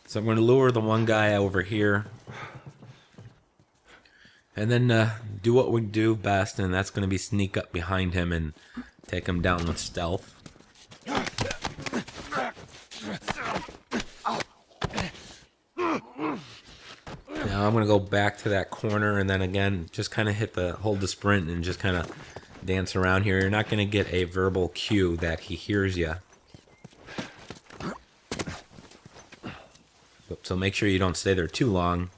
So I'm going to lure the one guy over here. And then do what we do best, and that's going to be sneak up behind him and take him down with stealth. Now I'm going to go back to that corner and then again just kind of hold the sprint and just kind of dance around here. You're not going to get a verbal cue that he hears you. So make sure you don't stay there too long,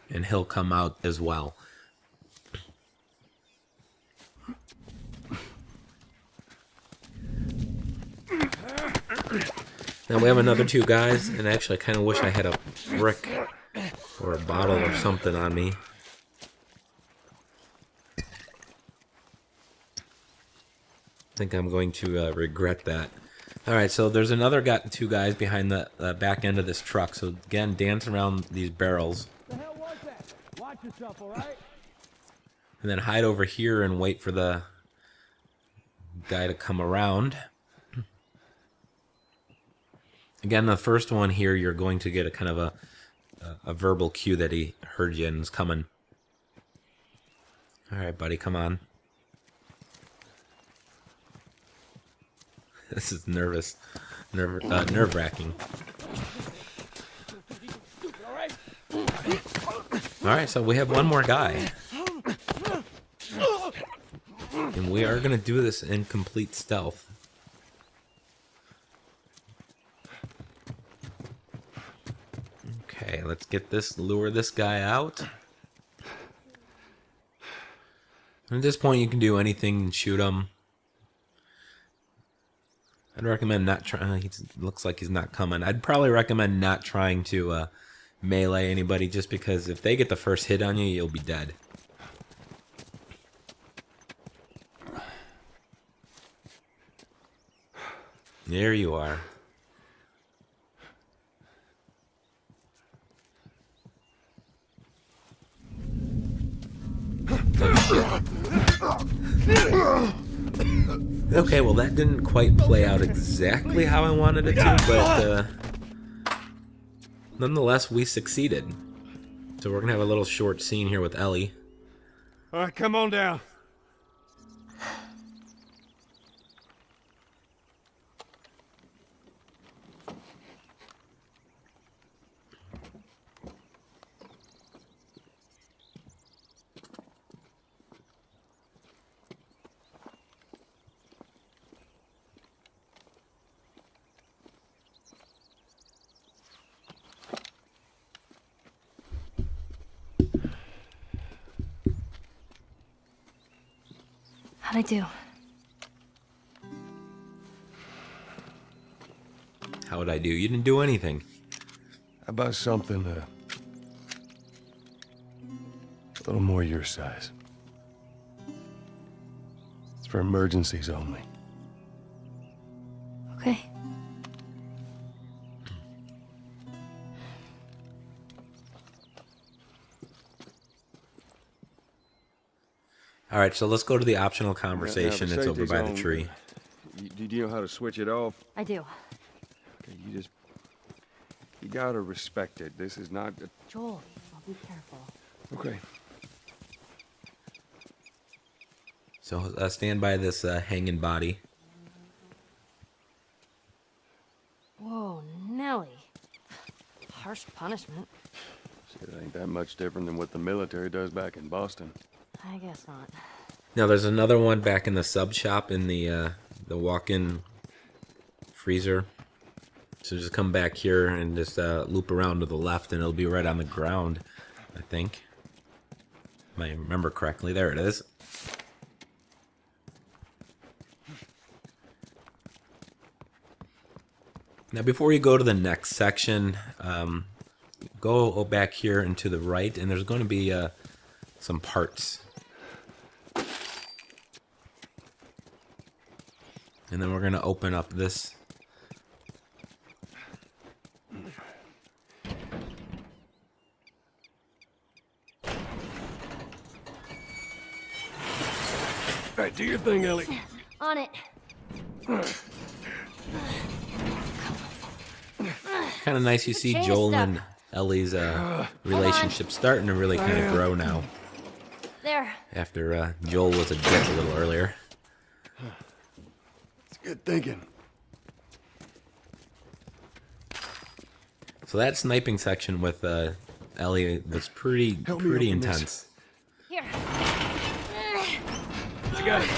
and he'll come out as well. Now we have another two guys, and actually I kind of wish I had a brick or a bottle or something on me. I think I'm going to regret that. Alright, so there's two guys behind the back end of this truck. So again, dance around these barrels. The hell was that? Watch yourself, all right? And then hide over here and wait for the guy to come around. Again, the first one here, you're going to get a kind of a verbal cue that he heard you and is coming. Alright, buddy, come on. This is nerve-wracking. Alright, so we have one more guy. And we are going to do this in complete stealth. Okay, let's lure this guy out. At this point, you can do anything and shoot him. I'd recommend not trying. He looks like he's not coming. I'd probably recommend not trying to melee anybody, just because if they get the first hit on you, you'll be dead. There you are. Okay, well that didn't quite play out exactly how I wanted it to, but nonetheless we succeeded. So we're gonna have a little short scene here with Ellie. All right, come on down. How'd I do? How would I do? You didn't do anything. How about something a little more your size? It's for emergencies only. Okay. All right, so let's go to the optional conversation. Now, It's over safety's by the on. tree. Do you know how to switch it off? I do. Okay, you gotta respect it. This is not. Joel, I'll be careful. Okay. So stand by this hanging body. Whoa, Nelly. Harsh punishment. Shit, it ain't that much different than what the military does back in Boston. I guess not. Now there's another one back in the sub shop in the walk-in freezer. So just come back here and just loop around to the left, and it'll be right on the ground, I think. If I remember correctly. There it is. Now before you go to the next section, go back here and to the right, and there's going to be some parts. And then we're going to open up this. All right, do your thing, Ellie. On it. Kind of nice you see Chain Joel stuff. and Ellie's relationship starting to really kind of grow now. There. After Joel was a dick a little earlier. It's good thinking. So that sniping section with Ellie was pretty intense. Here. You got it.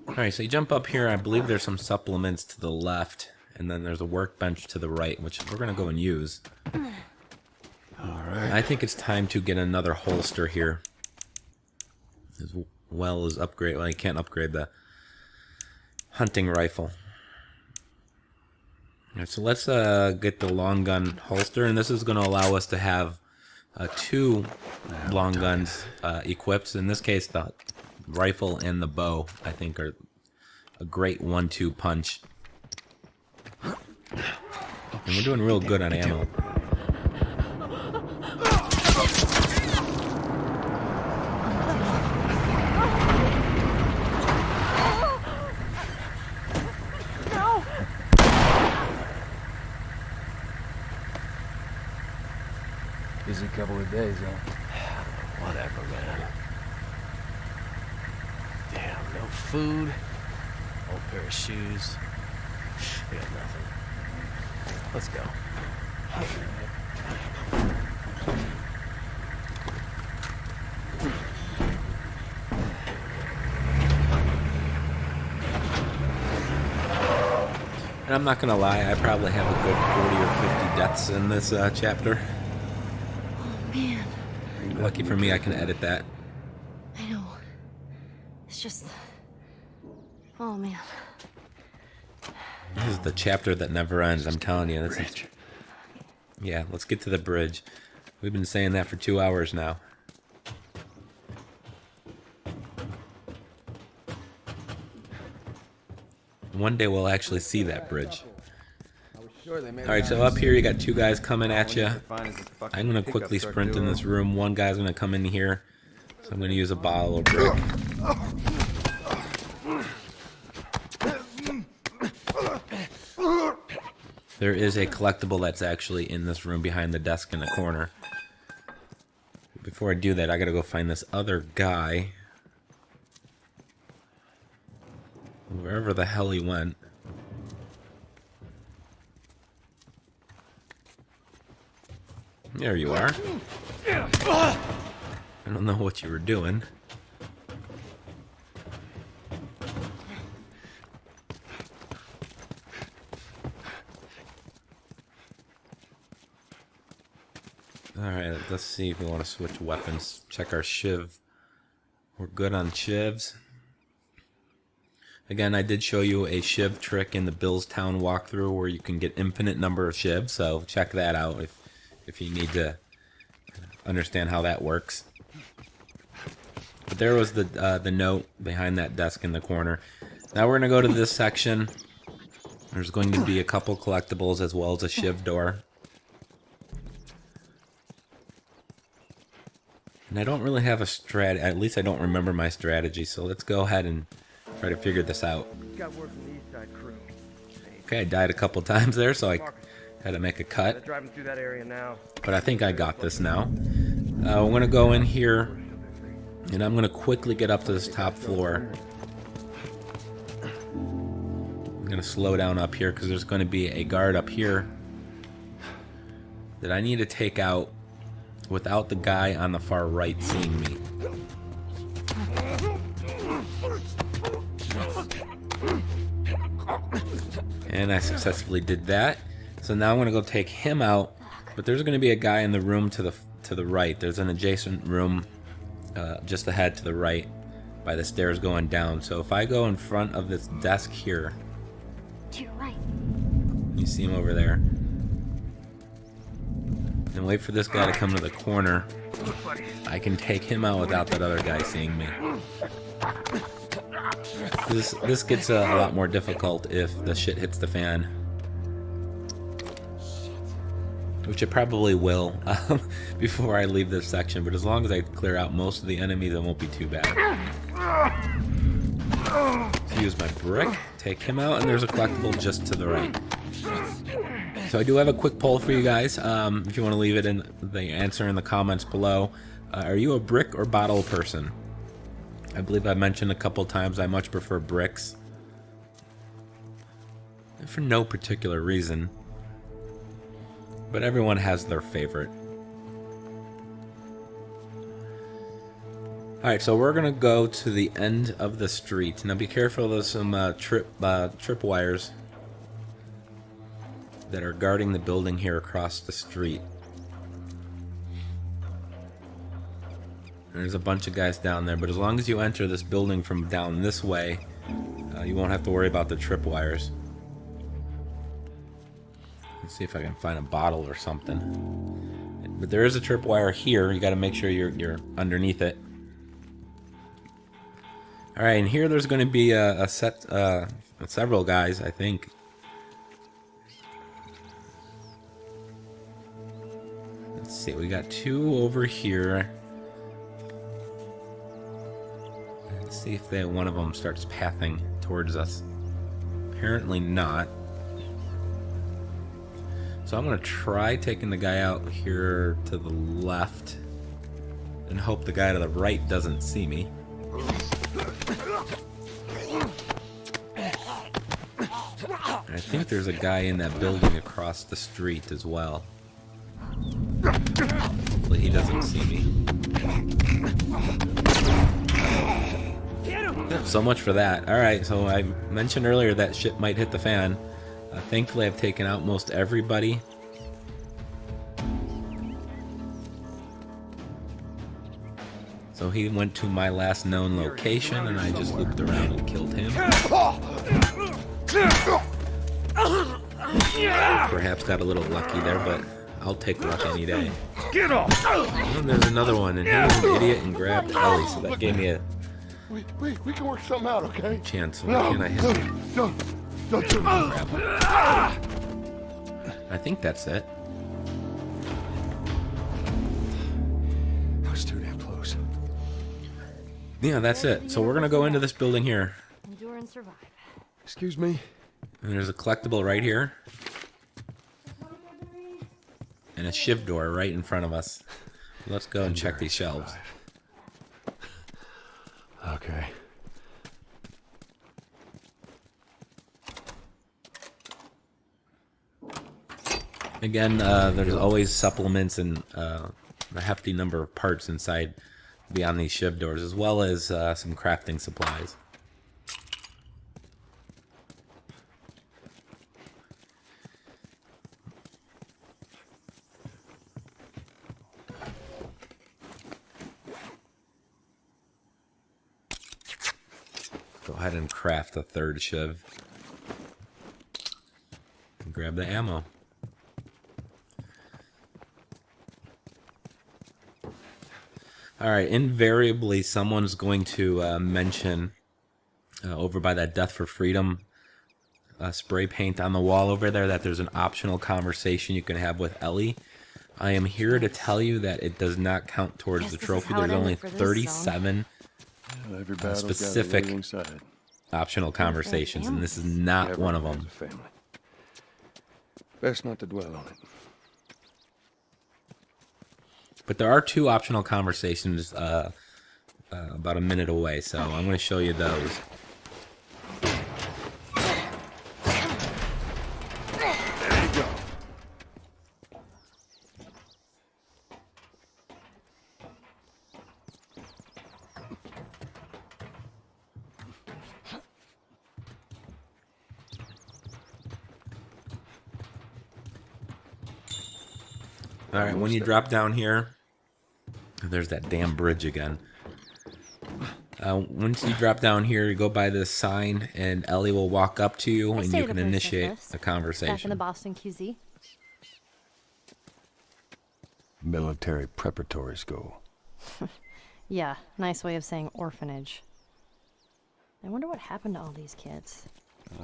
Alright, so you jump up here. I believe there's some supplements to the left. And then there's a workbench to the right, which we're going to go and use. Alright. I think it's time to get another holster here. As well as upgrade. Well, you can't upgrade the hunting rifle. Alright, so let's get the long gun holster. And this is going to allow us to have 2 long guns equipped. In this case, the rifle and the bow, I think, are a great 1-2 punch. And we're doing real good on ammo. No. Busy couple of days, huh? Whatever, man. Damn, no food. Old pair of shoes. We got nothing. Let's go. And I'm not gonna lie, I probably have a good 40 or 50 deaths in this chapter. Oh, man. Lucky for me, I can edit that. I know. It's just... Oh, man. This is the chapter that never ends, I'm telling you. This is... Yeah, let's get to the bridge. We've been saying that for 2 hours now. One day we'll actually see that bridge. Alright, so up here you got 2 guys coming at you. I'm going to quickly sprint in this room. One guy's going to come in here. So I'm going to use a bottle of brick. There is a collectible that's actually in this room behind the desk in the corner. Before I do that, I gotta go find this other guy. Wherever the hell he went. There you are. I don't know what you were doing. Alright, let's see if we want to switch weapons. Check our shiv. We're good on shivs. Again, I did show you a shiv trick in the Billstown walkthrough where you can get infinite number of shivs, so check that out if you need to understand how that works. But there was the note behind that desk in the corner. Now we're going to go to this section. There's going to be a couple collectibles as well as a shiv door. And I don't really have a strat, at least I don't remember my strategy, so let's go ahead and try to figure this out. Got word from the East Side crew. Okay, I died a couple times there, so I had to make a cut. They're driving through that area now. But I think I got this now. We're going to go in here, and I'm going to quickly get up to this top floor. I'm going to slow down up here because there's going to be a guard up here that I need to take out without the guy on the far right seeing me. And I successfully did that. So now I'm going to go take him out, but there's going to be a guy in the room to the right. There's an adjacent room just ahead to the right by the stairs going down. So if I go in front of this desk here, To your right. you see him over there, and wait for this guy to come to the corner, I can take him out without that other guy seeing me. This gets a lot more difficult if the shit hits the fan, which it probably will before I leave this section, but as long as I clear out most of the enemies, it won't be too bad. So use my brick, take him out, and there's a collectible just to the right. So I do have a quick poll for you guys. If you want to leave it in the answer in the comments below. Are you a brick or bottle person? I believe I mentioned a couple times I much prefer bricks. For no particular reason. But everyone has their favorite. Alright, so we're going to go to the end of the street. Now be careful, there's some trip wires that are guarding the building here across the street. There's a bunch of guys down there, but as long as you enter this building from down this way, you won't have to worry about the tripwires. Let's see if I can find a bottle or something. But there is a tripwire here. You got to make sure you're underneath it. All right, and here there's going to be a set, several guys, I think. Let's see, we got two over here. Let's see if one of them starts pathing towards us. Apparently not. So I'm going to try taking the guy out here to the left and hope the guy to the right doesn't see me. I think there's a guy in that building across the street as well. Hopefully he doesn't see me. So much for that. Alright, so I mentioned earlier that shit might hit the fan. Thankfully I've taken out most everybody. So he went to my last known location and I just looped around and killed him. Perhaps got a little lucky there, but I'll take luck any day. Get off! And there's another one, and he was an idiot and grabbed Ellie, so that gave me a We can work something out, okay? chance. So why can't I hit him? Don't do Grab him. I think that's it. That was too damn close. Yeah, that's it. So we're gonna go into this building here. Endure and survive. Excuse me? And there's a collectible right here. And a shiv door right in front of us. Let's go and check these shelves. Okay. Again, there's always supplements and a hefty number of parts inside beyond these shiv doors, as well as some crafting supplies. Go ahead and craft a third shiv. And grab the ammo. Alright, invariably someone's going to mention over by that Death for Freedom spray paint on the wall over there that there's an optional conversation you can have with Ellie. I am here to tell you that it does not count towards the trophy. There's only 37 specific optional conversations, and this is not one of them. Best not to dwell on it. But there are 2 optional conversations about a minute away, so I'm going to show you those. There you go. All right, when you drop down here, there's that damn bridge again. Once you drop down here, you go by this sign, and Ellie will walk up to you, and you can initiate a conversation. Back in the Boston QZ. Military preparatory school. Yeah, nice way of saying orphanage. I wonder what happened to all these kids.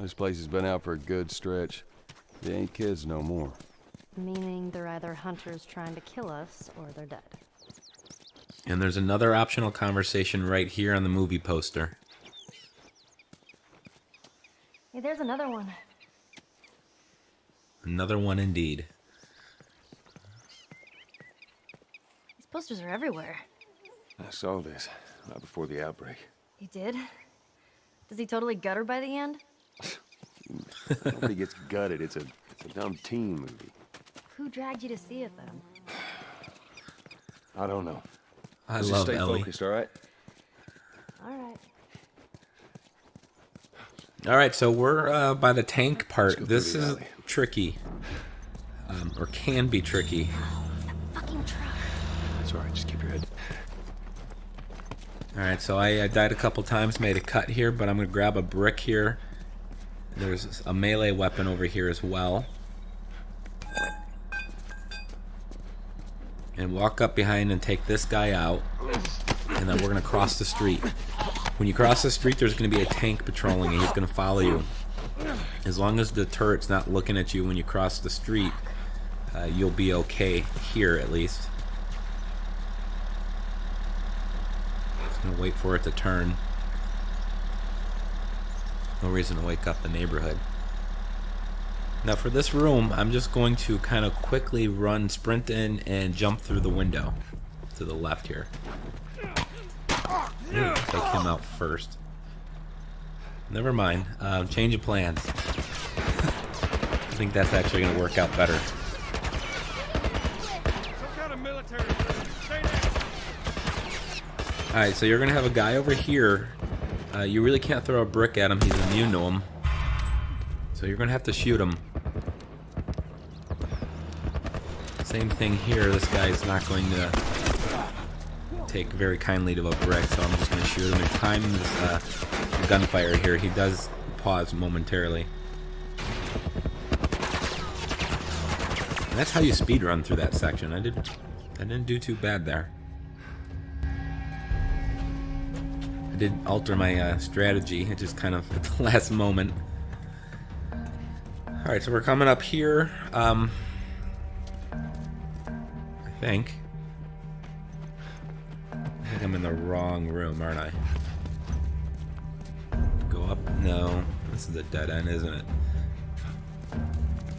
This place has been out for a good stretch. They ain't kids no more. Meaning they're either hunters trying to kill us, or they're dead. And there's another optional conversation right here on the movie poster. Hey, there's another one. Another one indeed. These posters are everywhere. I saw this right before the outbreak. You did? Does he totally gut her by the end? Nobody gets gutted. It's a dumb teen movie. Who dragged you to see it, then? I don't know. I Let's love just stay Ellie. focused, all right? All right. All right, so we're by the tank part. This is tricky, or can be tricky. Fucking truck. That's all right. Just keep your head. All right, so I died a couple times, made a cut here, but I'm gonna grab a brick here. There's a melee weapon over here as well. And walk up behind and take this guy out. And then we're going to cross the street. When you cross the street, there's going to be a tank patrolling and he's going to follow you. As long as the turret's not looking at you when you cross the street, you'll be okay here at least. Just going to wait for it to turn. No reason to wake up the neighborhood. Now for this room, I'm just going to kind of quickly sprint in and jump through the window to the left here. Ooh, take him out first. Never mind. Change of plans. I think that's actually going to work out better. Alright, so you're going to have a guy over here. You really can't throw a brick at him. He's immune to him. So you're going to have to shoot him. Same thing here. This guy's not going to take very kindly to a brick, so I'm just going to shoot him. And time this gunfire here. He does pause momentarily. And that's how you speed run through that section. I didn't do too bad there. I did alter my strategy. It just kind of at the last moment. All right, so we're coming up here. I think I'm in the wrong room, aren't I? Go up? No, this is a dead end, isn't it?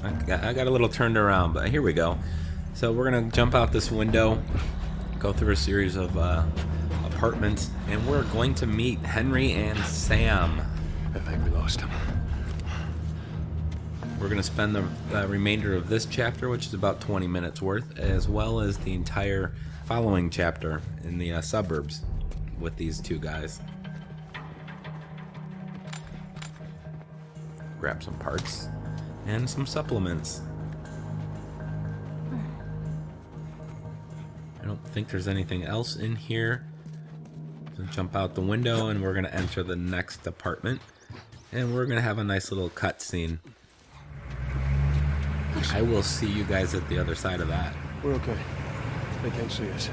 I got a little turned around, but here we go. So we're gonna jump out this window, go through a series of apartments, and we're going to meet Henry and Sam. I think we lost him. We're going to spend the remainder of this chapter, which is about 20 minutes worth, as well as the entire following chapter in the suburbs with these two guys. Grab some parts and some supplements. I don't think there's anything else in here. So jump out the window and we're going to enter the next apartment. And we're going to have a nice little cut scene. I will see you guys at the other side of that. We're okay. They can't see us.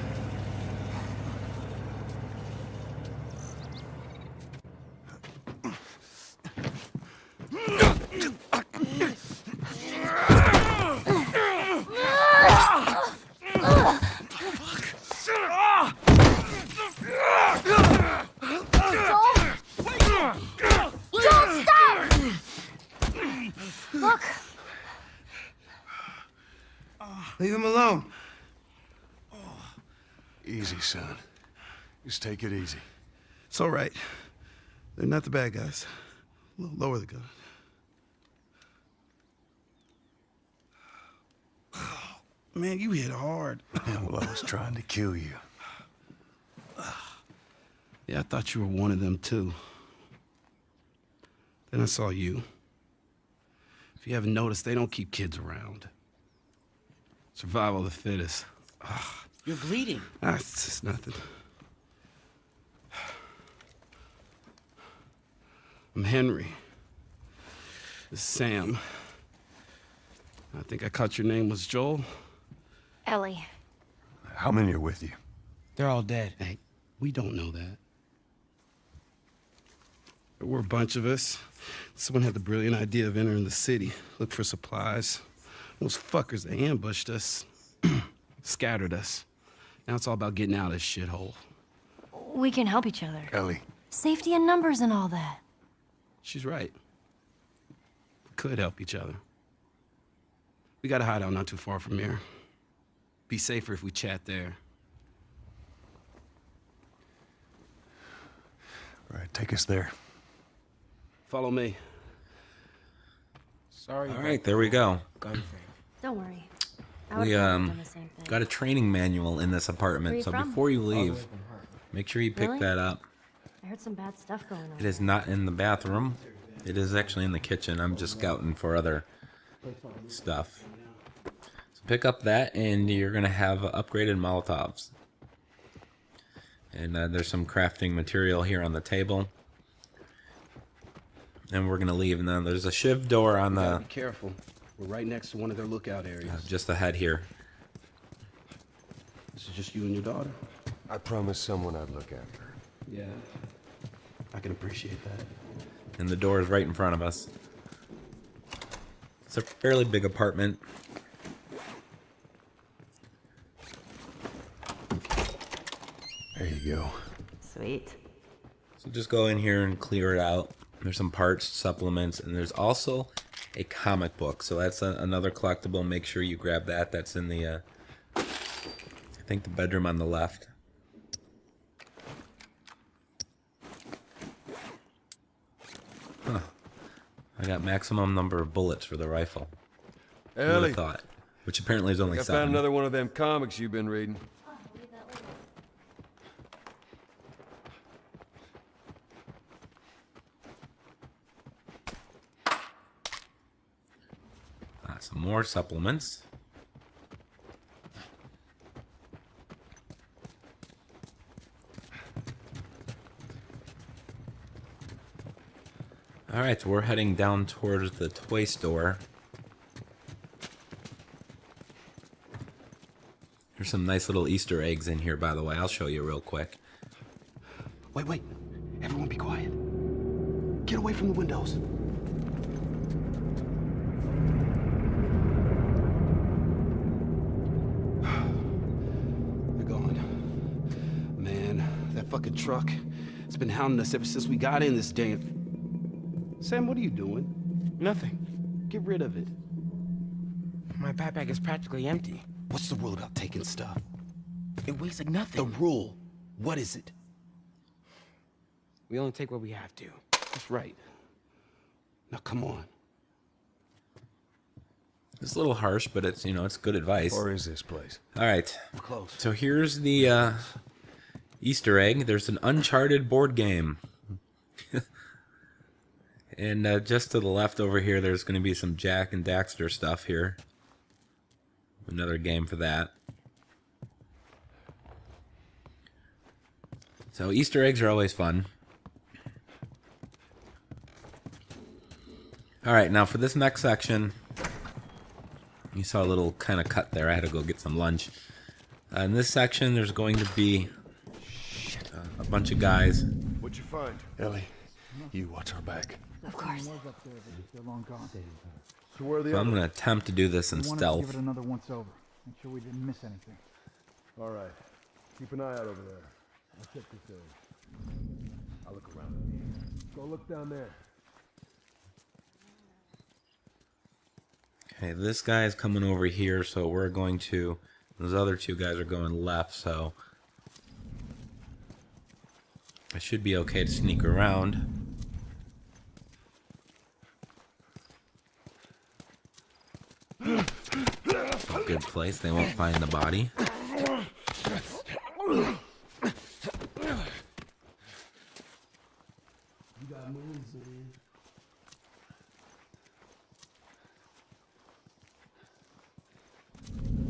down! Easy, son. Just take it easy. It's all right. They're not the bad guys. Lower the gun. Man, you hit hard. Yeah, well, I was trying to kill you. Yeah, I thought you were one of them, too. Then I saw you. If you haven't noticed, they don't keep kids around. Survival of the fittest. You're bleeding. It's just nothing. I'm Henry. This is Sam. I think I caught your name was Joel. Ellie. How many are with you? They're all dead. Hey, we don't know that. There were a bunch of us. Someone had the brilliant idea of entering the city, look for supplies. Those fuckers, they ambushed us, scattered us. Now it's all about getting out of this shithole. We can help each other. Ellie. Safety in numbers and all that. She's right. We could help each other. We got a hideout not too far from here. Be safer if we chat there. All right, take us there. Follow me. Sorry. All right, there we go. Don't worry. We got a training manual in this apartment, so before you leave, make sure you pick Really? that up. I heard some bad stuff going on. It is not in the bathroom. It is actually in the kitchen. I'm just scouting for other stuff. So pick up that, and you're gonna have upgraded Molotovs. And there's some crafting material here on the table. And we're gonna leave. And then there's a shiv door on the. Be careful. We're right next to one of their lookout areas. Just ahead here. This is just you and your daughter. I promised someone I'd look after her. Yeah, I can appreciate that. And the door is right in front of us. It's a fairly big apartment. There you go. Sweet. So just go in here and clear it out. There's some parts, supplements, and there's also a comic book. So that's another collectible. Make sure you grab that. That's in the, I think the bedroom on the left. Huh. I got maximum number of bullets for the rifle. Who would Ellie. have thought? Which apparently is only I 7. found another one of them comics you've been reading. Some more supplements. All right, we're heading down towards the toy store. There's some nice little Easter eggs in here, by the way. I'll show you real quick. Wait. Everyone be quiet. Get away from the windows. They're gone. Man, that fucking truck. It's been hounding us ever since we got in this damn... Sam, what are you doing? Nothing. Get rid of it. My backpack is practically empty. What's the rule about taking stuff? It weighs like nothing. The rule. What is it? We only take what we have to. That's right. Now come on. It's a little harsh, but it's, you know, it's good advice. Or is this place? All right. We're close. So here's the Easter egg. There's an Uncharted board game. And just to the left over here, there's going to be some Jack and Daxter stuff here. Another game for that. So Easter eggs are always fun. All right, now for this next section, you saw a little kind of cut there. I had to go get some lunch. In this section, there's going to be a bunch of guys. What'd you find? Ellie, you watch our back. Of course. They're long gone. So where are the So I'm others? going to attempt to do this in We wanted to stealth. give it another once over. Make sure we didn't miss anything. All right. Keep an eye out over there. I'll check this area. I'll look around. Go look down there. Okay, this guy is coming over here, so we're going to Those other two guys are going left, so I should be okay to sneak around. A good place. They won't find the body.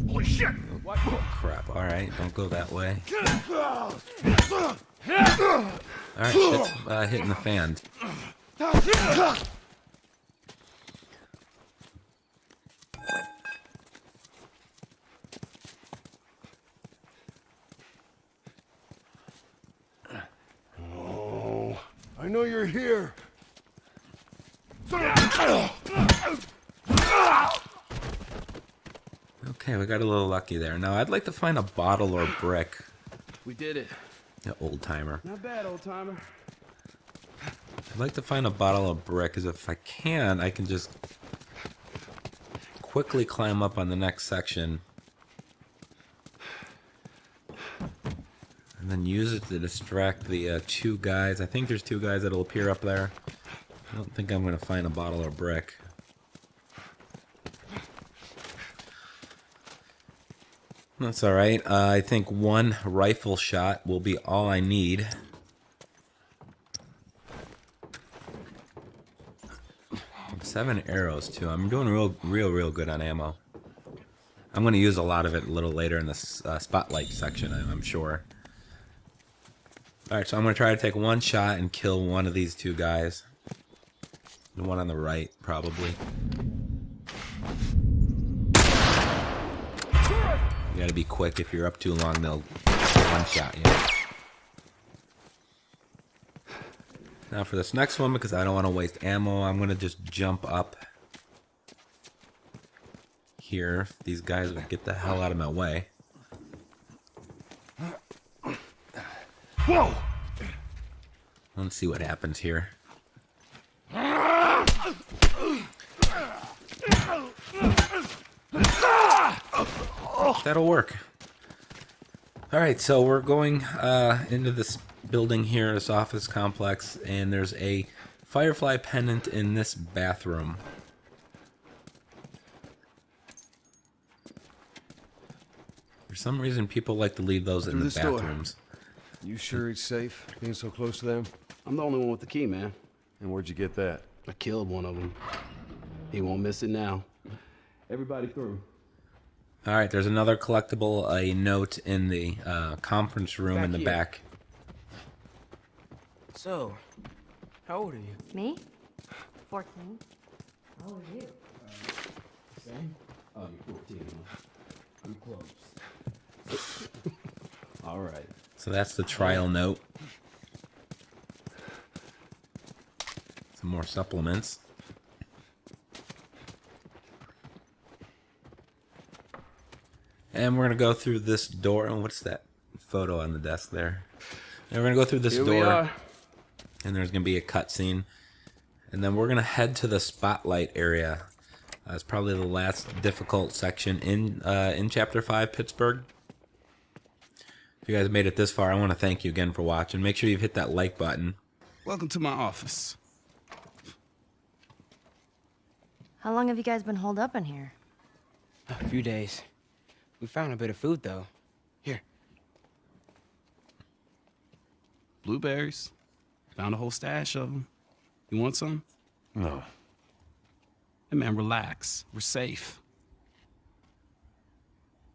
Holy shit! Oh, crap. Alright, don't go that way. Alright, shit's hitting the fan. Oh, I know you're here. Okay, we got a little lucky there. Now, I'd like to find a bottle or brick. We did it. An old timer. Not bad, old timer. I'd like to find a bottle of brick, because if I can, I can just quickly climb up on the next section. And then use it to distract the two guys. I think there's two guys that'll appear up there. I don't think I'm going to find a bottle or brick. That's alright. I think one rifle shot will be all I need. Seven arrows too. I'm doing real good on ammo. I'm going to use a lot of it a little later in this spotlight section, I'm sure. Alright, so I'm going to try to take one shot and kill one of these two guys. The one on the right, probably. You gotta be quick. If you're up too long, they'll one-shot you. Now for this next one, because I don't want to waste ammo, I'm gonna just jump up here. These guys would get the hell out of my way. Whoa! Let's see what happens here. That'll work. Alright, so we're going into this building here, this office complex, and there's a Firefly pendant in this bathroom. For some reason, people like to leave those in the bathrooms. You sure it's safe being so close to them? I'm the only one with the key, man. And where'd you get that? I killed one of them. He won't miss it now. Everybody through. Alright, there's another collectible, a note in the conference room in the back. So, how old are you? Me? 14. How old are you? Same? Oh, you're 14. I'm close. All right. So that's the trial note. Some more supplements. And we're going to go through this door. And what's that photo on the desk there? And we're going to go through this Here we door. are. And there's going to be a cutscene. And then we're going to head to the spotlight area. It's probably the last difficult section in Chapter 5, Pittsburgh. If you guys made it this far, I want to thank you again for watching. Make sure you've hit that like button. Welcome to my office. How long have you guys been holed up in here? A few days. We found a bit of food, though. Here. Blueberries. Found a whole stash of them. You want some? No. Hey, man, relax. We're safe.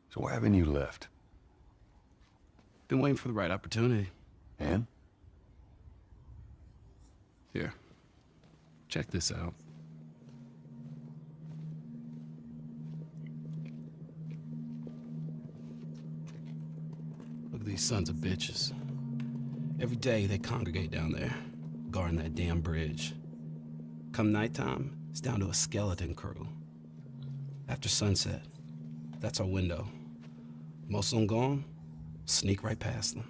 So why haven't you left? Been waiting for the right opportunity. And? Here. Check this out. Look at these sons of bitches. Every day they congregate down there, guarding that damn bridge. Come nighttime, it's down to a skeleton crew. After sunset, that's our window. Most of them gone, sneak right past them.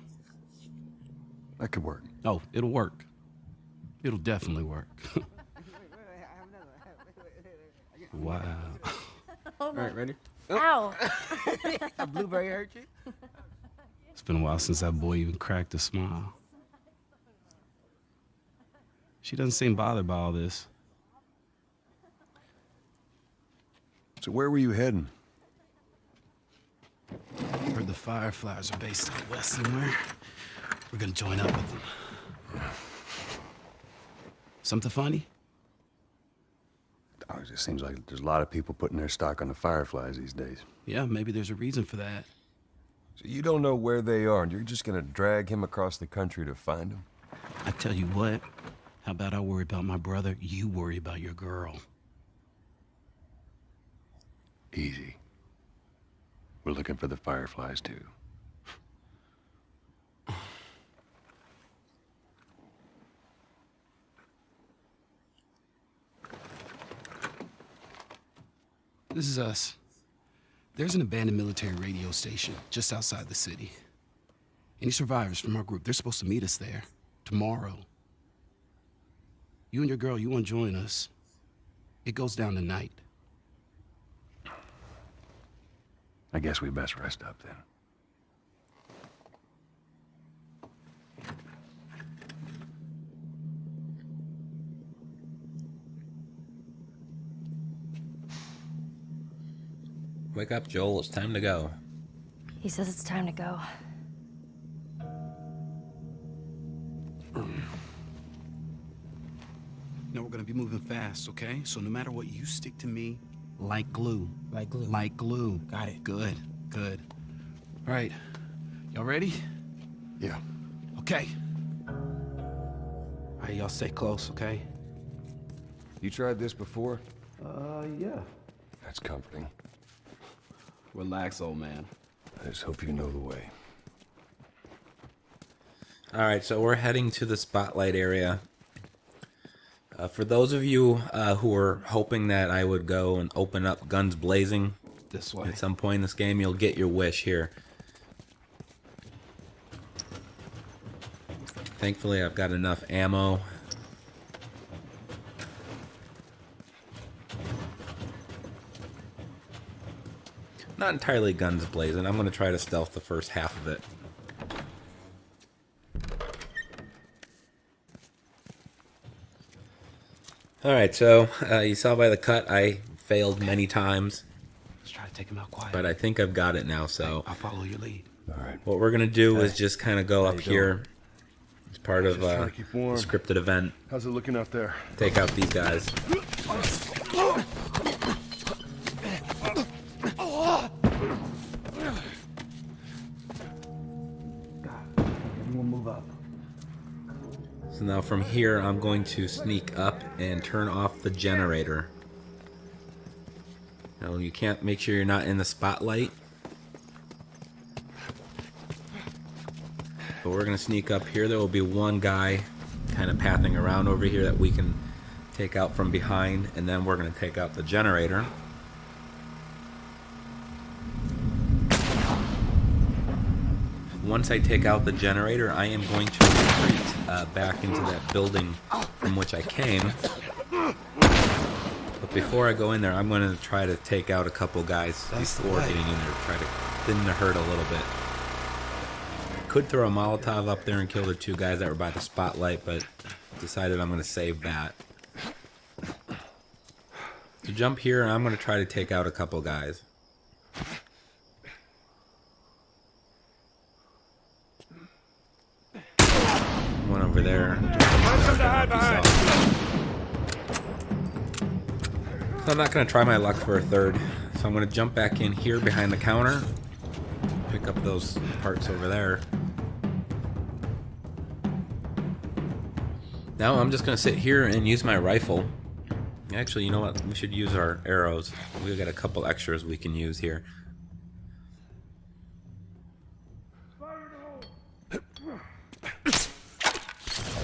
That could work. Oh, it'll work. It'll definitely work. Wow. All right, ready? Ow! A blueberry hurt you? It's been a while since that boy even cracked a smile. She doesn't seem bothered by all this. So where were you heading? Heard the Fireflies are based out west somewhere. We're gonna join up with them. Something funny? Oh, it just seems like there's a lot of people putting their stock on the Fireflies these days. Yeah, maybe there's a reason for that. So you don't know where they are, and you're just gonna drag him across the country to find them? I tell you what, how about I worry about my brother, you worry about your girl. Easy. We're looking for the Fireflies, too. This is us. There's an abandoned military radio station just outside the city. Any survivors from our group, they're supposed to meet us there tomorrow. You and your girl, you want to join us? It goes down tonight. I guess we best rest up then. Wake up, Joel. It's time to go. He says it's time to go. No, we're gonna be moving fast, okay? So no matter what, you stick to me like glue. Like glue. Like glue. Got it. Good, good. All right, y'all ready? Yeah. Okay. All right, y'all stay close, okay? You tried this before? Yeah. That's comforting. Relax, old man. I just hope you know the way. All right, so we're heading to the spotlight area. For those of you who are hoping that I would go and open up Guns Blazing this way at some point in this game, you'll get your wish here. Thankfully, I've got enough ammo. Not entirely Guns Blazing. I'm going to try to stealth the first half of it. Alright, so you saw by the cut I failed many times. Let's try to take him out quiet. But I think I've got it now, so... I'll follow your lead. Alright. What we're going to do is just kind of go How up you here. It's part of Just trying a to keep warm. scripted event. How's it looking out there? Take out these guys. Everyone move up. So now from here, I'm going to sneak up and turn off the generator. Now you can't, make sure you're not in the spotlight. But we're going to sneak up here. There will be one guy kind of pathing around over here that we can take out from behind. And then we're going to take out the generator. Once I take out the generator, I am going to retreat back into that building from which I came. But before I go in there, I'm going to try to take out a couple guys before getting in there. Try to thin the herd a little bit. Could throw a Molotov up there and kill the two guys that were by the spotlight, but decided I'm going to save that. So jump here, and I'm going to try to take out a couple guys. One over there. So I'm not going to try my luck for a third. So I'm going to jump back in here behind the counter. Pick up those parts over there. Now I'm just going to sit here and use my rifle. Actually, you know what? We should use our arrows. We've got a couple extras we can use here.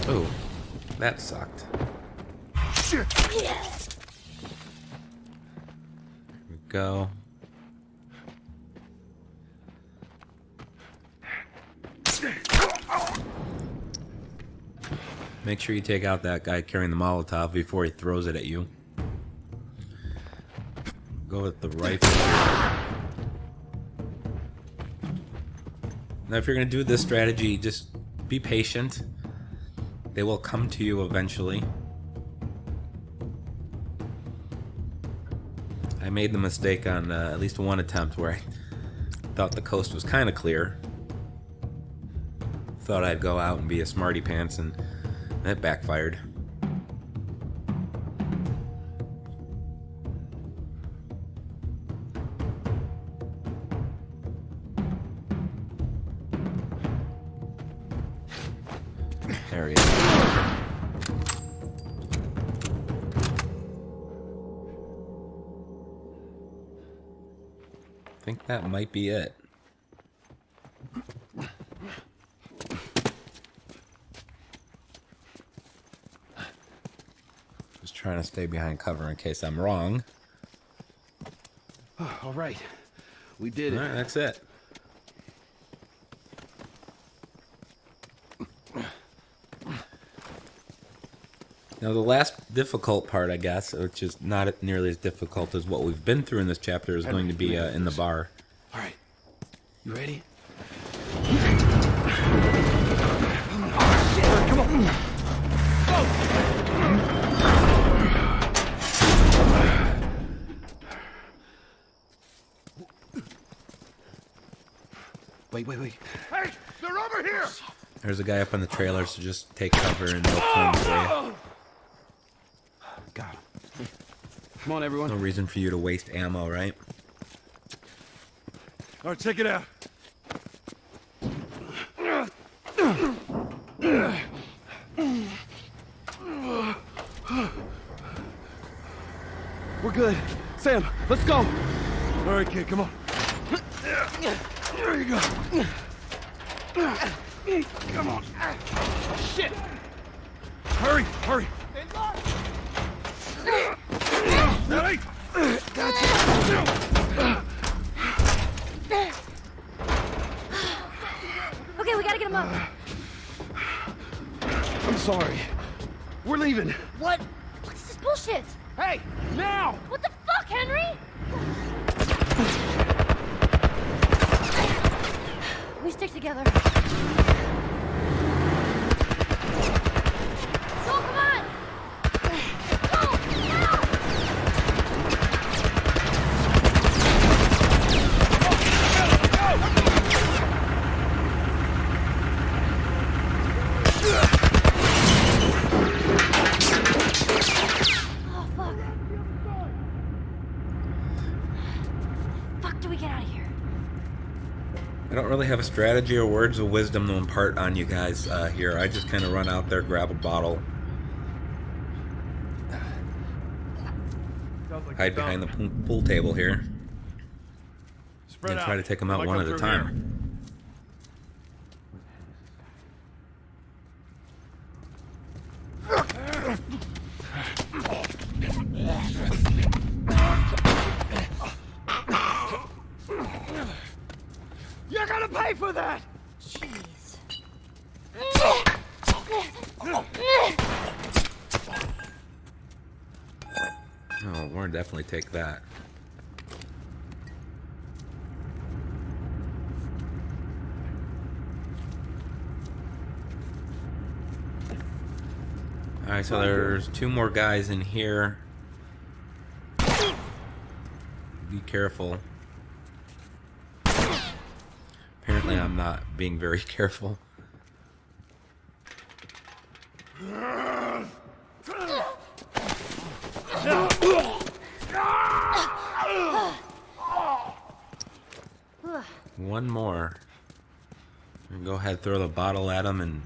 Oh, that sucked. Shit. Here we go. Make sure you take out that guy carrying the Molotov before he throws it at you. Go with the rifle. Now, if you're going to do this strategy, just be patient. They will come to you eventually. I made the mistake on at least one attempt where I thought the coast was kind of clear. Thought I'd go out and be a smarty pants, and that backfired. There he is. I think that might be it. Just trying to stay behind cover in case I'm wrong. All right. We did it. All right, that's it. Now, the last difficult part, I guess, which is not nearly as difficult as what we've been through in this chapter, is going to be in the bar. All right. You ready? Come on. Wait. Hey, they're over here. There's a guy up on the trailer, so just take cover and no point for you. Got him. Come on, everyone. No reason for you to waste ammo, right? All right, check it out. We're good. Sam, let's go. All right, kid, come on. There you go. Come on. Shit. Hurry. Hey. Okay, we gotta get him up. I'm sorry. We're leaving. What? What's this bullshit? Hey, now! What the fuck, Henry? We stick together. Joel, come on! Joel, now! Oh, fuck. Fuck, do we get out of here? I don't really have a strategy or words of wisdom to impart on you guys here. I just kind of run out there, grab a bottle, hide behind the pool table here, and try to take them out one at a time. You're gonna pay for that! Jeez. Oh, we're gonna definitely take that. Alright, so there's two more guys in here. Be careful. Apparently I'm not being very careful. One more. And go ahead, throw the bottle at him and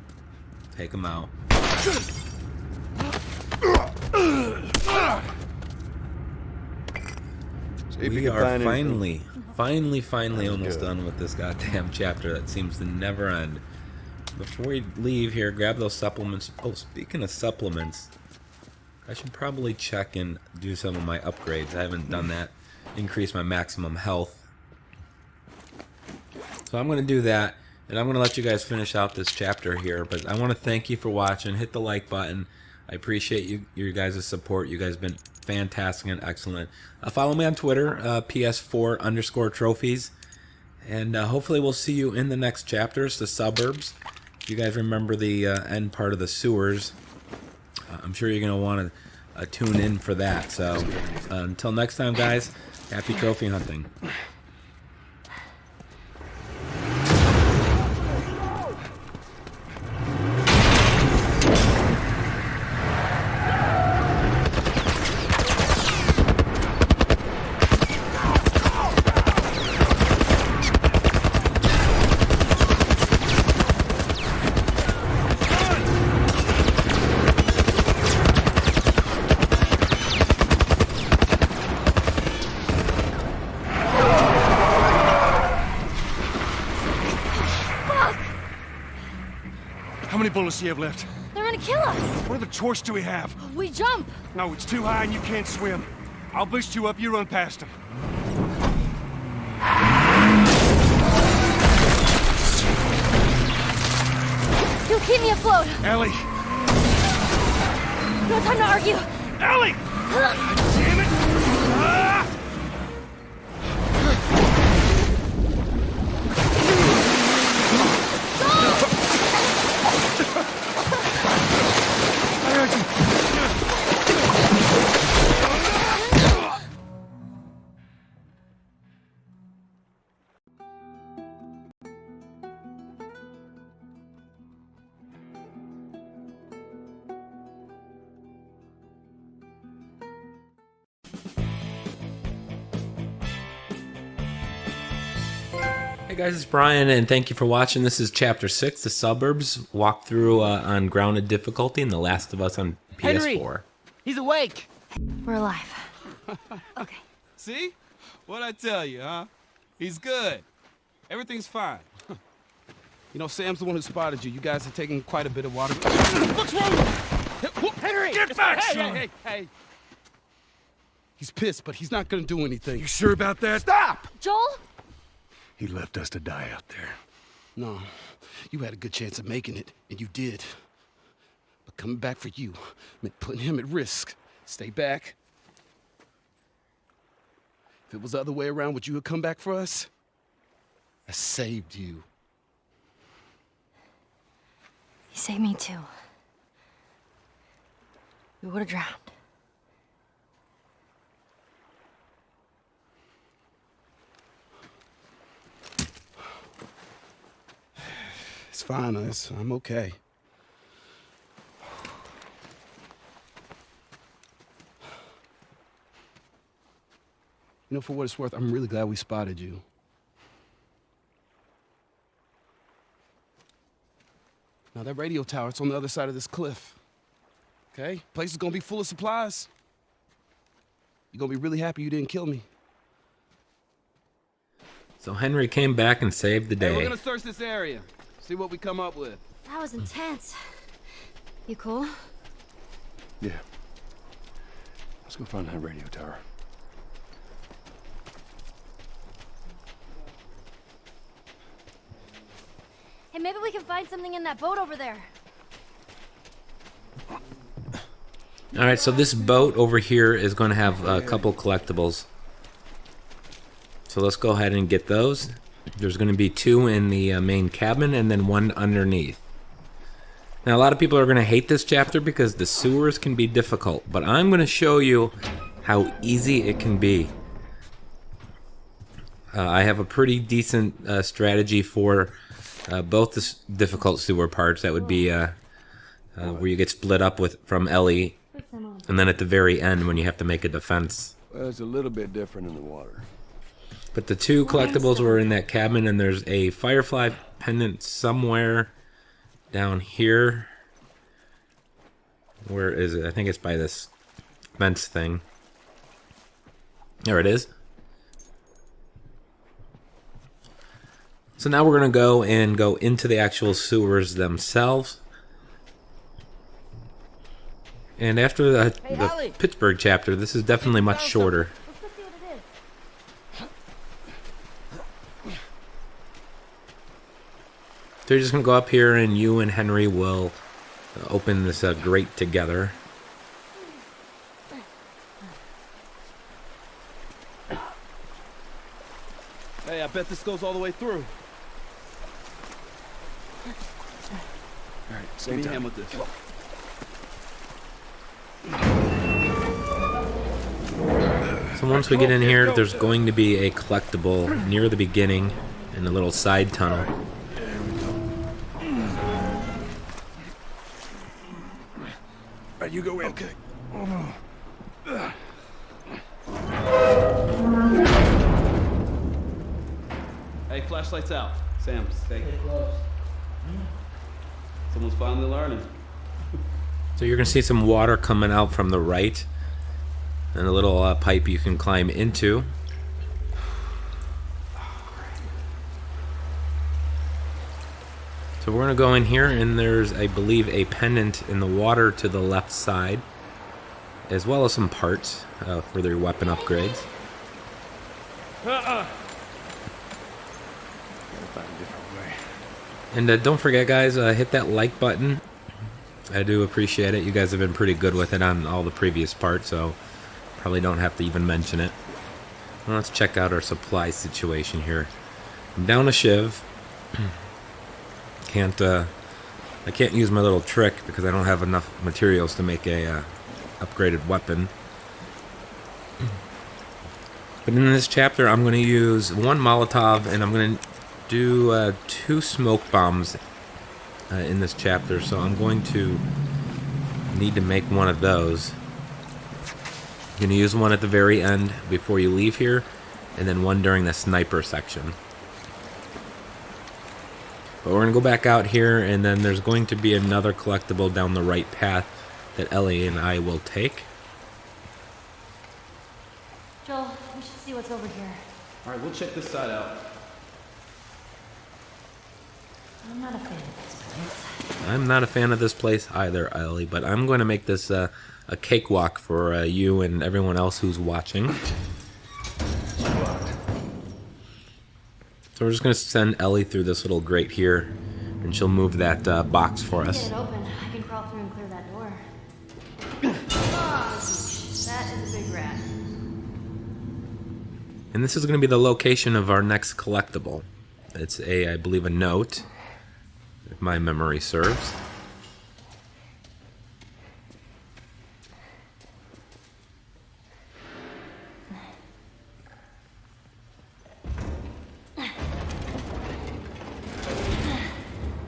take him out. We are finally almost done with this goddamn chapter that seems to never end. Before we leave here, grab those supplements. Oh, speaking of supplements, I should probably check and do some of my upgrades. I haven't done that. Increase my maximum health. So I'm going to do that, and I'm going to let you guys finish out this chapter here. But I want to thank you for watching. Hit the like button. I appreciate your guys' support. You guys have been fantastic and excellent. Follow me on Twitter, PS4_trophies. And hopefully we'll see you in the next chapters, the suburbs. You guys remember the end part of the sewers. I'm sure you're going to want to tune in for that. So until next time, guys, happy trophy hunting. How many bullets do you have left? They're gonna kill us. What other choice do we have? We jump. No, it's too high and you can't swim. I'll boost you up, you run past them. You'll keep me afloat. Ellie! No time to argue. Ellie! Damn it! Ah! Hey guys, it's Brian, and thank you for watching. This is Chapter 6, The Suburbs, walkthrough on grounded difficulty, and The Last of Us on PS4. Henry, he's awake. We're alive. Okay. See? What'd I tell you, huh? He's good. Everything's fine. You know, Sam's the one who spotted you. You guys are taking quite a bit of water. What's wrong? Henry! Get back, hey, son! hey. He's pissed, but he's not gonna do anything. You sure about that? Stop! Joel? He left us to die out there. No, you had a good chance of making it, and you did. But coming back for you meant putting him at risk. Stay back. If it was the other way around, would you have come back for us? I saved you. He saved me too. We would have drowned. It's fine, I'm okay. You know, for what it's worth, I'm really glad we spotted you. Now, that radio tower, it's on the other side of this cliff. Okay? Place is gonna be full of supplies. You're gonna be really happy you didn't kill me. So Henry came back and saved the day. Hey, we're gonna search this area. See what we come up with. That was intense. You cool? Yeah. Let's go find that radio tower. Hey, maybe we can find something in that boat over there. Alright, so this boat over here is going to have a couple collectibles. So let's go ahead and get those. There's going to be 2 in the main cabin and then 1 underneath. Now, a lot of people are going to hate this chapter because the sewers can be difficult, but I'm going to show you how easy it can be. I have a pretty decent strategy for both the difficult sewer parts. That would be where you get split up from Ellie, and then at the very end when you have to make a defense. Well, it's a little bit different in the water. But the 2 collectibles were in that cabin, and there's a Firefly pendant somewhere down here. Where is it? I think it's by this fence thing. There it is. So now we're going to go into the actual sewers themselves. And after the Pittsburgh chapter, this is definitely much shorter. So you're just going to go up here and you and Henry will open this grate together. Hey, I bet this goes all the way through. All right, Give me a hand with this. So once we get in here, there's going to be a collectible near the beginning in a little side tunnel. Right, you go in. Okay. Hey, flashlight's out. Sam, stay close. Someone's finally learning. So you're going to see some water coming out from the right, and a little pipe you can climb into. So we're going to go in here, and there's, I believe, a pendant in the water to the left side, as well as some parts for their weapon upgrades. And don't forget, guys, hit that like button. I do appreciate it. You guys have been pretty good with it on all the previous parts, so probably don't have to even mention it. Well, let's check out our supply situation here. I'm down a shiv. I can't use my little trick because I don't have enough materials to make a upgraded weapon. But in this chapter, I'm going to use one Molotov, and I'm going to do 2 smoke bombs in this chapter, so I'm going to need to make one of those. I'm going to use one at the very end before you leave here, and then one during the sniper section. But we're going to go back out here, and then there's going to be another collectible down the right path that Ellie and I will take. Joel, we should see what's over here. Alright, we'll check this side out. I'm not a fan of this place. I'm not a fan of this place either, Ellie, but I'm going to make this a cakewalk for you and everyone else who's watching. So we're just going to send Ellie through this little grate here, and she'll move that box for us. Get it open. I can crawl through and clear that door. Oh, that is a big rat. And this is going to be the location of our next collectible. It's I believe, a note, if my memory serves.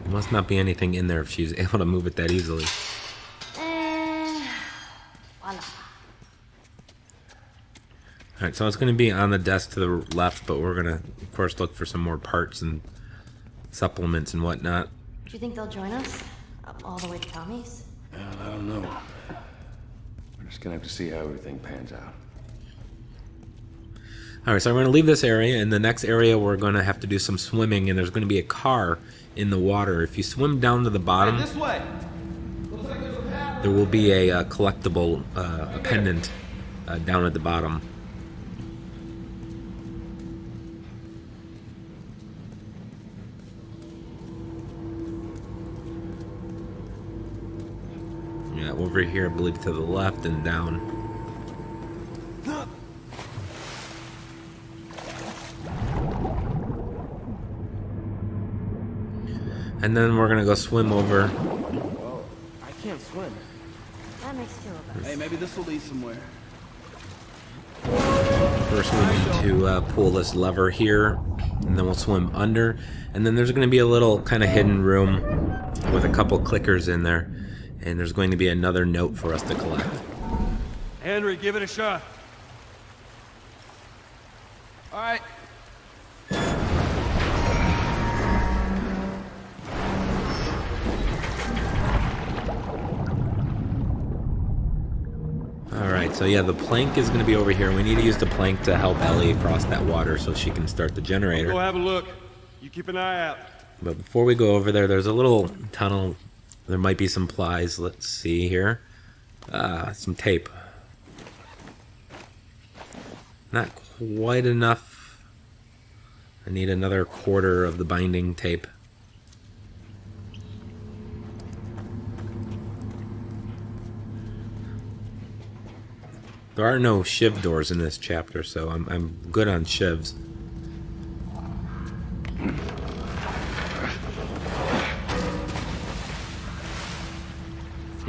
There must not be anything in there if she's able to move it that easily. Voila. Alright, so it's going to be on the desk to the left, but we're going to, of course, look for some more parts and supplements and whatnot. Do you think they'll join us? All the way to Tommy's? I don't know. We're just gonna have to see how everything pans out. Alright, so I'm going to leave this area. In the next area, we're going to have to do some swimming, and there's going to be a car in the water. If you swim down to the bottom, This way. there will be a collectible, a pendant down at the bottom. Yeah, over here, I believe, to the left and down. And then we're gonna go swim over. Oh, I can't swim. That makes 2 of us. Hey, maybe this will lead somewhere. First, we need to pull this lever here, and then we'll swim under. And then there's gonna be a little kind of hidden room with a couple clickers in there. And there's going to be another note for us to collect. Henry, give it a shot. All right. Alright, so yeah, the plank is going to be over here. We need to use the plank to help Ellie cross that water so she can start the generator. Go have a look. You keep an eye out. But before we go over there, there's a little tunnel. There might be some plies. Let's see here. Some tape. Not quite enough. I need another quarter of the binding tape. There are no shiv doors in this chapter, so I'm good on shivs.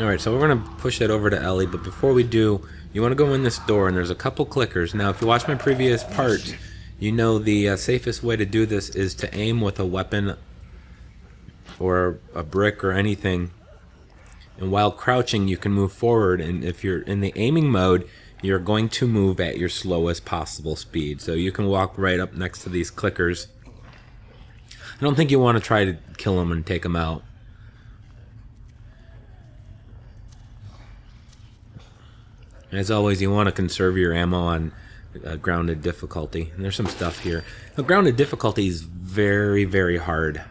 Alright, so we're going to push that over to Ellie, but before we do, you want to go in this door, and there's a couple clickers. Now, if you watch my previous parts, you know the safest way to do this is to aim with a weapon or a brick or anything. And while crouching, you can move forward, and if you're in the aiming mode, you're going to move at your slowest possible speed. So you can walk right up next to these clickers. I don't think you want to try to kill them and take them out. As always, you want to conserve your ammo on grounded difficulty. And there's some stuff here. The grounded difficulty is very, very hard.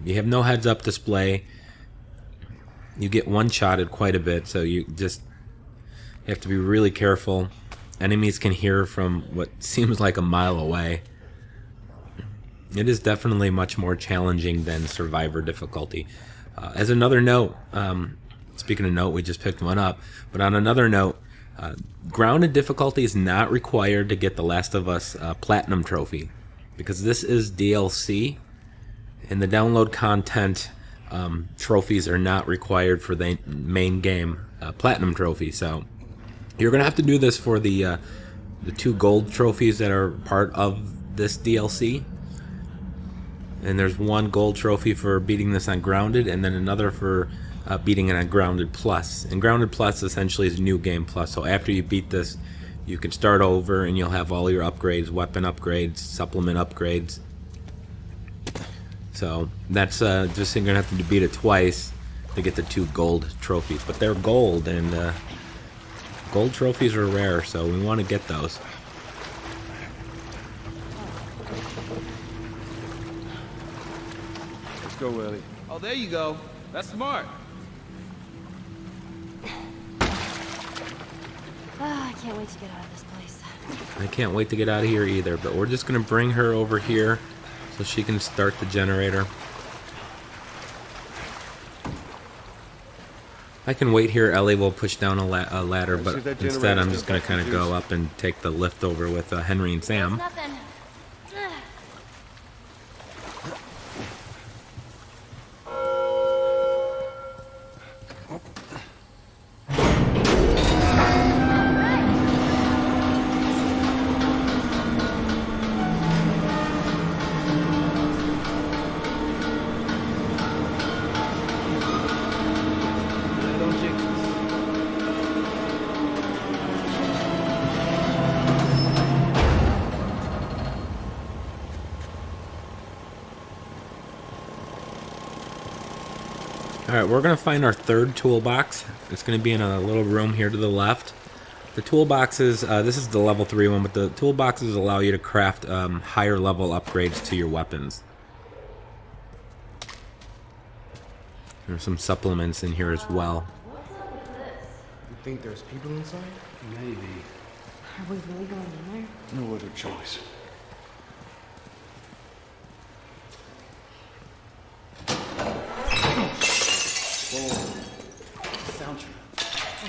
You have no heads-up display. You get one-shotted quite a bit, so you just have to be really careful. Enemies can hear from what seems like a mile away. It is definitely much more challenging than Survivor difficulty. As another note, speaking of note, we just picked one up, but on another note, grounded difficulty is not required to get the Last of Us Platinum Trophy, because this is DLC, and the download content trophies are not required for the main game Platinum Trophy. So you're gonna have to do this for the 2 gold trophies that are part of this DLC. And there's 1 gold trophy for beating this on Grounded, and then another for beating it on Grounded Plus. And Grounded Plus essentially is New Game Plus. So after you beat this, you can start over and you'll have all your upgrades, weapon upgrades, supplement upgrades. So that's just you're gonna have to beat it twice to get the 2 gold trophies. But they're gold, and gold trophies are rare, so we want to get those. Let's go, Ellie. Oh, there you go. That's smart. I can't wait to get out of this place. I can't wait to get out of here either, but we're just going to bring her over here so she can start the generator. I can wait here. Ellie will push down a ladder, but instead I'm just going to kind of go up and take the lift over with Henry and Sam. Nothing. Alright, we're going to find our 3rd toolbox. It's going to be in a little room here to the left. The toolboxes, this is the level 3 one, but the toolboxes allow you to craft higher level upgrades to your weapons. There's some supplements in here as well. You think there's people inside? Maybe. Are we really going in there? No other choice.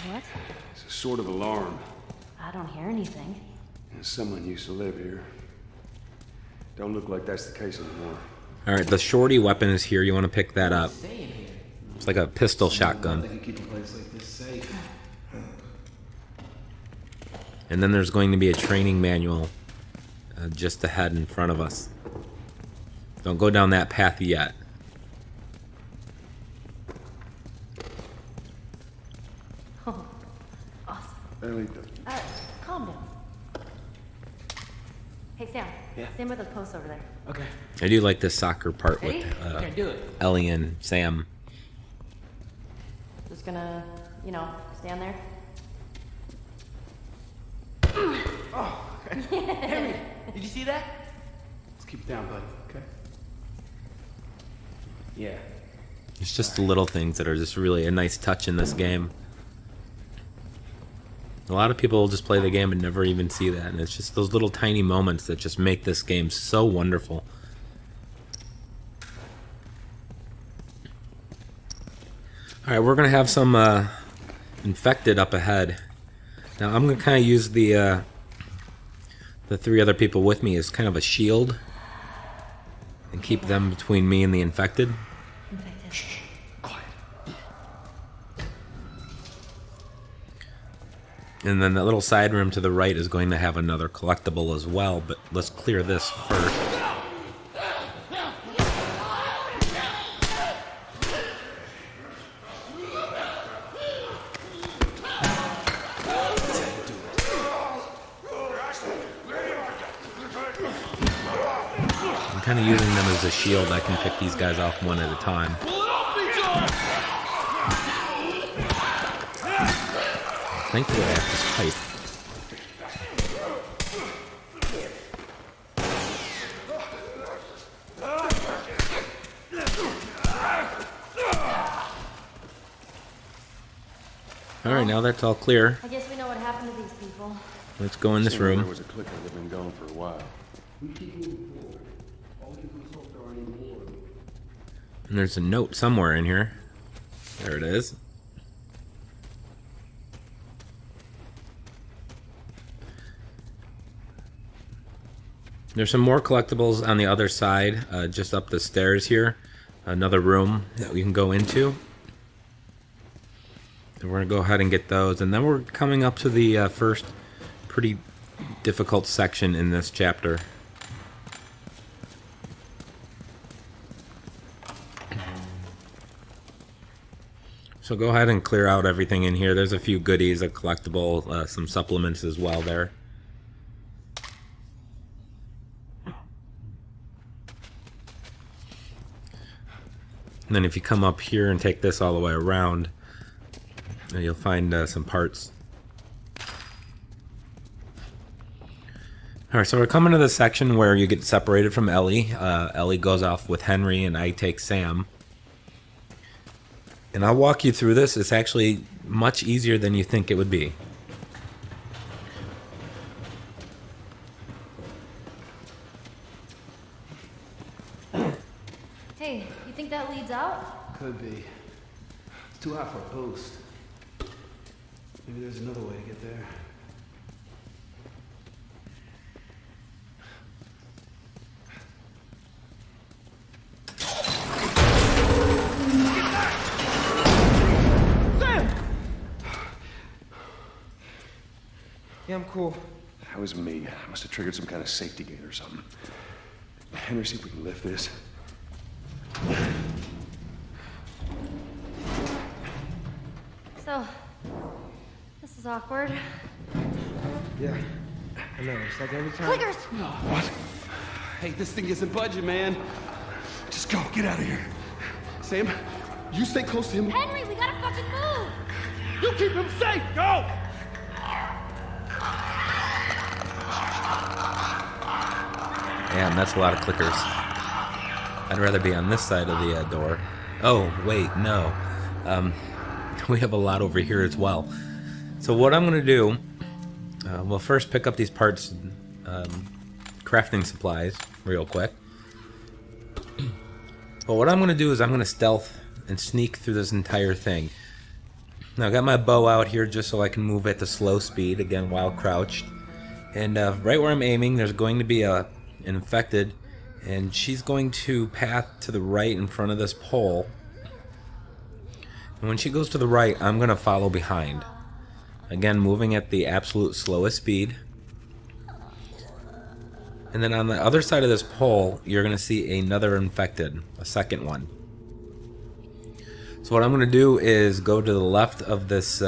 What? It's a sort of alarm. I don't hear anything. Someone used to live here. Don't look like that's the case anymore. Alright, the shorty weapon is here. You want to pick that up. It's like a pistol shotgun. And then there's going to be a training manual just ahead in front of us. Don't go down that path yet. Oh, awesome. Ellie, Calm down. Hey, Sam. Yeah? Stand by the post over there. Okay. I do like this soccer part Ready? with Okay, do it. Ellie and Sam. Just gonna, stand there. Oh, Henry, did you see that? Let's keep it down, bud. Okay. Yeah. It's just the little things that are just really a nice touch in this game. A lot of people will just play the game and never even see that, and it's just those little tiny moments that just make this game so wonderful. Alright, we're going to have some infected up ahead. Now I'm going to kind of use the 3 other people with me as kind of a shield and keep them between me and the infected. Shh. Quiet. And then that little side room to the right is going to have another collectible as well, but let's clear this first. I'm kind of using them as a shield. I can pick these guys off one at a time. Thankfully I have this pipe. Alright, now that's all clear. I guess we know what happened to these people. Let's go in this room. There was a clicker that had been gone for a while. And there's a note somewhere in here. There it is. There's some more collectibles on the other side, just up the stairs here. Another room that we can go into. And we're going to go ahead and get those. And then we're coming up to the first pretty difficult section in this chapter. So go ahead and clear out everything in here. There's a few goodies, a collectible, some supplements as well there. And then if you come up here and take this all the way around, you'll find some parts. Alright, so we're coming to the section where you get separated from Ellie. Ellie goes off with Henry and I take Sam. And I'll walk you through this. It's actually much easier than you think it would be. Hey, you think that leads out? Could be. It's too hot for a post. Maybe there's another way to get there. Yeah, I'm cool. That was me. I must have triggered some kind of safety gate or something. Henry, see if we can lift this. So, this is awkward. Yeah, I know. It's like every time. Clickers! What? Hey, this thing isn't budging, man. Just go. Get out of here. Sam, you stay close to him. Henry, we gotta fucking move! You keep him safe. Go! Damn, that's a lot of clickers. I'd rather be on this side of the door. Oh, wait, no. We have a lot over here as well. So what I'm going to do, we'll first pick up these parts, crafting supplies, real quick. But what I'm going to do is I'm going to stealth and sneak through this entire thing. Now, I got my bow out here just so I can move at the slow speed, again, while crouched. And right where I'm aiming, there's going to be an infected, and she's going to path to the right in front of this pole. And when she goes to the right, I'm going to follow behind. Again, moving at the absolute slowest speed. And then on the other side of this pole, you're going to see another infected, a second one. So what I'm going to do is go to the left of this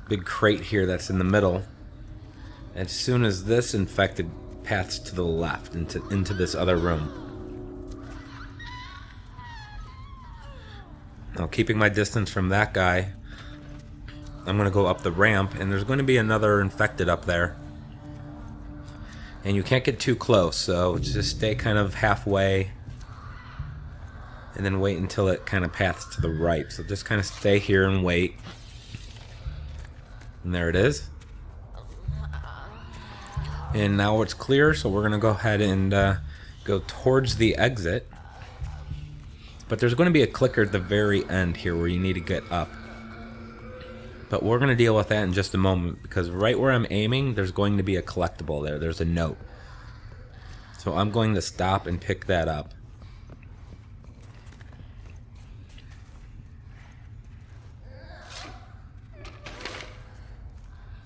big crate here that's in the middle. As soon as this infected paths to the left into this other room. Now, keeping my distance from that guy, I'm going to go up the ramp, and there's going to be another infected up there. And you can't get too close, so just stay kind of halfway, and then wait until it kind of paths to the right. So just kind of stay here and wait. And there it is. And now it's clear, so we're going to go ahead and go towards the exit. But there's going to be a clicker at the very end here where you need to get up. But we're going to deal with that in just a moment, because right where I'm aiming, there's going to be a collectible there. There's a note. So I'm going to stop and pick that up.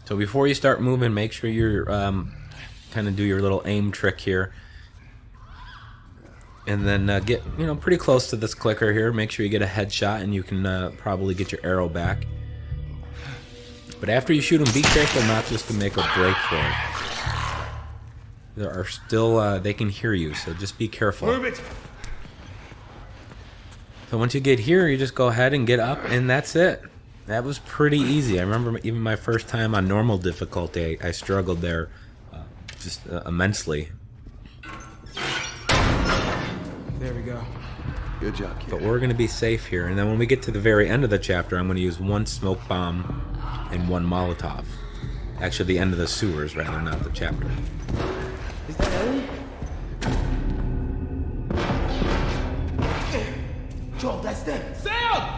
So before you start moving, make sure you're kind of do your little aim trick here. And then get, you know, pretty close to this clicker here. Make sure you get a headshot and you can probably get your arrow back. But after you shoot them, be careful not just to make a break for it. There are still, they can hear you, so just be careful. Move it. So once you get here, you just go ahead and get up, and that's it. That was pretty easy. I remember even my first time on normal difficulty, I struggled there just immensely. There we go. Good job, kid. But we're going to be safe here. And then when we get to the very end of the chapter, I'm going to use 1 smoke bomb and 1 Molotov. Actually, the end of the sewers, rather, not the chapter. Is that Ellie? Joel, that's them. Sam!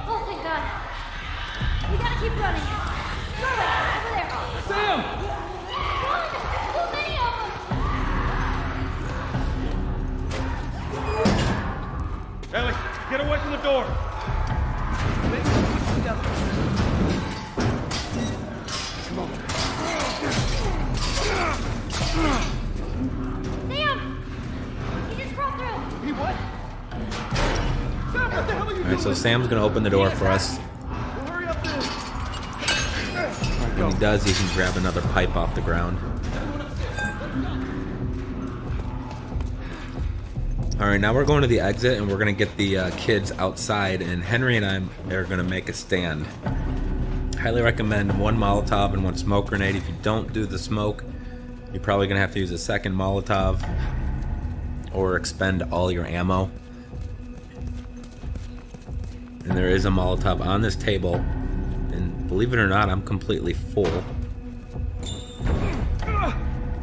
Oh, thank God. We gotta keep running. Over there. Sam! Run! Too many of them! Ellie, get away from the door. Come on. Sam! He just crawled through. He what? Sam, what the hell are you Alright, so Sam's going to open the door for us. Hurry up there. When he does, you can grab another pipe off the ground. Alright, now we're going to the exit and we're going to get the kids outside, and Henry and I are going to make a stand. Highly recommend 1 Molotov and 1 smoke grenade. If you don't do the smoke, you're probably going to have to use a second Molotov or expend all your ammo. And there is a Molotov on this table, and believe it or not, I'm completely full.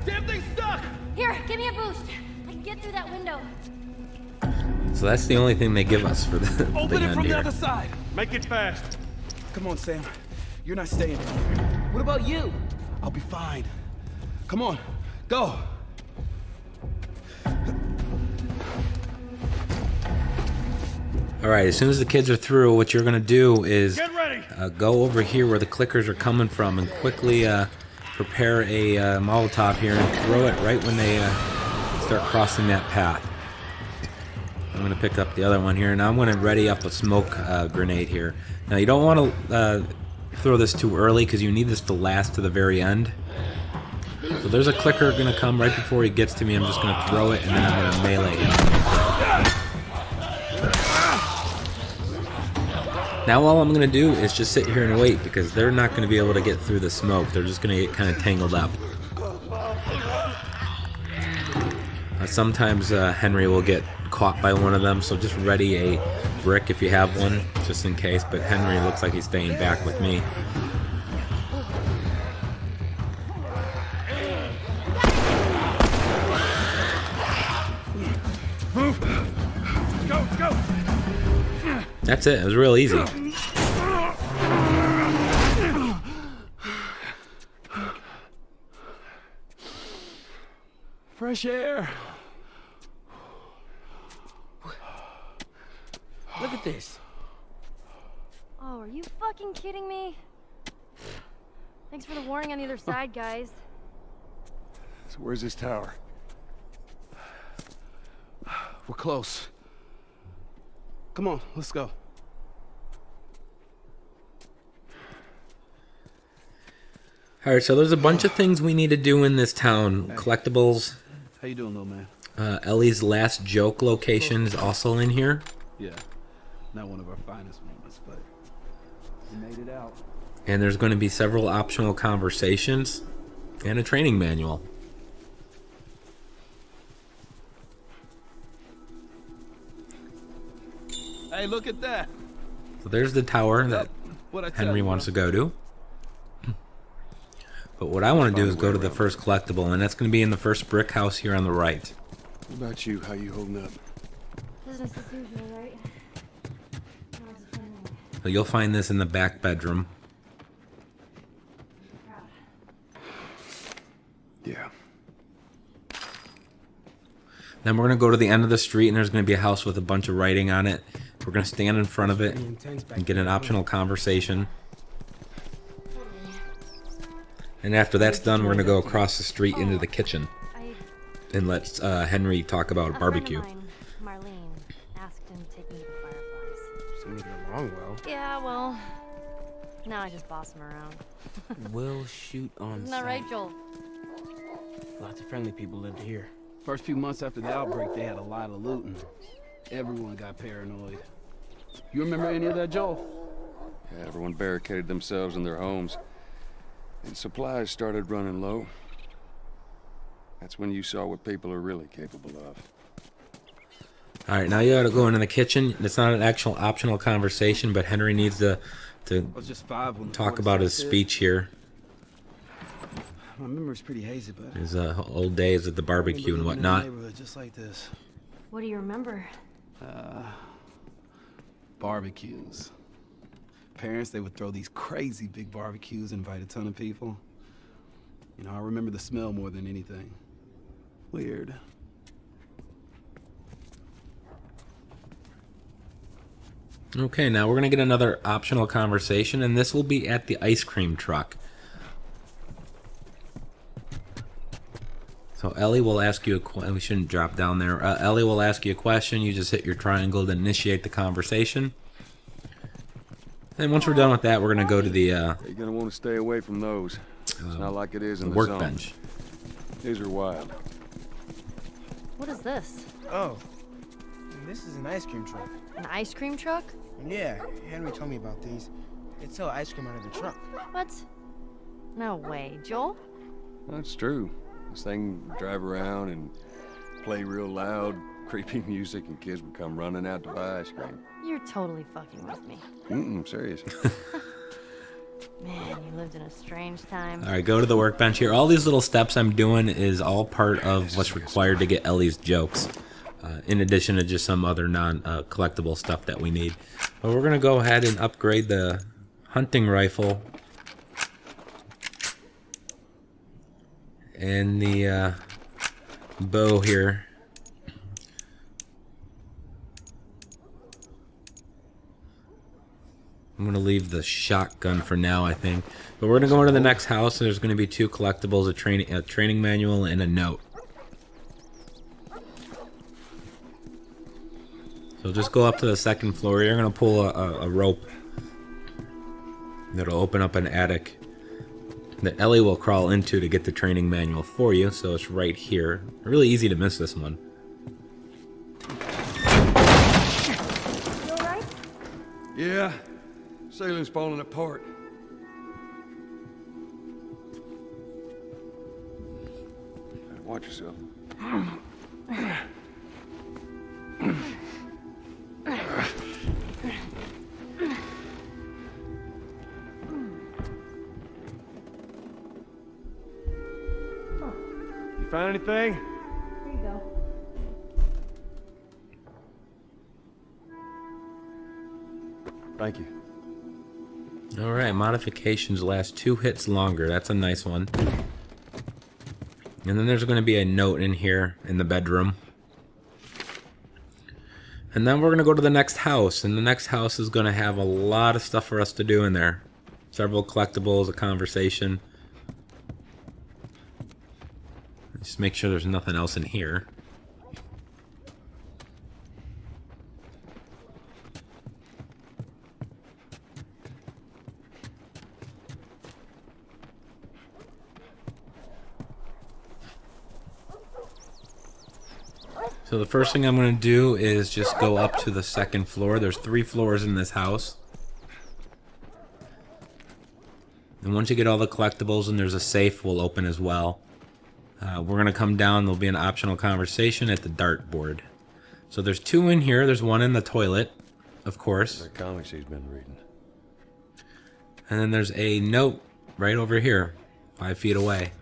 Damn thing's stuck! Here, give me a boost. I can get through that window. So that's the only thing they give us for the Open it end from here. the other side. Make it fast. Come on, Sam. You're not staying here. What about you? I'll be fine. Come on, go. Alright, as soon as the kids are through, what you're going to do is Get ready. go over here where the clickers are coming from and quickly prepare a Molotov here and throw it right when they start crossing that path. I'm going to pick up the other one here, and I'm going to ready up a smoke grenade here. Now, you don't want to throw this too early because you need this to last to the very end. So there's a clicker going to come right before he gets to me. I'm just going to throw it, and then I'm going to melee him. Now all I'm going to do is just sit here and wait, because they're not going to be able to get through the smoke. They're just going to get kind of tangled up. Sometimes Henry will get caught by one of them, so just ready a brick if you have one, just in case. But Henry looks like he's staying back with me. Move. Go, go. That's it. It was real easy. Fresh air. Look at this. Oh, are you fucking kidding me? Thanks for the warning on the other side, guys. So where's this tower? We're close. Come on, let's go. Alright, so there's a bunch of things we need to do in this town. Collectibles. How you doing, little man? Ellie's last joke location is also in here. Yeah, not one of our finest moments, but we made it out. And there's going to be several optional conversations and a training manual. Hey, look at that. So there's the tower that What'd I tell Henry you, wants bro? to go to. But what I want to do is go to the first collectible, and that's going to be in the first brick house here on the right. What about you? How you holding up? Business as usual, right? So you'll find this in the back bedroom. Yeah. Then we're going to go to the end of the street, and there's going to be a house with a bunch of writing on it. We're going to stand in front of it and get an optional conversation. And after that's done, we're gonna go across the street into the kitchen and let Henry talk about a barbecue. Marlene asked him to take me to the Fireflies. Seems to get along well. Yeah, well, now I just boss him around. We'll shoot on Isn't that right, Joel? Lots of friendly people lived here. First few months after the outbreak, they had a lot of looting. Everyone got paranoid. You remember any of that, Joel? Yeah, everyone barricaded themselves in their homes. And supplies started running low. That's when you saw what people are really capable of. Alright, now you gotta go into the kitchen. It's not an actual optional conversation, but Henry needs to talk about his speech here. My memory's pretty hazy, but His old days at the barbecue and whatnot. just like this. What do you remember? Barbecues. Parents, they would throw these crazy big barbecues, invite a ton of people. You know, I remember the smell more than anything. Weird. Okay, now we're gonna get another optional conversation, and this will be at the ice cream truck. So Ellie will ask you a question. We shouldn't drop down there. Ellie will ask you a question. You just hit your triangle to initiate the conversation. And once we're done with that, we're gonna go to the You're gonna want to stay away from those. It's not like it is in the workbench. zone. These are wild. What is this? Oh, this is an ice cream truck. An ice cream truck? Yeah, Henry told me about these. They sell ice cream out of the truck. What? No way, Joel? That's true. This thing would drive around and play real loud, creepy music, and kids would come running out to buy ice cream. You're totally fucking with me. I'm serious. Man, you lived in a strange time. Alright, go to the workbench here. All these little steps I'm doing is all part of what's required to get Ellie's jokes. In addition to just some other non-collectible stuff that we need. But we're going to go ahead and upgrade the hunting rifle. And the bow here. I'm going to leave the shotgun for now, I think. But we're going to go into the next house, and there's going to be 2 collectibles, a training manual, and a note. So just go up to the 2nd floor. You're going to pull a rope that'll open up an attic that Ellie will crawl into to get the training manual for you. So it's right here. Really easy to miss this one. You alright? Yeah, ceiling's falling apart. Watch yourself. You find anything? Here you go. Thank you. Alright, modifications last 2 hits longer. That's a nice one. And then there's going to be a note in here in the bedroom. And then we're going to go to the next house. And the next house is going to have a lot of stuff for us to do in there. Several collectibles, a conversation. Just make sure there's nothing else in here. So the first thing I'm going to do is just go up to the 2nd floor. There's 3 floors in this house. And once you get all the collectibles and there's a safe, we'll open as well. We're going to come down. There'll be an optional conversation at the dartboard. So there's 2 in here. There's 1 in the toilet, of course. The comics he's been reading. And then there's a note right over here, 5 feet away.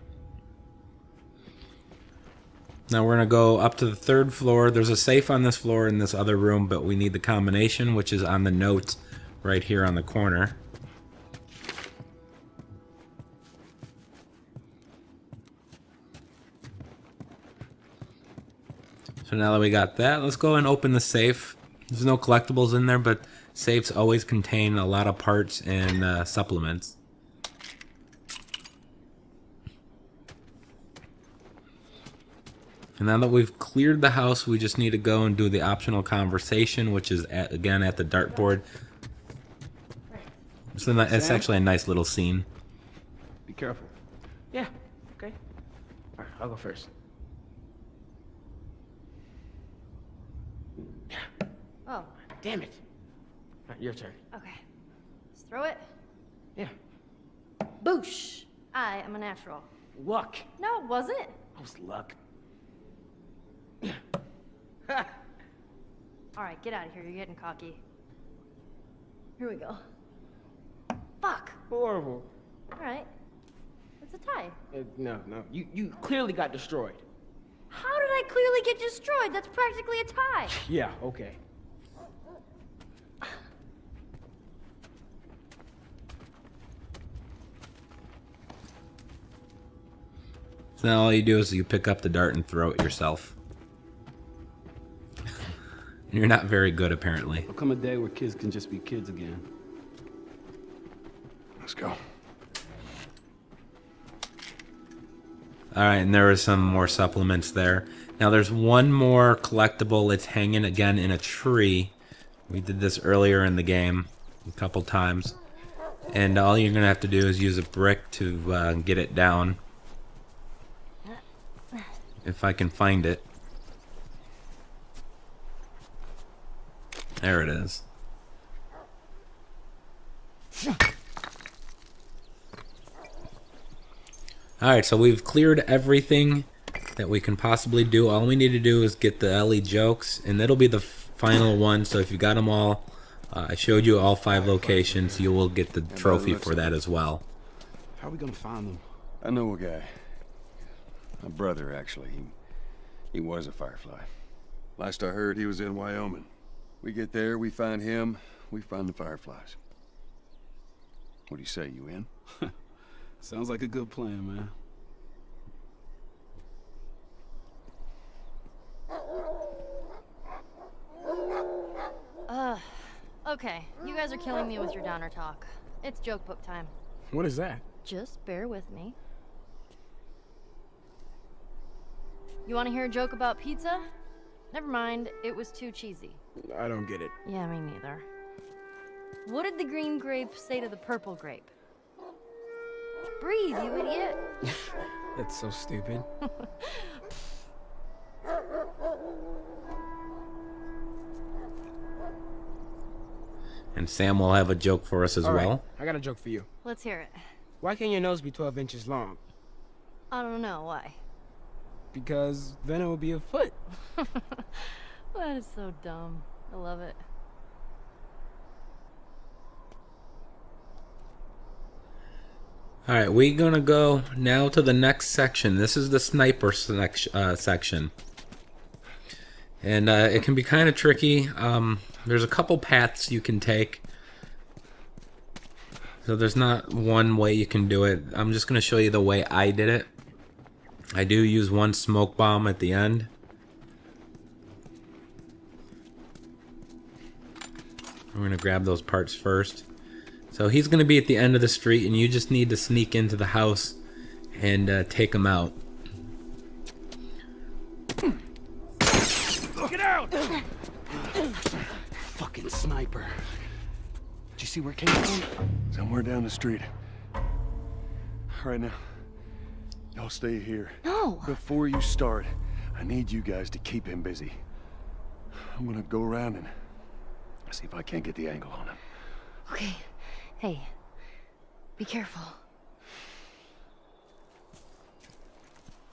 Now we're going to go up to the 3rd floor. There's a safe on this floor in this other room, but we need the combination, which is on the note right here on the corner. So now that we got that, let's go and open the safe. There's no collectibles in there, but safes always contain a lot of parts and supplements. And now that we've cleared the house, we just need to go and do the optional conversation, which is again at the dartboard. It's actually a nice little scene. Be careful. Yeah, okay. Alright, I'll go first. Oh. Damn it. Alright, your turn. Okay. Let's throw it. Yeah. Boosh! I am a natural. Luck. No, it wasn't. That was luck. Alright, get out of here. You're getting cocky. Here we go. Fuck! Horrible. Alright. It's a tie. No. You clearly got destroyed. How did I clearly get destroyed? That's practically a tie. Yeah, okay. So now all you do is you pick up the dart and throw it yourself. You're not very good, apparently. There'll come a day where kids can just be kids again. Let's go. Alright, and there are some more supplements there. Now there's one more collectible. It's hanging again in a tree. We did this earlier in the game a couple times. And all you're going to have to do is use a brick to get it down. If I can find it. There it is. Alright, so we've cleared everything that we can possibly do. All we need to do is get the Ellie jokes, and that'll be the final one. So if you got them all, I showed you all 5 locations. You will get the trophy for that as well. How are we gonna find them? I know a guy. My brother, actually. He was a Firefly. Last I heard, he was in Wyoming. We get there, we find him, we find the Fireflies. What do you say, you in? Sounds like a good plan, man. Okay. You guys are killing me with your downer talk. It's joke book time. What is that? Just bear with me. You want to hear a joke about pizza? Never mind, it was too cheesy. I don't get it. Yeah, me neither. What did the green grape say to the purple grape? Breathe, you idiot. That's so stupid. And Sam will have a joke for us as All right, well. I got a joke for you. Let's hear it. Why can't your nose be 12 inches long? I don't know, why? Because then it would be a foot. That is so dumb. I love it. Alright, we're gonna go now to the next section. This is the sniper section. And it can be kind of tricky. There's a couple paths you can take. So there's not one way you can do it. I'm just gonna show you the way I did it. I do use one smoke bomb at the end. We're gonna grab those parts first. So he's gonna be at the end of the street, and you just need to sneak into the house and take him out. Get out! Fucking sniper. Did you see where it came from? Somewhere down the street. All right, now. Y'all stay here. No! Before you start, I need you guys to keep him busy. I'm gonna go around and see if I can't get the angle on him. Okay. Hey, be careful.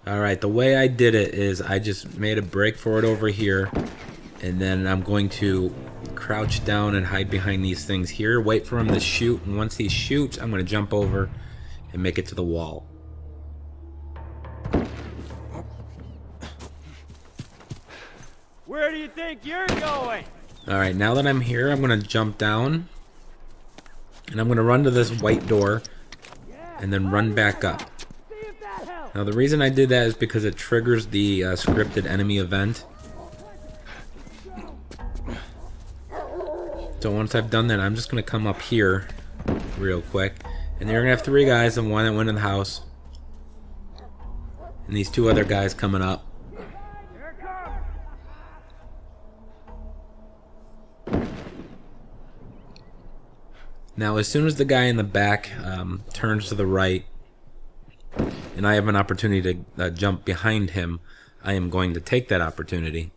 Alright, the way I did it is I just made a break for it over here, and then I'm going to crouch down and hide behind these things here, wait for him to shoot, and once he shoots, I'm going to jump over and make it to the wall. Where do you think you're going? Alright, now that I'm here, I'm going to jump down, and I'm going to run to this white door, and then run back up. Now the reason I did that is because it triggers the scripted enemy event. So once I've done that, I'm just going to come up here real quick. And you're going to have 3 guys, and one that went in the house. And these 2 other guys coming up. Now, as soon as the guy in the back turns to the right, and I have an opportunity to jump behind him, I am going to take that opportunity.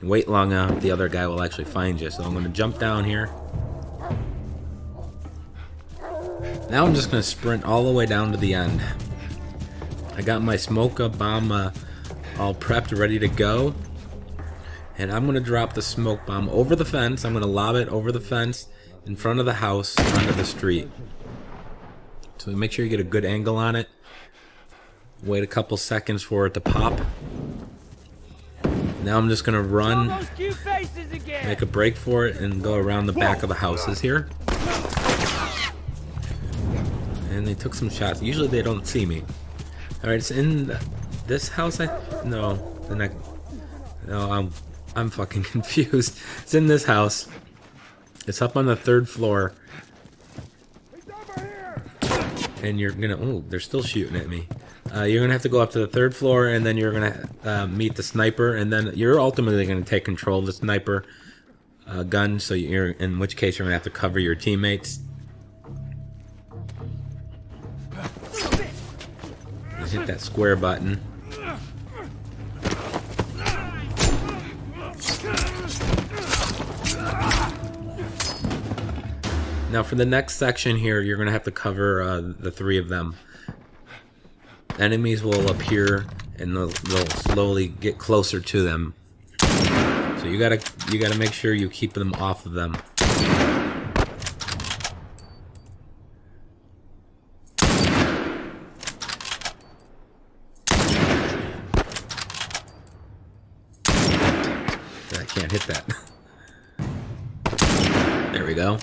Wait long enough, the other guy will actually find you. So I'm going to jump down here. Now I'm just going to sprint all the way down to the end. I got my smoke bomb all prepped, ready to go. And I'm going to drop the smoke bomb over the fence. I'm going to lob it over the fence in front of the house onto the street. So make sure you get a good angle on it. Wait a couple seconds for it to pop. Now I'm just going to run, make a break for it, and go around the back of the houses here. And they took some shots. Usually they don't see me. Alright, it's in this house. No, I'm fucking confused. It's in this house. It's up on the 3rd floor. And you're gonna... Oh, they're still shooting at me. You're gonna have to go up to the 3rd floor, and then you're gonna meet the sniper, and then you're ultimately gonna take control of the sniper gun. So you're, in which case, you're gonna have to cover your teammates. Just hit that square button. Now for the next section here, you're gonna have to cover the 3 of them. Enemies will appear and they'll slowly get closer to them. So you gotta make sure you keep them off of them. I can't hit that. There we go.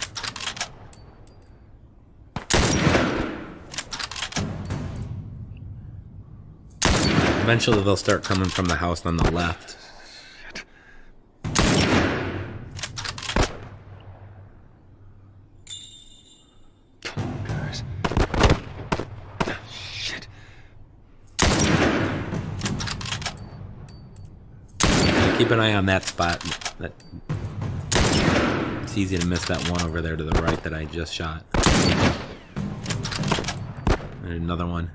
Eventually they'll start coming from the house on the left. Shit. Keep an eye on that spot. It's easy to miss that one over there to the right that I just shot. And another one.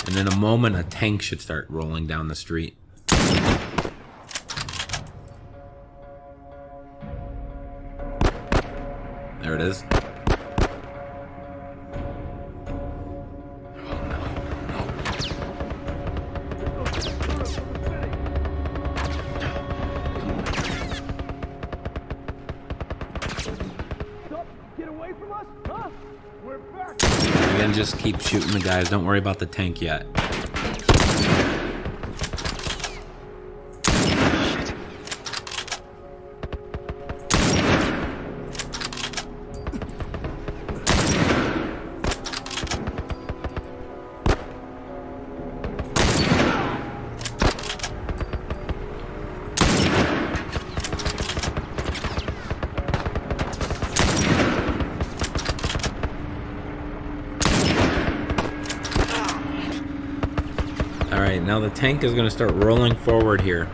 And in a moment, a tank should start rolling down the street. There it is. Get away from us, huh? We're back. Again, just keep shooting the guys. Don't worry about the tank yet. Alright, now the tank is going to start rolling forward here.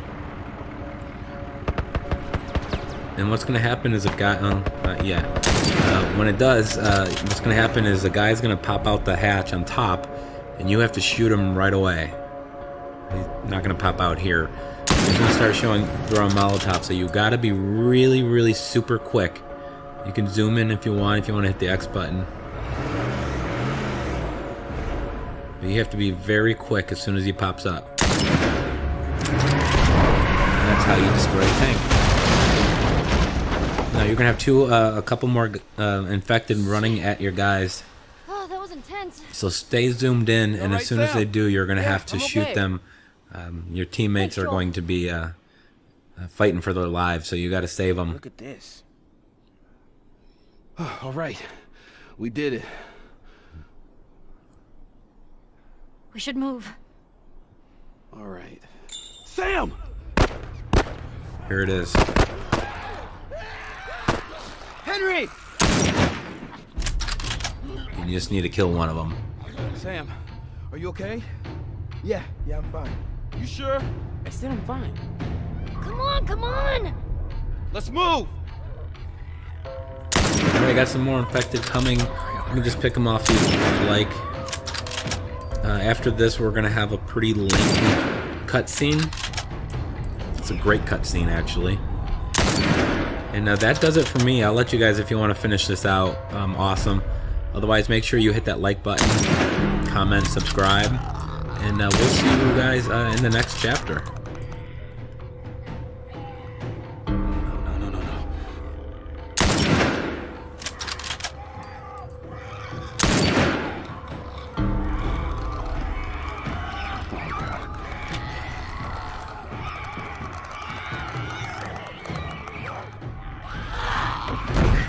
And what's going to happen is a guy... Oh, not yet. When it does, what's going to happen is a guy's going to pop out the hatch on top, and you have to shoot him right away. He's not going to pop out here. He's going to start throwing Molotovs, so you got to be really, really super quick. You can zoom in if you want to hit the X button. But you have to be very quick as soon as he pops up. And that's how you destroy a tank. Now you're gonna have a couple more infected running at your guys. Oh, that was intense. So stay zoomed in, and as soon as they do, you're gonna have to shoot them. Your teammates are going to be fighting for their lives, so you got to save them. Look at this. All right, we did it. We should move. All right. Sam! Here it is. Henry! You just need to kill one of them. Sam, are you okay? Yeah, I'm fine. You sure? I said I'm fine. Come on, come on! Let's move! Alright, I got some more infected coming. Let me just pick them off if you like. After this, we're gonna have a pretty lengthy cutscene. It's a great cutscene, actually. And that does it for me. I'll let you guys, if you want to finish this out, awesome. Otherwise, make sure you hit that like button, comment, subscribe, and we'll see you guys in the next chapter.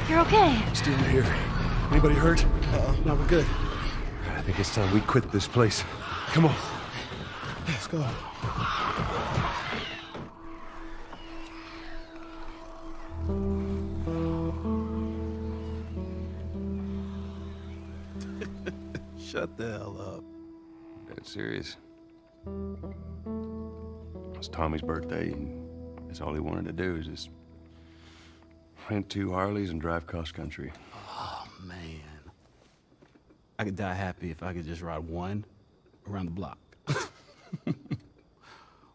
You're okay. Still here. Anybody hurt? No, we're good. I think it's time we quit this place. Come on. Let's go. Shut the hell up. Dead serious. It's Tommy's birthday, and that's all he wanted to do is just rent 2 Harleys and drive cross country. Oh, man. I could die happy if I could just ride one around the block.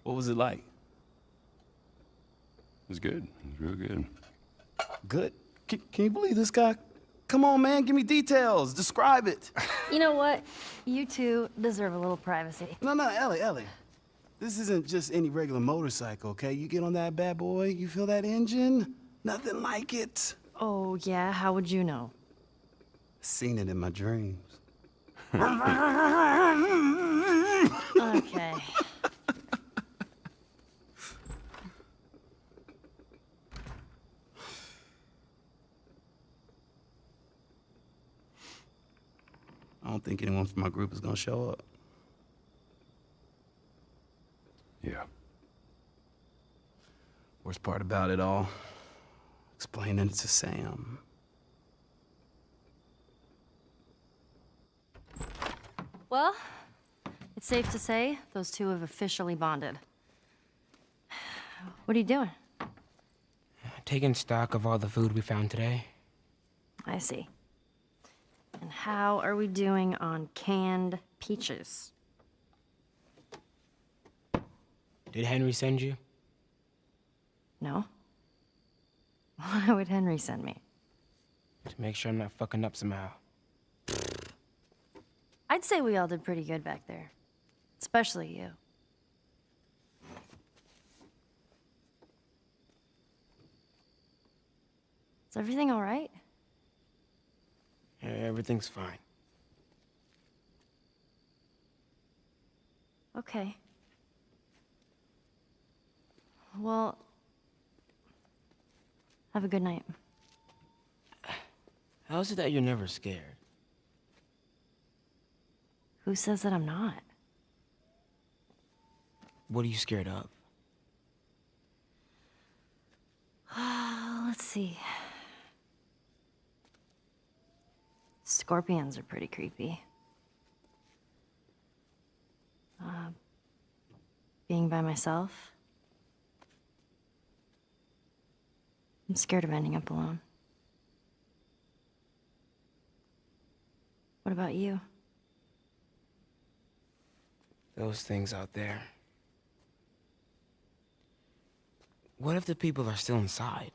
What was it like? It was good. It was real good. Good? Can you believe this guy? Come on, man, give me details. Describe it. You know what? You two deserve a little privacy. No, Ellie. This isn't just any regular motorcycle, okay? You get on that bad boy, you feel that engine? Nothing like it. Oh, yeah? How would you know? Seen it in my dreams. Okay. I don't think anyone from my group is gonna show up. Yeah. Worst part about it all, explaining it to Sam. Well, it's safe to say those two have officially bonded. What are you doing? Taking stock of all the food we found today. I see. And how are we doing on canned peaches? Did Henry send you? No. Why would Henry send me? To make sure I'm not fucking up somehow. I'd say we all did pretty good back there. Especially you. Is everything all right? Yeah, everything's fine. Okay. Well, have a good night. How is it that you're never scared? Who says that I'm not? What are you scared of? Let's see. Scorpions are pretty creepy. Being by myself. I'm scared of ending up alone. What about you? Those things out there. What if the people are still inside?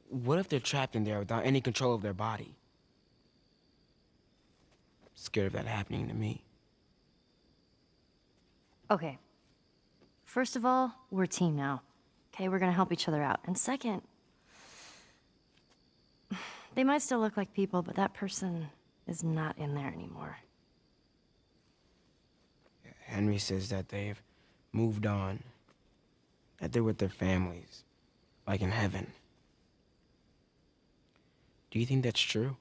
What if they're trapped in there without any control of their body? Scared of that happening to me. Okay. First of all, we're a team now. Okay, we're gonna help each other out. And second, they might still look like people, but that person is not in there anymore. Henry says that they've moved on. That they're with their families, like in heaven. Do you think that's true?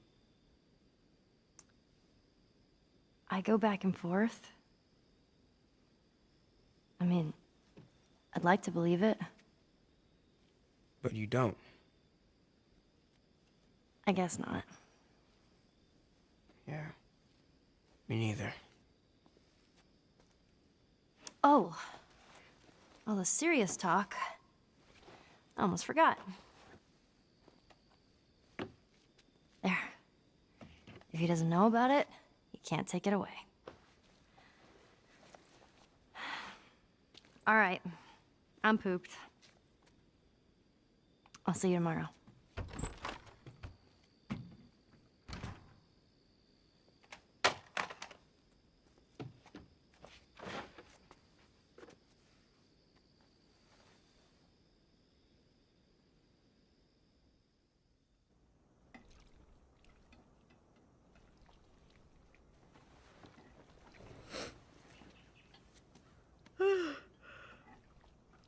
I go back and forth. I mean, I'd like to believe it. But you don't. I guess not. Yeah. Me neither. Oh. All the serious talk. I almost forgot. There. If he doesn't know about it, he can't take it away. All right. I'm pooped. I'll see you tomorrow.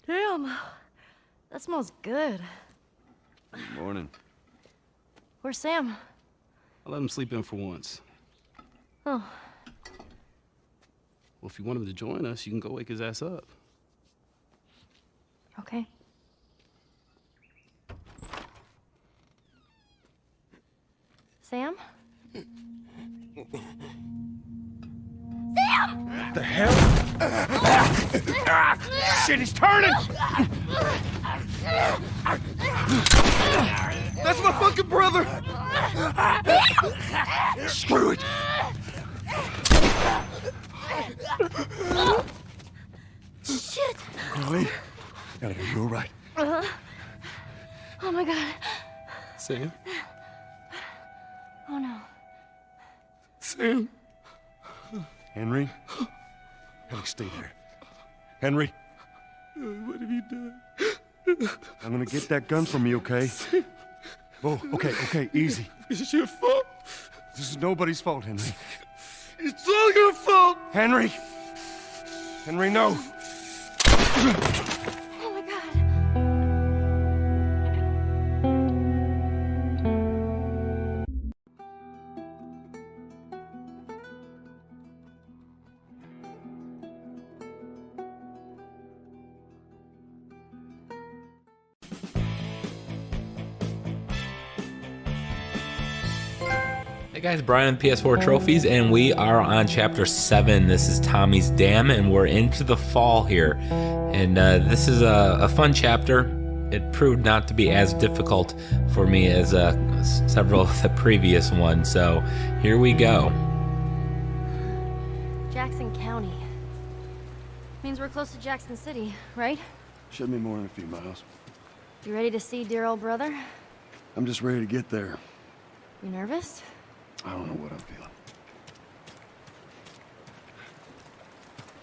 Damn. That smells good. Good morning. Where's Sam? I let him sleep in for once. Oh. Well, if you want him to join us, you can go wake his ass up. Okay. Sam? Sam! The hell? Shit, he's turning! That's my fucking brother! Screw it! Shit! Chloe? Are you all right? Oh my god. Sam? Oh no. Sam? Henry? Henry, stay there. Henry? What have you done? I'm gonna get that gun from you, okay? Oh, okay, easy. It's your fault. This is nobody's fault, Henry. It's all your fault. Henry! Henry, no! Oh my god. Hey guys, Brian and PS4 Trophies, and we are on Chapter 7. This is Tommy's Dam, and we're into the fall here. And this is a fun chapter. It proved not to be as difficult for me as several of the previous ones, so here we go. Jackson County. Means we're close to Jackson City, right? Should be more than a few miles. You ready to see dear old brother? I'm just ready to get there. You nervous? I don't know what I'm feeling.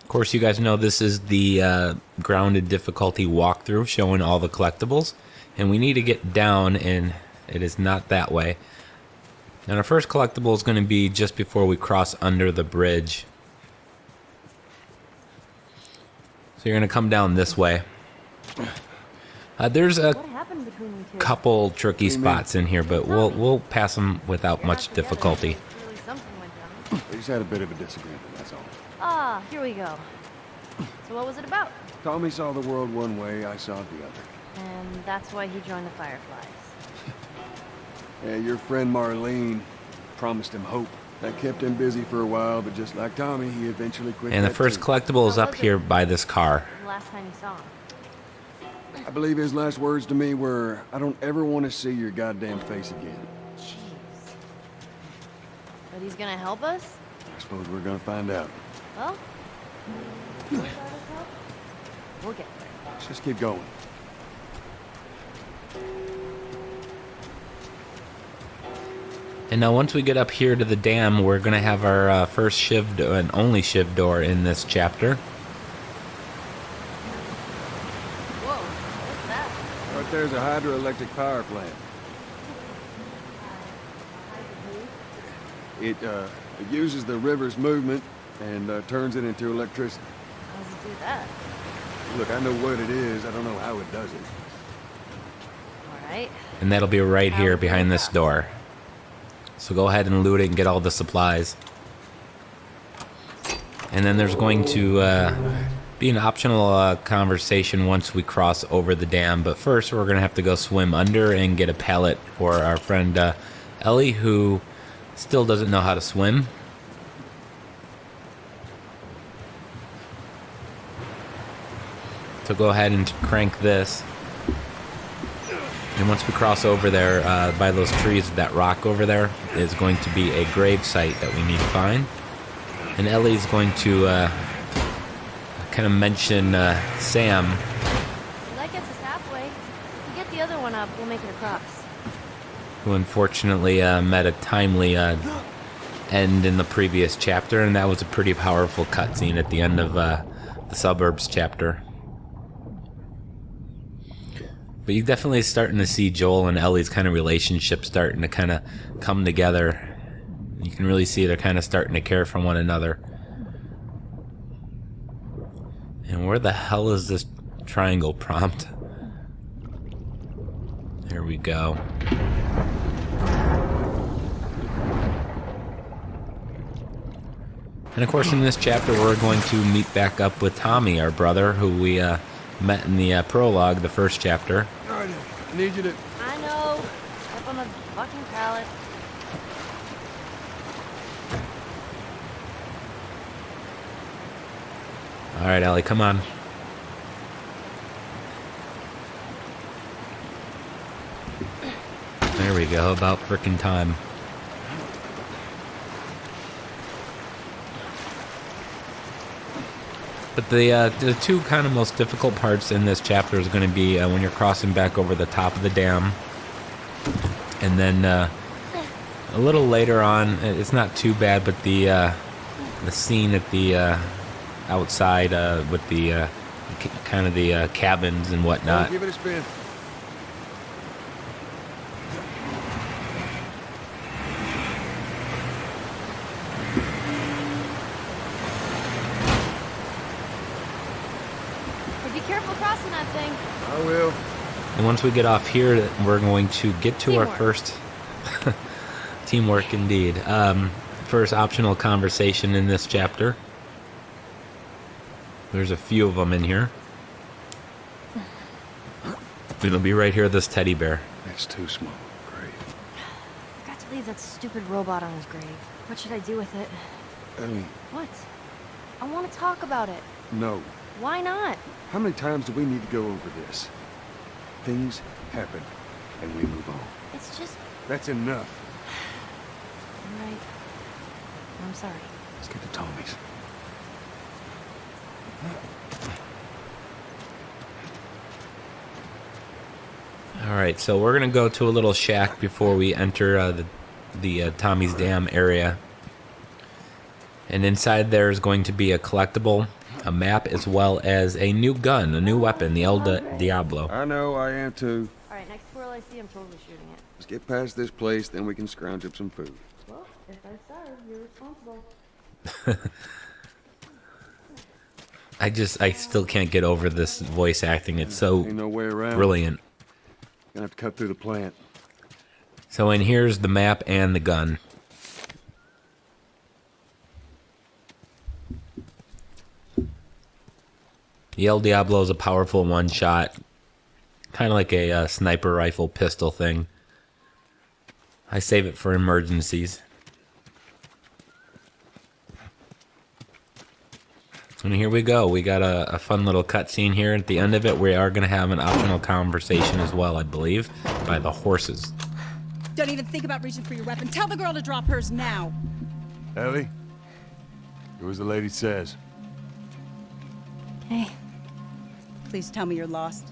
Of course, you guys know this is the grounded difficulty walkthrough showing all the collectibles, and we need to get down, and it is not that way. And our first collectible is going to be just before we cross under the bridge. So you're going to come down this way. There's a couple tricky spots in here, but we'll pass them without much difficulty. We just had a bit of a disagreement, that's all. Ah, here we go. So what was it about? Tommy saw the world one way, I saw it the other. And that's why he joined the Fireflies. Yeah, your friend Marlene promised him hope. That kept him busy for a while, but just like Tommy, he eventually quit. And the first collectible is up here by this car. The last time you saw him. I believe his last words to me were, I don't ever want to see your goddamn face again. Jeez. But he's gonna help us? I suppose we're gonna find out. Well, we'll get there. Let's just keep going. And now once we get up here to the dam, we're going to have our first shiv and only shiv door in this chapter. Whoa, what's that? Right there's a hydroelectric power plant. It uses the river's movement and turns it into electricity. How does it do that? Look, I know what it is. I don't know how it does it. All right. And that'll be right here behind this door. So go ahead and loot it and get all the supplies. And then there's going to be an optional conversation once we cross over the dam. But first, we're going to have to go swim under and get a pallet for our friend Ellie, who still doesn't know how to swim. So go ahead and crank this. And once we cross over there by those trees, that rock over there is going to be a grave site that we need to find. And Ellie's going to kind of mention Sam. Well, that gets us halfway. If we get the other one up, we'll make it across. Who unfortunately met a timely end in the previous chapter, and that was a pretty powerful cutscene at the end of the Suburbs chapter. But you're definitely starting to see Joel and Ellie's kind of relationship starting to kind of come together. You can really see they're kind of starting to care for one another. And where the hell is this triangle prompt? There we go. And of course in this chapter we're going to meet back up with Tommy, our brother, who we met in the prologue, the first chapter. Alright, I need you to... I know. Up on the fucking pallet. Alright, Ellie, come on. There we go, about frickin' time. But the two kind of most difficult parts in this chapter is going to be when you're crossing back over the top of the dam. And then a little later on, it's not too bad, but the scene at the outside with the kind of the cabins and whatnot. Give it a spin. I will. And once we get off here, we're going to get to our first teamwork indeed. First optional conversation in this chapter. There's a few of them in here. It'll be right here, this teddy bear. That's too small. Great. I forgot to leave that stupid robot on his grave. What should I do with it? Ellie. What? I want to talk about it. No. Why not? How many times do we need to go over this? Things happen, and we move on. It's just... That's enough. All right. I'm sorry. Let's get to Tommy's. Alright, so we're going to go to a little shack before we enter the Tommy's Dam area. And inside there is going to be a collectible, a map, as well as a new gun, a new weapon, the El Diablo. I know, I am too. Alright, next squirrel I see, I'm totally shooting it. Let's get past this place, then we can scrounge up some food. Well, if I starve, you're responsible. I still can't get over this voice acting. It's so Ain't no way around. brilliant. Gonna have to cut through the plant. So in here's the map and the gun. The El Diablo is a powerful one-shot, kind of like a sniper rifle pistol thing. I save it for emergencies. And here we go. We got a fun little cutscene here. At the end of it, we are going to have an optional conversation as well, I believe, by the horses. Don't even think about reaching for your weapon. Tell the girl to drop hers now. Ellie, do as the lady says. Hey. Please tell me you're lost.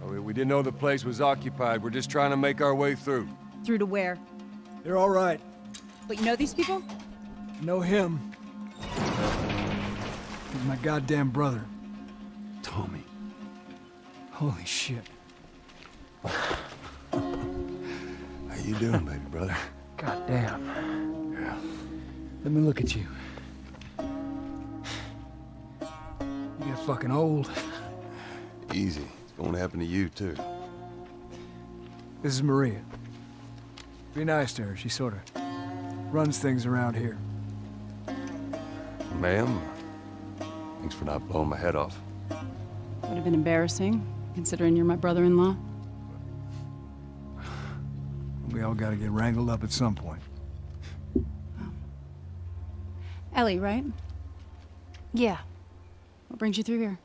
Oh, we didn't know the place was occupied. We're just trying to make our way through. Through to where? They're all right. But you know these people? Know him. He's my goddamn brother. Tommy. Holy shit. How you doing, baby brother? Goddamn. Yeah. Let me look at you. You get fucking old. Easy. It's going to happen to you, too. This is Maria. Be nice to her. She sort of runs things around here. Ma'am, thanks for not blowing my head off. Would have been embarrassing, considering you're my brother-in-law. We all gotta get wrangled up at some point. Ellie, right? Yeah. What brings you through here?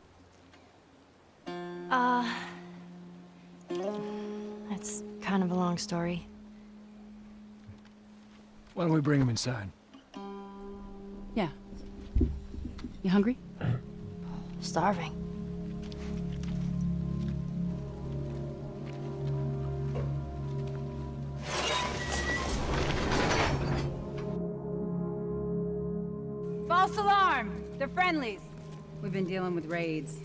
It's kind of a long story. Why don't we bring him inside? Yeah. You hungry? Starving. False alarm! They're friendlies. We've been dealing with raids.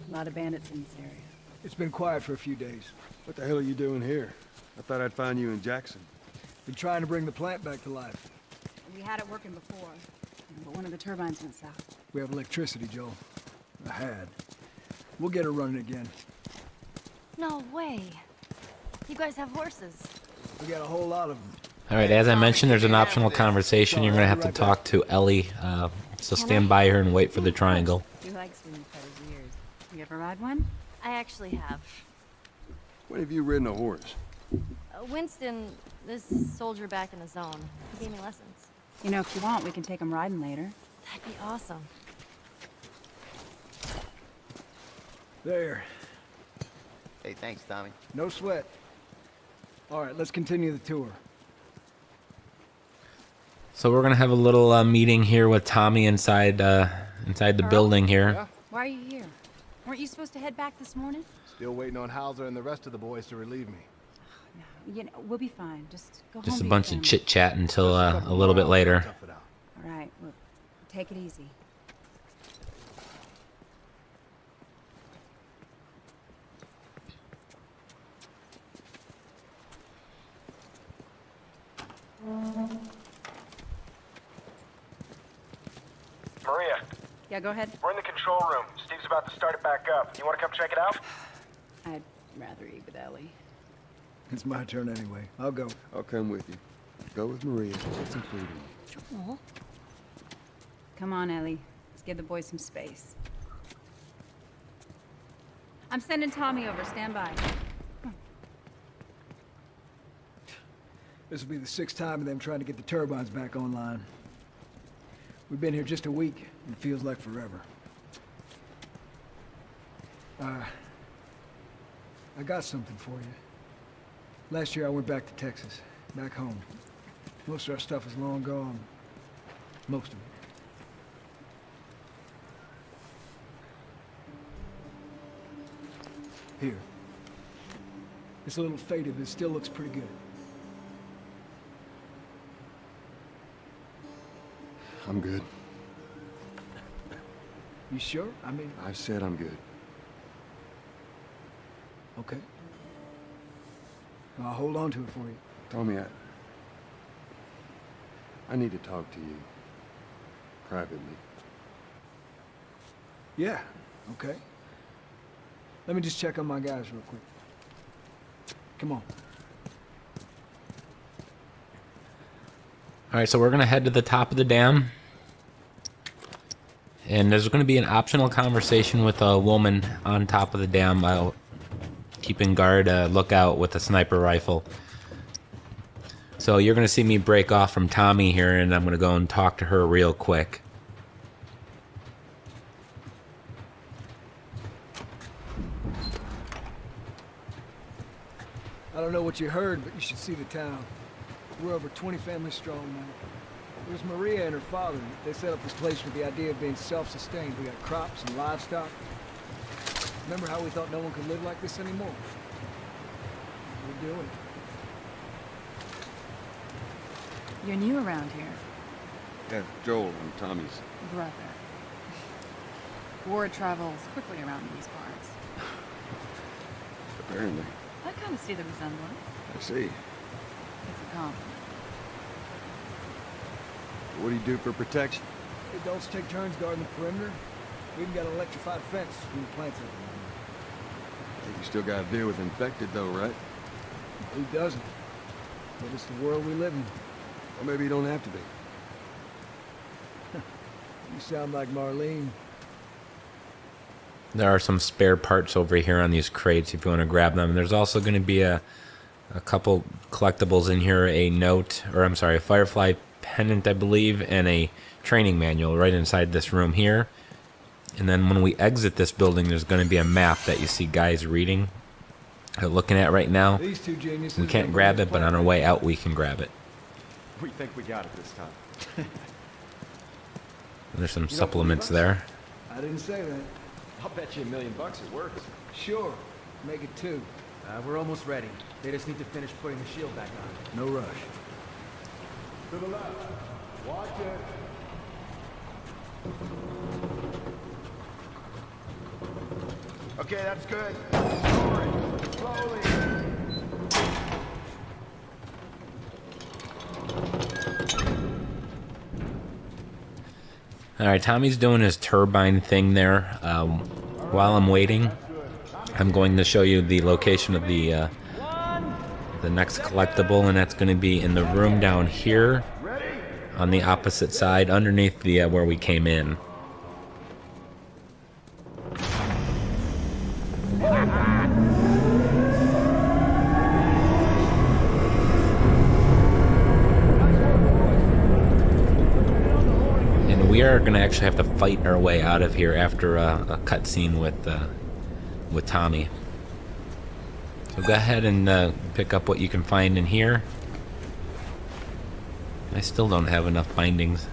A lot of bandits in this area. It's been quiet for a few days. What the hell are you doing here? I thought I'd find you in Jackson. Been trying to bring the plant back to life. We had it working before, but one of the turbines went south. We have electricity, Joel. I had. We'll get her running again. No way. You guys have horses. We got a whole lot of them. All right, as I mentioned, there's an optional conversation. You're going to have to talk to Ellie, so stand by her and wait for the triangle. He likes being cut his ears. You ever ride one? I actually have. When have you ridden a horse? Winston, this soldier back in the zone, he gave me lessons. You know, if you want, we can take him riding later. That'd be awesome. There. Hey, thanks, Tommy. No sweat. All right, let's continue the tour. So we're going to have a little meeting here with Tommy inside the building here. Yeah. Why are you here? Weren't you supposed to head back this morning? Still waiting on Hauser and the rest of the boys to relieve me. You know, we'll be fine. Just go home. Just a to bunch your of family. chit-chat until a little bit later. All right, well, take it easy. Maria. Yeah, go ahead. We're in the control room. Steve's about to start it back up. You want to come check it out? I'd rather eat with Ellie. It's my turn anyway. I'll go. I'll come with you. Go with Maria. Get some food in. Joel. Come on, Ellie. Let's give the boys some space. I'm sending Tommy over. Stand by. This will be the 6th time of them trying to get the turbines back online. We've been here just a week, and it feels like forever. I got something for you. Last year I went back to Texas, back home. Most of our stuff is long gone. Most of it. Here. It's a little faded, but it still looks pretty good. I'm good. You sure? I mean... I've said I'm good. Okay. I'll hold on to it for you. Tommy, I need to talk to you. Privately. Yeah, okay. Let me just check on my guys real quick. Come on. All right, so we're going to head to the top of the dam. And there's going to be an optional conversation with a woman on top of the dam, keeping guard, lookout with a sniper rifle. So you're going to see me break off from Tommy here, and I'm going to go and talk to her real quick. I don't know what you heard, but you should see the town. We're over 20 families strong now. There's Maria and her father. They set up this place with the idea of being self-sustained. We got crops and livestock. Remember how we thought no one could live like this anymore? We're doing it. You're new around here. Yeah, Joel, I'm Tommy's brother. Word travels quickly around these parts. apparently. I kind of see the resemblance. I see. It's a compliment. What do you do for protection? Adults take turns guarding the perimeter. We even got an electrified fence between the plants every I think you still got to deal with infected, though, right? Who doesn't? But it's the world we live in. Well, maybe you don't have to be. You sound like Marlene. There are some spare parts over here on these crates if you want to grab them. There's also going to be a couple collectibles in here, a Firefly pendant, I believe, and a training manual right inside this room here. And then when we exit this building, there's going to be a map that you see guys reading, looking at right now. These two geniuses We can't grab it, but on our way out, we can grab it. We think we got it this time. There's some supplements there. I didn't say that. I'll bet you $1 million it works. Sure. Make it 2. We're almost ready. They just need to finish putting the shield back on. No rush. To the left. Watch it. Okay, that's good. Slowly. All right, Tommy's doing his turbine thing there. While I'm waiting, I'm going to show you the location of the next collectible, and that's going to be in the room down here on the opposite side, underneath the where we came in. And we are going to actually have to fight our way out of here after a cutscene with Tommy. So go ahead and pick up what you can find in here. I still don't have enough bindings.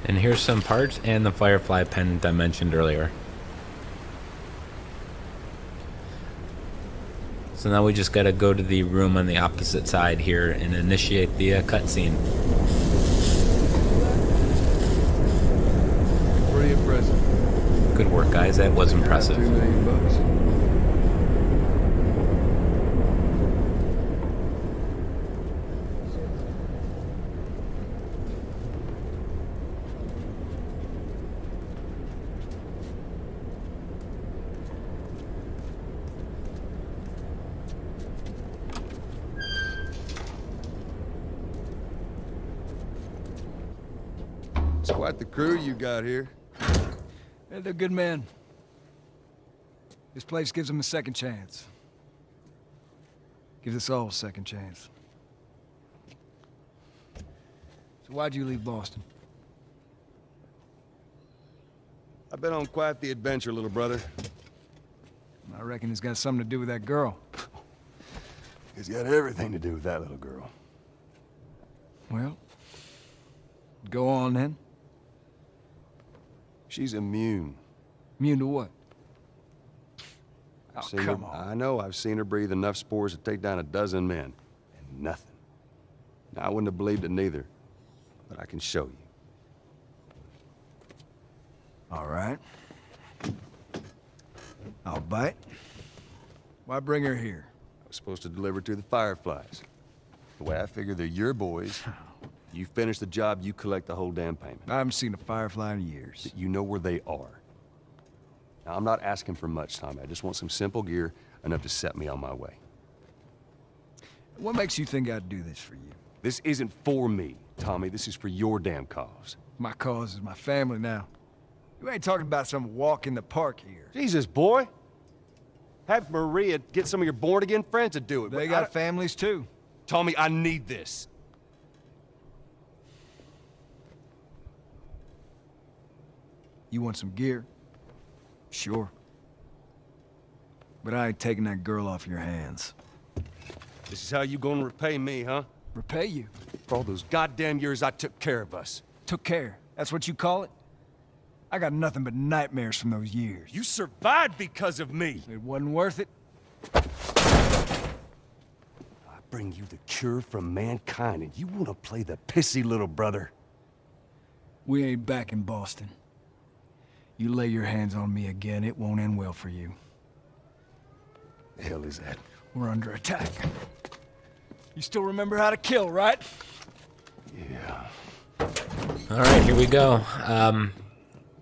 And here's some parts and the Firefly pendant I mentioned earlier. So now we just gotta go to the room on the opposite side here and initiate the cutscene. Pretty impressive. Good work, guys. That was impressive. $2 million. It's quite the crew you got here. Hey, they're good men. This place gives them a second chance. Gives us all a second chance. So why'd you leave Boston? I've been on quite the adventure, little brother. I reckon it's got something to do with that girl. It's got everything to do with that little girl. Well, go on then. She's immune. Immune to what? I've seen her, I know, I've seen her breathe enough spores to take down 12 men. And nothing. Now, I wouldn't have believed it neither. But I can show you. All right. I'll bite. Why bring her here? I was supposed to deliver to the Fireflies. The way I figure they're your boys. You finish the job, you collect the whole damn payment. I haven't seen a Firefly in years. You know where they are. Now, I'm not asking for much, Tommy. I just want some simple gear, enough to set me on my way. What makes you think I'd do this for you? This isn't for me, Tommy. This is for your damn cause. My cause is my family now. You ain't talking about some walk in the park here. Jesus, boy. Have Maria get some of your born-again friends to do it. They got families, too. Tommy, I need this. You want some gear? Sure. But I ain't taking that girl off your hands. This is how you gonna repay me, huh? Repay you? For all those goddamn years I took care of us. Took care? That's what you call it? I got nothing but nightmares from those years. You survived because of me. It wasn't worth it. I bring you the cure from mankind, and you wanna play the pissy little brother. We ain't back in Boston. You lay your hands on me again, it won't end well for you. The hell is that? We're under attack. You still remember how to kill, right? Yeah. All right, here we go.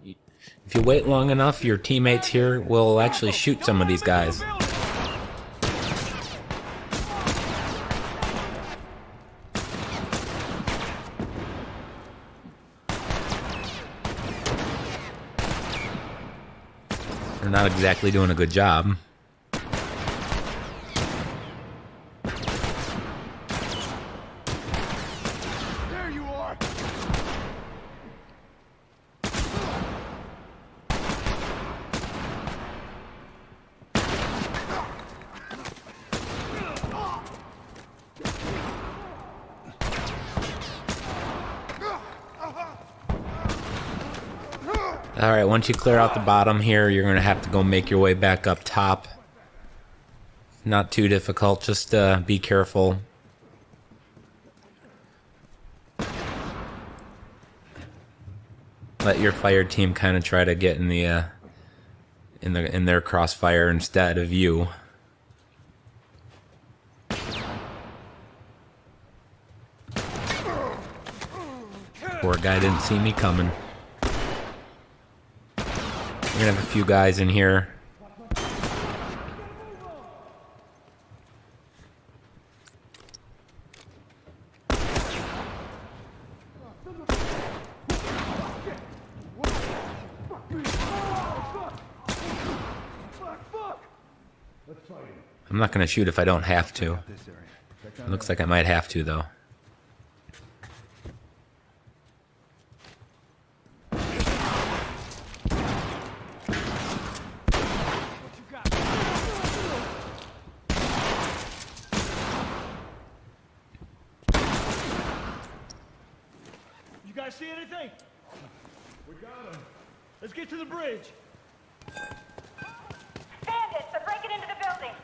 If you wait long enough, your teammates here will actually shoot some of these guys. They're not exactly doing a good job. Alright, once you clear out the bottom here, you're going to have to go make your way back up top. Not too difficult, just be careful. Let your fire team kind of try to get in the in their crossfire instead of you. Poor guy didn't see me coming. We're gonna have a few guys in here. I'm not gonna shoot if I don't have to. It looks like I might have to, though. You guys see anything? We got him. Let's get to the bridge. Bandits, they're breaking into the building.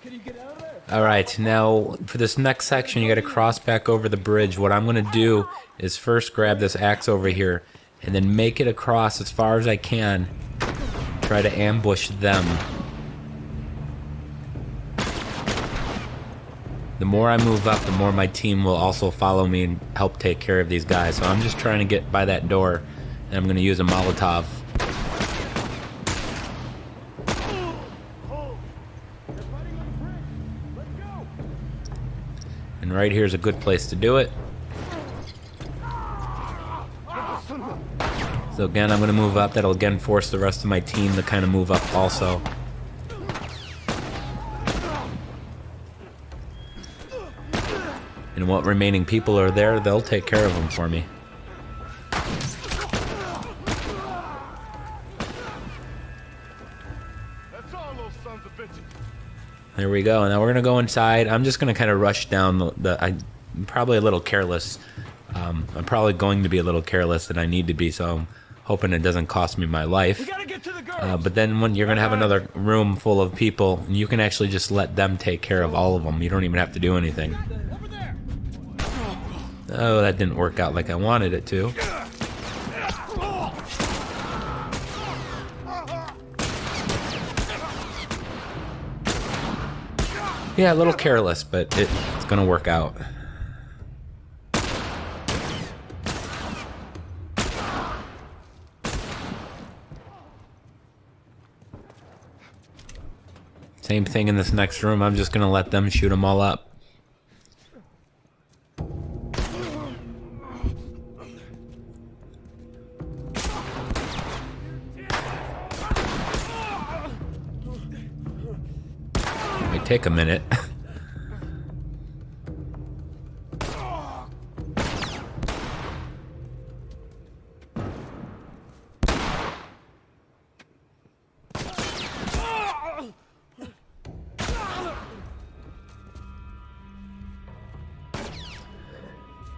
Can you get out of there? Alright, now for this next section you gotta cross back over the bridge. What I'm gonna do is first grab this axe over here and then make it across as far as I can. Try to ambush them. The more I move up, the more my team will also follow me and help take care of these guys. So I'm just trying to get by that door, and I'm gonna use a Molotov. And right here is a good place to do it. So again, I'm going to move up. That'll again force the rest of my team to kind of move up also. And what remaining people are there, they'll take care of them for me. There we go. Now we're gonna go inside. I'm just gonna kind of rush down I'm probably a little careless. I'm probably going to be a little careless, and I need to be. So I'm hoping it doesn't cost me my life. But then when you're gonna have another room full of people, and you can actually just let them take care of all of them. You don't even have to do anything. Oh, that didn't work out like I wanted it to. Yeah, a little careless, but it's gonna work out. Same thing in this next room. I'm just gonna let them shoot them all up. May take a minute.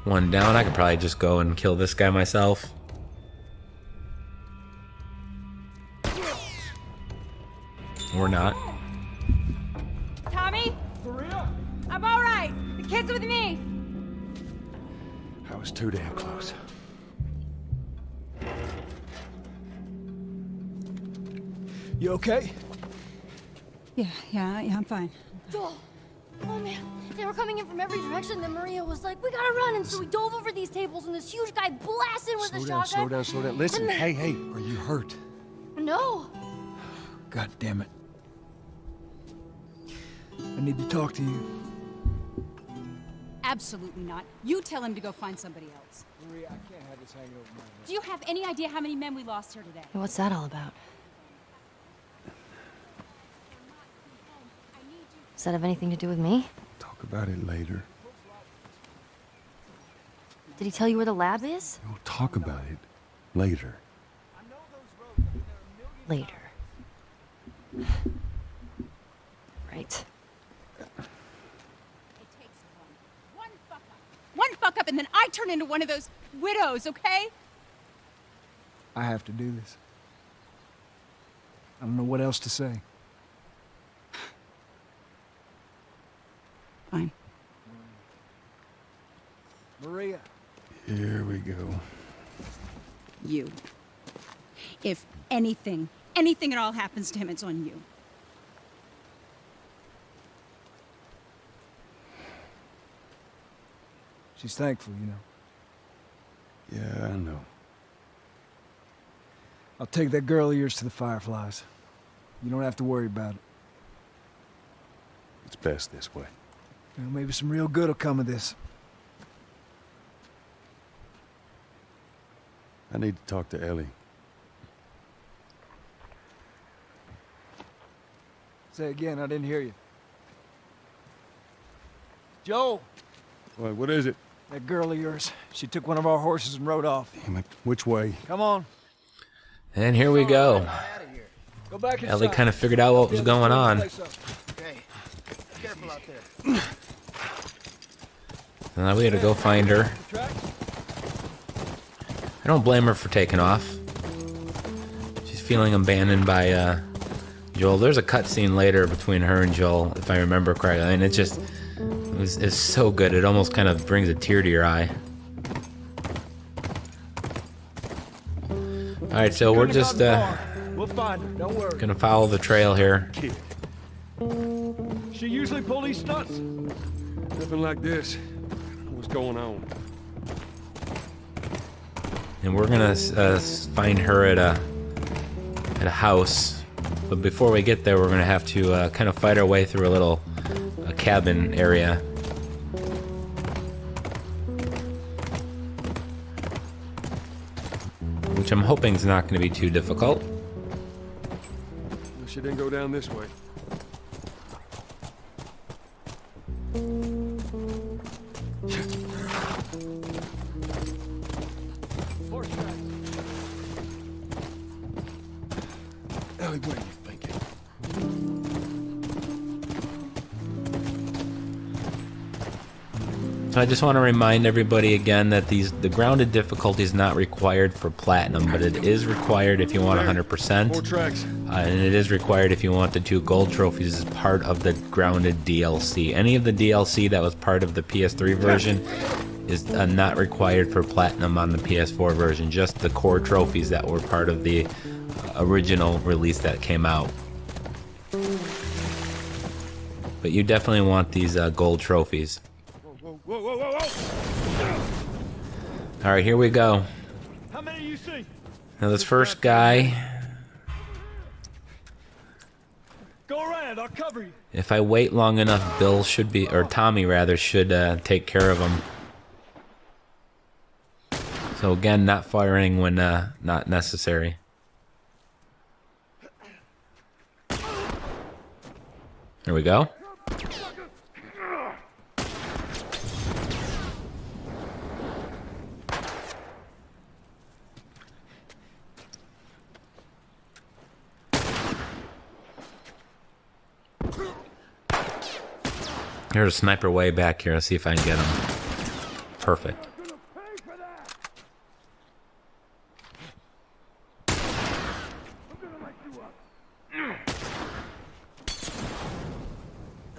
One down. I could probably just go and kill this guy myself. Or not. Tommy? I'm all right. The kid's with me. I was too damn close. You okay? Yeah, I'm fine. Oh man, they were coming in from every direction. Then Maria was like, "We gotta run!" And so we dove over these tables, and this huge guy blasted with a shotgun. Slow down. Listen, hey, are you hurt? No. God damn it. I need to talk to you. Absolutely not. You tell him to go find somebody else. Maria, I can't have this hanging over my head. Do you have any idea how many men we lost here today? What's that all about? Does that have anything to do with me? Talk about it later. Did he tell you where the lab is? We'll talk about it later. Later. Right. One fuck up and then I turn into one of those widows, okay? I have to do this. I don't know what else to say. Fine. Maria. Here we go. You. If anything at all happens to him, it's on you. She's thankful, you know. Yeah, I know. I'll take that girl of yours to the Fireflies. You don't have to worry about it. It's best this way. Well, maybe some real good will come of this. I need to talk to Ellie. Say again, I didn't hear you. Joe! What is it? That girl of yours. She took one of our horses and rode off. Damn it. Which way? Come on. And here we go. Go back Ellie inside. kind of figured out what was going on. Okay. Careful out there. So now we gotta go find her. I don't blame her for taking off. She's feeling abandoned by Joel. There's a cutscene later between her and Joel, if I remember correctly, and it's so good. It almost kind of brings a tear to your eye. All right, so we're just We'll find her. Don't worry. gonna follow the trail here. She usually pull these stunts. Nothing like this. What's going on? And we're gonna find her at a house, but before we get there, we're gonna have to kind of fight our way through a little cabin area. Which I'm hoping is not going to be too difficult. She didn't go down this way. Ellie, what are you thinking? So I just want to remind everybody again that the grounded difficulty is not required for platinum, but it is required if you want 100%, and it is required if you want the 2 gold trophies as part of the grounded DLC. Any of the DLC that was part of the PS3 version is not required for platinum on the PS4 version, just the core trophies that were part of the original release that came out. But you definitely want these gold trophies. All right, here we go. How many you see? Now this first guy, Go around, I'll cover you. if I wait long enough, Bill should be, or Tommy rather, should take care of him. So again, not firing when not necessary. There we go. There's a sniper way back here. Let's see if I can get him. Perfect.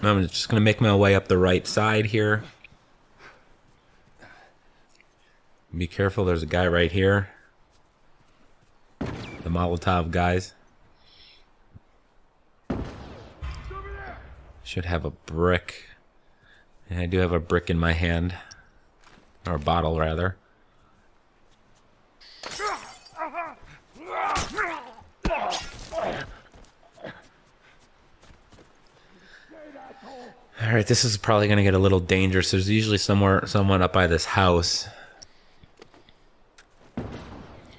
I'm just going to make my way up the right side here. Be careful, there's a guy right here. The Molotov guys. Should have a brick. And I do have a brick in my hand. Or a bottle, rather. Alright, this is probably going to get a little dangerous. There's usually someone up by this house. If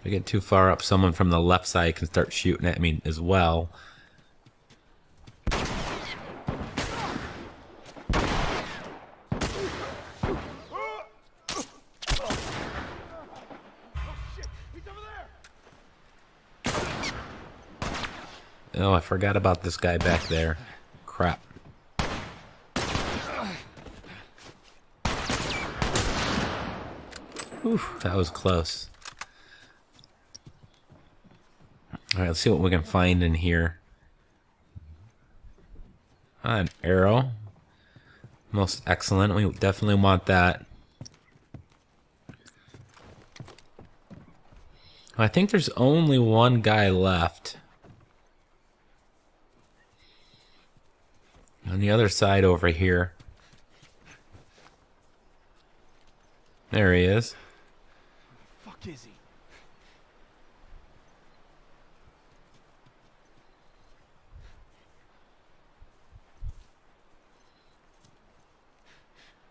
I get too far up, someone from the left side can start shooting at me as well. Oh, I forgot about this guy back there. Crap. Whew, that was close. Alright, let's see what we can find in here. An arrow. Most excellent. We definitely want that. I think there's only one guy left. On the other side over here. There he is. Fuck is he?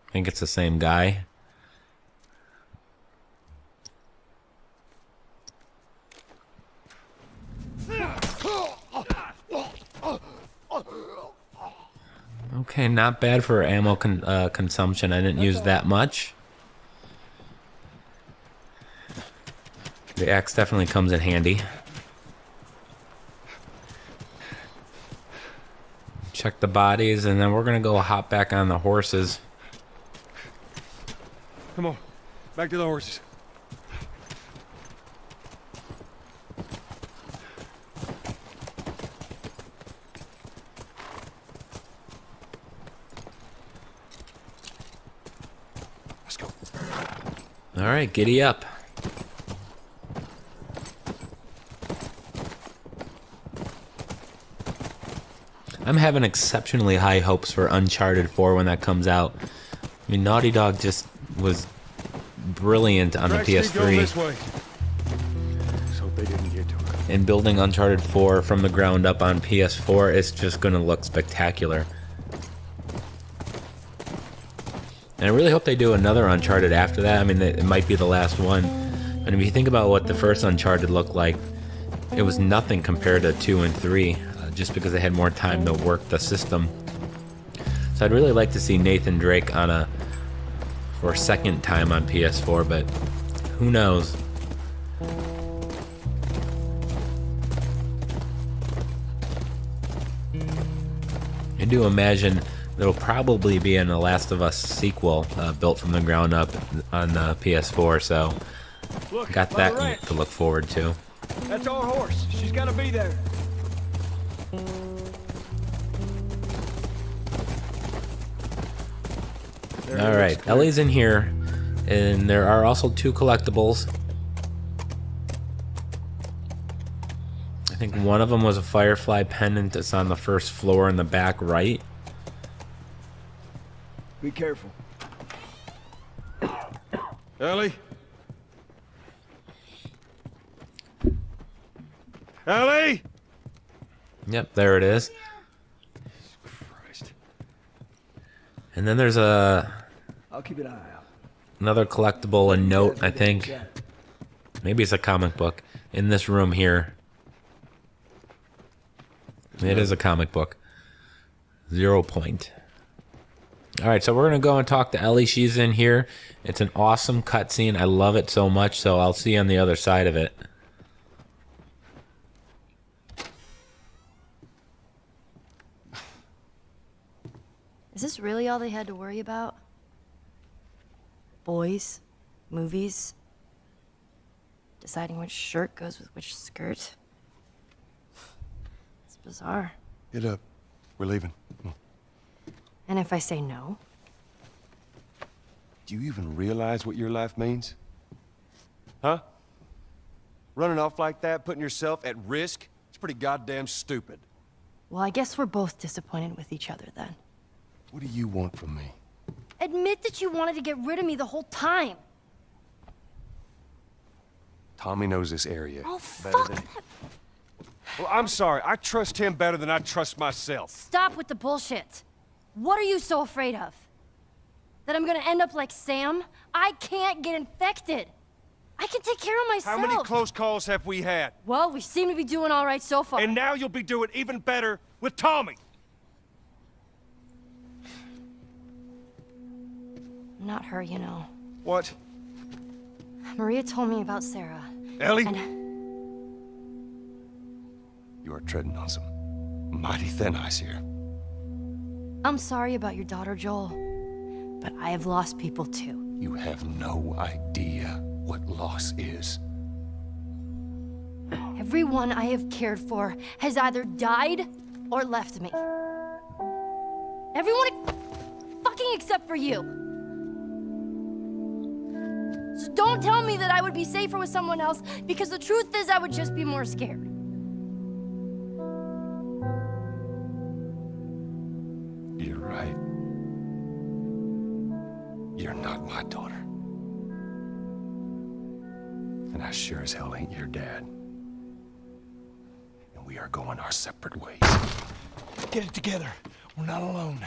I think it's the same guy. Okay, not bad for ammo consumption. I didn't use that much. The axe definitely comes in handy. Check the bodies, and then we're gonna go hop back on the horses. Come on, back to the horses. Let's go. All right, giddy up. I'm having exceptionally high hopes for Uncharted 4 when that comes out. I mean, Naughty Dog just was brilliant on the PS3. Let's hope they didn't get to it. And building Uncharted 4 from the ground up on PS4 is just going to look spectacular. And I really hope they do another Uncharted after that. I mean, it might be the last one. And if you think about what the first Uncharted looked like, it was nothing compared to 2 and 3. Just because they had more time to work the system. So I'd really like to see Nathan Drake for a second time on PS4, but who knows? I do imagine there'll probably be an The Last of Us sequel built from the ground up on the PS4, so got that to look forward to. That's our horse. She's gotta be there. All right, Ellie's in here, and there are also 2 collectibles. I think one of them was a Firefly pendant that's on the first floor in the back right. Be careful. Ellie? Ellie? Yep, there it is. Christ. And then there's I'll keep an eye out. another collectible, a note, I think. Maybe it's a comic book in this room here. It is a comic book. 0 point. All right, so we're gonna go and talk to Ellie. She's in here. It's an awesome cutscene. I love it so much. So I'll see you on the other side of it. Is this really all they had to worry about? Boys, movies, deciding which shirt goes with which skirt. It's bizarre. Get up. We're leaving. Come on. And if I say no? Do you even realize what your life means? Huh? Running off like that, putting yourself at risk? It's pretty goddamn stupid. Well, I guess we're both disappointed with each other then. What do you want from me? Admit that you wanted to get rid of me the whole time. Tommy knows this area Oh, better fuck than... that. Well, I'm sorry. I trust him better than I trust myself. Stop with the bullshit. What are you so afraid of? That I'm gonna end up like Sam? I can't get infected. I can take care of myself. How many close calls have we had? Well, we seem to be doing all right so far. And now you'll be doing even better with Tommy. Not her, you know. What? Maria told me about Sarah. Ellie? And You are treading on some mighty thin ice here. I'm sorry about your daughter, Joel. But I have lost people too. You have no idea what loss is. Everyone I have cared for has either died or left me. Everyone fucking except for you. So don't tell me that I would be safer with someone else, because the truth is I would just be more scared. You're right. You're not my daughter. And I sure as hell ain't your dad. And we are going our separate ways. Get it together. We're not alone.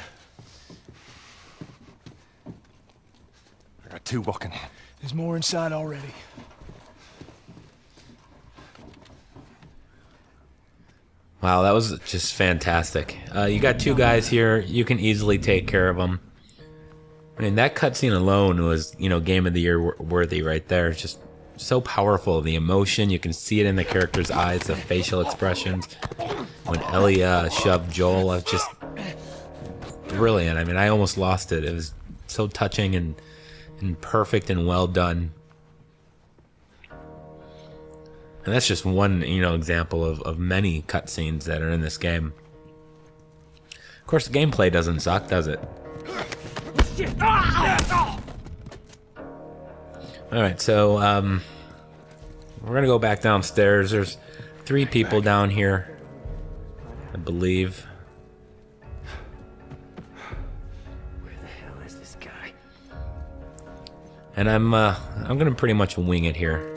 I got two walking in. There's more inside already. Wow, that was just fantastic. You got two guys here. You can easily take care of them. I mean, that cutscene alone was, you know, Game of the Year worthy right there. It's just so powerful. The emotion, you can see it in the characters' eyes, the facial expressions. When Ellie shoved Joel, it was just brilliant. I mean, I almost lost it. It was so touching and perfect and well done. And that's just one, you know, example of many cutscenes that are in this game. Of course, the gameplay doesn't suck, does it? Alright, so we're gonna go back downstairs. There's 3 people down here, I believe. Where the hell is this guy? And I'm gonna pretty much wing it here.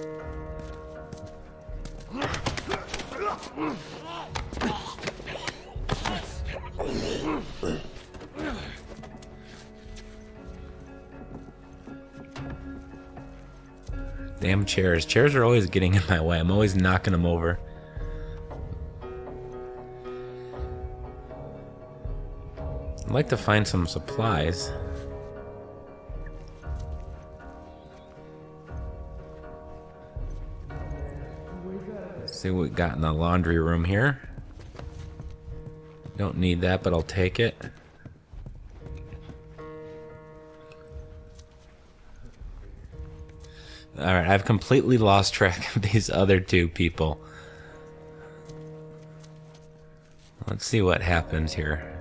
Damn chairs. Chairs are always getting in my way. I'm always knocking them over. I'd like to find some supplies. Let's see what we got in the laundry room here. Don't need that, but I'll take it. Alright, I've completely lost track of these other 2 people. Let's see what happens here.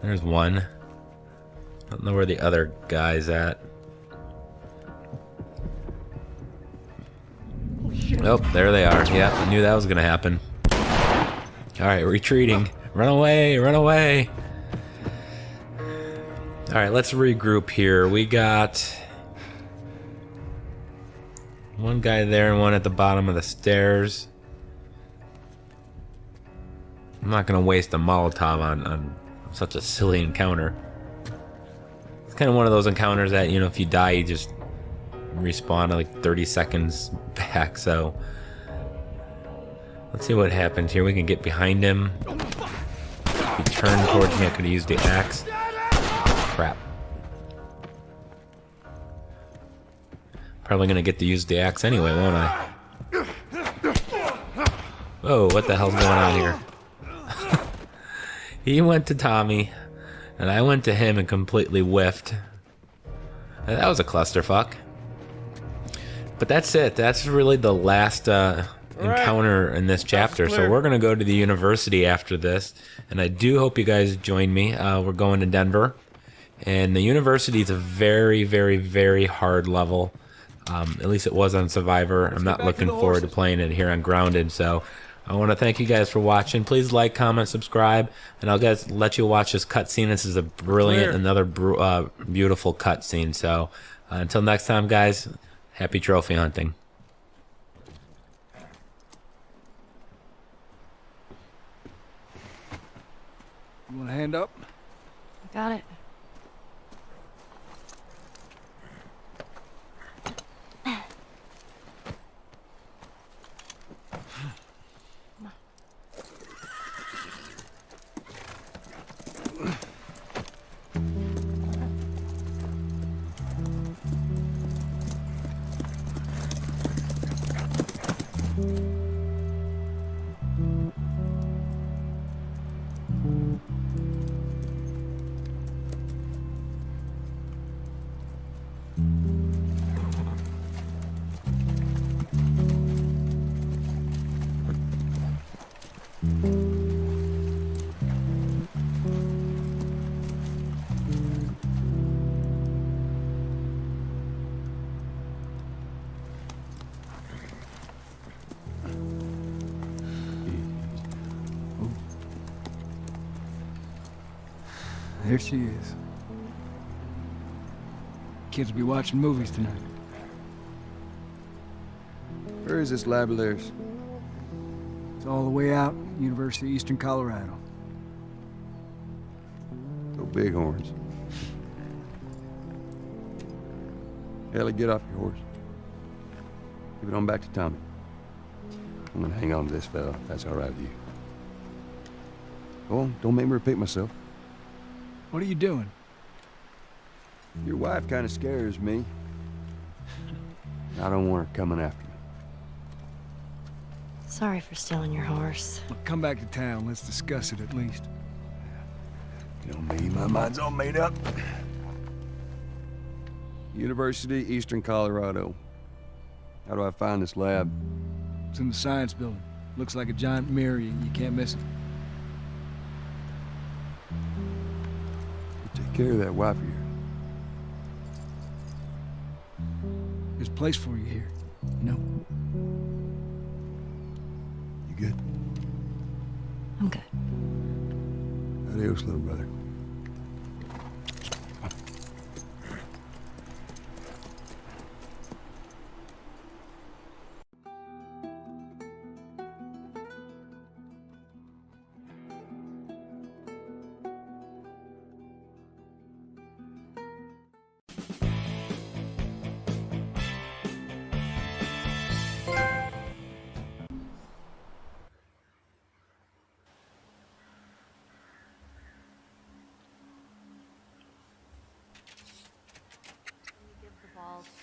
There's one. I don't know where the other guy's at. Oh, there they are. Yeah, I knew that was gonna happen. Alright, retreating. Run away, run away. Alright, let's regroup here. We got one guy there and one at the bottom of the stairs. I'm not gonna waste a Molotov on such a silly encounter. It's kind of one of those encounters that, you know, if you die, you just respawn like 30 seconds back, so let's see what happens here. We can get behind him. If he turned towards me, I could have used the axe. Crap. Probably gonna get to use the axe anyway, won't I? Whoa, what the hell's going on here? He went to Tommy, and I went to him and completely whiffed. That was a clusterfuck. But that's it. That's really the last encounter in this chapter. So we're gonna go to the university after this, and I do hope you guys join me. We're going to Denver, and the university is a very, very, very hard level. At least it was on Survivor. I'm not looking forward to playing it here on Grounded. So I want to thank you guys for watching. Please like, comment, subscribe, and I'll guys let you watch this cutscene. This is a brilliant, another beautiful cutscene. So until next time, guys, happy trophy hunting. You want a hand up? Got it. There she is. Kids will be watching movies tonight. Where is this lab of theirs? It's all the way out, University of Eastern Colorado. Go Bighorns. Ellie, get off your horse. Give it on back to Tommy. I'm gonna hang on to this fella, if that's all right with you. Go on, don't make me repeat myself. What are you doing? Your wife kind of scares me. I don't want her coming after me. Sorry for stealing your horse. Well, come back to town. Let's discuss it at least. You know me, my mind's all made up. University, Eastern Colorado. How do I find this lab? It's in the science building. Looks like a giant mirror. You can't miss it. Take care of that wife of yours. There's a place for you here, you know? You good? I'm good. Adios, little brother.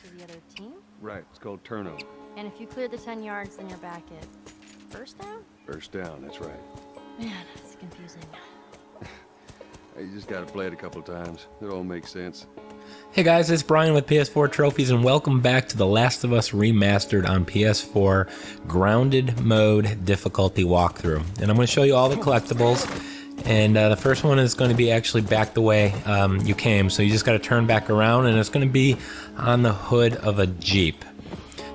To the other team? Right, it's called turnover. And if you clear the 10 yards, then you're back at first down? First down, that's right. Man, it's confusing. You just gotta play it a couple times. It all makes sense. Hey guys, it's Brian with PS4 Trophies, and welcome back to The Last of Us Remastered on PS4 Grounded Mode Difficulty Walkthrough. And I'm going to show you all the collectibles. And the first one is going to be actually back the way you came, so you just got to turn back around, and it's going to be on the hood of a Jeep.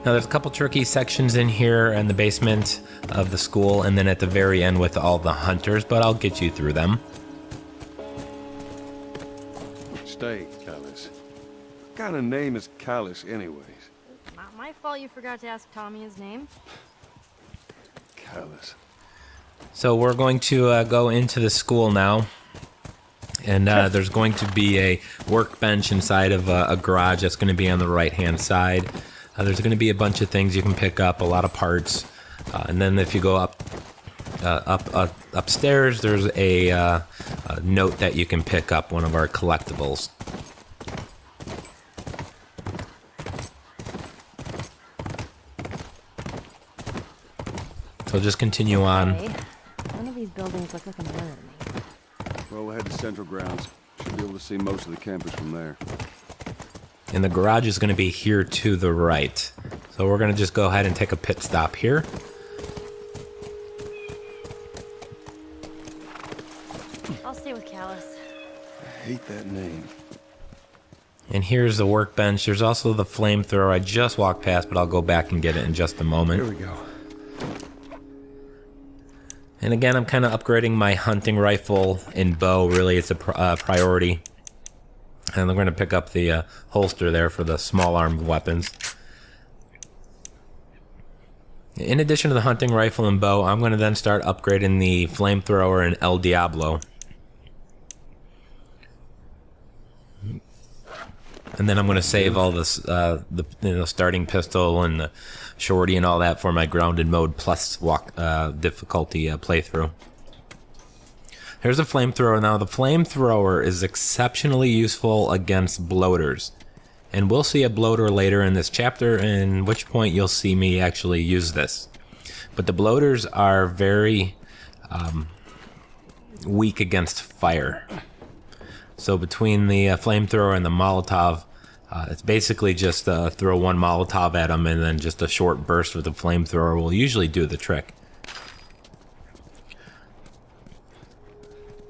Now there's a couple tricky sections in here in the basement of the school, and then at the very end with all the hunters, but I'll get you through them. Stay, Callus. What kind of name is Callus anyways? Not my fault you forgot to ask Tommy his name. Callus. So we're going to go into the school now, and there's going to be a workbench inside of a garage that's going to be on the right-hand side. There's going to be a bunch of things you can pick up, a lot of parts, and then if you go upstairs, there's a note that you can pick up, one of our collectibles. So just continue on. Okay. None of these buildings look like a mirror to me. Well, we'll head to Central Grounds. Should be able to see most of the campus from there. And the garage is going to be here to the right. So we're going to just go ahead and take a pit stop here. I'll stay with Callus. I hate that name. And here's the workbench. There's also the flamethrower. I just walked past, but I'll go back and get it in just a moment. Here we go. And again, I'm kind of upgrading my hunting rifle and bow. Really, it's a priority. And I'm going to pick up the holster there for the small armed weapons. In addition to the hunting rifle and bow, I'm going to then start upgrading the flamethrower and El Diablo. And then I'm going to save all this, the starting pistol and the shorty and all that for my grounded mode plus difficulty playthrough. Here's the flamethrower. Now the flamethrower is exceptionally useful against bloaters. And we'll see a bloater later in this chapter, in which point you'll see me actually use this. But the bloaters are very weak against fire. So between the flamethrower and the Molotov, it's basically just throw one Molotov at them, and then just a short burst with the flamethrower will usually do the trick.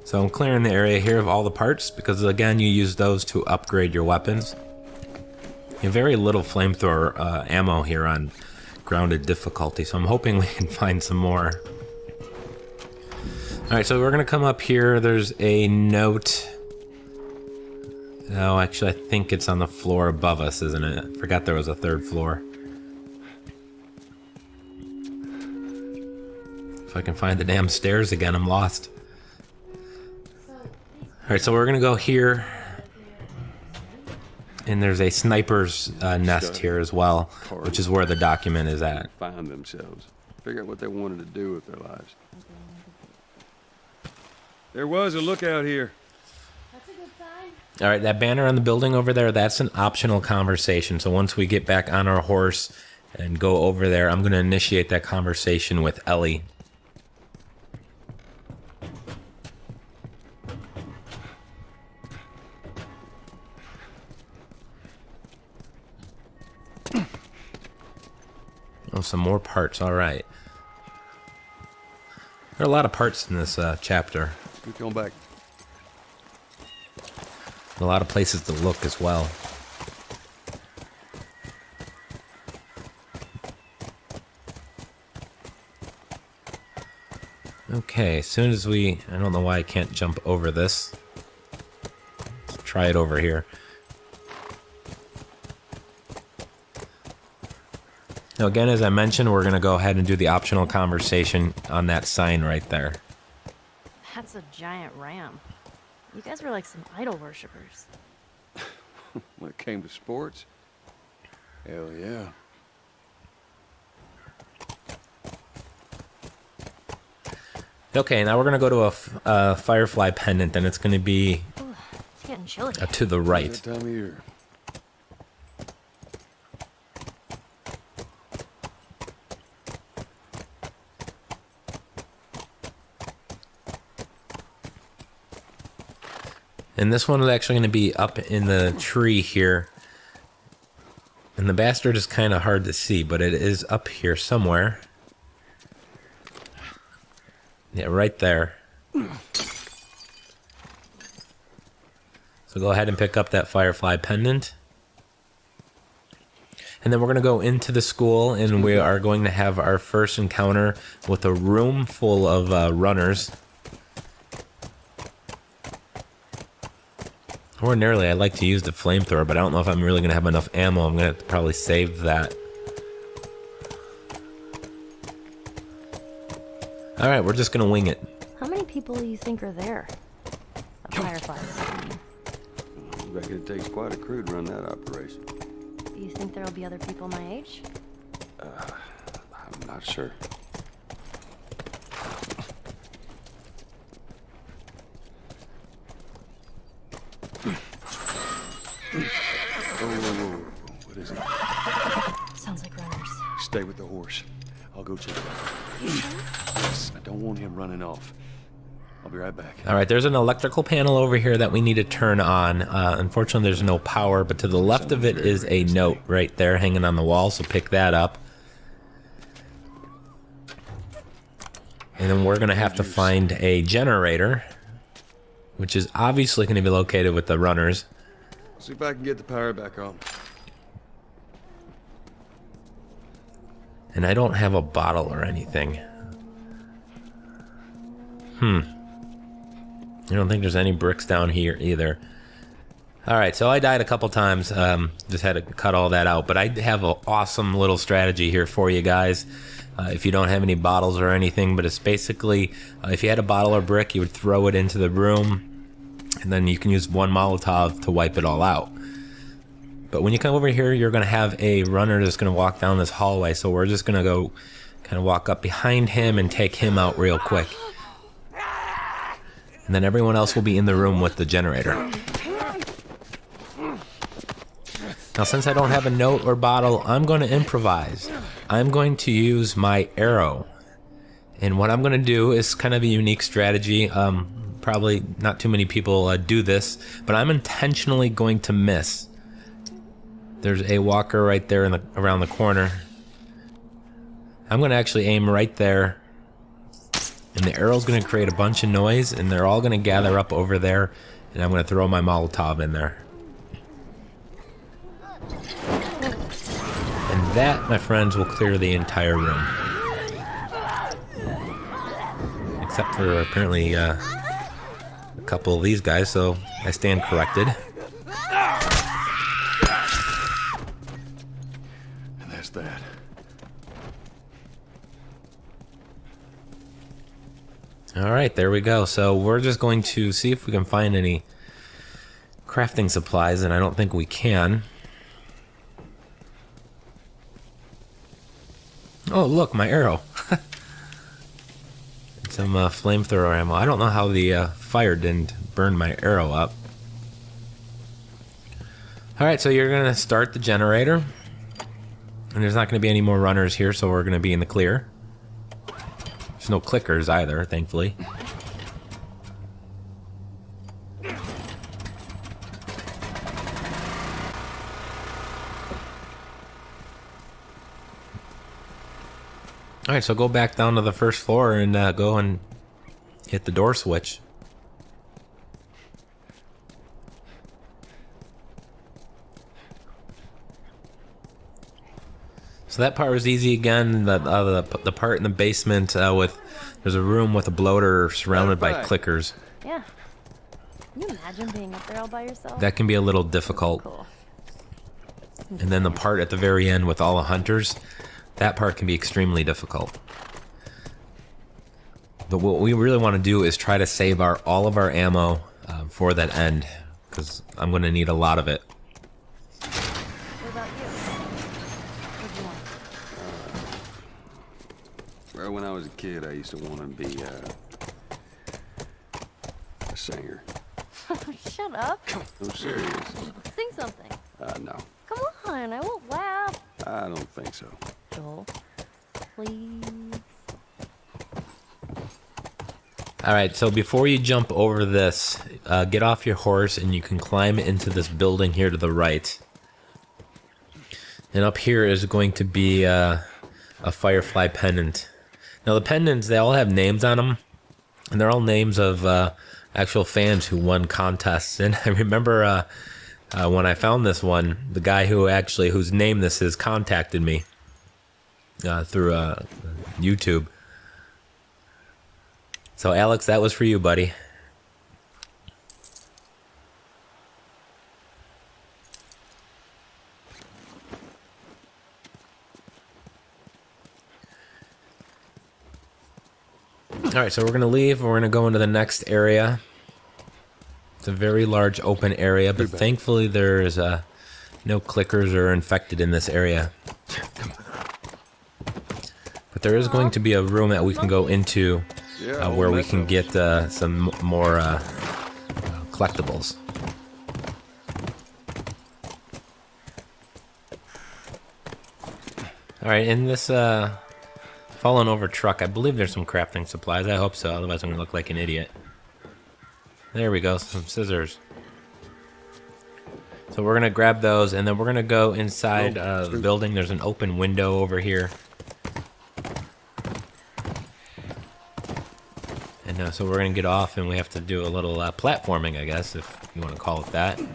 So I'm clearing the area here of all the parts, because again, you use those to upgrade your weapons. You have very little flamethrower ammo here on grounded difficulty, so I'm hoping we can find some more. Alright, so we're going to come up here. There's a note Oh, actually, I think it's on the floor above us, isn't it? I forgot there was a third floor. If I can find the damn stairs again, I'm lost. Alright, so we're gonna go here. And there's a sniper's nest here as well, which is where the document is at. Find themselves. Figure out what they wanted to do with their lives. There was a lookout here. All right, that banner on the building over there, that's an optional conversation. So once we get back on our horse and go over there, I'm going to initiate that conversation with Ellie. Oh, some more parts. All right. There are a lot of parts in this chapter. Keep going back. A lot of places to look as well. Okay, as soon as we... I don't know why I can't jump over this. Let's try it over here. Now again, as I mentioned, we're going to go ahead and do the optional conversation on that sign right there. That's a giant ram. You guys were like some idol worshippers. When it came to sports? Hell yeah. Okay, now we're going to go to a Firefly pendant, and it's going to be It's getting chilly. to the right. That time of year. And this one is actually going to be up in the tree here. And the bastard is kind of hard to see, but it is up here somewhere. Yeah, right there. So go ahead and pick up that Firefly pendant. And then we're going to go into the school, and we are going to have our first encounter with a room full of runners. Ordinarily, I like to use the flamethrower, but I don't know if I'm really going to have enough ammo. I'm going to have to probably save that. Alright, we're just going to wing it. How many people do you think are there? Fireflies. I reckon it takes quite a crew to run that operation. Do you think there'll be other people my age? I'm not sure. Whoa. What is it? Sounds like runners. Stay with the horse. I'll go check it out. Yes, I don't want him running off. I'll be right back. Alright, there's an electrical panel over here that we need to turn on. Unfortunately, there's no power, but to the left of it is a note right there hanging on the wall, so pick that up. And then we're going to have to find a generator, which is obviously going to be located with the runners. See if I can get the power back on. And I don't have a bottle or anything. I don't think there's any bricks down here either. Alright, so I died a couple times. Just had to cut all that out. But I have an awesome little strategy here for you guys. If you don't have any bottles or anything, but it's basically, if you had a bottle or brick, you would throw it into the room. And then you can use one Molotov to wipe it all out. But when you come over here, you're going to have a runner that's going to walk down this hallway. So we're just going to go kind of walk up behind him and take him out real quick. And then everyone else will be in the room with the generator. Now, since I don't have a note or bottle, I'm going to improvise. I'm going to use my arrow. And what I'm going to do is kind of a unique strategy. Probably not too many people do this, but I'm intentionally going to miss. There's a walker right there around the corner. I'm going to actually aim right there. And the arrow's going to create a bunch of noise, and they're all going to gather up over there, and I'm going to throw my Molotov in there. And that, my friends, will clear the entire room. Except for apparently a couple of these guys, so I stand corrected. All right, there we go. So we're just going to see if we can find any crafting supplies, and I don't think we can. Oh, look, my arrow. Some flamethrower ammo. I don't know how the fire didn't burn my arrow up. All right, so you're going to start the generator. And there's not going to be any more runners here, so we're going to be in the clear. There's no clickers either, thankfully. Alright, so go back down to the first floor and go and hit the door switch. So that part was easy again. The part in the basement with there's a room with a bloater surrounded by clickers. Yeah. Can you imagine being up there all by yourself? That can be a little difficult. Cool. And then the part at the very end with all the hunters, that part can be extremely difficult. But what we really want to do is try to save all of our ammo for that end, because I'm going to need a lot of it. What about you? What do you want? Well, when I was a kid, I used to want to be a singer. Shut up. I'm serious. Sing something. No. Come on, I won't laugh. I don't think so. Joel, please. Alright, so before you jump over this, get off your horse and you can climb into this building here to the right. And up here is going to be a Firefly pendant. Now the pendants, they all have names on them. And they're all names of actual fans who won contests. And I remember when I found this one, the guy whose name this is contacted me through YouTube. So Alex, that was for you, buddy. Alright, so we're going to leave. We're going to go into the next area. It's a very large open area, but thankfully there's no clickers or infected in this area. But there is going to be a room that we can go into where we can get some more collectibles. Alright, in this fallen over truck, I believe there's some crafting supplies. I hope so, otherwise I'm going to look like an idiot. There we go, some scissors. So we're going to grab those, and then we're going to go inside the building. There's an open window over here. And so we're going to get off, and we have to do a little platforming, I guess, if you want to call it that. So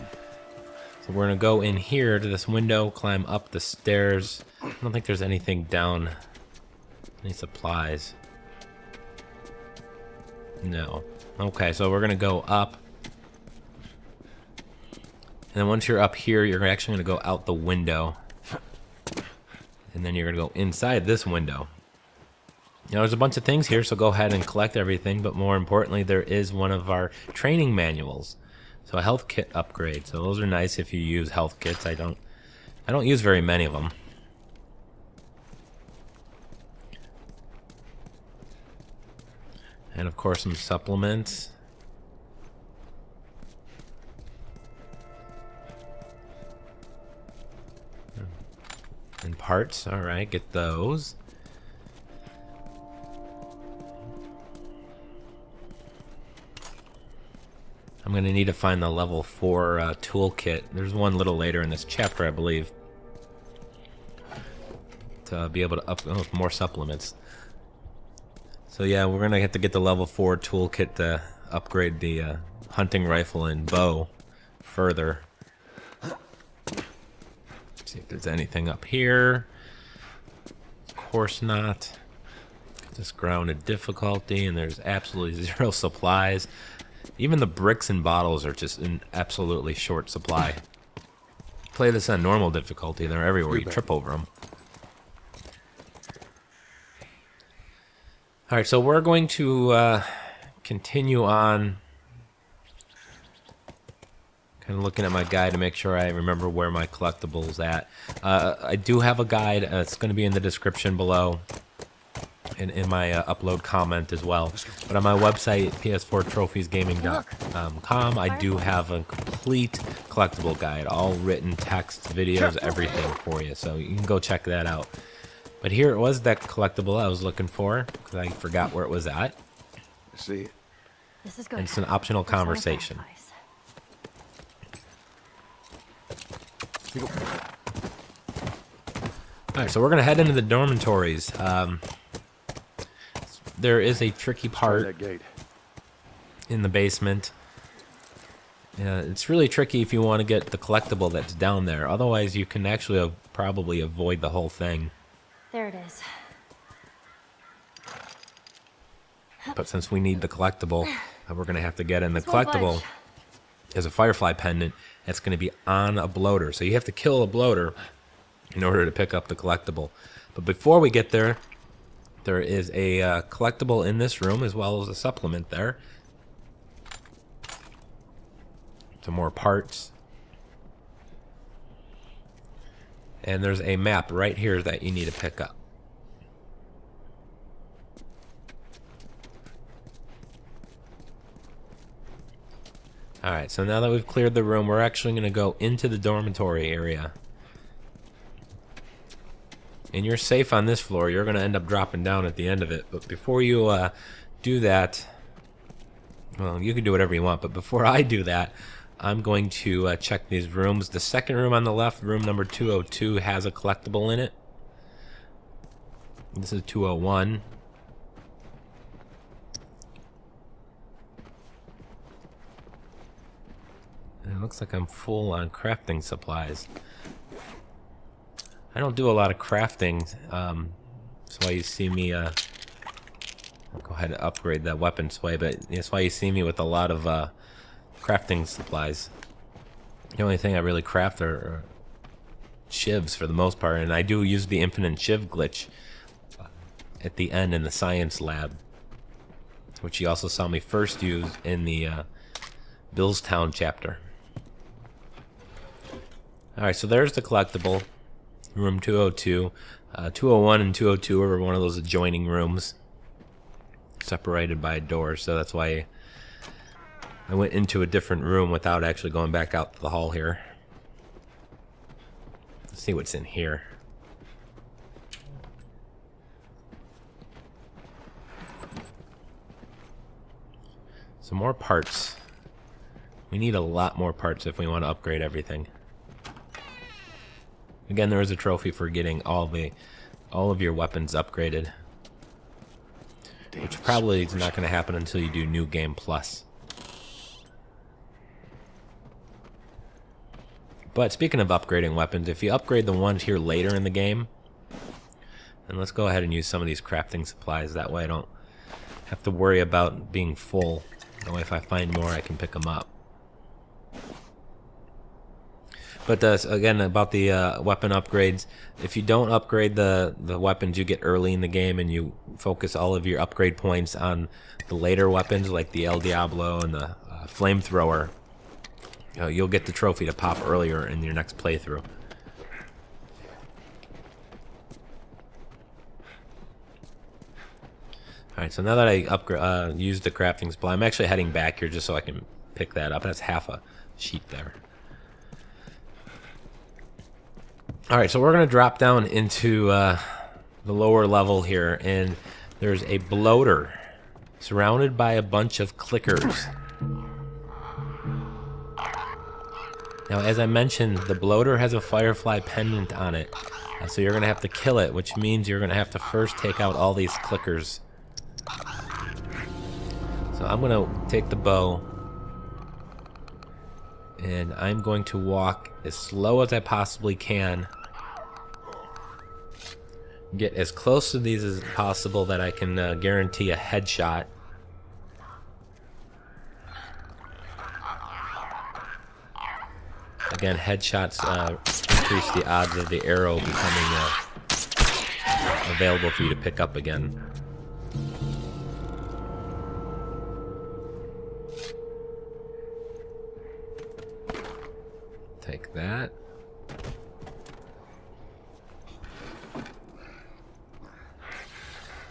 we're going to go in here to this window, climb up the stairs. I don't think there's anything down. Any supplies? No. Okay, so we're going to go up. And then once you're up here, you're actually going to go out the window. And then you're going to go inside this window. Now, there's a bunch of things here, so go ahead and collect everything. But more importantly, there is one of our training manuals. So a health kit upgrade. So those are nice if you use health kits. I don't use very many of them. And of course some supplements. And parts, alright, get those. I'm going to need to find the level 4 toolkit. There's one a little later in this chapter, I believe. To be able to more supplements. So yeah, we're going to have to get the level 4 toolkit to upgrade the hunting rifle and bow further. See if there's anything up here. Of course not. Just grounded difficulty, and there's absolutely 0 supplies. Even the bricks and bottles are just in absolutely short supply. Play this on normal difficulty, they're everywhere. You trip over them. Alright, so we're going to continue on. Kind of looking at my guide to make sure I remember where my collectible's at. I do have a guide. It's going to be in the description below. In my upload comment as well. But on my website, ps4trophiesgaming.com, I do have a complete collectible guide, all written text, videos, everything for you. So you can go check that out. But here it was, that collectible I was looking for, because I forgot where it was at. See it. This is good. And it's an optional conversation. Alright, so we're going to head into the dormitories. There is a tricky part in the basement. It's really tricky if you want to get the collectible that's down there. Otherwise, you can actually probably avoid the whole thing. There it is. But since we need the collectible, we're going to have to get in. The collectible is a Firefly pendant that's going to be on a bloater. So you have to kill a bloater in order to pick up the collectible. But before we get there, there is a collectible in this room, as well as a supplement there. Some more parts. And there's a map right here that you need to pick up. Alright, so now that we've cleared the room, we're actually going to go into the dormitory area. And you're safe on this floor. You're going to end up dropping down at the end of it. But before you do that, well, you can do whatever you want. But before I do that, I'm going to check these rooms. The second room on the left, room number 202, has a collectible in it. This is 201. And it looks like I'm full on crafting supplies. I don't do a lot of crafting, that's why you see me, I'll go ahead and upgrade that weapon sway, but that's why you see me with a lot of crafting supplies. The only thing I really craft are shivs for the most part, and I do use the infinite shiv glitch at the end in the science lab, which you also saw me first use in the Billstown chapter. Alright, so there's the collectible. Room 202. 201 and 202 are one of those adjoining rooms, separated by a door, so that's why I went into a different room without actually going back out to the hall here. Let's see what's in here. Some more parts. We need a lot more parts if we want to upgrade everything. Again, there is a trophy for getting all of your weapons upgraded, which probably is not going to happen until you do New Game Plus. But speaking of upgrading weapons, if you upgrade the ones here later in the game, then let's go ahead and use some of these crafting supplies. That way I don't have to worry about being full. That way if I find more, I can pick them up. But again, about the weapon upgrades, if you don't upgrade the weapons you get early in the game and you focus all of your upgrade points on the later weapons like the El Diablo and the flamethrower, you'll get the trophy to pop earlier in your next playthrough. Alright, so now that I used the crafting supply, I'm actually heading back here just so I can pick that up. That's half a sheet there. Alright, so we're going to drop down into the lower level here, and there's a bloater surrounded by a bunch of clickers. Now, as I mentioned, the bloater has a Firefly pendant on it, so you're going to have to kill it, which means you're going to have to first take out all these clickers. So I'm going to take the bow, and I'm going to walk as slow as I possibly can. Get as close to these as possible that I can guarantee a headshot. Again, headshots increase the odds of the arrow becoming available for you to pick up again. Take that.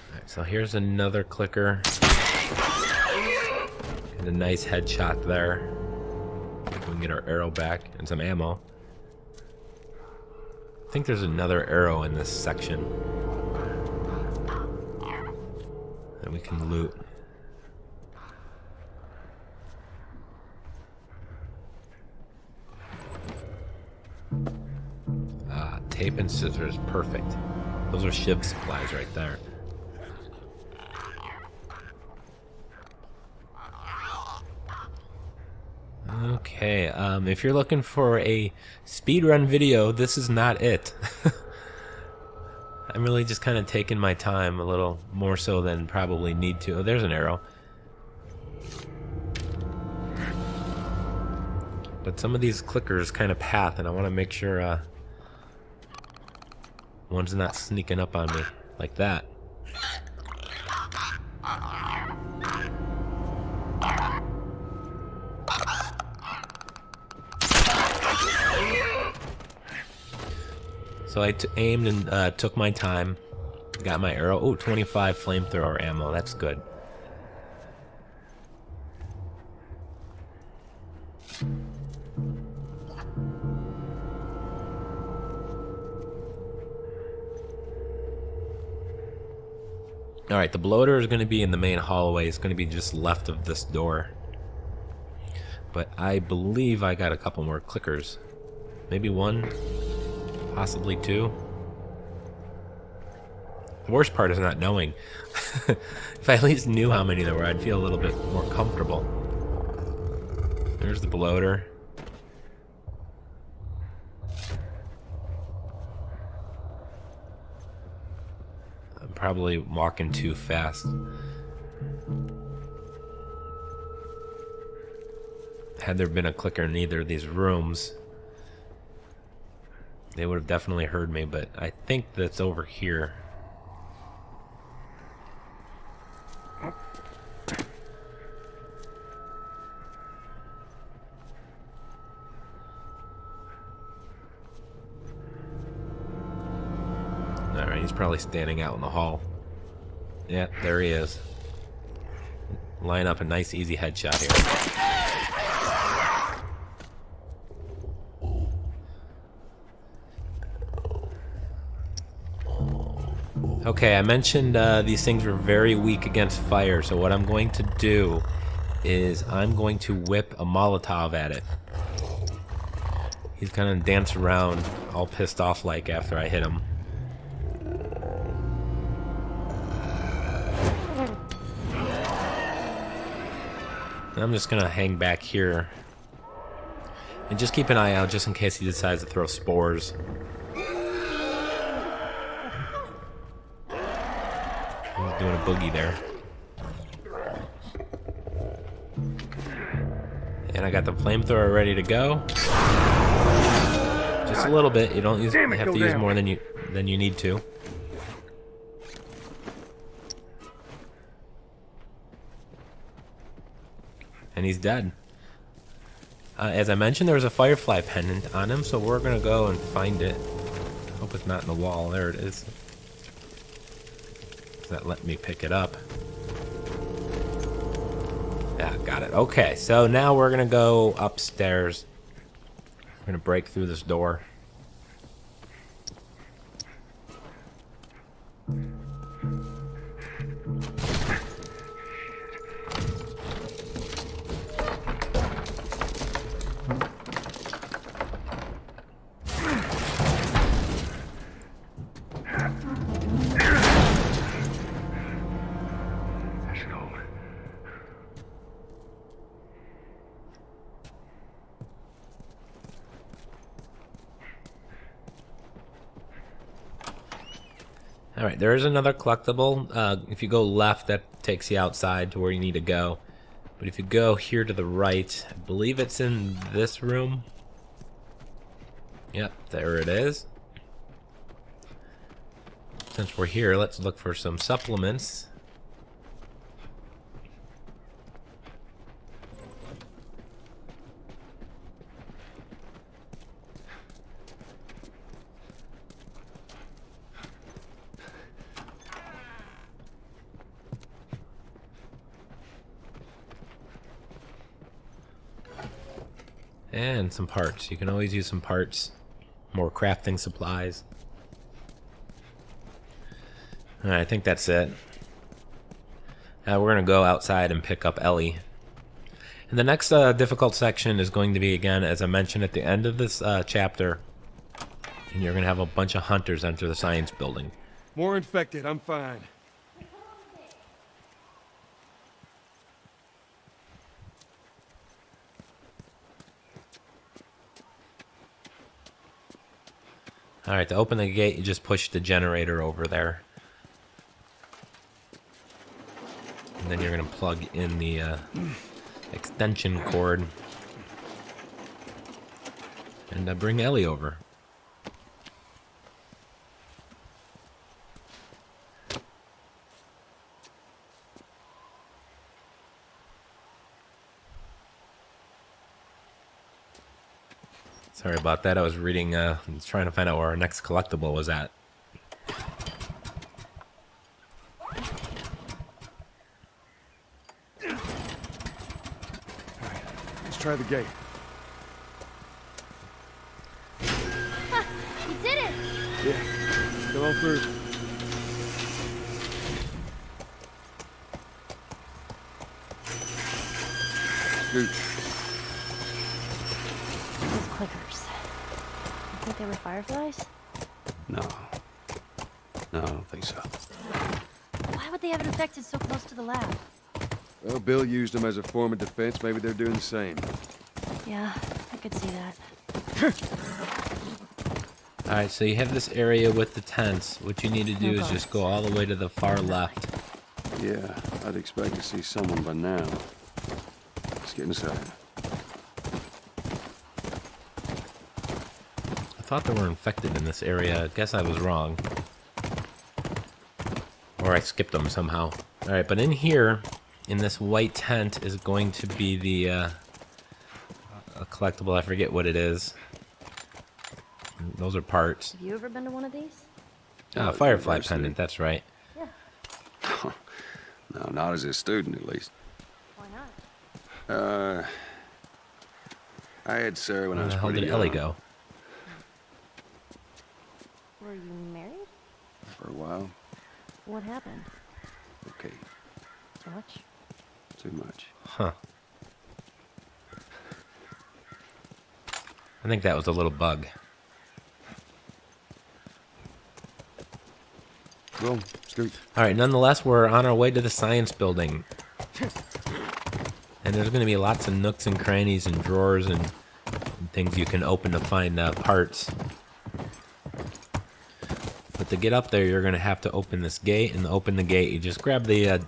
Alright, so here's another clicker. And a nice headshot there. We can get our arrow back and some ammo. I think there's another arrow in this section that we can loot. Tape and scissors, perfect. Those are shiv supplies right there. Okay, if you're looking for a speedrun video, this is not it. I'm really just kind of taking my time a little more so than probably need to. Oh, there's an arrow. But some of these clickers kind of path, and I want to make sure one's not sneaking up on me like that. So I aimed and took my time. Got my arrow. Oh, 25 flamethrower ammo. That's good. Alright, the bloater is going to be in the main hallway. It's going to be just left of this door. But I believe I got a couple more clickers. Maybe one, possibly two. The worst part is not knowing. If I at least knew how many there were, I'd feel a little bit more comfortable. There's the bloater. Probably walking too fast. Had there been a clicker in either of these rooms, they would have definitely heard me, but I think that's over here. Alright, he's probably standing out in the hall. Yeah, there he is. Line up a nice easy headshot here. Okay, I mentioned these things were very weak against fire, so what I'm going to do is I'm going to whip a Molotov at it. He's gonna dance around all pissed off like after I hit him. And I'm just gonna hang back here and just keep an eye out just in case he decides to throw spores. He's doing a boogie there. And I got the flamethrower ready to go. Just a little bit. You don't use, you have to use more than you need to. And he's dead. As I mentioned, there was a Firefly pendant on him, so we're gonna go and find it. Hope it's not in the wall. There it is. That let me pick it up. Yeah, got it. Okay, so now we're gonna go upstairs. We're gonna break through this door. Alright, there is another collectible. If you go left, that takes you outside to where you need to go. But if you go here to the right, I believe it's in this room. Yep, there it is. Since we're here, let's look for some supplements. And some parts. You can always use some parts. More crafting supplies. Alright, I think that's it. Now we're going to go outside and pick up Ellie. And the next difficult section is going to be, again, as I mentioned at the end of this chapter, and you're going to have a bunch of hunters enter the science building. More infected, I'm fine. Alright, to open the gate, you just push the generator over there. And then you're going to plug in the extension cord. And bring Ellie over. Sorry about that. I was reading, trying to find out where our next collectible was at. Let's try the gate. Ha! You did it! Yeah, come on through. Scoot. Those clickers. You think they were fireflies? No. No, I don't think so. Why would they have it infected so close to the lab? Well, Bill used them as a form of defense. Maybe they're doing the same. Yeah, I could see that. Alright, so you have this area with the tents. What you need to do is just go all the way to the far left. Yeah, I'd expect to see someone by now. Let's get inside. I thought they were infected in this area. I guess I was wrong. Or I skipped them somehow. Alright, but in here, in this white tent, is going to be the a collectible. I forget what it is. Those are parts. Have you ever been to one of these? Ah, Firefly pendant, that's right. Yeah. No, not as a student, at least. Why not? I had Sarah when I was Where the hell pretty did Ellie young. go? Were you married? For a while. What happened? Okay, Too much? too much. Huh. I think that was a little bug. Well, scoot. Alright, nonetheless, we're on our way to the science building. And there's going to be lots of nooks and crannies and drawers and things you can open to find parts. But to get up there, you're going to have to open this gate, and to open the gate, you just grab the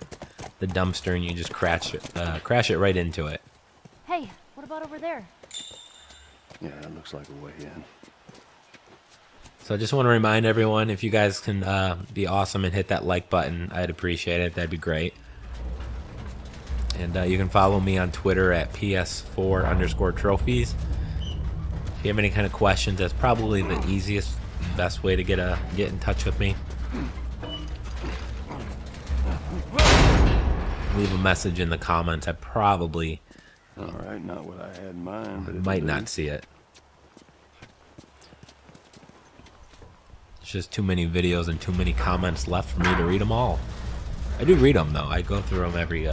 dumpster and you just crash it right into it. Hey, what about over there? Yeah, that looks like a way in. So I just want to remind everyone, if you guys can be awesome and hit that like button, I'd appreciate it. That'd be great. And you can follow me on Twitter at PS4_trophies. If you have any kind of questions, that's probably the easiest, best way to get in touch with me. Leave a message in the comments. I probably Alright, not what I had in mind, but might not see it. There's just too many videos and too many comments left for me to read them all. I do read them though. I go through them every,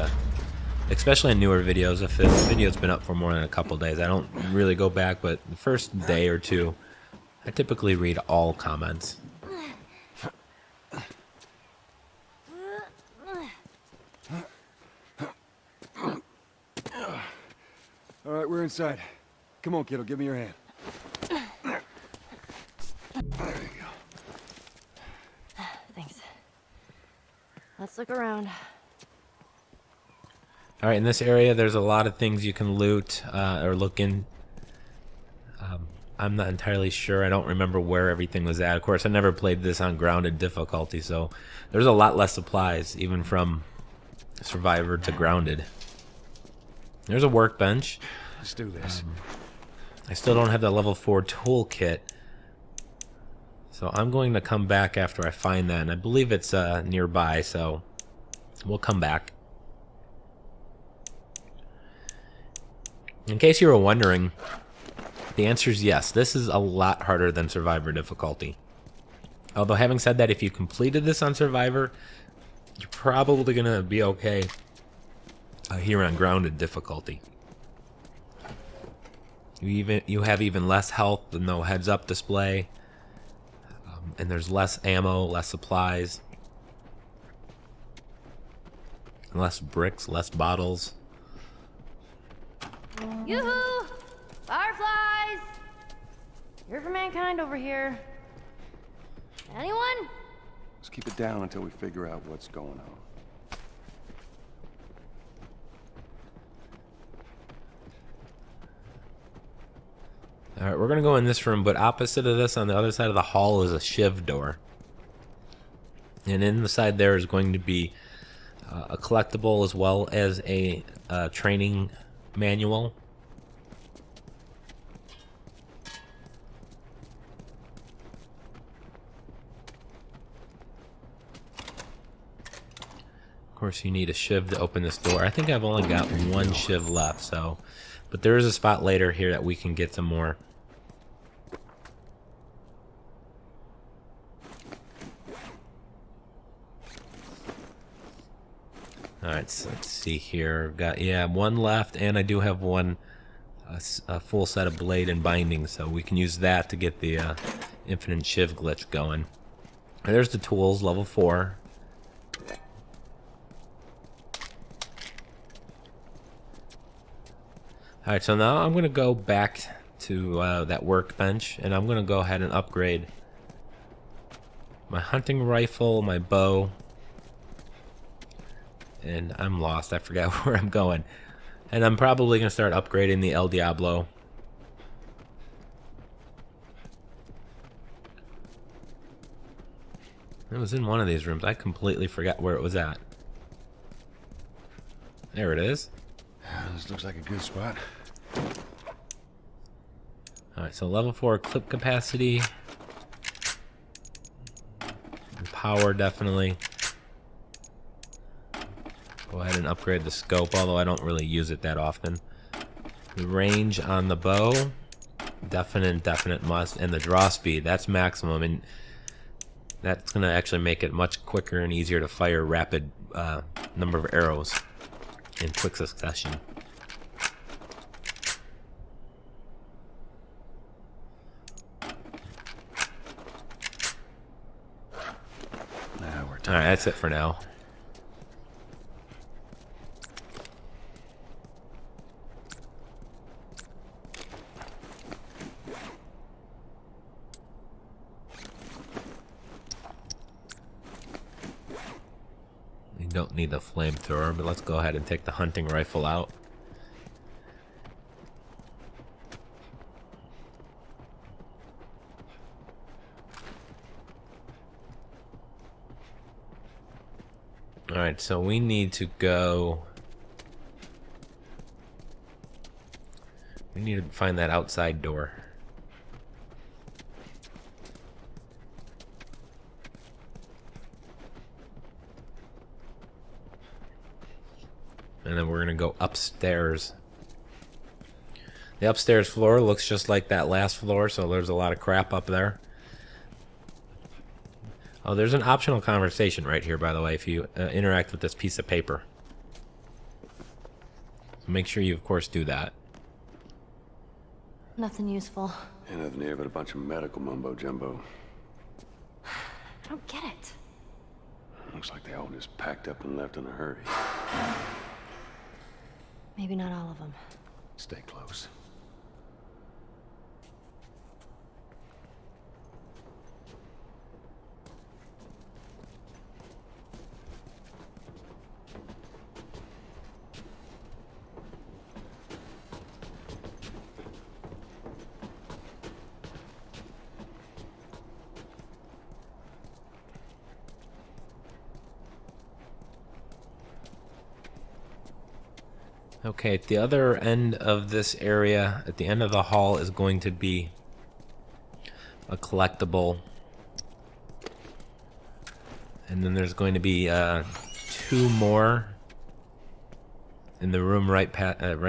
especially in newer videos. If the video's been up for more than a couple days, I don't really go back, but the first day or two, I typically read all comments. Alright, we're inside. Come on, kiddo, give me your hand. There you go. Thanks. Let's look around. Alright, in this area, there's a lot of things you can loot or look in. I'm not entirely sure. I don't remember where everything was at. Of course, I never played this on grounded difficulty, so there's a lot less supplies, even from Survivor to grounded. There's a workbench. Let's do this. I still don't have the level 4 toolkit, so I'm going to come back after I find that, and I believe it's nearby, so we'll come back. In case you were wondering, The answer is yes. This is a lot harder than Survivor difficulty. Although having said that, if you completed this on Survivor, you're probably going to be okay here on Grounded difficulty. You have even less health, the no heads up display, and there's less ammo, less supplies, less bricks, less bottles. Yoo-hoo! Fireflies! Here for mankind over here. Anyone? Let's keep it down until we figure out what's going on. Alright, we're going to go in this room, but opposite of this, on the other side of the hall, is a shiv door. And inside there is going to be a collectible as well as a training manual. Of course, you need a shiv to open this door. I think I've only got one shiv left, so... But there is a spot later here that we can get some more. Alright, so let's see here. Got, yeah, one left, and I do have one a full set of blade and binding, so we can use that to get the infinite shiv glitch going. And there's the tools, level 4. Alright, so now I'm going to go back to that workbench, and I'm going to go ahead and upgrade my hunting rifle, my bow, and I'm lost. I forgot where I'm going. And I'm probably going to start upgrading the El Diablo. It was in one of these rooms. I completely forgot where it was at. There it is. This looks like a good spot. Alright, so level 4 clip capacity. And power, definitely. Go ahead and upgrade the scope, although I don't really use it that often. The range on the bow, definite must. And the draw speed, that's maximum. And that's going to actually make it much quicker and easier to fire rapid number of arrows in quick succession. Alright, that's it for now. We don't need the flamethrower, but let's go ahead and take the hunting rifle out. Alright, so we need to go... We need to find that outside door. And then we're going to go upstairs. The upstairs floor looks just like that last floor, so there's a lot of crap up there. Oh, there's an optional conversation right here, by the way, if you interact with this piece of paper. So make sure you, of course, do that. Nothing useful. Ain't nothing here but a bunch of medical mumbo-jumbo. I don't get it. Looks like they all just packed up and left in a hurry. Maybe not all of them. Stay close. Okay, at the other end of this area, at the end of the hall, is going to be a collectible. And then there's going to be 2 more in the room right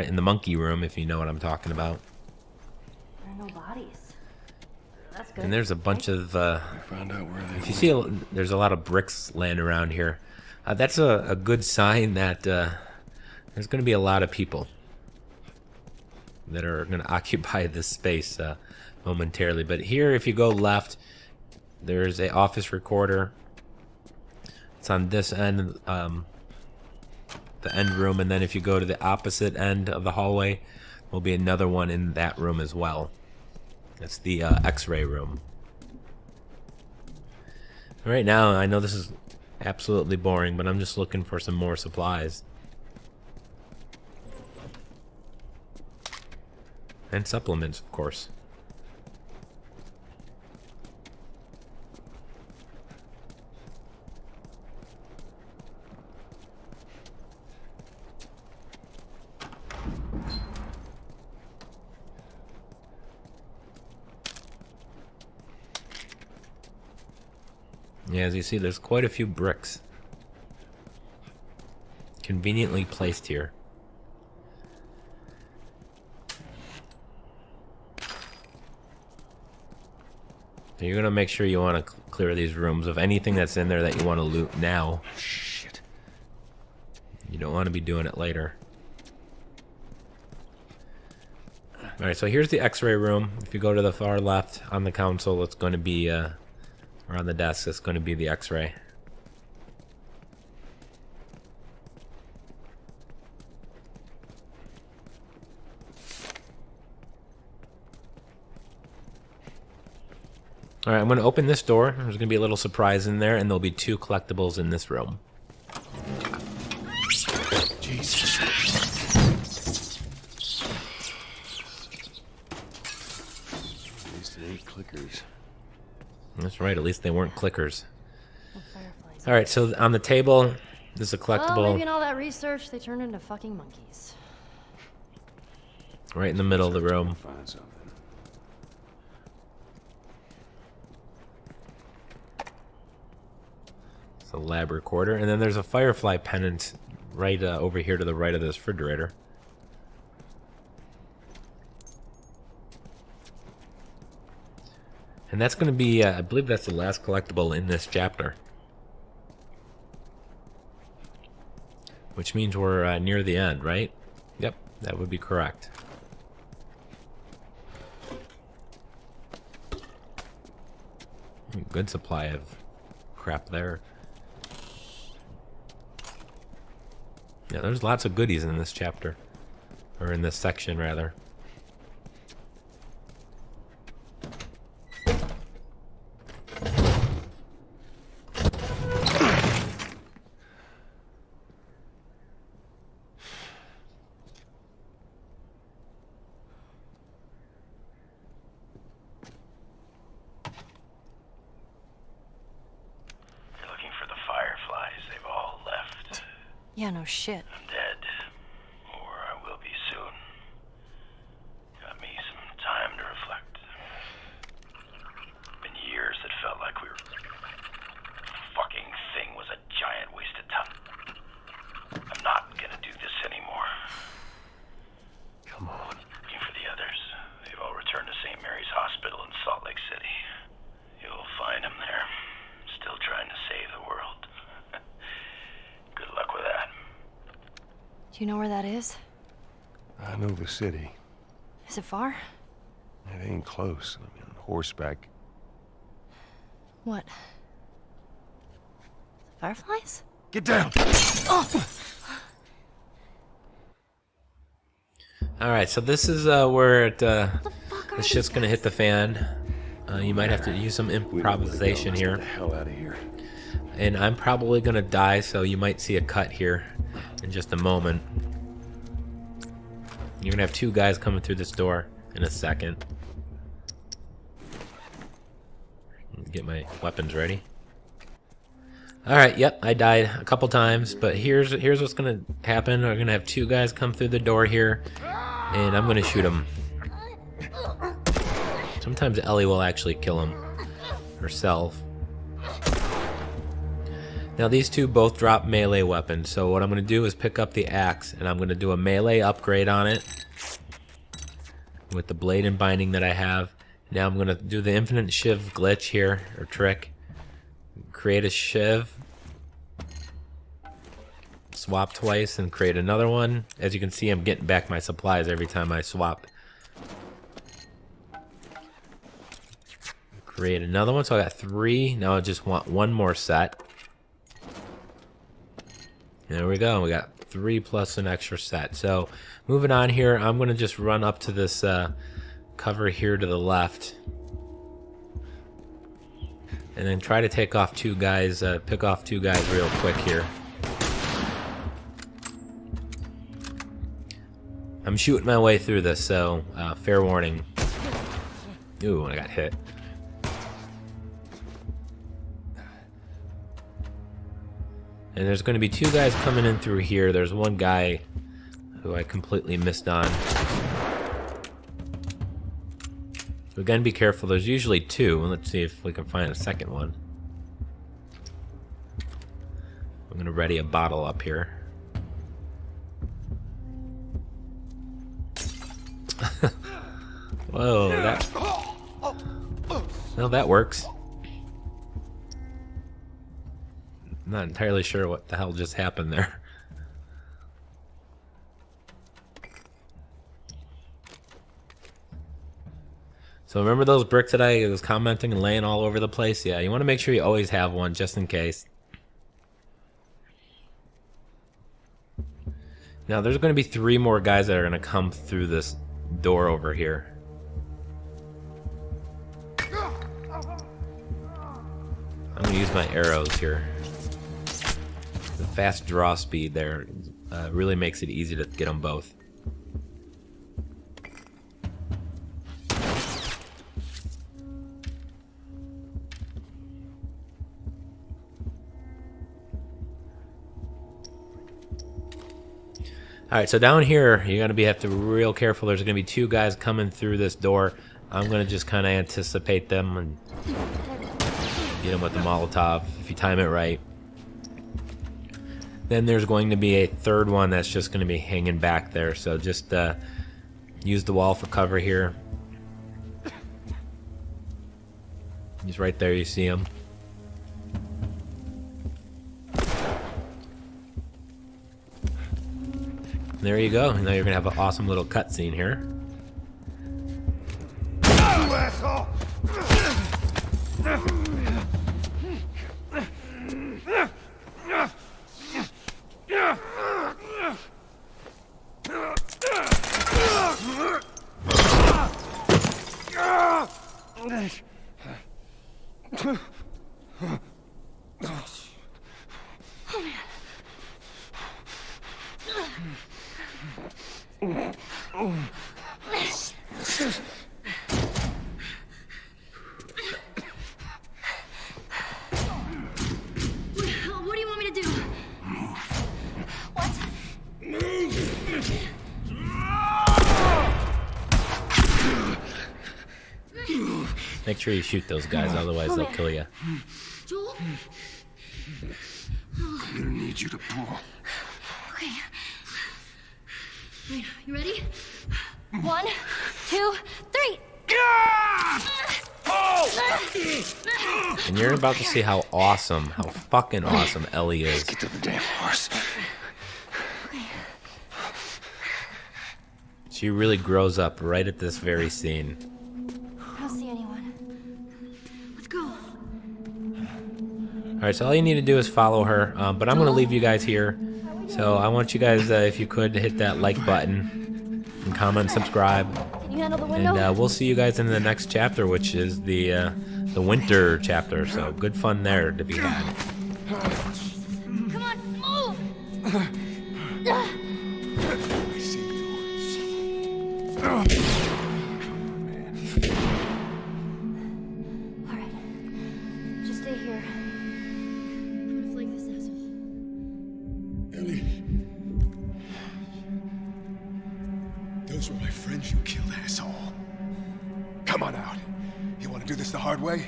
in the monkey room, if you know what I'm talking about. No bodies. That's good. And there's a bunch of, if you see, there's a lot of bricks laying around here. That's a good sign that there's going to be a lot of people that are going to occupy this space momentarily. But here, if you go left, there's a office recorder. It's on this end, the end room, and then if you go to the opposite end of the hallway, there'll be another one in that room as well. That's the X-ray room. Right now, I know this is absolutely boring, but I'm just looking for some more supplies. And supplements, of course. Yeah, as you see, there's quite a few bricks conveniently placed here. So you're gonna make sure you want to clear these rooms of anything that's in there that you want to loot now. Shit. You don't want to be doing it later. Alright, so here's the X-ray room. If you go to the far left on the console, it's going to be, or on the desk, it's going to be the X-ray. Alright, I'm going to open this door. There's going to be a little surprise in there, and there'll be 2 collectibles in this room. Jesus. At least it ain't clickers. That's right, at least they weren't clickers. Alright, so on the table, there's a collectible. Well, maybe in all that research, they turned into fucking monkeys. Right in the middle of the room. Find something. It's a lab recorder, and then there's a Firefly pendant right over here to the right of this refrigerator. And that's going to be, I believe that's the last collectible in this chapter. Which means we're near the end, right? Yep, that would be correct. Good supply of crap there. Yeah, there's lots of goodies in this chapter. Or in this section, rather. Yeah, no shit. I'm dead. Or I will be soon. Got me some time to reflect. Been years that felt like we were... fucking thing was a giant waste of time. I'm not gonna do this anymore. Come on. Looking for the others. They've all returned to St. Mary's Hospital in Salt Lake City. You'll find them there. Still trying to save the world. Good luck with that. Do you know where that is? I know the city. Is it far? It ain't close. I mean, horseback. What? Fireflies? Get down! Oh! Alright, so this is where it, the shit's gonna hit the fan. You might have to use some improvisation here. Get the hell out of here. And I'm probably gonna die, so you might see a cut here in just a moment. You're gonna have 2 guys coming through this door in a second. Get my weapons ready. Alright, yep, I died a couple times, but here's what's gonna happen. We're gonna have 2 guys come through the door here, and I'm gonna shoot them. Sometimes Ellie will actually kill him herself. Now these 2 both drop melee weapons, so what I'm going to do is pick up the axe, and I'm going to do a melee upgrade on it. with the blade and binding that I have. Now I'm going to do the infinite shiv glitch here, or trick. Create a shiv. Swap twice and create another one. As you can see, I'm getting back my supplies every time I swap. Create another one, so I got 3. Now I just want 1 more set. There we go, we got 3 plus an extra set. So moving on here, I'm gonna just run up to this cover here to the left. And then try to take off 2 guys, pick off 2 guys real quick here. I'm shooting my way through this, so fair warning. Ooh, I got hit. And there's going to be 2 guys coming in through here. There's 1 guy who I completely missed on. So again, be careful. There's usually 2. Let's see if we can find a second one. I'm going to ready a bottle up here. Whoa, that works. I'm not entirely sure what the hell just happened there. So remember those bricks that I was commenting and laying all over the place? Yeah, you want to make sure you always have one just in case. Now there's going to be 3 more guys that are going to come through this door over here. I'm going to use my arrows here. The fast draw speed there really makes it easy to get them both. Alright, so down here, you're going to have to be real careful. There's going to be 2 guys coming through this door. I'm going to just kind of anticipate them and get them with the Molotov, if you time it right. Then there's going to be a 3rd one that's just going to be hanging back there. So just use the wall for cover here. He's right there, you see him. There you go. Now you're going to have an awesome little cutscene here. You asshole! What do you want me to do? What? Make sure you shoot those guys, otherwise they'll kill you. Joel? I'm gonna need you to pull. Okay. Wait, you ready? 1, 2, 3. And you're about to see how awesome, how fucking awesome Ellie is. Get to the damn horse. She really grows up right at this very scene. I don't see anyone. Let's go. Alright, so all you need to do is follow her, but I'm going to leave you guys here. So I want you guys, if you could, hit that like button and comment, subscribe. Can you handle the window? And we'll see you guys in the next chapter, which is the winter chapter. So good fun there to be had. Come on, move! I see you. Alright. Just stay here. I'm gonna flank this asshole. Ellie. Those were my friends you killed, asshole. Come on out. You want to do this the hard way?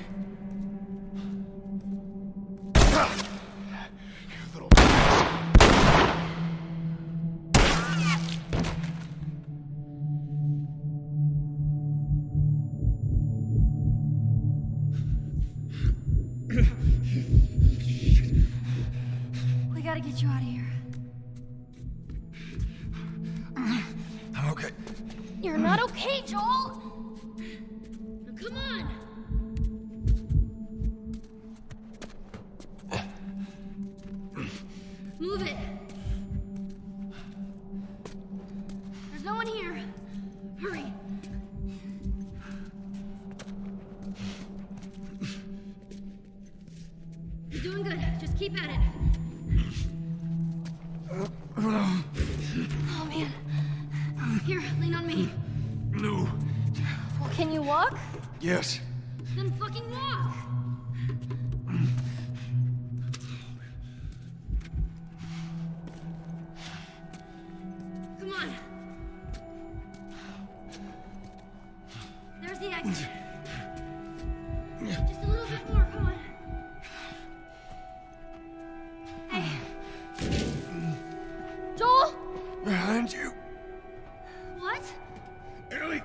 You little get you out of here. I'm okay. You're not okay, Joel! Now come on! Move it! There's no one here. Hurry. You're doing good. Just keep at it. Oh, man. Here, lean on me. No. Well, can you walk? Yes. Then fucking walk! Come on. There's the exit. Just a little bit more, come on. Hey. Joel? Behind you. What? Ellie.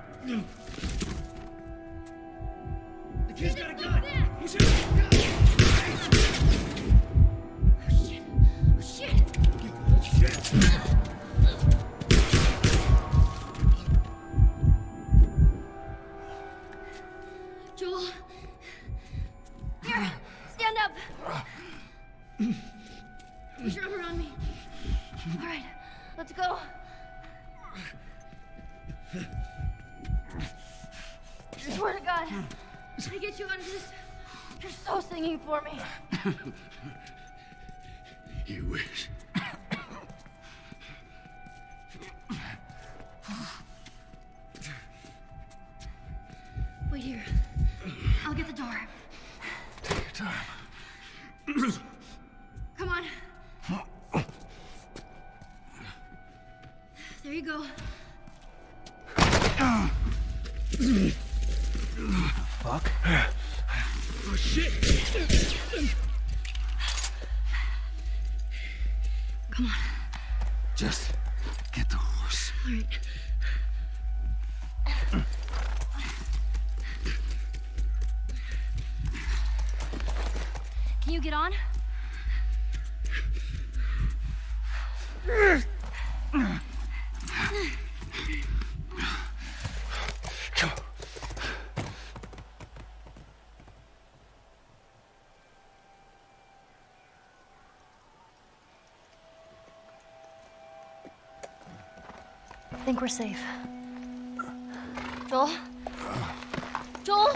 The kid's got a gun. He's got a gun. Oh, shit. Oh, shit. Joel. Here, stand up. Put your arm around me. All right, let's go. I swear to God, if I get you out of this, you're so singing for me. You wish. Wait here. I'll get the door. Take your time. Come on. There you go. Fuck. Oh, shit! Come on. Just get the horse. All right. Can you get on? Come on. I think we're safe. Joel? Joel?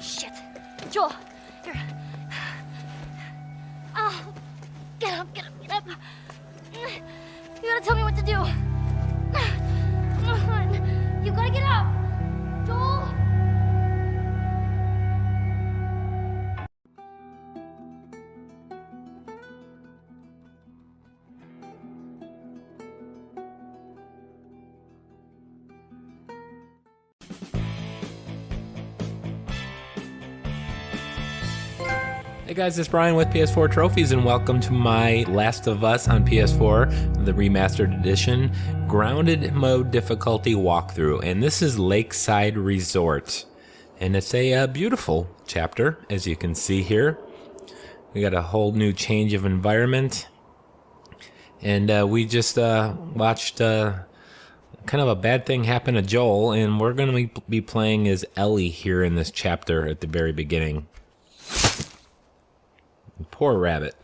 Shit. Joel, here. Oh, get up, get up, get up. You gotta tell me what to do. Come on. You gotta get up. Joel? Hey guys, it's Brian with PS4 Trophies, and welcome to my Last of Us on PS4, the remastered edition, grounded mode difficulty walkthrough. And this is Lakeside Resort, and it's a beautiful chapter, as you can see here. We got a whole new change of environment, and we just watched kind of a bad thing happen to Joel, and we're going to be playing as Ellie here in this chapter at the very beginning. Poor rabbit.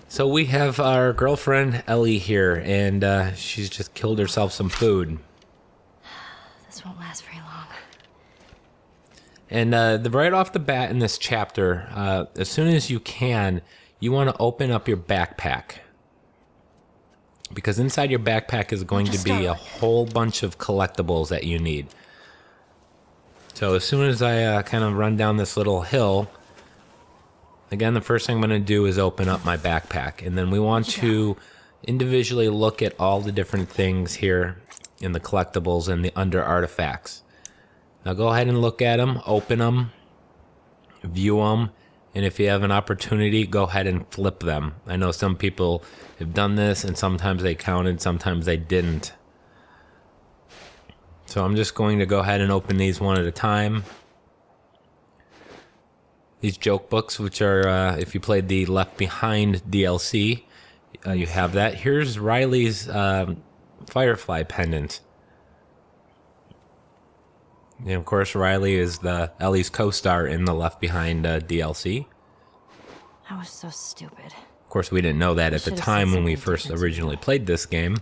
So we have our girlfriend Ellie here, and she's just killed herself some food. This won't last very long. And right off the bat in this chapter, as soon as you can, you want to open up your backpack. Because inside your backpack is going to be a whole bunch of collectibles that you need. So as soon as I kind of run down this little hill, again, the first thing I'm going to do is open up my backpack. And then we want to individually look at all the different things here in the collectibles and the under artifacts. Now go ahead and look at them, open them, view them, and if you have an opportunity, go ahead and flip them. I know some people have done this, and sometimes they counted, sometimes they didn't. So I'm just going to go ahead and open these one at a time. these joke books, which are, if you played the Left Behind DLC, you have that. Here's Riley's Firefly pendant. And of course, Riley is Ellie's co-star in the Left Behind DLC. That was so stupid. Of course, we didn't know that at the time when we first originally played this game.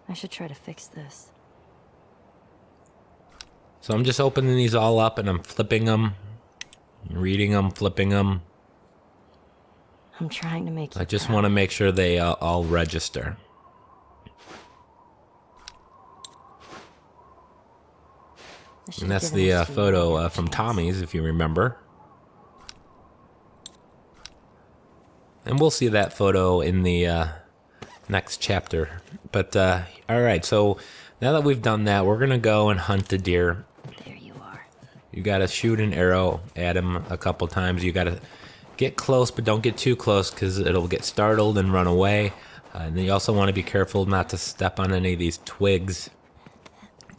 I should try to fix this. So I'm just opening these all up and I'm flipping them, reading them, flipping them. I'm trying to make you I just want to make sure they all register. And that's the photo from Tommy's, if you remember. And we'll see that photo in the next chapter. But, all right, so now that we've done that, we're going to go and hunt the deer. There you are. You got to shoot an arrow at him a couple times. You got to get close, but don't get too close because it'll get startled and run away. And then you also want to be careful not to step on any of these twigs,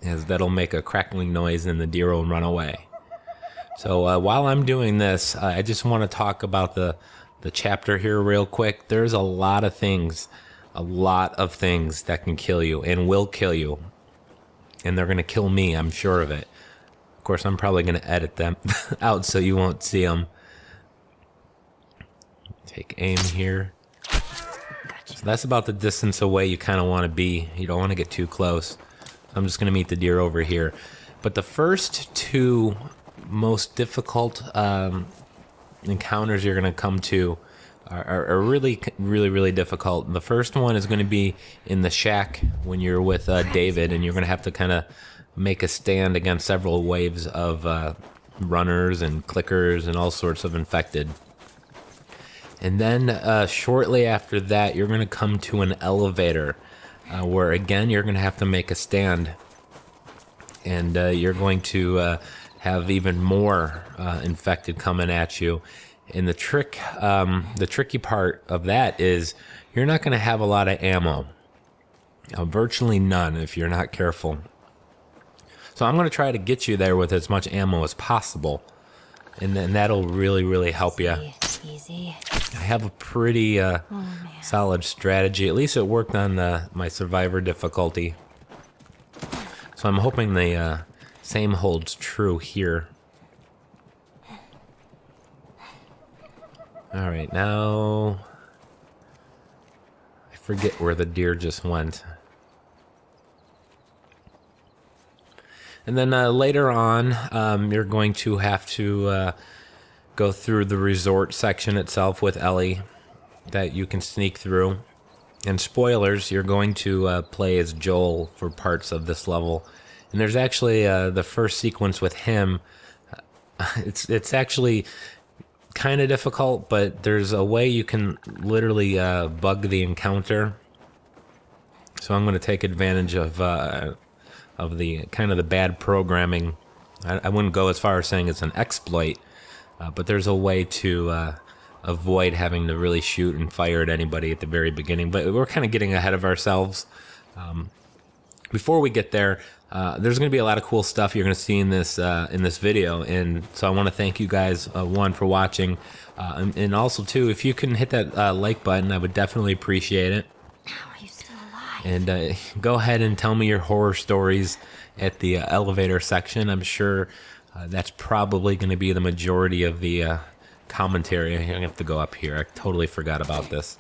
as that'll make a crackling noise and the deer will run away. So while I'm doing this, I just want to talk about the chapter here real quick. There's a lot of things that can kill you and will kill you. And they're going to kill me, I'm sure of it. Of course, I'm probably going to edit them out so you won't see them. Take aim here. So that's about the distance away you kind of want to be. You don't want to get too close. I'm just going to meet the deer over here. But the first two most difficult encounters you're going to come to are really, really, really difficult. The first one is going to be in the shack when you're with David, and you're going to have to kind of make a stand against several waves of runners and clickers and all sorts of infected. And then shortly after that, you're going to come to an elevator where, again, you're going to have to make a stand. And you're going to have even more infected coming at you. And the tricky part of that is you're not going to have a lot of ammo. Virtually none if you're not careful. So I'm going to try to get you there with as much ammo as possible. And then that'll really, really help you. Easy. I have a pretty solid strategy. At least it worked on my survivor difficulty. So I'm hoping the same holds true here. All right, now I forget where the deer just went. And then later on, you're going to have to go through the resort section itself with Ellie that you can sneak through. And spoilers, you're going to play as Joel for parts of this level. And there's actually the first sequence with him. It's actually kind of difficult, but there's a way you can literally bug the encounter. So I'm going to take advantage of the kind of the bad programming. I wouldn't go as far as saying it's an exploit, but there's a way to avoid having to really shoot and fire at anybody at the very beginning. But we're kind of getting ahead of ourselves. Before we get there, there's going to be a lot of cool stuff you're going to see in this video, and so I want to thank you guys, one, for watching, and also, two, if you can hit that like button, I would definitely appreciate it. How are you still alive? And go ahead and tell me your horror stories at the elevator section. I'm sure that's probably going to be the majority of the commentary. I'm going to have to go up here. I totally forgot about this.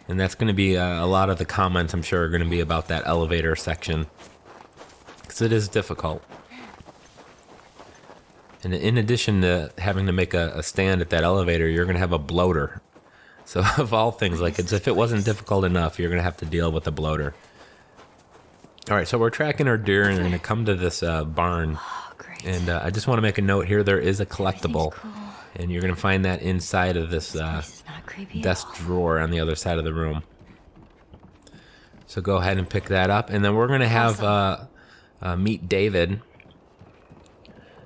And that's going to be a lot of the comments, I'm sure, are going to be about that elevator section. Because it is difficult. And in addition to having to make a stand at that elevator, you're going to have a bloater. So of all things, like if it wasn't difficult enough, you're going to have to deal with a bloater. All right, so we're tracking our deer, and we're going to come to this barn. Oh, great. And I just want to make a note here. There is a collectible. And you're going to find that inside of this desk drawer on the other side of the room. So go ahead and pick that up. And then we're going to have meet David.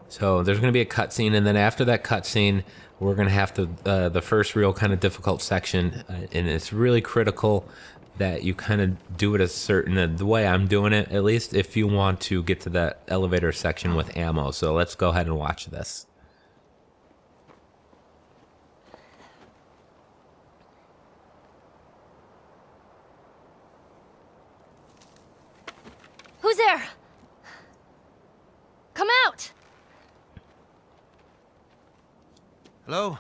So there's going to be a cutscene. And then after that cutscene, we're going to have the first real kind of difficult section. And it's really critical that you kind of do it a certain, the way I'm doing it, at least, if you want to get to that elevator section with ammo. So let's go ahead and watch this. Who's there? Come out! Hello?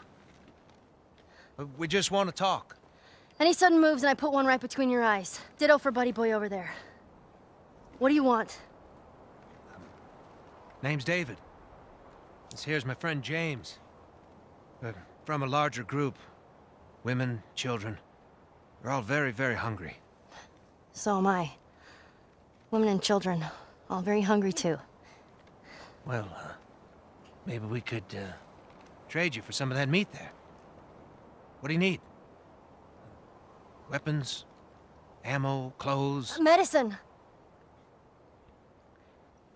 We just want to talk. Any sudden moves and I put one right between your eyes. Ditto for buddy boy over there. What do you want? Name's David. This here's my friend James. We're from a larger group. Women, children. We're all very, very hungry. So am I. Women and children, all very hungry too. Well, maybe we could, trade you for some of that meat there. What do you need? Weapons? Ammo? Clothes? Medicine!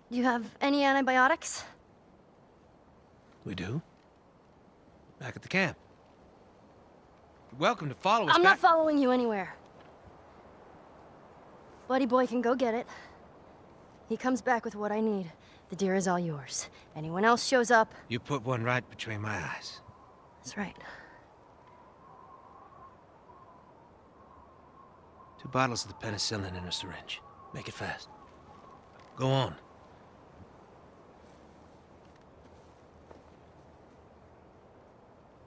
Do you have any antibiotics? We do. Back at the camp. You're welcome to follow us I'm back. not following you anywhere. Buddy boy can go get it. He comes back with what I need. The deer is all yours. Anyone else shows up... You put one right between my eyes. That's right. 2 bottles of the penicillin in a syringe. Make it fast. Go on.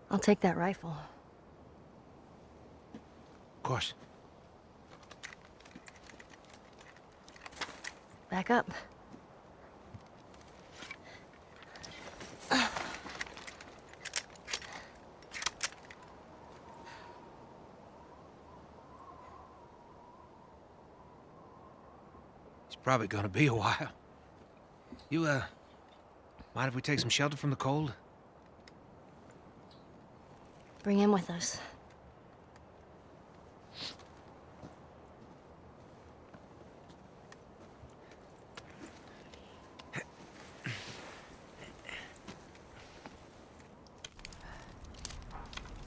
I'll take that rifle. Of course. Back up. It's probably gonna be a while. You, mind if we take some shelter from the cold? Bring him with us.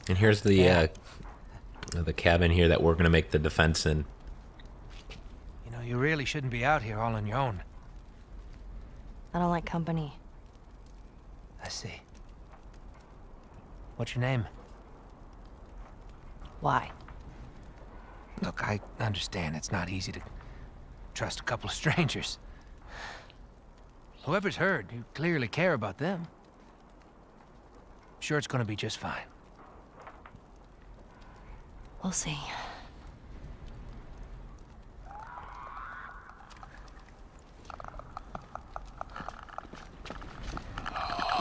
And here's the cabin here that we're gonna make the defense in. You know, you really shouldn't be out here all on your own. I don't like company. I see. What's your name? Why? Look, I understand it's not easy to trust a couple of strangers. Whoever's hurt, you clearly care about them. I'm sure it's gonna be just fine. We'll see.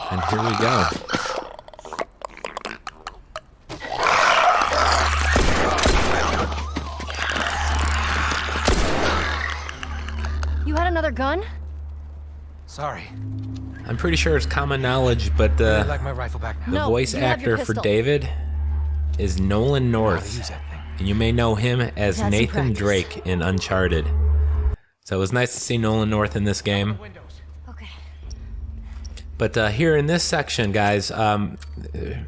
And here we go. You had another gun? Sorry. I'm pretty sure it's common knowledge, but I'd like my rifle back now. the No, voice you have your actor for pistol. David is Nolan North. Use that thing. And you may know him as Had some Nathan practice. Drake in Uncharted. So it was nice to see Nolan North in this game. Okay. But here in this section, guys,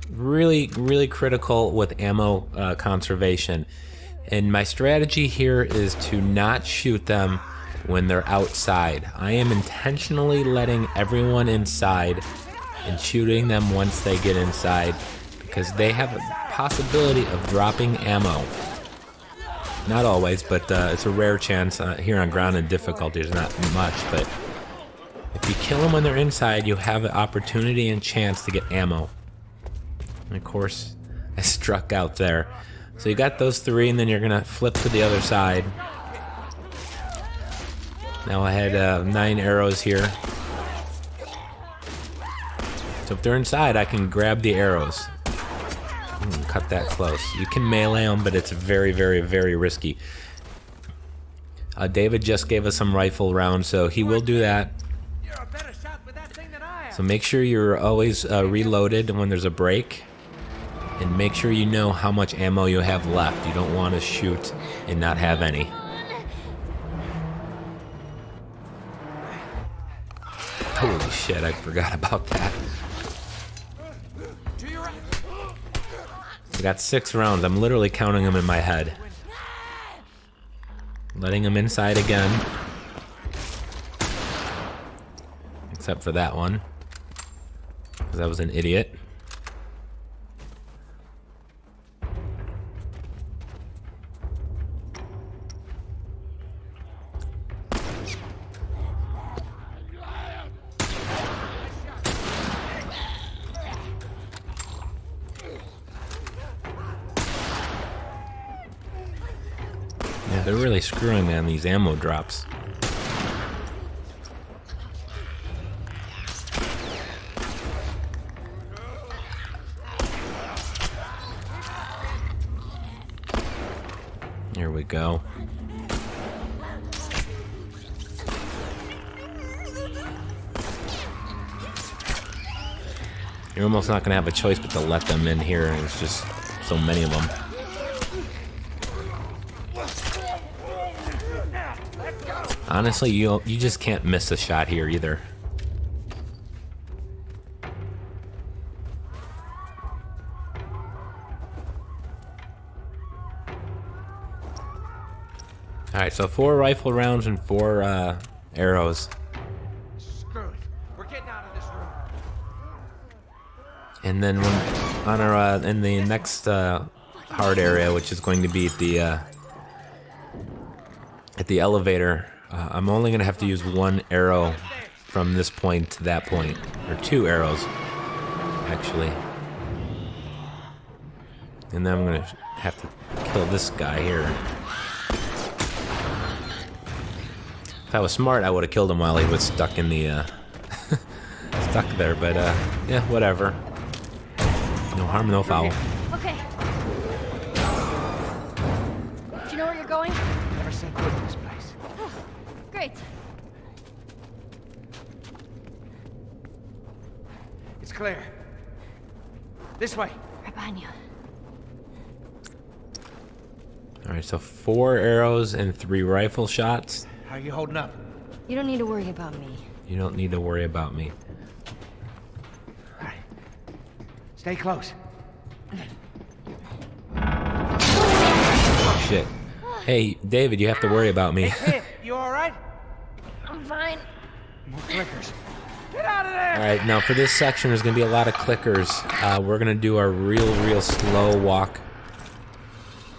really, really critical with ammo conservation. And my strategy here is to not shoot them when they're outside. I am intentionally letting everyone inside and shooting them once they get inside, because they have a possibility of dropping ammo. Not always, but it's a rare chance. Here on grounded difficulty, there's not much, but if you kill them when they're inside, you have an opportunity and chance to get ammo. And of course, I struck out there. So you got those 3, and then you're gonna flip to the other side. Now I had 9 arrows here. So if they're inside, I can grab the arrows. Cut that close. You can melee them, but it's very, very, very risky. David just gave us some rifle rounds, so he will do that. So make sure you're always reloaded when there's a break. And make sure you know how much ammo you have left. You don't want to shoot and not have any. Holy shit, I forgot about that. I got 6 rounds. I'm literally counting them in my head. letting them inside again. Except for that one, because I was an idiot. Yeah, they're really screwing me on these ammo drops. Here we go. You're almost not gonna have a choice but to let them in here, and there's just so many of them. Honestly, you just can't miss a shot here either. Alright, so 4 rifle rounds and 4 arrows. Screw it. We're getting out of this room. And then when, on our in the next hard area, which is going to be at the elevator, I'm only going to have to use 1 arrow from this point to that point. Or 2 arrows, actually. And then I'm going to have to kill this guy here. If I was smart, I would have killed him while he was stuck in the, stuck there, but, yeah, whatever. No harm, no foul. Okay. Do you know where you're going? Never set foot in this place. Great. It's clear. This way. Right behind you. Alright, so 4 arrows and 3 rifle shots. How are you holding up? You don't need to worry about me. You don't need to worry about me. All right. Stay close. Oh, shit. Hey, David, you have to worry about me. Hey, you all right? I'm fine. More clickers. Get out of there! Alright, now for this section, there's going to be a lot of clickers. We're going to do a real slow walk.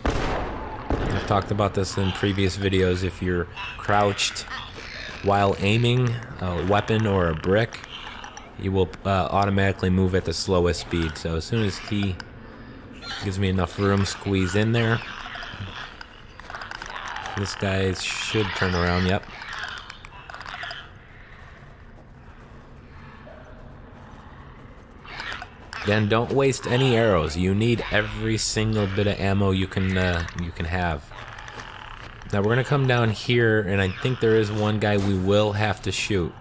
I've talked about this in previous videos. If you're crouched while aiming a weapon or a brick, you will automatically move at the slowest speed. So as soon as he gives me enough room, squeeze in there. This guy should turn around, yep. Then don't waste any arrows. You need every single bit of ammo you can have. Now we're gonna come down here, and I think there is one guy we will have to shoot.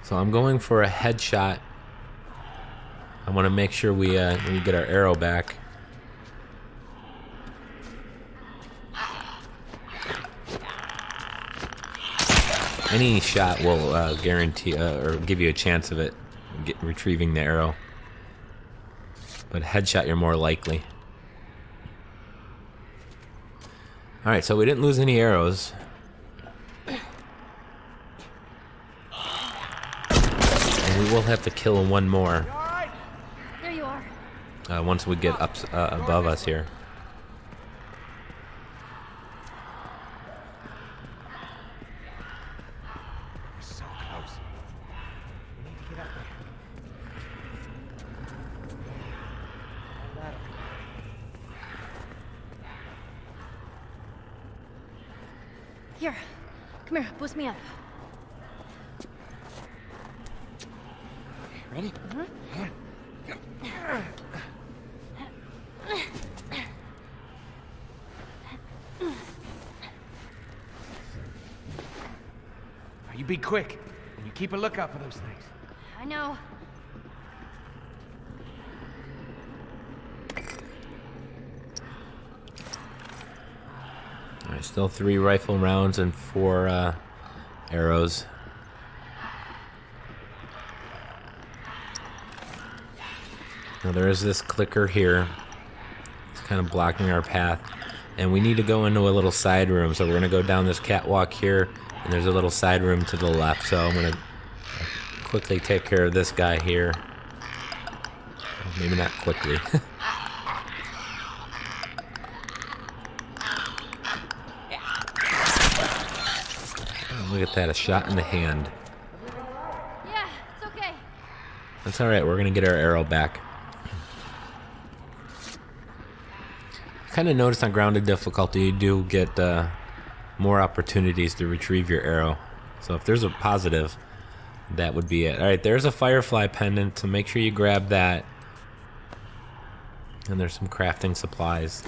So I'm going for a headshot. I want to make sure we get our arrow back. Any shot will guarantee or give you a chance of it retrieving the arrow. But headshot, you're more likely. Alright, so we didn't lose any arrows. And we will have to kill one more. There you are. Once we get up above us here. So close. We need to get up there. Here. Come here. Boost me up. Ready? You be quick, and you keep a lookout for those things. I know. Alright, still 3 rifle rounds and 4 arrows. Now there is this clicker here. It's kind of blocking our path. And we need to go into a little side room. So we're going to go down this catwalk here, and there's a little side room to the left. So I'm going to quickly take care of this guy here. Maybe not quickly. Look at that, a shot in the hand. Yeah, it's okay. That's alright, we're going to get our arrow back. I kind of noticed on grounded difficulty you do get more opportunities to retrieve your arrow. So if there's a positive, that would be it. Alright, there's a Firefly pendant, so make sure you grab that. And there's some crafting supplies.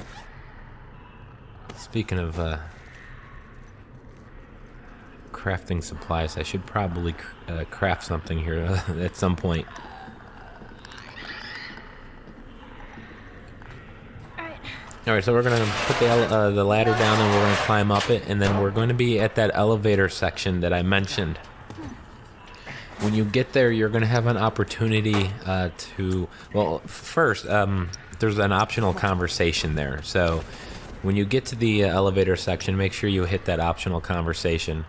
Speaking of crafting supplies, I should probably craft something here at some point. Alright, so we're going to put the ladder down and we're going to climb up it, and then we're going to be at that elevator section that I mentioned. When you get there, you're going to have an opportunity to... Well, first, there's an optional conversation there. So when you get to the elevator section, make sure you hit that optional conversation.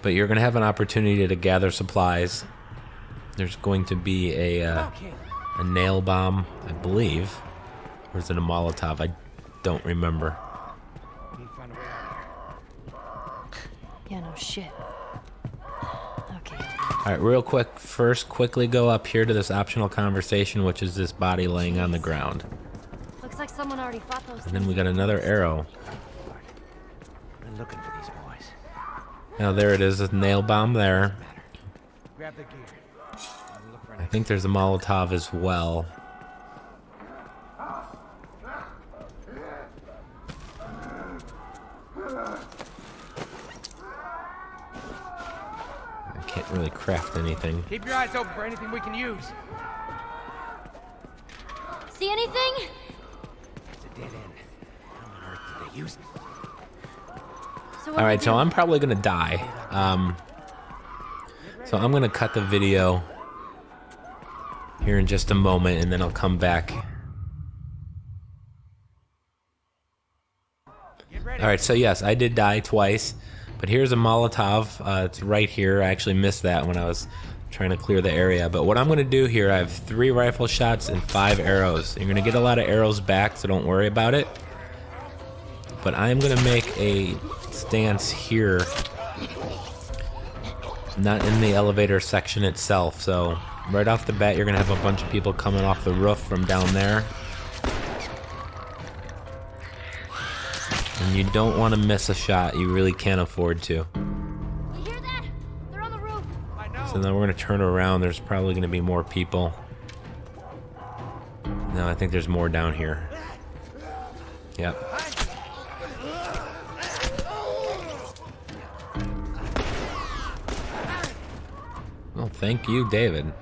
But you're going to have an opportunity to gather supplies. There's going to be a nail bomb, I believe. Or is it a Molotov? I don't remember. Yeah, no shit. Okay. Alright, real quick, first quickly go up here to this optional conversation, which is this body laying on the ground. Looks like someone already fought those. And then we got another arrow. We're looking for these boys. Now there it is, a nail bomb there. Grab the gear. I think there's a Molotov as well. I can't really craft anything. Keep your eyes open for anything we can use. See anything? It's a dead end. How on earth did they use it? So Alright, so I'm probably gonna die. So I'm gonna cut the video here in just a moment, and then I'll come back. Alright, so yes, I did die twice, but here's a Molotov. It's right here. I actually missed that when I was trying to clear the area. But what I'm going to do here, I have 3 rifle shots and 5 arrows. You're going to get a lot of arrows back, so don't worry about it. But I'm going to make a stance here, not in the elevator section itself. So right off the bat, you're going to have a bunch of people coming off the roof from down there. And you don't want to miss a shot. You really can't afford to. You hear that? They're on the roof. So then we're going to turn around. There's probably going to be more people. No, I think there's more down here. Yep. Oh, thank you, David.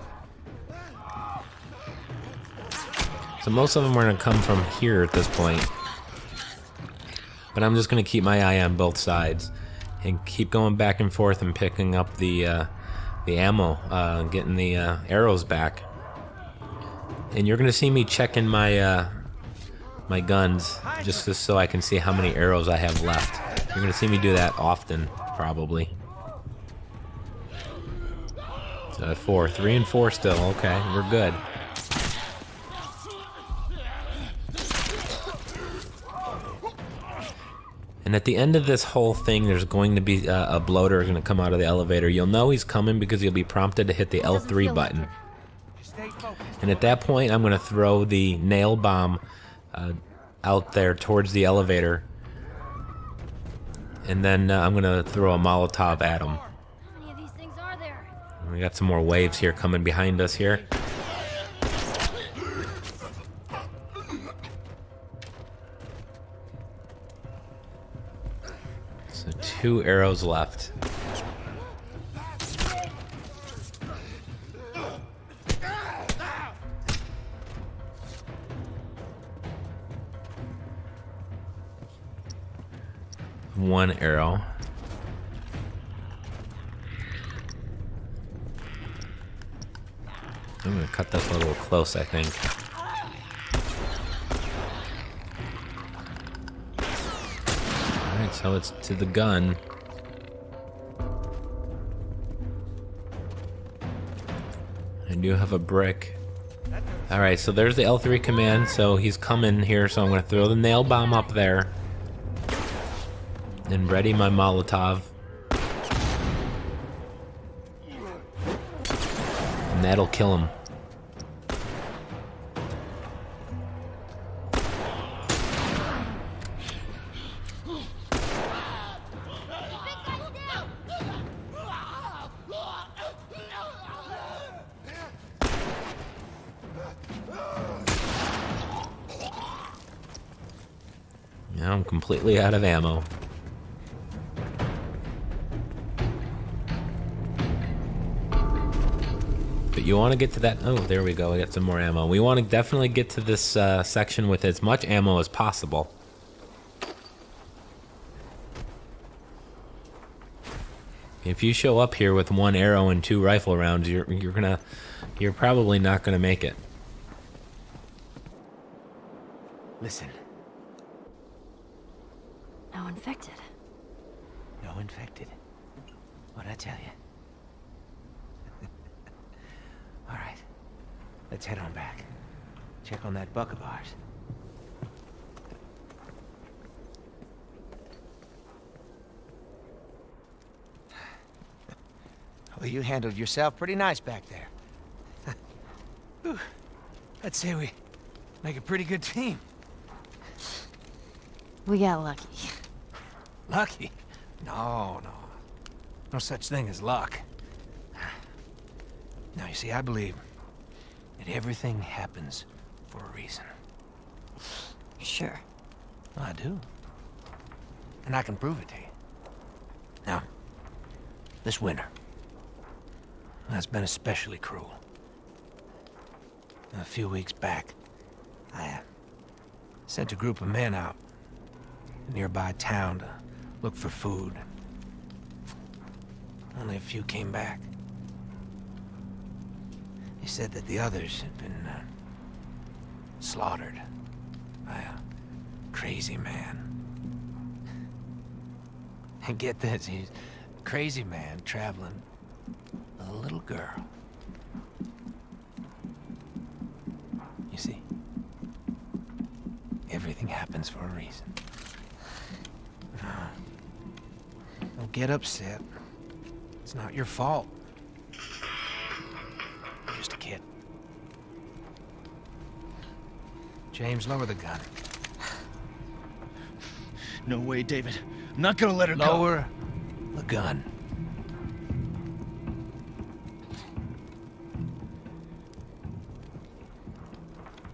So most of them are going to come from here at this point. But I'm just going to keep my eye on both sides and keep going back and forth and picking up the ammo, getting the arrows back. And you're going to see me checking my my guns just so I can see how many arrows I have left. You're going to see me do that often, probably. So 4, 3 and 4 still. Okay, we're good. And at the end of this whole thing, there's going to be a bloater going to come out of the elevator. You'll know he's coming because you'll be prompted to hit the L3 button. And at that point, I'm going to throw the nail bomb out there towards the elevator. And then I'm going to throw a Molotov at him. How many of these things are there? And we got some more waves here coming behind us here. So 2 arrows left. One arrow. I'm gonna cut this a little close, I think. So it's to the gun. I do have a brick. Alright, so there's the L3 command, so he's coming here, so I'm gonna throw the nail bomb up there. And ready my Molotov. And that'll kill him. Now I'm completely out of ammo. But you want to get to that... Oh, there we go. We got some more ammo. We want to definitely get to this section with as much ammo as possible. If you show up here with 1 arrow and 2 rifle rounds, you're probably not gonna make it. Listen. No infected. No infected. What'd I tell you? All right. Let's head on back. Check on that buck of ours. Well, you handled yourself pretty nice back there. Whew. I'd say we make a pretty good team. We got lucky. Lucky? No. No such thing as luck. Now, you see, I believe that everything happens for a reason. Sure. I do. And I can prove it to you. Now, this winter, that's been especially cruel. A few weeks back, I sent a group of men out to a nearby town to look for food. Only a few came back. They said that the others had been slaughtered by a crazy man. And get this, he's a crazy man traveling with a little girl. You see, everything happens for a reason. Don't get upset. It's not your fault. You're just a kid. James, lower the gun. No way, David. I'm not gonna let her go. Lower the gun.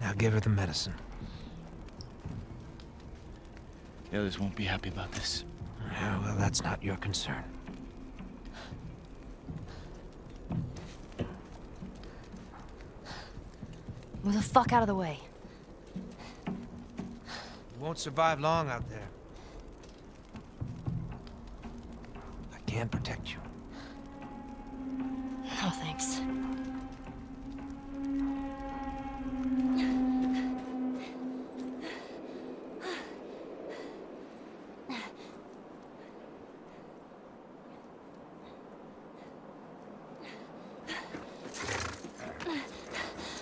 Now give her the medicine. The others won't be happy about this. Yeah, well, that's not your concern. Move the fuck out of the way. You won't survive long out there. I can protect you. Oh, thanks.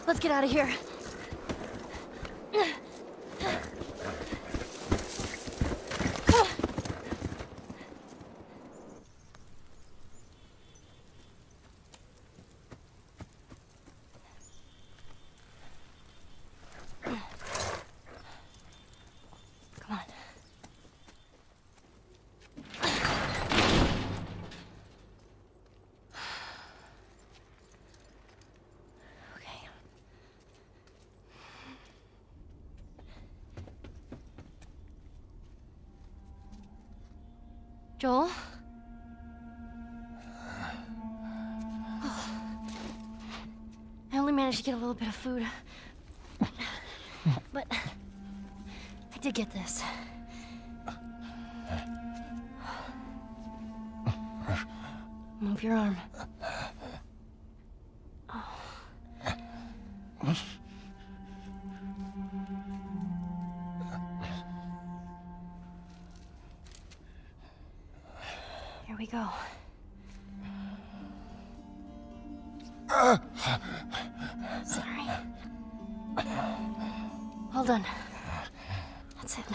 Let's get out of here. Come on. Joel? I only managed to get a little bit of food. But I did get this. Move your arm. go? Sorry. Hold on. That's it.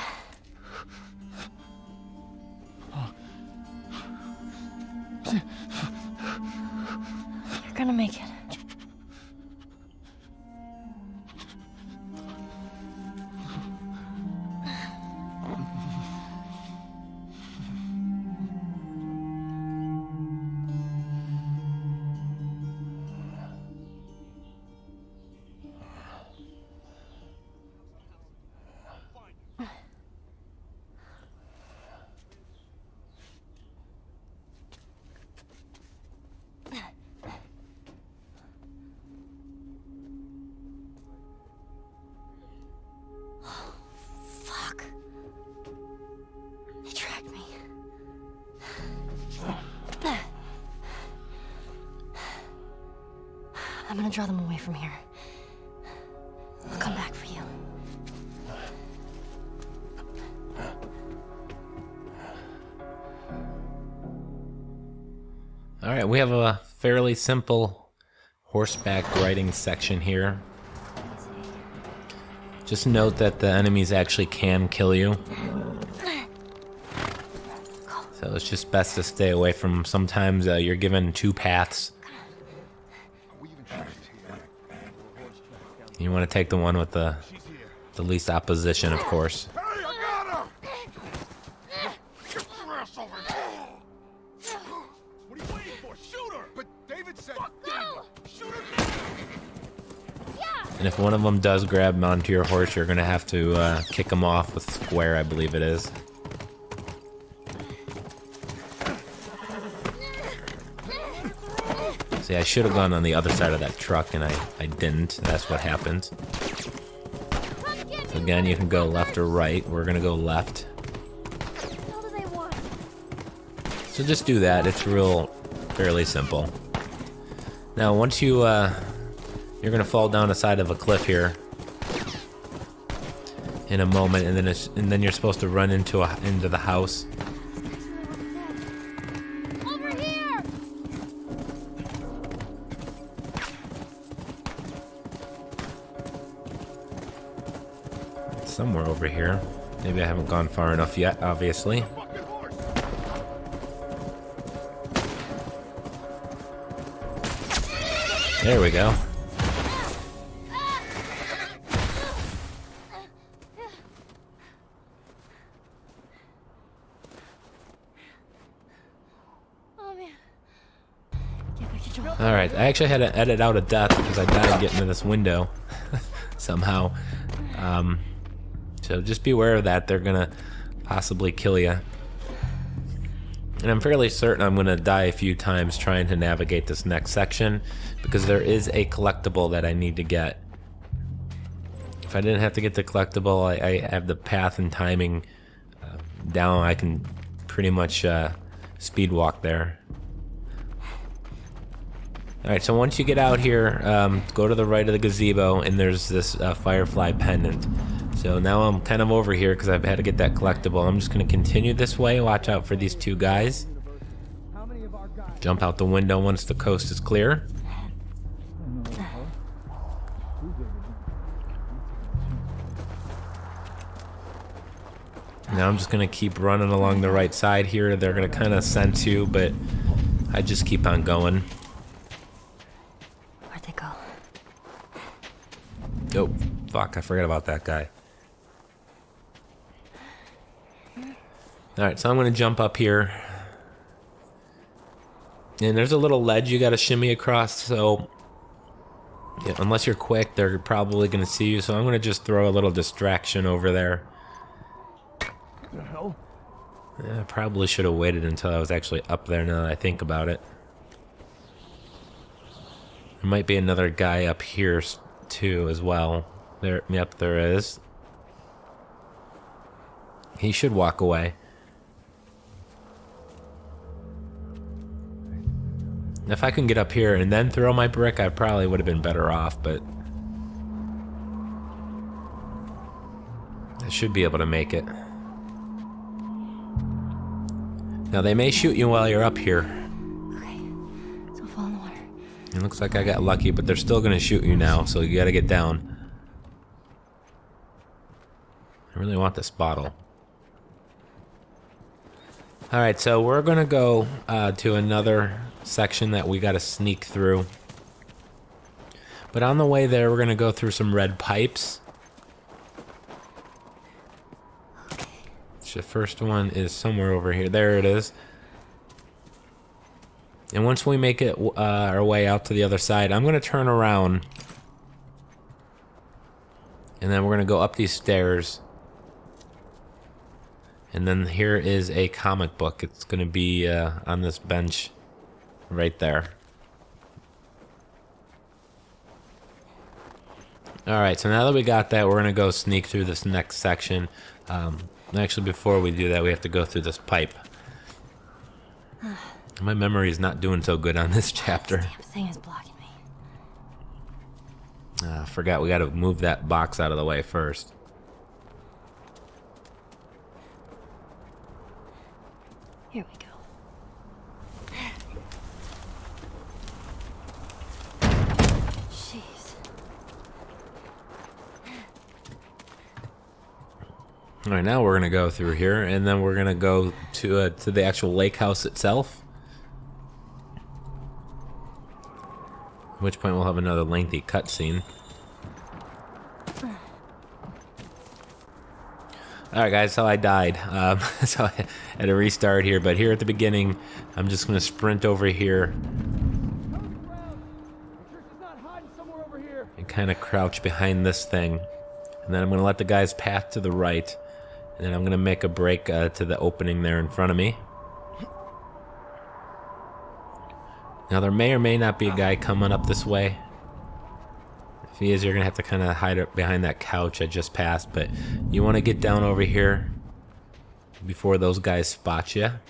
You're gonna make it. I'm gonna draw them away from here. I'll come back for you. All right, we have a fairly simple horseback riding section here. Just note that the enemies actually can kill you. So it's just best to stay away from them. Sometimes you're given two paths. You want to take the one with the least opposition, of course. Hey, I got her! Get your ass over here! What are you waiting for? Shoot her! But David said... Go! Shoot her! And if one of them does grab onto your horse, you're going to have to kick them off with square, I believe it is. See, I should have gone on the other side of that truck, and I didn't. That's what happened. So again, you can go left or right. We're going to go left. So just do that. It's fairly simple. Now, once you're going to fall down the side of a cliff here in a moment, and then you're supposed to run into the house. Somewhere over here. Maybe I haven't gone far enough yet, obviously. There we go. Alright, I actually had to edit out a death because I died getting to this window somehow. So just be aware of that. They're gonna possibly kill you. And I'm fairly certain I'm gonna die a few times trying to navigate this next section because there is a collectible that I need to get. If I didn't have to get the collectible, I have the path and timing down. I can pretty much speed walk there. Alright, so once you get out here, go to the right of the gazebo and there's this Firefly pendant. So now I'm kind of over here because I've had to get that collectible. I'm just going to continue this way. Watch out for these two guys. Jump out the window once the coast is clear. Now I'm just going to keep running along the right side here. They're going to kind of sense you, but I just keep on going. Where'd they go? Oh, fuck, I forgot about that guy. Alright, so I'm going to jump up here. And there's a little ledge you got to shimmy across, so yeah, unless you're quick, they're probably going to see you. So I'm going to just throw a little distraction over there. The hell? Yeah, I probably should have waited until I was actually up there now that I think about it. There might be another guy up here too as well. Yep, there is. He should walk away. If I can get up here and then throw my brick, I probably would have been better off, but I should be able to make it. Now, they may shoot you while you're up here. Okay, so fall in the water. It looks like I got lucky, but they're still gonna shoot you now, so you gotta get down. I really want this bottle. Alright, so we're gonna go to another section that we gotta sneak through. But on the way there, we're gonna go through some red pipes. The first one is somewhere over here. There it is. And once we make it our way out to the other side, I'm gonna turn around. And then we're gonna go up these stairs. And then here is a comic book. It's gonna be on this bench right there. Alright, so now that we got that, we're gonna go sneak through this next section. Actually, before we do that, we have to go through this pipe. My memory is not doing so good on this chapter. Damn thing is blocking me. I forgot we gotta move that box out of the way first. Here we go. Jeez. All right, now we're gonna go through here, and then we're gonna go to the actual lake house itself. At which point we'll have another lengthy cutscene. All right, guys, so I died. So I had to restart here, but here at the beginning, I'm just gonna sprint over here and kind of crouch behind this thing, and then I'm gonna let the guy's path to the right. And then I'm gonna make a break to the opening there in front of me. Now there may or may not be a guy coming up this way. If he is, you're gonna have to kind of hide it behind that couch I just passed. But you want to get down over here before those guys spot you. And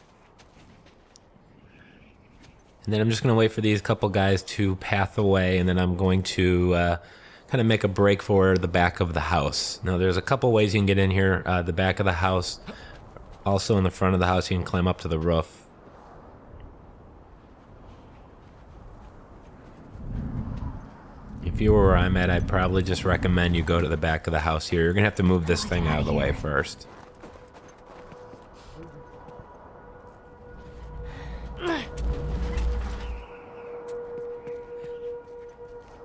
then I'm just gonna wait for these couple guys to path away, and then I'm going to kind of make a break for the back of the house. Now there's a couple ways you can get in here. The back of the house, also in the front of the house, you can climb up to the roof. If you were where I'm at, I'd probably just recommend you go to the back of the house here. You're gonna have to move this thing out of the way first. I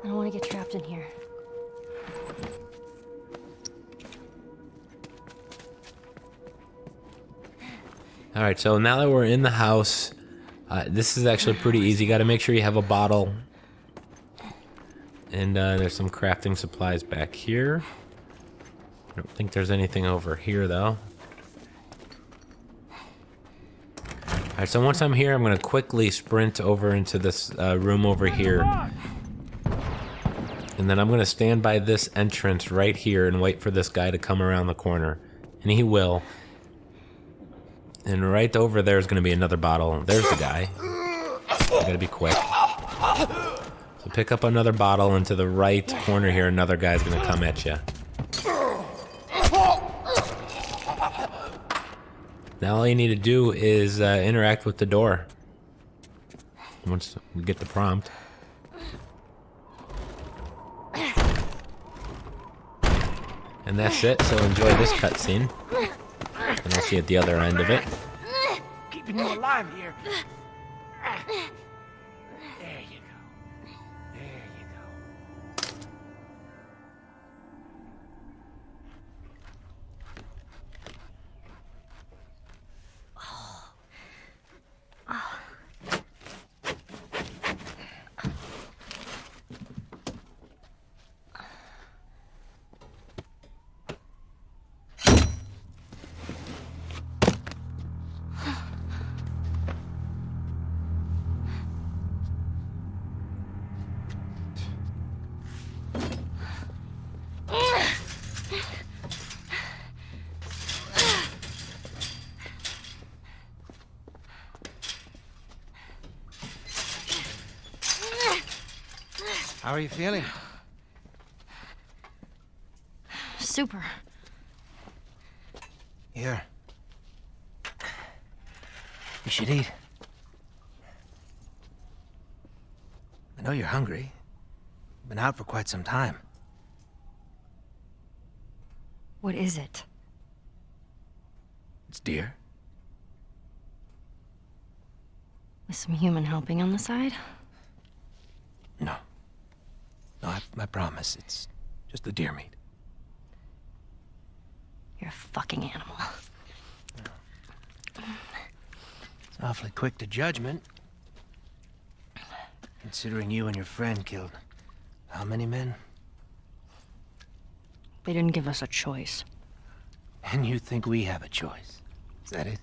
don't want to get trapped in here. All right, so now that we're in the house, this is actually pretty easy. You got to make sure you have a bottle. And there's some crafting supplies back here. I don't think there's anything over here, though. All right, so once I'm here, I'm going to quickly sprint over into this room over here. And then I'm going to stand by this entrance right here and wait for this guy to come around the corner. And he will. And right over there is going to be another bottle. There's the guy. I gotta be quick. So pick up another bottle, and to the right corner here, another guy's going to come at you. Now all you need to do is interact with the door. Once we get the prompt. And that's it, so enjoy this cutscene. And I'll see you at the other end of it. Keeping you alive here. How are you feeling? Super. Here. You should eat. I know you're hungry. You've been out for quite some time. What is it? It's deer. With some human helping on the side? No. No, I promise. It's just the deer meat. You're a fucking animal. It's awfully quick to judgment. Considering you and your friend killed how many men? They didn't give us a choice. And you think we have a choice? Is that it?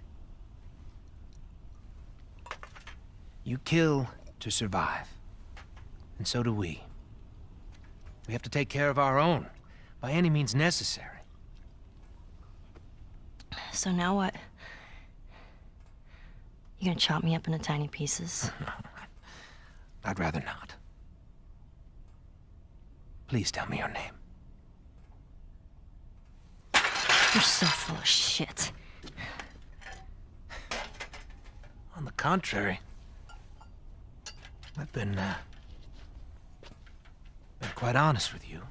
You kill to survive. And so do we. We have to take care of our own, by any means necessary. So now what? You gonna chop me up into tiny pieces? I'd rather not. Please tell me your name. You're so full of shit. On the contrary, I've been quite honest with you.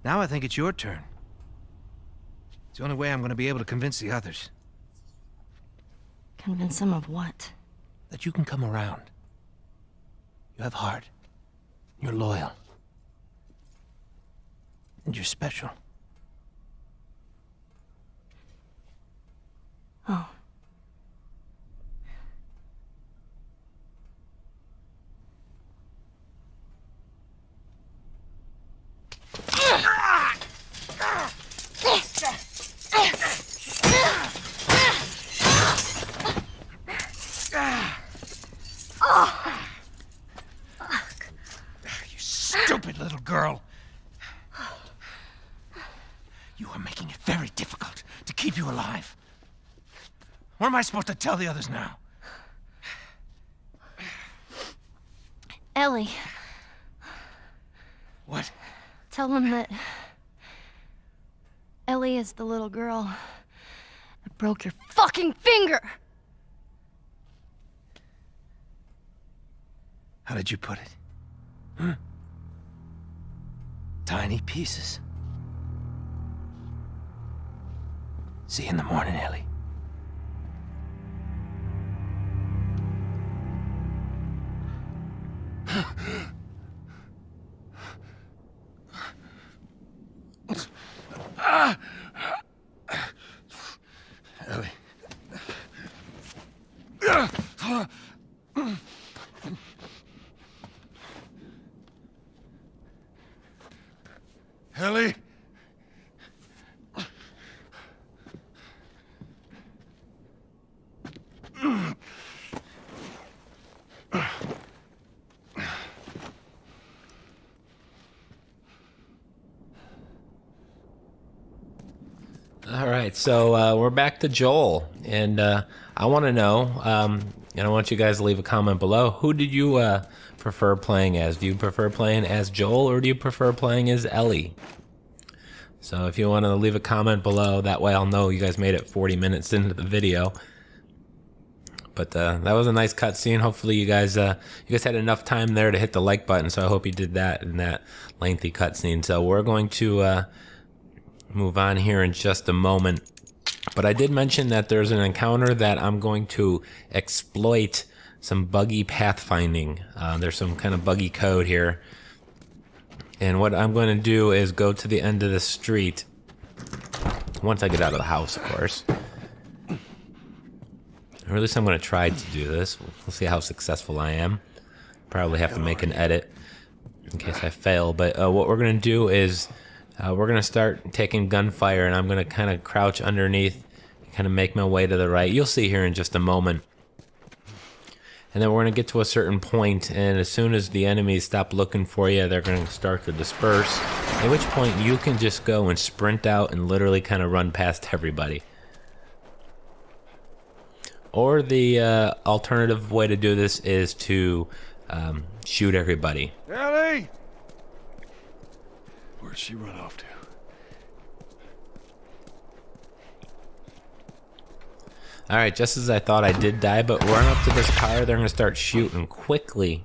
Now I think it's your turn. It's the only way I'm going to be able to convince the others. Convince them of what? That you can come around. You have heart. You're loyal. And you're special. Oh. You stupid little girl. You are making it very difficult to keep you alive. What am I supposed to tell the others now? Ellie. What? Tell them that Ellie is the little girl that broke your fucking finger! How did you put it? Hmm? Tiny pieces. See you in the morning, Ellie. Ellie. Ellie? All right, so we're back to Joel, and I want to know, and I want you guys to leave a comment below. Who did you prefer playing as? Do you prefer playing as Joel, or do you prefer playing as Ellie? So if you want to leave a comment below, that way I'll know you guys made it 40 minutes into the video. But that was a nice cutscene. Hopefully you guys had enough time there to hit the like button, so I hope you did that in that lengthy cutscene. So we're going to move on here in just a moment. But I did mention that there's an encounter that I'm going to exploit some buggy pathfinding. There's some kind of buggy code here. And what I'm going to do is go to the end of the street. Once I get out of the house, of course. Or at least I'm going to try to do this. We'll see how successful I am. Probably have to make an edit in case I fail. But what we're going to do is we're going to start taking gunfire, and I'm going to kind of crouch underneath, kind of make my way to the right. You'll see here in just a moment. And then we're going to get to a certain point, and as soon as the enemies stop looking for you, they're going to start to disperse. At which point you can just go and sprint out and literally kind of run past everybody. Or the alternative way to do this is to shoot everybody. Ellie! Where'd she run off to? Alright, just as I thought, I did die, but run up to this car. They're going to start shooting quickly.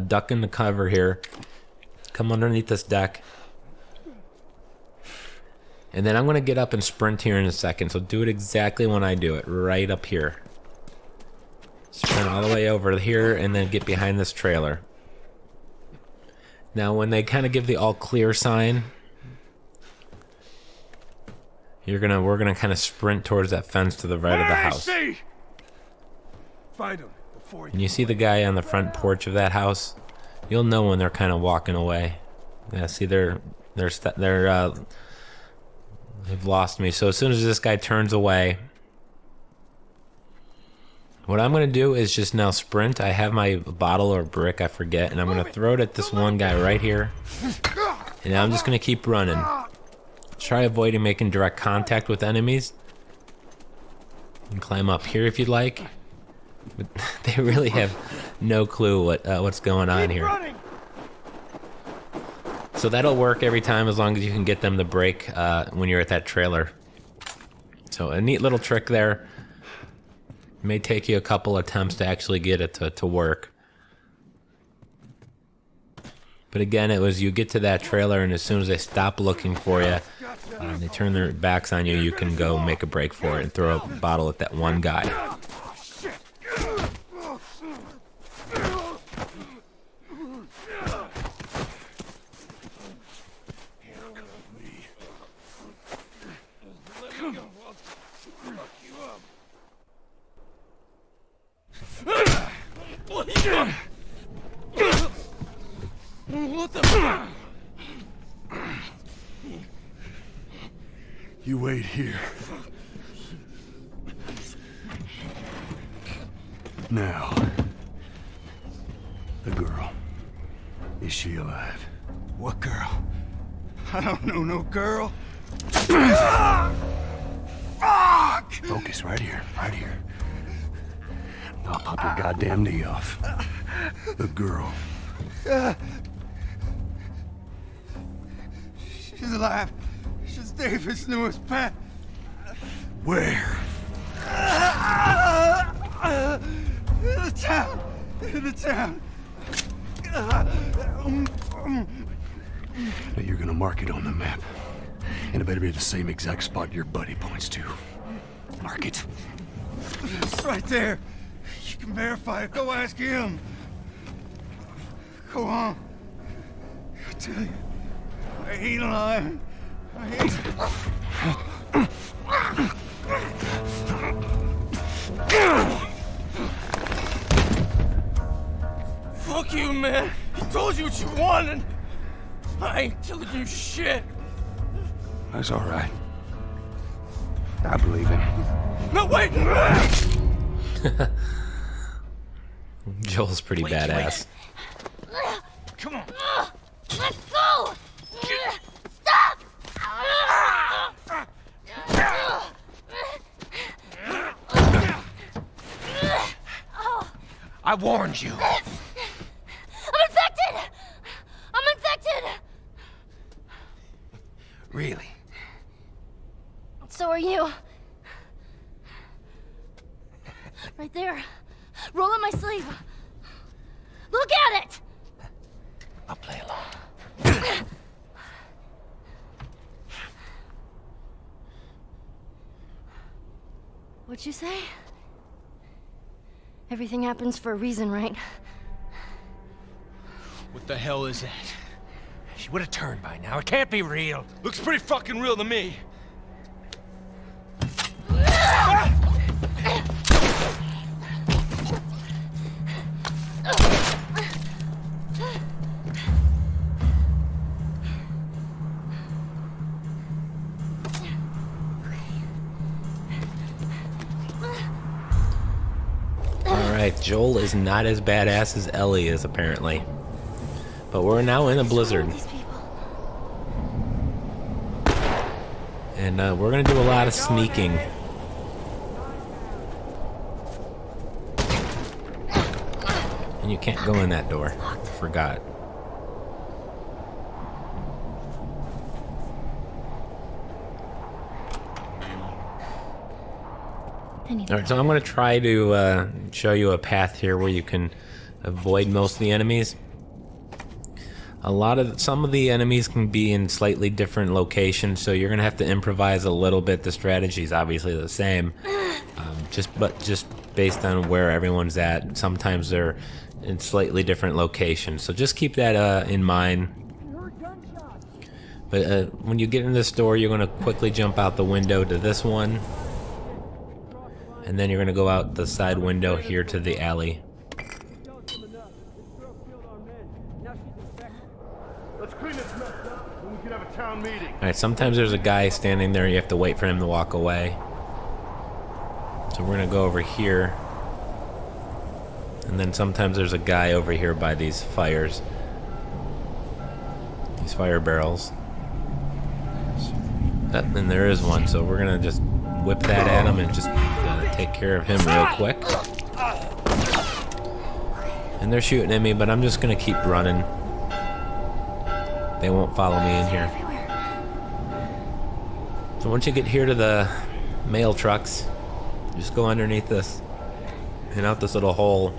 Duck in the cover here. Come underneath this deck. And then I'm going to get up and sprint here in a second. So do it exactly when I do it. Right up here. Sprint all the way over here and then get behind this trailer. Now when they kind of give the all clear sign, we're gonna kind of sprint towards that fence to the right of the house. Find him before And you see the guy on the front porch of that house. You'll know when they're kind of walking away. Yeah, see they've lost me. So as soon as this guy turns away, what I'm gonna do is just now sprint. I have my bottle or brick, I forget, and I'm gonna throw it at this one guy right here. And now I'm just gonna keep running. Try avoiding making direct contact with enemies. You can climb up here if you'd like. But they really have no clue what's going on here. So that'll work every time as long as you can get them to break when you're at that trailer. So a neat little trick there. It may take you a couple attempts to actually get it to work. But again, it was you get to that trailer and as soon as they stop looking for you, they turn their backs on you, you can go make a break for it and throw a bottle at that one guy. What the fuck? You wait here. Now, the girl. Is she alive? What girl? I don't know no girl. Fuck! Focus right here, right here. I'll pop your goddamn knee off. The girl. She's alive. She's David's newest pet. Where? In the town. In the town. Now you're gonna mark it on the map. And it better be the same exact spot your buddy points to. Mark it. It's right there. You can verify it. Go ask him. Go on. I tell you, I ain't lying. I ain't. Fuck you, man. He told you what you wanted. I ain't telling you shit. That's all right. I believe him. No, wait! Joel's pretty badass. Come on. Let's go! Stop! I warned you. I'm infected! I'm infected! Really? So are you. Right there. Roll up my sleeve. Look at it! I'll play along. What'd you say? Everything happens for a reason, right? What the hell is that? She would have turned by now. It can't be real. Looks pretty fucking real to me. Alright, Joel is not as badass as Ellie is, apparently. But we're now in a blizzard. And we're gonna do a lot of sneaking. And you can't go in that door. Forgot. Alright, so I'm going to try to show you a path here where you can avoid most of the enemies. Some of the enemies can be in slightly different locations, so you're going to have to improvise a little bit. The strategy is obviously the same, just based on where everyone's at. Sometimes they're in slightly different locations, so just keep that in mind. But when you get in this door, you're going to quickly jump out the window to this one, and then you're going to go out the side window here to the alley. Let's clean this mess up, then we can have a town meeting. Alright, sometimes there's a guy standing there, you have to wait for him to walk away. So we're going to go over here. And then sometimes there's a guy over here by these fires. These fire barrels. And there is one, so we're going to just whip that at him and just take care of him real quick. And they're shooting at me, but I'm just going to keep running. They won't follow me in here. So once you get here to the mail trucks, just go underneath this and out this little hole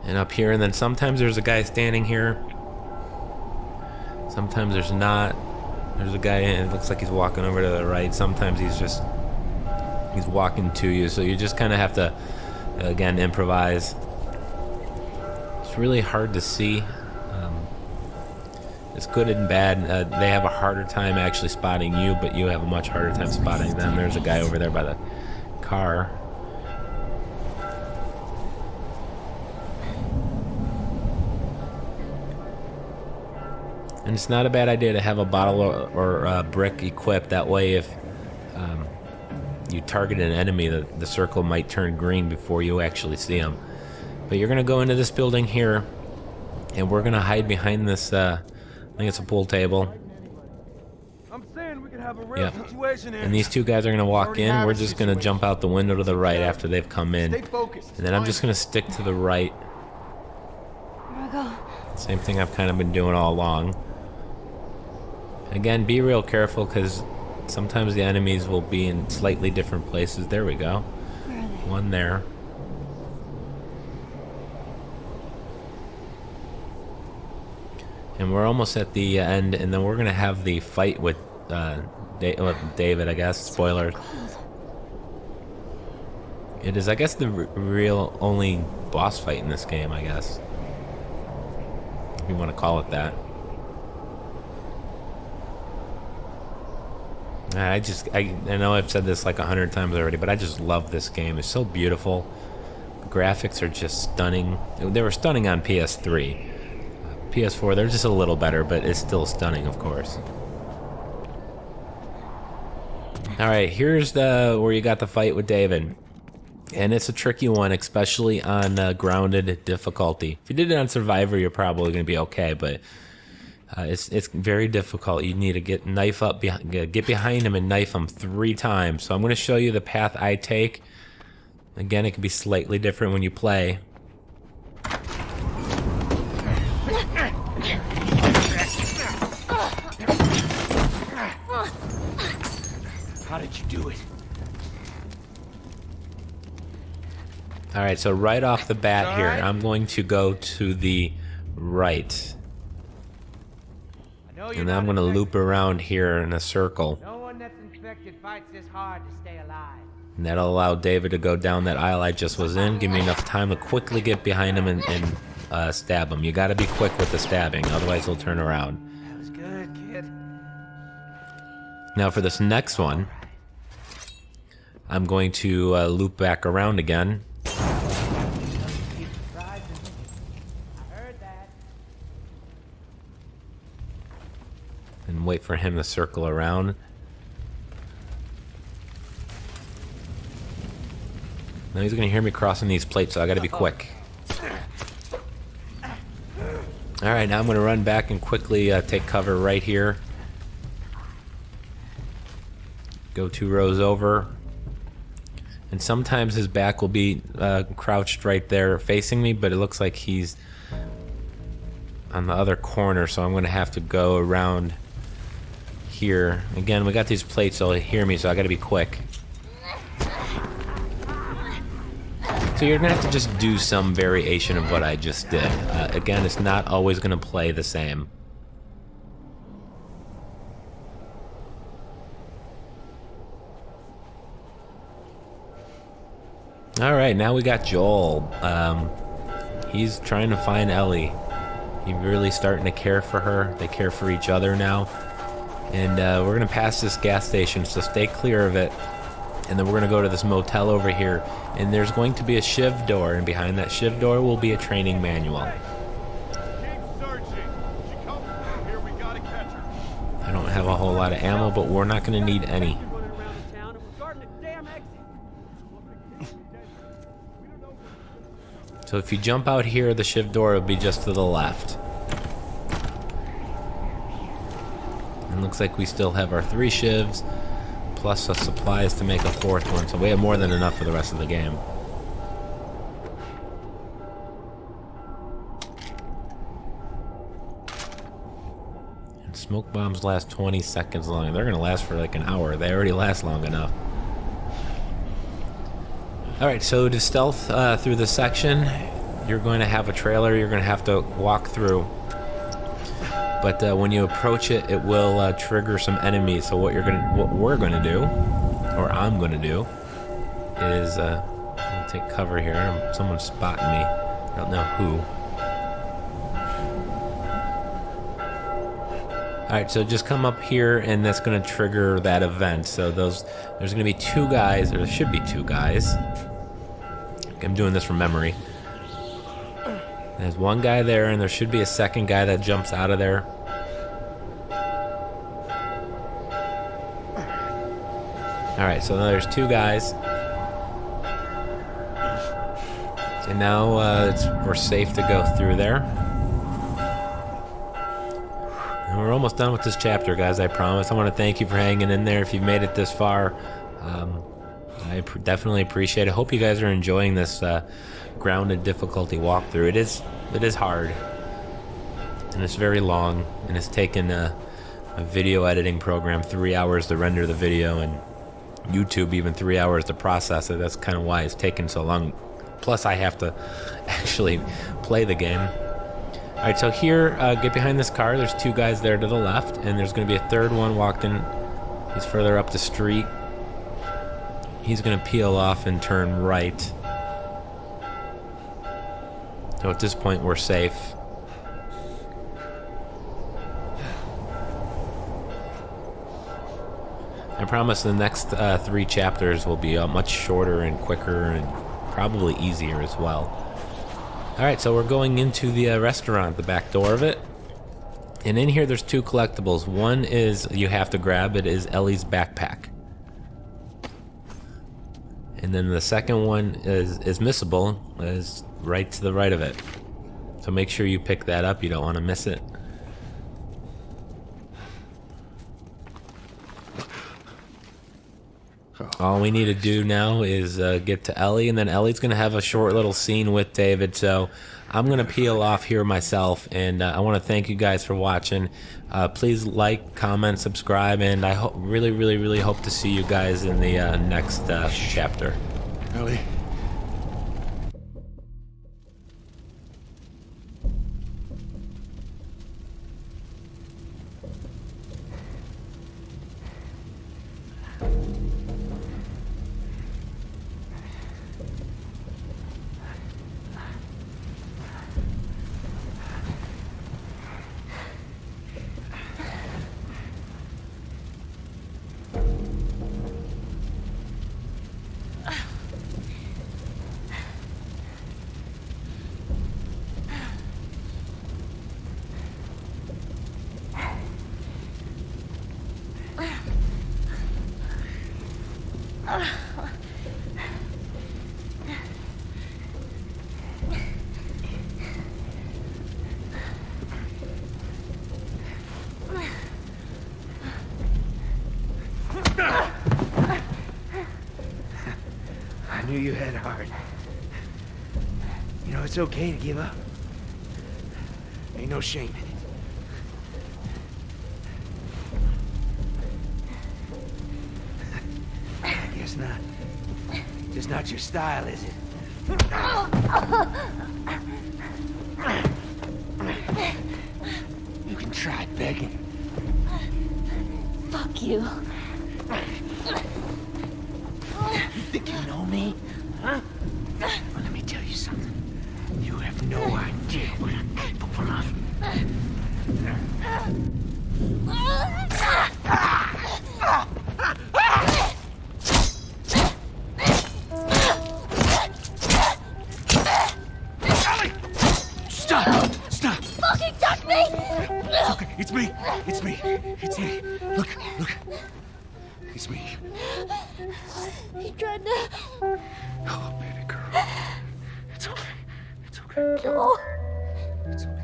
and up here, and then sometimes there's a guy standing here, sometimes there's not. There's a guy, and it looks like he's walking over to the right. Sometimes he's walking to you, so you just kind of have to again improvise. It's really hard to see. It's good and bad. They have a harder time actually spotting you, but you have a much harder time spotting them. There's a guy over there by the car. And it's not a bad idea to have a bottle or a brick equipped. That way, if you target an enemy, the circle might turn green before you actually see them. But you're going to go into this building here, and we're going to hide behind this, I think it's a pool table. I'm saying we can have a real situation here. And these two guys are going to walk in. We're just going to jump out the window to the right after they've come in. And then I'm just going to stick to the right. Where'd I go? Same thing I've kind of been doing all along. Again, be real careful, because sometimes the enemies will be in slightly different places. There we go. Where are they? One there. And we're almost at the end, and then we're going to have the fight with David, I guess. Spoilers. It is, I guess, the real only boss fight in this game, I guess. If you want to call it that. I know I've said this like 100 times already, but I just love this game. It's so beautiful. The graphics are just stunning. They were stunning on PS3. PS4, they're just a little better, but it's still stunning, of course. Alright, here's where you got the fight with David. And it's a tricky one, especially on grounded difficulty. If you did it on Survivor, you're probably going to be okay, but it's very difficult. You need to get behind him and knife him 3 times. So I'm going to show you the path I take. Again, it can be slightly different when you play. How did you do it? Alright, so right off the bat here, I'm going to go to the right. And then I'm going to loop around here in a circle. No one that's infected fights this hard to stay alive. And that'll allow David to go down that aisle I just was in. Give me enough time to quickly get behind him and stab him. You got to be quick with the stabbing, otherwise he'll turn around. That was good, kid. Now for this next one, I'm going to loop back around again. And wait for him to circle around. Now he's gonna hear me crossing these plates, so I gotta be quick. Alright, now I'm gonna run back and quickly take cover right here. Go 2 rows over. And sometimes his back will be crouched right there facing me, but it looks like he's on the other corner, so I'm gonna have to go around here. Again, we got these plates, so he'll hear me, so I gotta be quick. So you're gonna have to just do some variation of what I just did. Again, it's not always gonna play the same. Alright, now we got Joel. He's trying to find Ellie. He's really starting to care for her. They care for each other now. And we're gonna pass this gas station, so stay clear of it. And then we're gonna go to this motel over here. And there's going to be a shiv door, and behind that shiv door will be a training manual. I don't have a whole lot of ammo, but we're not gonna need any. So if you jump out here, the shiv door will be just to the left. And looks like we still have our 3 shivs, plus the supplies to make a 4th one, so we have more than enough for the rest of the game. And smoke bombs last 20 seconds long. They're gonna last for like an hour. They already last long enough. Alright, so to stealth through this section, you're going to have a trailer you're going to have to walk through. But when you approach it, it will trigger some enemies. So what we're going to do, or I'm going to do, is take cover here. Someone's spotting me. I don't know who. Alright, so just come up here, and that's going to trigger that event. So there's going to be 2 guys, or there should be 2 guys. I'm doing this from memory. There's 1 guy there, and there should be a 2nd guy that jumps out of there. Alright, so now there's 2 guys. And now we're safe to go through there. And we're almost done with this chapter, guys, I promise. I want to thank you for hanging in there if you've made it this far. I definitely appreciate it. Hope you guys are enjoying this grounded difficulty walkthrough. It is hard, and it's very long, and it's taken a video editing program 3 hours to render the video, and YouTube even 3 hours to process it. That's kind of why it's taken so long. Plus, I have to actually play the game. All right, so here, get behind this car. There's 2 guys there to the left, and there's going to be a 3rd one walked in. He's further up the street. He's going to peel off and turn right. So at this point, we're safe. I promise the next 3 chapters will be much shorter and quicker and probably easier as well. Alright, so we're going into the restaurant, the back door of it. And in here, there's 2 collectibles. One is you have to grab. It is Ellie's backpack. And then the second one is missable, is right to the right of it. So make sure you pick that up, you don't want to miss it. All we need to do now is get to Ellie, and then Ellie's going to have a short little scene with David, so I'm going to peel off here myself, and I want to thank you guys for watching. Please like, comment, subscribe, and I really hope to see you guys in the next chapter. Ellie. I knew you had heart. You know, it's okay to give up. Ain't no shame in it. I guess not. Just not your style, is it? You can try begging. Fuck you. You think you know me? Huh? Well, let me tell you something. You have no idea what I'm capable of. Stop! Stop! Fucking touch me! It's okay. It's me. It's me. It's me. Look. It's me. He tried to... Oh, baby girl. It's okay. It's okay. No. It's okay.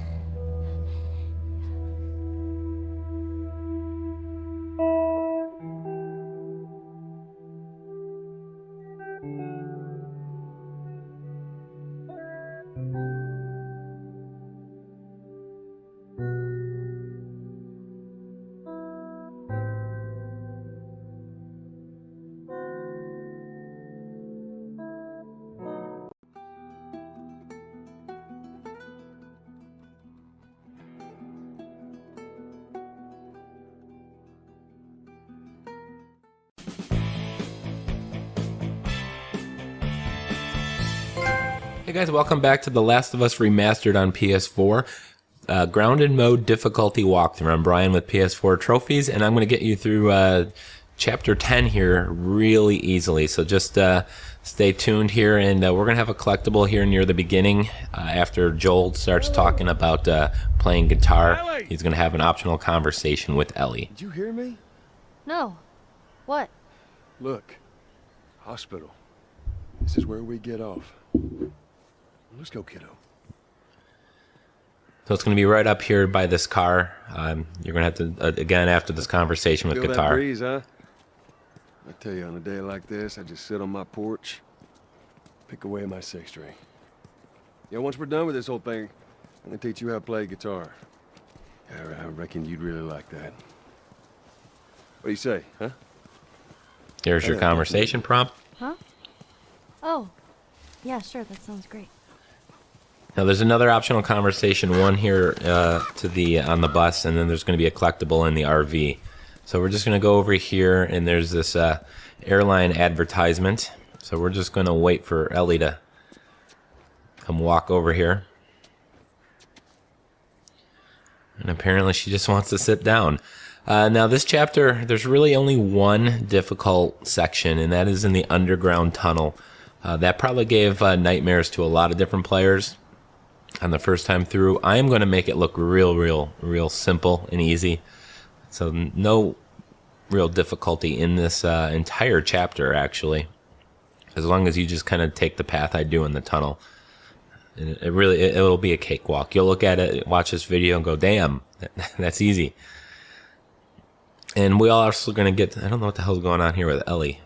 Hey guys, welcome back to The Last of Us Remastered on PS4. Grounded mode difficulty walkthrough. I'm Brian with PS4 Trophies, and I'm going to get you through Chapter 10 here really easily. So just stay tuned here, and we're going to have a collectible here near the beginning. After Joel starts talking about playing guitar, Ellie! he's going to have an optional conversation with Ellie. Did you hear me? No. What? Look. Hospital. This is where we get off. Let's go, kiddo. So it's going to be right up here by this car. You're going to have to, again, after this conversation with Feel guitar. that breeze, huh? I tell you, on a day like this, I just sit on my porch, pick away at my six string. Yeah, once we're done with this whole thing, I'm gonna teach you how to play guitar. I reckon you'd really like that. What do you say, huh? Here's your conversation prompt. Huh? Oh. Yeah, sure, that sounds great. Now there's another optional conversation, one here to the on the bus, and then there's going to be a collectible in the RV. So we're just going to go over here, and there's this airline advertisement. So we're just going to wait for Ellie to come walk over here. And apparently she just wants to sit down. Now this chapter, there's really only one difficult section, and that is in the underground tunnel. That probably gave nightmares to a lot of different players on the first time through. I am going to make it look real simple and easy. So no real difficulty in this entire chapter, actually. As long as you just kind of take the path I do in the tunnel. It'll be a cakewalk. You'll look at it, watch this video, and go, damn, that's easy. And we are also going to get, I don't know what the hell's going on here with Ellie.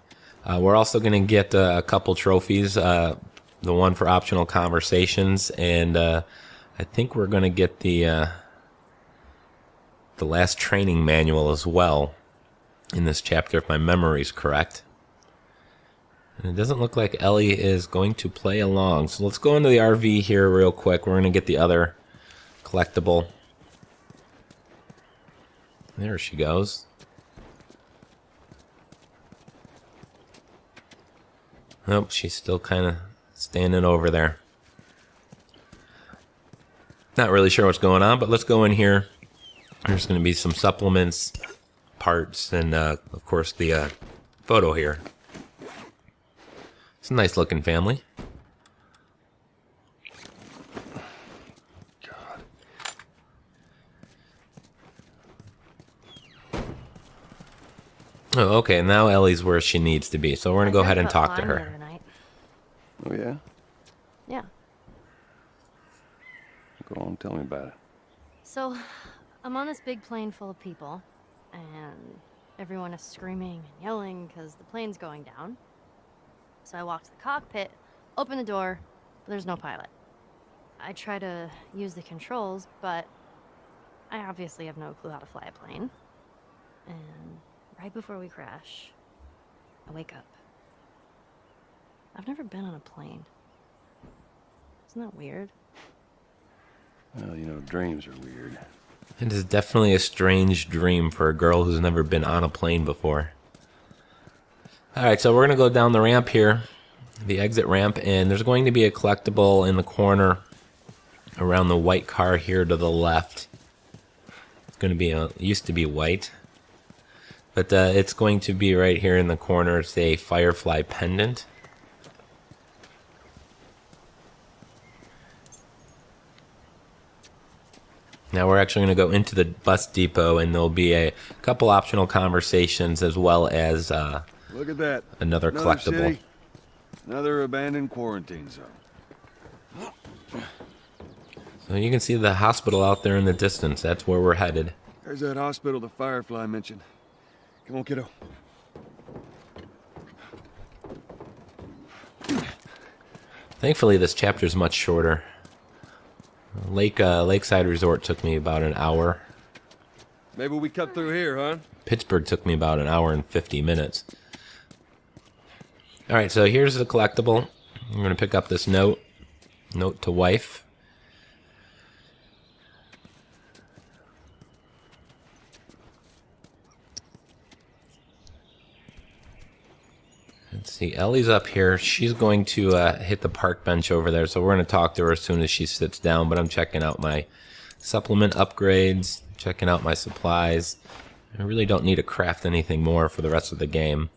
We're also going to get a couple trophies. The one for optional conversations, and I think we're going to get the last training manual as well in this chapter, if my memory is correct. And it doesn't look like Ellie is going to play along. So let's go into the RV here real quick. We're going to get the other collectible. There she goes. Nope, she's still kind of standing over there. Not really sure what's going on, but let's go in here. There's going to be some supplements, parts, and of course the photo here. It's a nice looking family. God. Oh, okay, now Ellie's where she needs to be, so we're going to go ahead and talk to her. Oh, yeah? Yeah. Go on, tell me about it. So, I'm on this big plane full of people, and everyone is screaming and yelling because the plane's going down. So I walk to the cockpit, open the door, but there's no pilot. I try to use the controls, but I obviously have no clue how to fly a plane. And right before we crash, I wake up. I've never been on a plane. Isn't that weird? Well, you know, dreams are weird. It is definitely a strange dream for a girl who's never been on a plane before. Alright, so we're going to go down the ramp here, the exit ramp, and there's going to be a collectible in the corner around the white car here to the left. It's going to be, used to be white, but it's going to be right here in the corner. It's a Firefly pendant. Now we're actually going to go into the bus depot, and there'll be a couple optional conversations as well as Look at that. another collectible. City, another abandoned quarantine zone. So you can see the hospital out there in the distance. That's where we're headed. There's that hospital the Firefly mentioned. Come on, kiddo. Thankfully, this chapter is much shorter. Lakeside Resort took me about an hour. Maybe we cut through here, huh? Pittsburgh took me about an hour and 50 minutes. Alright, so here's the collectible. I'm going to pick up this note. Note to wife. Let's see, Ellie's up here. She's going to hit the park bench over there, so we're going to talk to her as soon as she sits down, but I'm checking out my supplement upgrades, checking out my supplies. I really don't need to craft anything more for the rest of the game.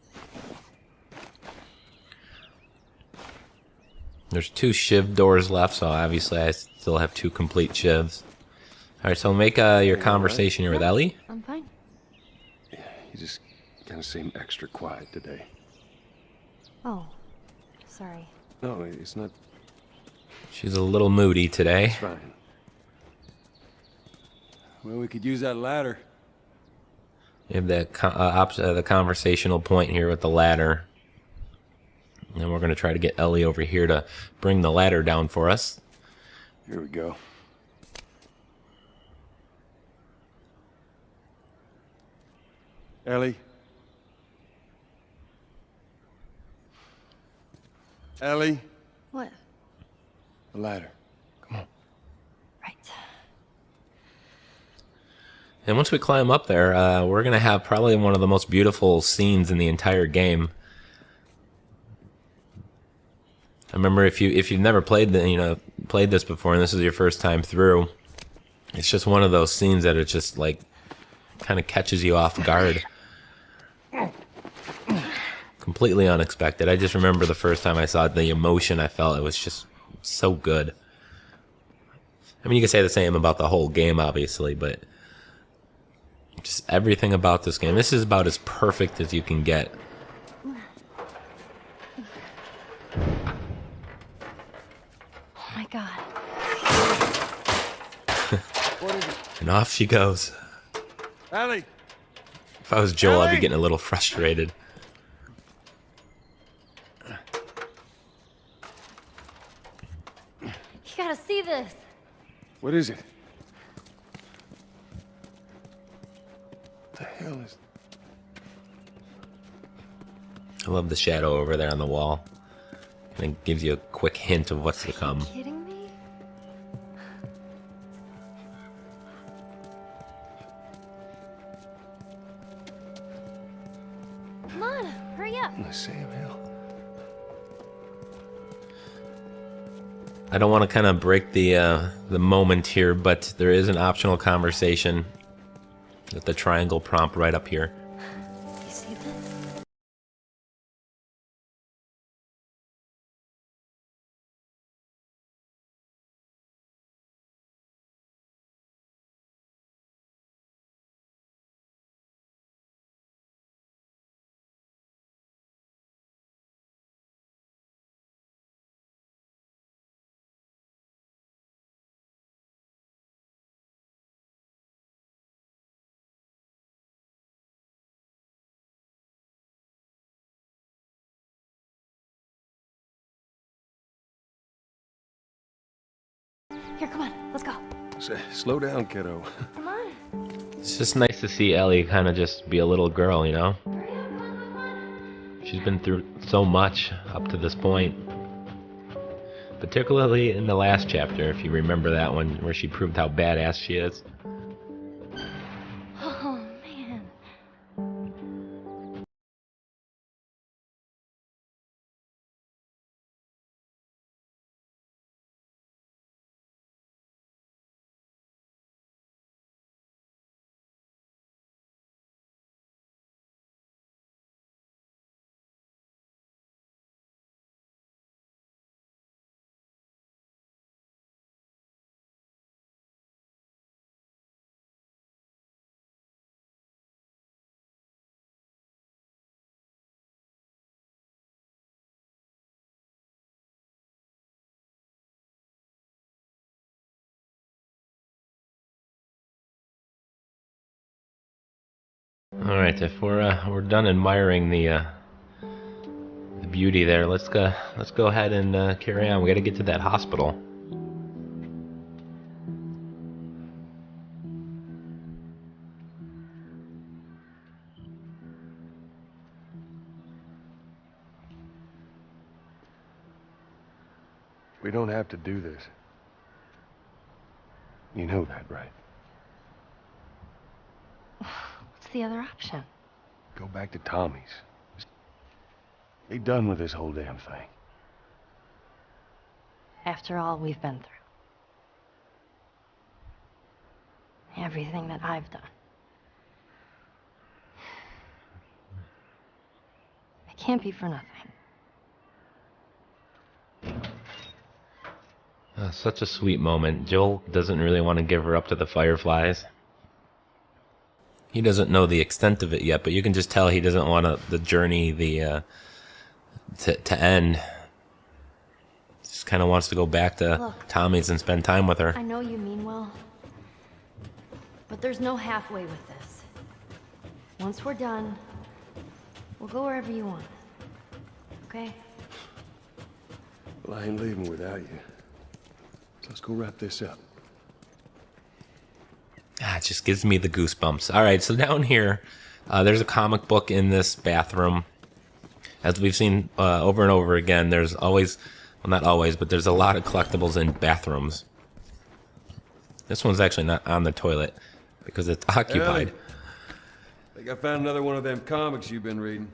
There's 2 shiv doors left, so obviously I still have 2 complete shivs. Alright, so make your conversation here with Ellie. I'm fine. Yeah, you just kind of seem extra quiet today. Oh, sorry. No, it's not. She's a little moody today. It's fine. Well, we could use that ladder. You have the conversational point here with the ladder. And we're going to try to get Ellie over here to bring the ladder down for us. Here we go. Ellie? Ellie? What? The ladder. Come on. Right. And once we climb up there, we're going to have probably one of the most beautiful scenes in the entire game. I remember if you've never played this before and this is your first time through, it's just one of those scenes that it just like kind of catches you off guard. Completely unexpected. I just remember the first time I saw it, the emotion I felt. It was just so good. I mean, you could say the same about the whole game, obviously, but just everything about this game. This is about as perfect as you can get. Oh my god. And off she goes. Ellie! If I was Joel, I'd be Ellie! getting a little frustrated. You gotta see this. What is it? What the hell is... I love the shadow over there on the wall. And it gives you a quick hint of what's to come. Are you kidding me? Come on, hurry up. Sam Hill. I don't want to kind of break the moment here, but there is an optional conversation with the triangle prompt right up here. You see this? Here, come on, let's go. Slow down, kiddo. Come on. It's just nice to see Ellie kind of just be a little girl, you know? She's been through so much up to this point. But particularly in the last chapter, if you remember that one, where she proved how badass she is. Oh, man. All right, if we're done admiring the beauty there, let's go ahead and carry on. We got to get to that hospital. We don't have to do this. You know that, right? What's the other option? Go back to Tommy's. Just be done with this whole damn thing. After all we've been through. Everything that I've done. It can't be for nothing. Such a sweet moment. Joel doesn't really want to give her up to the Fireflies. He doesn't know the extent of it yet, but you can just tell he doesn't want the journey to end. Just kind of wants to go back to Look, Tommy's and spend time with her. I know you mean well, but there's no halfway with this. Once we're done, we'll go wherever you want. Okay? Well, I ain't leaving without you. So let's go wrap this up. It just gives me the goosebumps. All right, so down here, there's a comic book in this bathroom. As we've seen over and over again, there's always, well, not always, but there's a lot of collectibles in bathrooms. This one's actually not on the toilet because it's occupied. Ellie, I think I found another one of them comics you've been reading.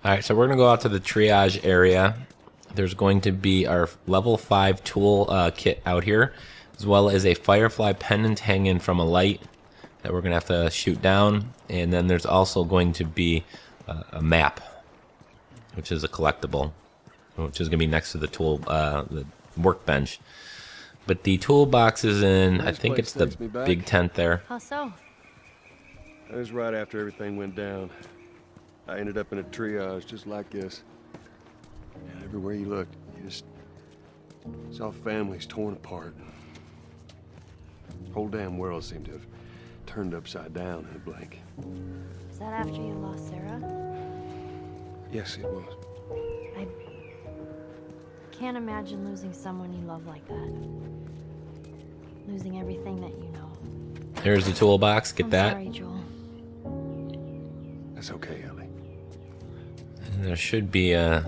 All right, so we're going to go out to the triage area. There's going to be our level 5 tool kit out here, as well as a Firefly pendant hanging from a light that we're going to have to shoot down. And then there's also going to be a map, which is a collectible, which is going to be next to the tool, the workbench. But the toolbox is in, I think it's the big tent there. How so? That was right after everything went down. I ended up in a triage just like this. And everywhere you looked, you just saw families torn apart. The whole damn world seemed to have turned upside down in a blink. Is that after you lost Sarah? Yes, it was. I can't imagine losing someone you love like that. Losing everything that you know. Here's the toolbox. Get I'm that. Sorry, Joel. That's okay, Ellie. And there should be again,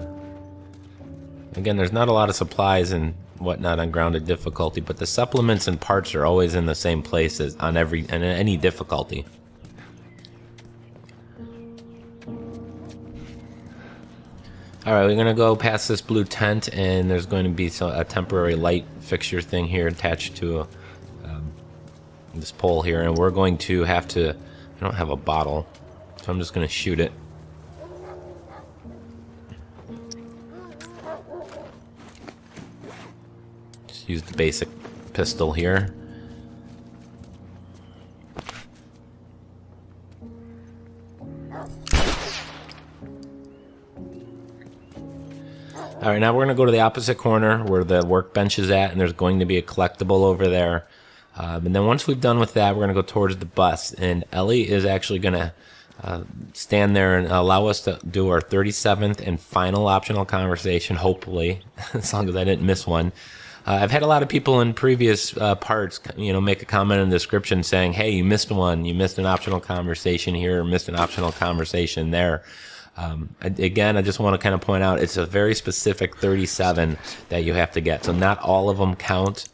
there's not a lot of supplies and whatnot on grounded difficulty, but the supplements and parts are always in the same places on any difficulty. All right, we're gonna go past this blue tent, and there's going to be a temporary light fixture thing here attached to this pole here, and we're going to have to. I don't have a bottle, so I'm just gonna shoot it. Just use the basic pistol here. All right, now we're going to go to the opposite corner where the workbench is at, and there's going to be a collectible over there. And then once we've done with that, we're going to go towards the bus, and Ellie is actually going to stand there and allow us to do our 37th and final optional conversation, hopefully, as long as I didn't miss one. I've had a lot of people in previous parts, make a comment in the description saying, hey, you missed one. You missed an optional conversation here, or missed an optional conversation there. Again, I just want to kind of point out, it's a very specific 37 that you have to get. So not all of them count.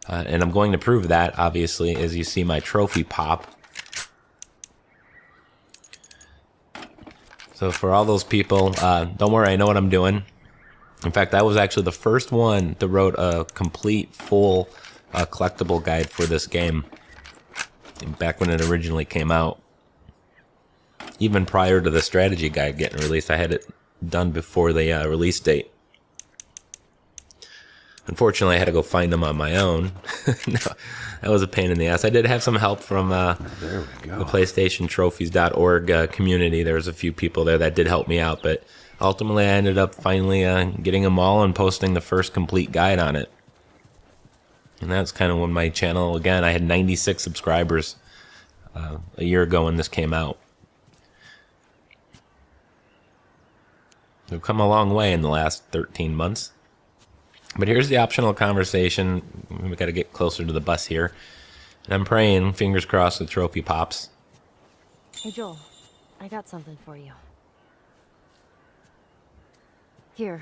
And I'm going to prove that, obviously, as you see my trophy pop. So for all those people, don't worry, I know what I'm doing. In fact, I was actually the first one to wrote a complete, full collectible guide for this game back when it originally came out. Even prior to the strategy guide getting released, I had it done before the release date. Unfortunately, I had to go find them on my own. No, that was a pain in the ass. I did have some help from the PlayStationTrophies.org community. There was a few people there that did help me out, but ultimately I ended up finally getting them all and posting the first complete guide on it. And that's kind of when my channel, again, I had 96 subscribers a year ago when this came out. We've come a long way in the last 13 months. But here's the optional conversation. We got to get closer to the bus here. And I'm praying, fingers crossed, the trophy pops. Hey, Joel, I got something for you. Here.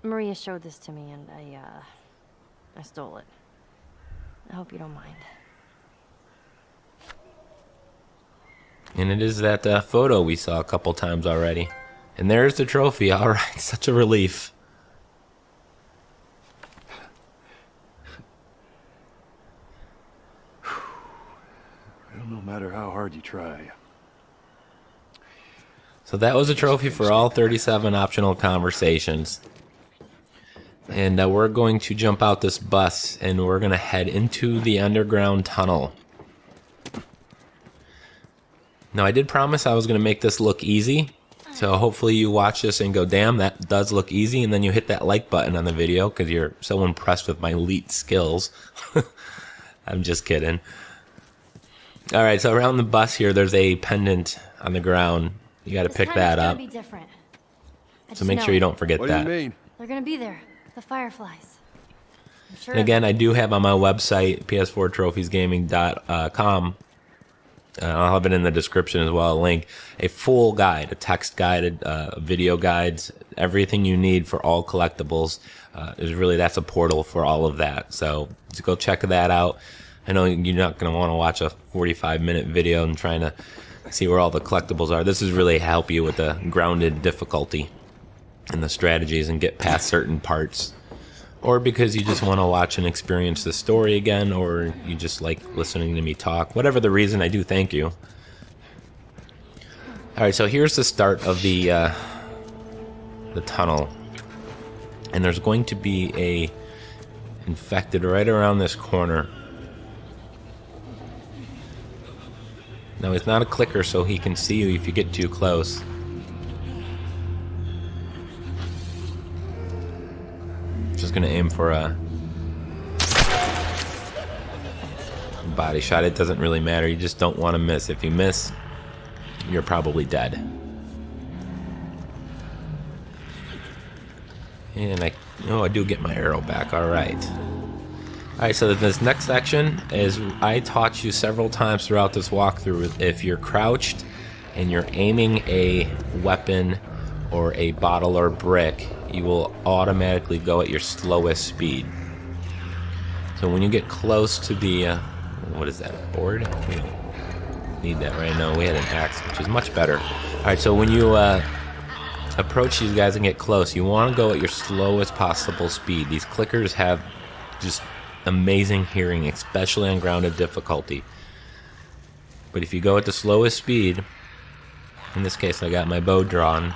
Maria showed this to me, and I stole it. I hope you don't mind. And it is that photo we saw a couple times already. And there's the trophy. All right, such a relief. No matter how hard you try. So that was a trophy for all 37 optional conversations. And we're going to jump out this bus and we're going to head into the underground tunnel. Now, I did promise I was going to make this look easy. So hopefully you watch this and go, damn, that does look easy. And then you hit that like button on the video because you're so impressed with my elite skills. I'm just kidding. All right, so around the bus here, there's a pendant on the ground. You got to pick that up. Be different. So make sure you don't forget that. What do you mean? They're gonna be there. The Fireflies. I'm sure. And again, I do have on my website, ps4trophiesgaming.com. I'll have it in the description as well, a link. A full guide, a text guide, video guides, everything you need for all collectibles. That's a portal for all of that. So go check that out. I know you're not going to want to watch a 45-minute video and trying to see where all the collectibles are. This is really help you with the grounded difficulty and the strategies and get past certain parts. Or because you just want to watch and experience the story again, or you just like listening to me talk. Whatever the reason, I do thank you. All right, so here's the start of the tunnel. And there's going to be a infected right around this corner. Now, he's not a clicker, so he can see you if you get too close. Just gonna aim for a body shot. It doesn't really matter. You just don't want to miss. If you miss, you're probably dead. And I do get my arrow back. All right. Alright, so this next section is, I taught you several times throughout this walkthrough, if you're crouched and you're aiming a weapon or a bottle or brick, you will automatically go at your slowest speed. So when you get close to the, what is that, a board? We don't need that right now. We had an axe, which is much better. Alright, so when you approach these guys and get close, you want to go at your slowest possible speed. These clickers have just amazing hearing, especially on grounded difficulty. But if you go at the slowest speed, in this case I got my bow drawn,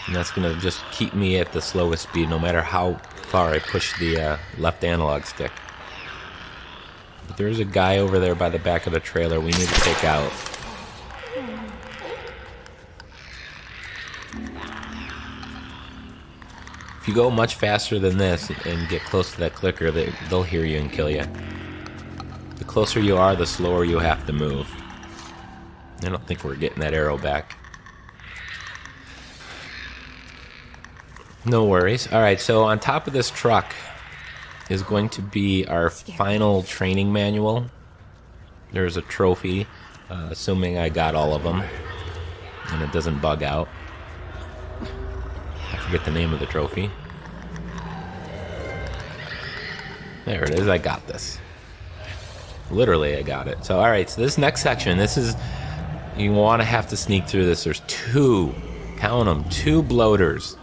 and that's going to just keep me at the slowest speed no matter how far I push the left analog stick. But there's a guy over there by the back of the trailer we need to take out. If you go much faster than this and get close to that clicker, they'll hear you and kill you. The closer you are, the slower you have to move. I don't think we're getting that arrow back. No worries. All right, so on top of this truck is going to be our final training manual. There's a trophy, assuming I got all of them, and it doesn't bug out. I forget the name of the trophy. There it is, I got this. Literally, I got it. So, all right, so this next section, this is, you want to have to sneak through this. There's two, count them, two bloaters.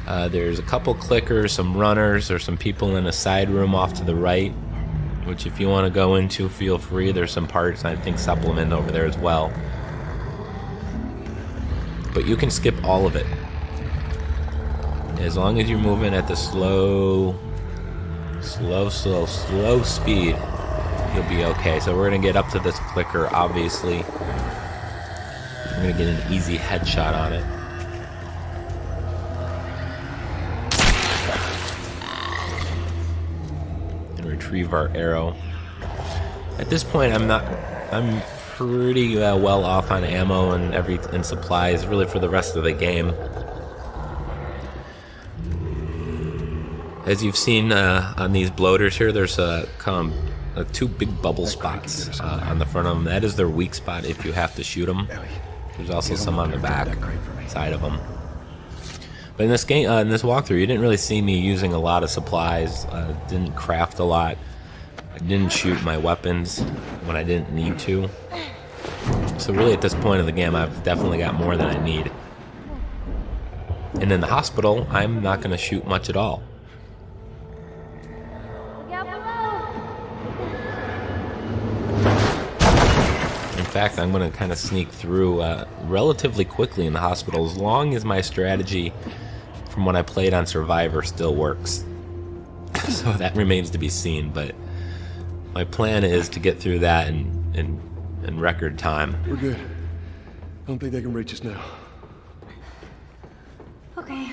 There's a couple clickers, some runners, there's some people in a side room off to the right, which if you want to go into, feel free. There's some parts, I think, supplement over there as well. But you can skip all of it. As long as you're moving at the slow speed, you'll be okay. So we're gonna get up to this clicker, obviously. I'm gonna get an easy headshot on it. And retrieve our arrow. At this point, I'm pretty well off on ammo and supplies, really, for the rest of the game. As you've seen on these bloaters here, there's two big bubble spots on the front of them. That is their weak spot if you have to shoot them. There's also some on the back side of them. But in this game, in this walkthrough, you didn't really see me using a lot of supplies. Didn't craft a lot. I didn't shoot my weapons when I didn't need to. So really, at this point of the game, I've definitely got more than I need. And in the hospital, I'm not going to shoot much at all. In fact, I'm going to kind of sneak through relatively quickly in the hospital, as long as my strategy from when I played on Survivor still works. So that remains to be seen, but my plan is to get through that in record time. We're good. I don't think they can reach us now. Okay.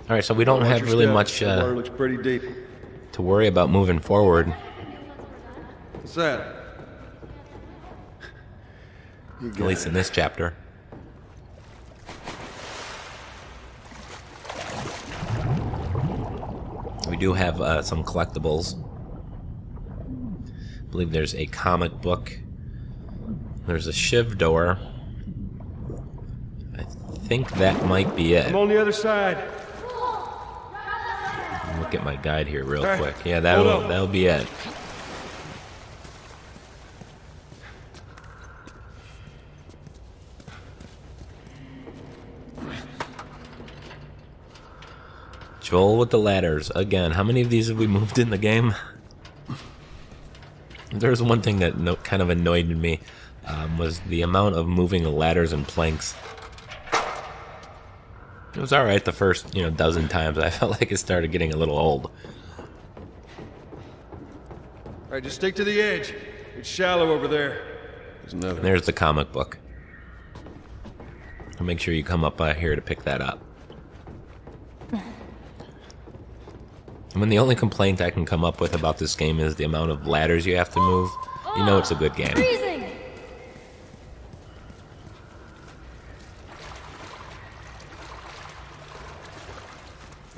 All right, so we don't have really much water looks pretty deep. To worry about moving forward. What's that? At least in this chapter. We do have some collectibles. I believe there's a comic book. There's a shiv door. I think that might be it. I'm on the other side. Look at my guide here real quick. Yeah, that'll be it. Joel with the ladders again. How many of these have we moved in the game? There's one thing that kind of annoyed me, was the amount of moving the ladders and planks. It was alright the first, dozen times. I felt like it started getting a little old. Alright, just stick to the edge. It's shallow over there. There's another. There's the comic book. So make sure you come up here to pick that up. And when the only complaint I can come up with about this game is the amount of ladders you have to move, you know it's a good game. Freezing.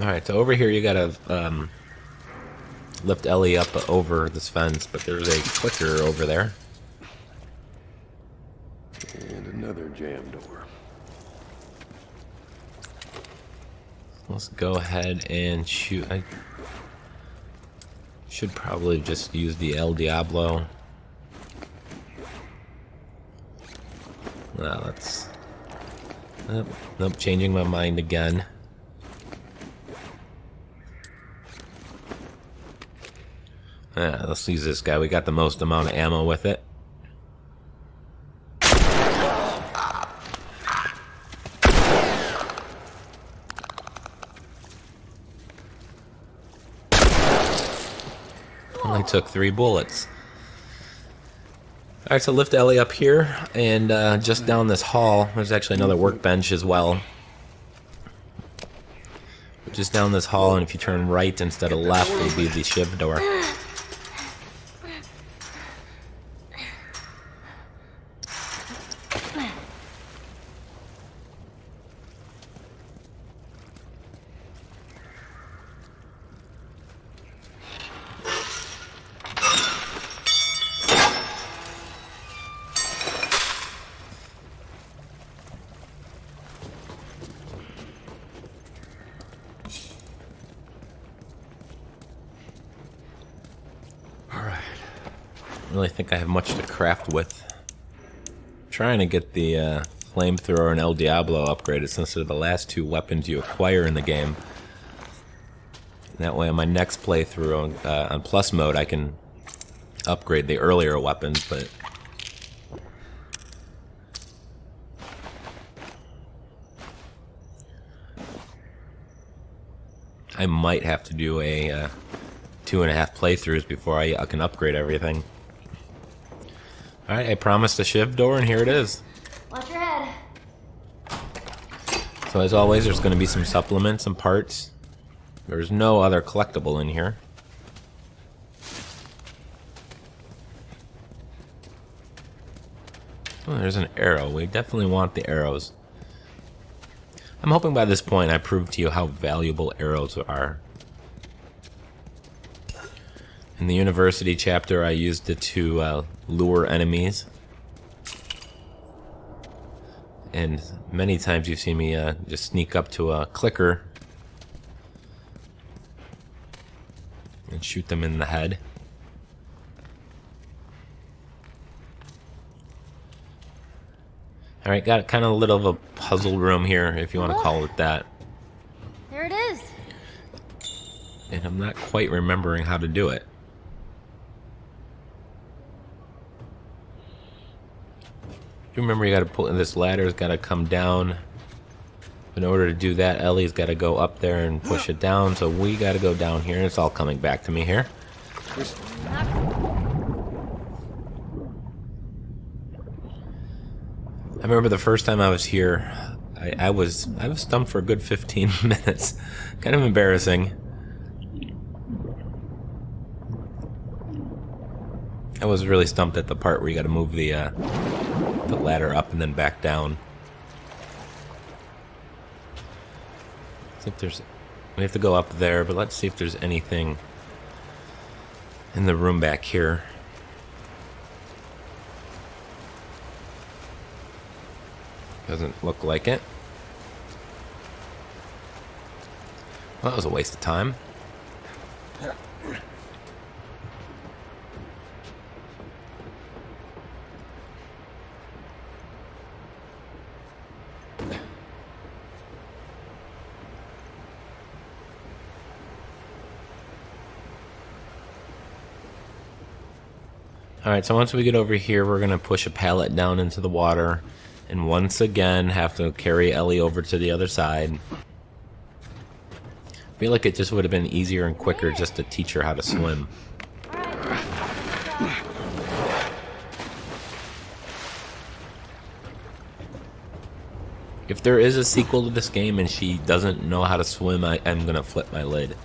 Alright, so over here you gotta lift Ellie up over this fence, but there's a clicker over there. And another jam door. Let's go ahead and shoot. I should probably just use the El Diablo. Now let's... Nope, changing my mind again. Let's use this guy. We got the most amount of ammo with it. Only took 3 bullets. Alright, so lift Ellie up here, and just down this hall, there's actually another workbench as well. Just down this hall, and if you turn right instead of left, it'll be the shiv door. really think I have much to craft with. I'm trying to get the flamethrower and El Diablo upgraded since they're the last two weapons you acquire in the game. That way on my next playthrough on plus mode I can upgrade the earlier weapons, but I might have to do a 2.5 playthroughs before I can upgrade everything. Alright, I promised a shiv door and here it is. Watch your head. So as always, there's going to be some supplements and parts. There's no other collectible in here. Oh, there's an arrow. We definitely want the arrows. I'm hoping by this point I proved to you how valuable arrows are. In the university chapter, I used it to lure enemies. And many times you've seen me just sneak up to a clicker and shoot them in the head. Alright, got kind of a little of a puzzle room here, if you want to call it that. There it is. And I'm not quite remembering how to do it. You remember you gotta pull, this ladder's gotta come down. In order to do that, Ellie's gotta go up there and push it down, so we gotta go down here, and it's all coming back to me here. I remember the first time I was here, I was stumped for a good 15 minutes. Kind of embarrassing. I was really stumped at the part where you gotta move the ladder up and then back down. See if there's, we have to go up there, but let's see if there's anything in the room back here. Doesn't look like it. Well, that was a waste of time. Alright, so once we get over here, we're going to push a pallet down into the water. And once again, have to carry Ellie over to the other side. I feel like it just would have been easier and quicker just to teach her how to swim. If there is a sequel to this game and she doesn't know how to swim, I'm going to flip my lid.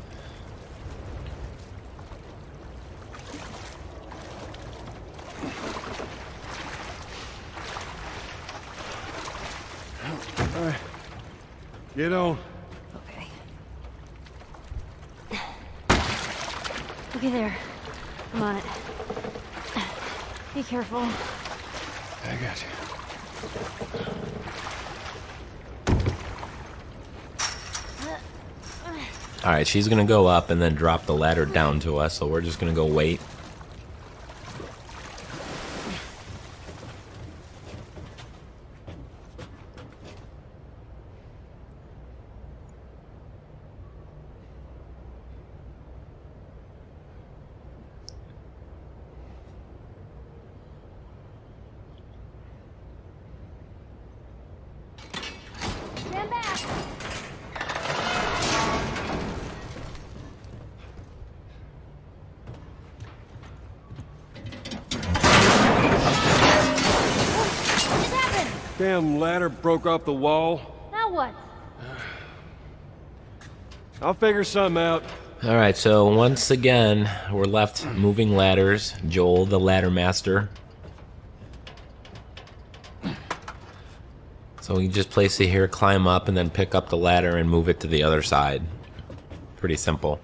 Get on. Okay. Okay, there. I'm on it. Be careful. I got you. Alright, she's gonna go up and then drop the ladder down to us, so we're just gonna go wait. Stand back. Damn ladder broke off the wall. Now what? I'll figure something out. Alright, so once again, we're left moving ladders. Joel, the ladder master. So we just place it here, climb up, and then pick up the ladder and move it to the other side. Pretty simple.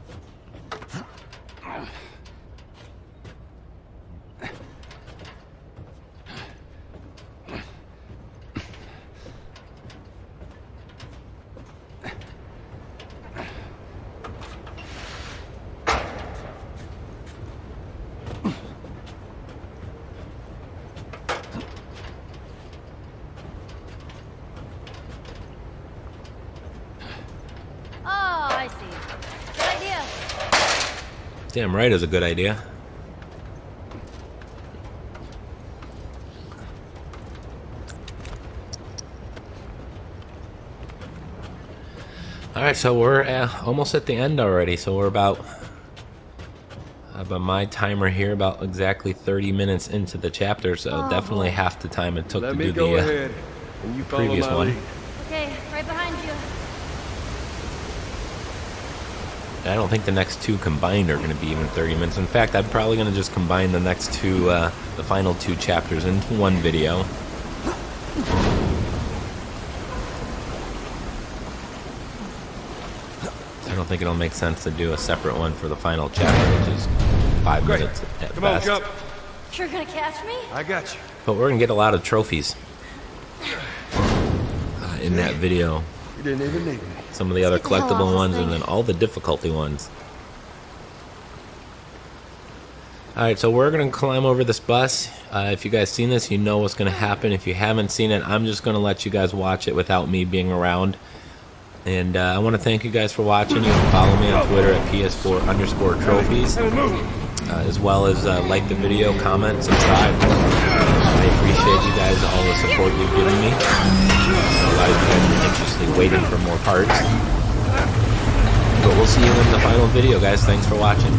empty. Good idea. Damn right is a good idea. Alright, so we're almost at the end already, so we're about my timer here, about exactly 30 minutes into the chapter, so definitely half the time it took to do the previous one. Okay, right behind you. I don't think the next two combined are going to be even 30 minutes. In fact, I'm probably going to just combine the next two, the final two chapters into one video. I don't think it'll make sense to do a separate one for the final chapter, which is 5 minutes at best. Come on, jump. You're gonna catch me? I got you. But we're going to get a lot of trophies in that video. You didn't even need me. Some of the other collectible ones, and then all the difficulty ones. Alright, so we're going to climb over this bus. If you guys seen this, you know what's going to happen. If you haven't seen it, I'm just going to let you guys watch it without me being around. And I want to thank you guys for watching. You can follow me on Twitter at PS4_trophies, as well as like the video, comment, subscribe. I appreciate you guys, all the support you've given me. A lot of you guys are anxiously waiting for more parts. But we'll see you in the final video, guys. Thanks for watching.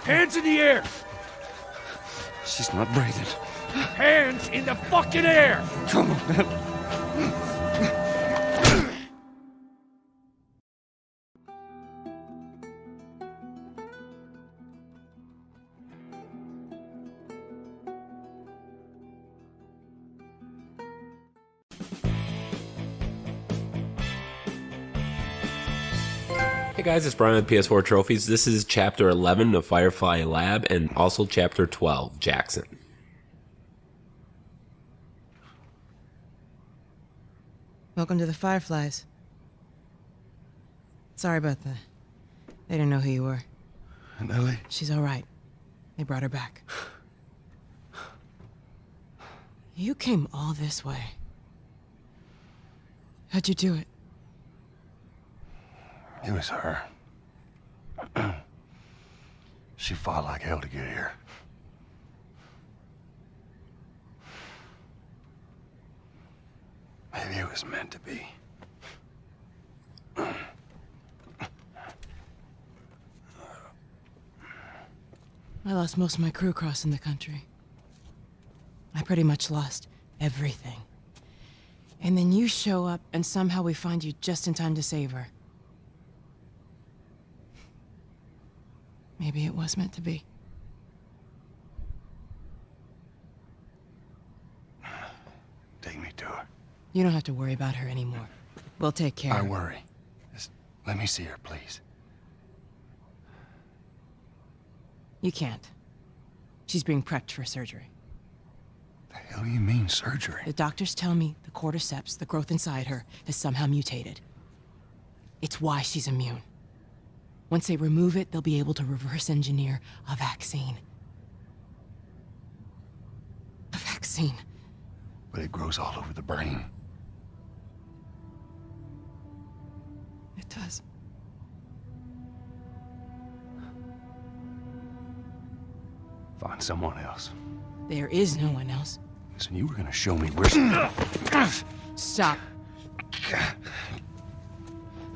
Hands in the air! She's not breathing. Hands in the fucking air! Come on, man. Hey guys, it's Brian with PS4 Trophies. This is Chapter 11 of Firefly Lab, and also Chapter 12, Jackson. Welcome to the Fireflies. Sorry about that. They didn't know who you were. And Ellie? She's all right. They brought her back. You came all this way. How'd you do it? It was her. She fought like hell to get here. Maybe it was meant to be. I lost most of my crew crossing the country. I pretty much lost everything. And then you show up, and somehow we find you just in time to save her. Maybe it was meant to be. Take me to her. You don't have to worry about her anymore. We'll take care of her. I worry. Just let me see her, please. You can't. She's being prepped for surgery. The hell do you mean, surgery? The doctors tell me the cordyceps, the growth inside her, has somehow mutated. It's why she's immune. Once they remove it, they'll be able to reverse engineer a vaccine. A vaccine. But it grows all over the brain. It does. Find someone else. There is no one else. Listen, you were gonna show me where... Stop.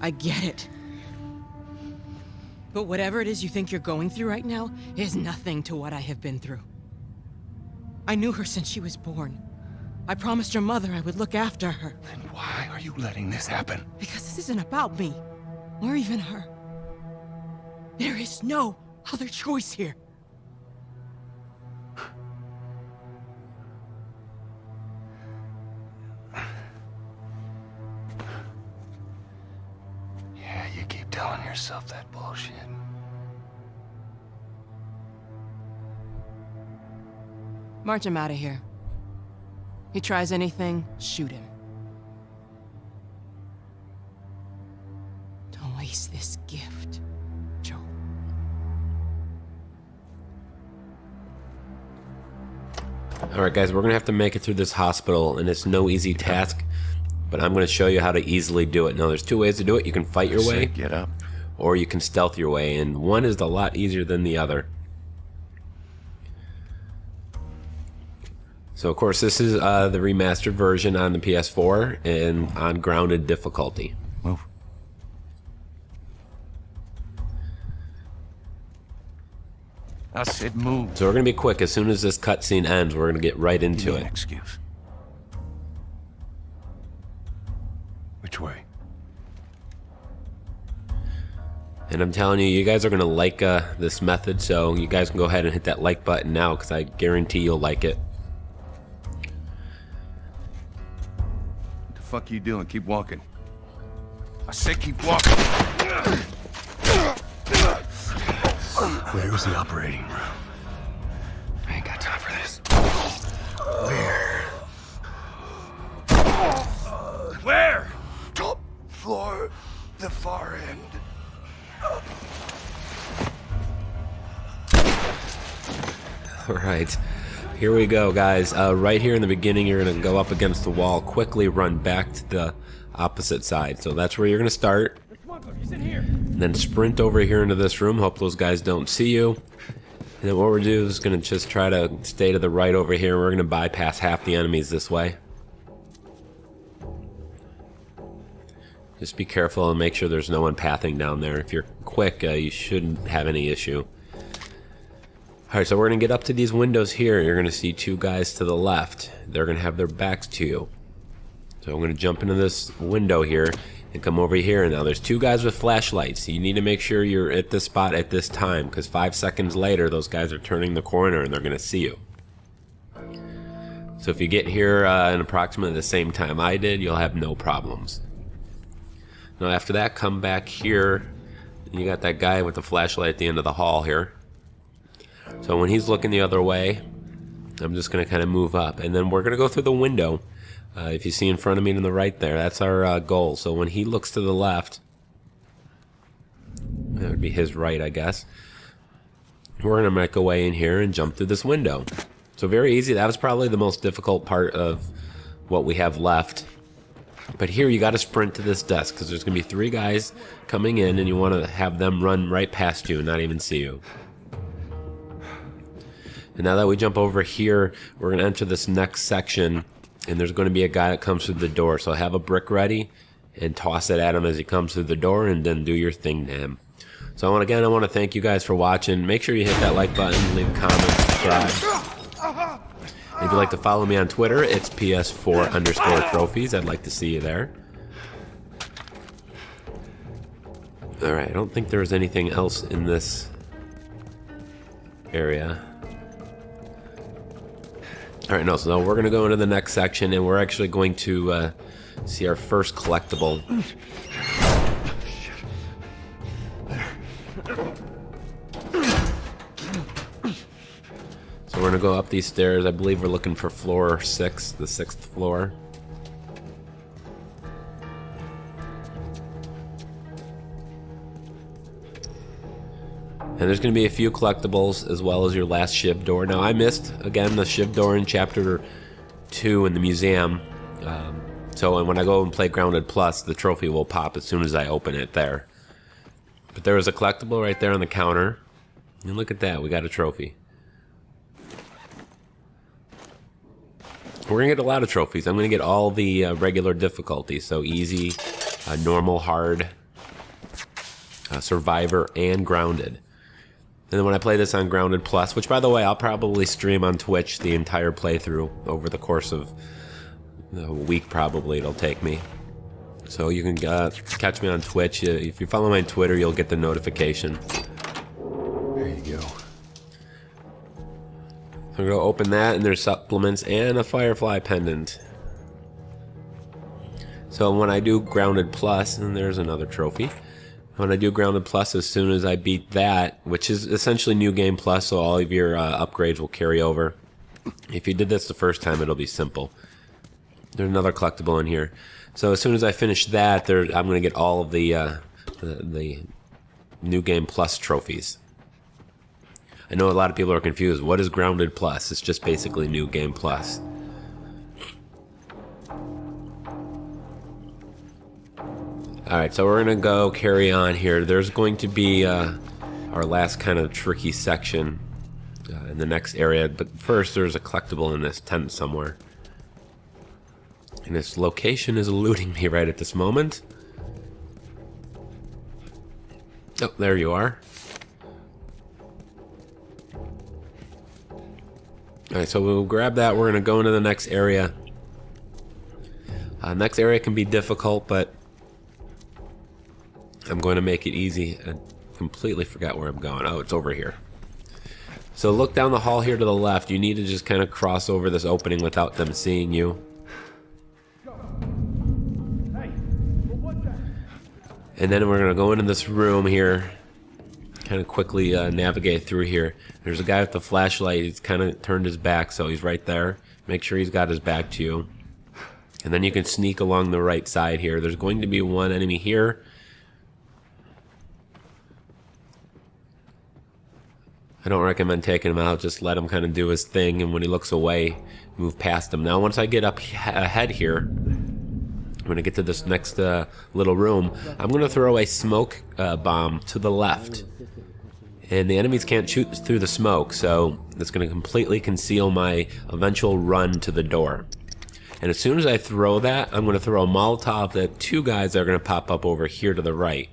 I get it. But whatever it is you think you're going through right now is nothing to what I have been through. I knew her since she was born. I promised her mother I would look after her. Then why are you letting this happen? Because this isn't about me, or even her. There is no other choice here. Yeah, you keep telling yourself that bullshit. March him out of here. He tries anything, shoot him. Don't waste this gift, Joe. Alright guys, we're going to have to make it through this hospital, and it's no easy task, but I'm going to show you how to easily do it. Now there's two ways to do it. You can fight your way, Get up. or you can stealth your way, and one is a lot easier than the other. So of course this is the remastered version on the PS4 and on grounded difficulty. Move. I said move. So we're going to be quick. As soon as this cutscene ends, we're going to get right into it. Excuse. Which way? And I'm telling you, you guys are going to like this method, so you guys can go ahead and hit that like button now, because I guarantee you'll like it. What the fuck are you doing? Keep walking. I said keep walking. Where was the operating room? I ain't got time for this. Where? Where? Top floor, the far end. Alright, here we go guys. Right here in the beginning you're going to go up against the wall, quickly run back to the opposite side. So that's where you're going to start. And then sprint over here into this room. Hope those guys don't see you. And then what we're doing is going to just try to stay to the right over here. We're going to bypass half the enemies this way. Just be careful and make sure there's no one pathing down there. If you're quick, you shouldn't have any issue. Alright, so we're going to get up to these windows here. You're going to see two guys to the left. They're going to have their backs to you. So I'm going to jump into this window here and come over here. Now there's two guys with flashlights. You need to make sure you're at this spot at this time, because 5 seconds later those guys are turning the corner and they're going to see you. So if you get here in approximately the same time I did, you'll have no problems. Now after that, come back here. You got that guy with the flashlight at the end of the hall here. So when he's looking the other way, I'm just going to kind of move up. And then we're going to go through the window. If you see in front of me to the right there, that's our goal. So when he looks to the left, that would be his right, I guess. We're going to make a way in here and jump through this window. So very easy. That was probably the most difficult part of what we have left. But here you got to sprint to this desk, because there's going to be 3 guys coming in, and you want to have them run right past you and not even see you. And now that we jump over here, we're going to enter this next section, and there's going to be a guy that comes through the door. So have a brick ready and toss it at him as he comes through the door, and then do your thing to him. So I want to thank you guys for watching. Make sure you hit that like button, leave a comment, subscribe. And if you'd like to follow me on Twitter, it's PS4_trophies. I'd like to see you there. Alright, I don't think there was anything else in this area. Alright, no, so we're going to go into the next section, and we're actually going to see our first collectible. So we're gonna go up these stairs. I believe we're looking for floor 6, the 6th floor. And there's going to be a few collectibles as well as your last shiv door. Now I missed, again, the shiv door in Chapter 2 in the museum. So when I go and play Grounded Plus, the trophy will pop as soon as I open it there. But there was a collectible right there on the counter. And look at that, we got a trophy. We're going to get a lot of trophies. I'm going to get all the regular difficulties. So easy, normal, hard, survivor, and grounded. And then when I play this on Grounded Plus, which by the way, I'll probably stream on Twitch the entire playthrough over the course of a week, probably it'll take me. So you can catch me on Twitch. If you follow my Twitter, you'll get the notification. There you go. I'm going to open that, and there's supplements and a Firefly pendant. So when I do Grounded Plus, and there's another trophy. When I do Grounded Plus, as soon as I beat that, which is essentially New Game Plus, so all of your upgrades will carry over. If you did this the first time, it'll be simple. There's another collectible in here. So as soon as I finish that, I'm going to get all of the New Game Plus trophies. I know a lot of people are confused. What is Grounded Plus? It's just basically New Game Plus. Alright, so we're going to go carry on here. There's going to be our last kind of tricky section in the next area. But first, there's a collectible in this tent somewhere. And its location is eluding me right at this moment. Oh, there you are. Alright, so we'll grab that. We're going to go into the next area. Next area can be difficult, but I'm going to make it easy. I completely forgot where I'm going. Oh, it's over here. So look down the hall here to the left. You need to just kind of cross over this opening without them seeing you. And then we're going to go into this room here. Kind of quickly navigate through here. There's a guy with the flashlight. He's kind of turned his back, so he's right there. Make sure he's got his back to you. And then you can sneak along the right side here. There's going to be one enemy here. I don't recommend taking him out. Just let him kind of do his thing, and when he looks away, move past him. Now, once I get up ahead here, I'm going to get to this next little room. I'm going to throw a smoke bomb to the left. And the enemies can't shoot through the smoke, so it's going to completely conceal my eventual run to the door. And as soon as I throw that, I'm going to throw a Molotov at 2 guys that are going to pop up over here to the right.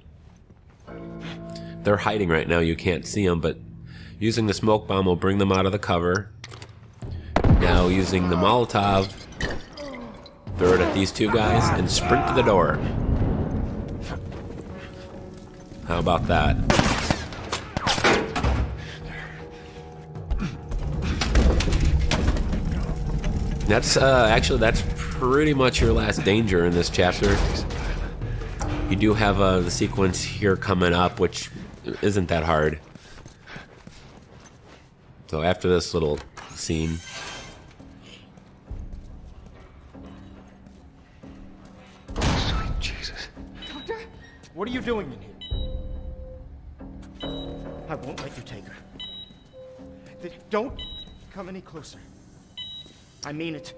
They're hiding right now. You can't see them, but using the smoke bomb will bring them out of the cover. Now using the Molotov, throw it at these 2 guys and sprint to the door. How about that? That's actually, that's pretty much your last danger in this chapter. You do have the sequence here coming up, which isn't that hard. So after this little scene, Sweet Jesus. Doctor? What are you doing in here? I won't let you take her. Don't come any closer. I mean it.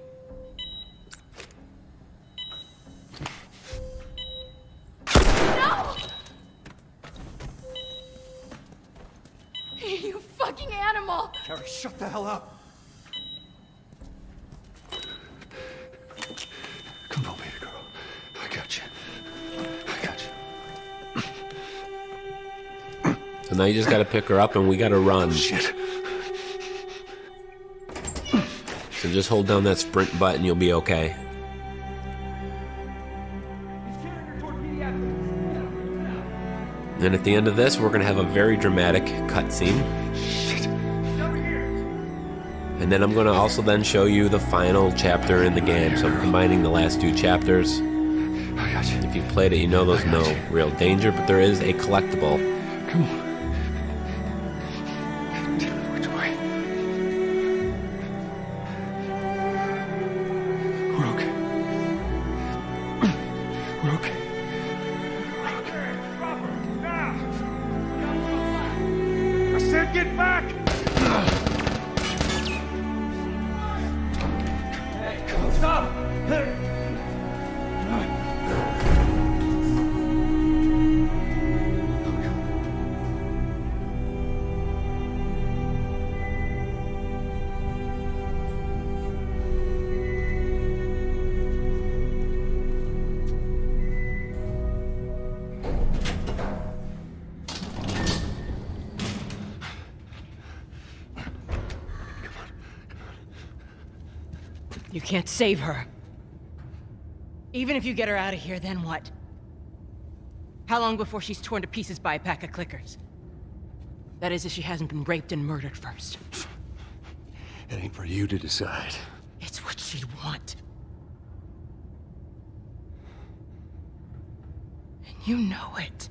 No! You fucking animal! Carrie, shut the hell up. Come on, baby girl. I got you. I got you. so now you just gotta pick her up and we gotta run. Shit. So just hold down that sprint button, you'll be okay. And at the end of this, we're going to have a very dramatic cutscene. And then I'm going to also then show you the final chapter in the game. So I'm combining the last 2 chapters. If you've played it, you know there's no real danger, but there is a collectible. Come on. Tell me which way. Rook. Rook. I said get back! Hey, stop! You can't save her. Even if you get her out of here, then what? How long before she's torn to pieces by a pack of clickers? That is, if she hasn't been raped and murdered first. It ain't for you to decide. It's what she'd want. And you know it.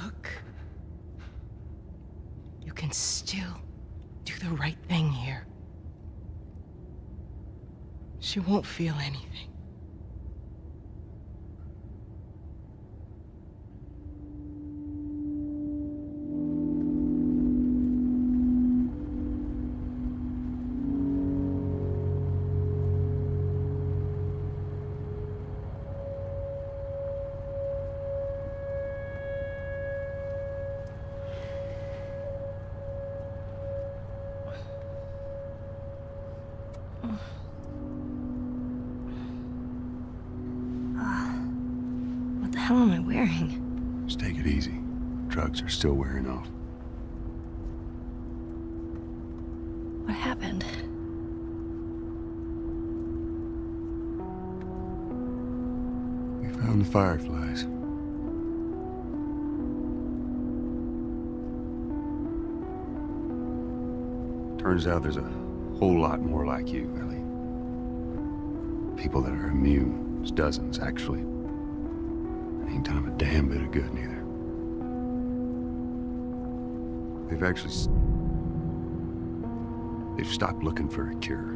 Look. You can still do the right thing here. She won't feel anything. What the hell am I wearing? Just take it easy. Drugs are still wearing off. What happened? We found the Fireflies. Turns out there's a whole lot more like you, Ellie. People that are immune. There's dozens, actually. Ain't done 'em a damn bit of good, neither. They've stopped looking for a cure.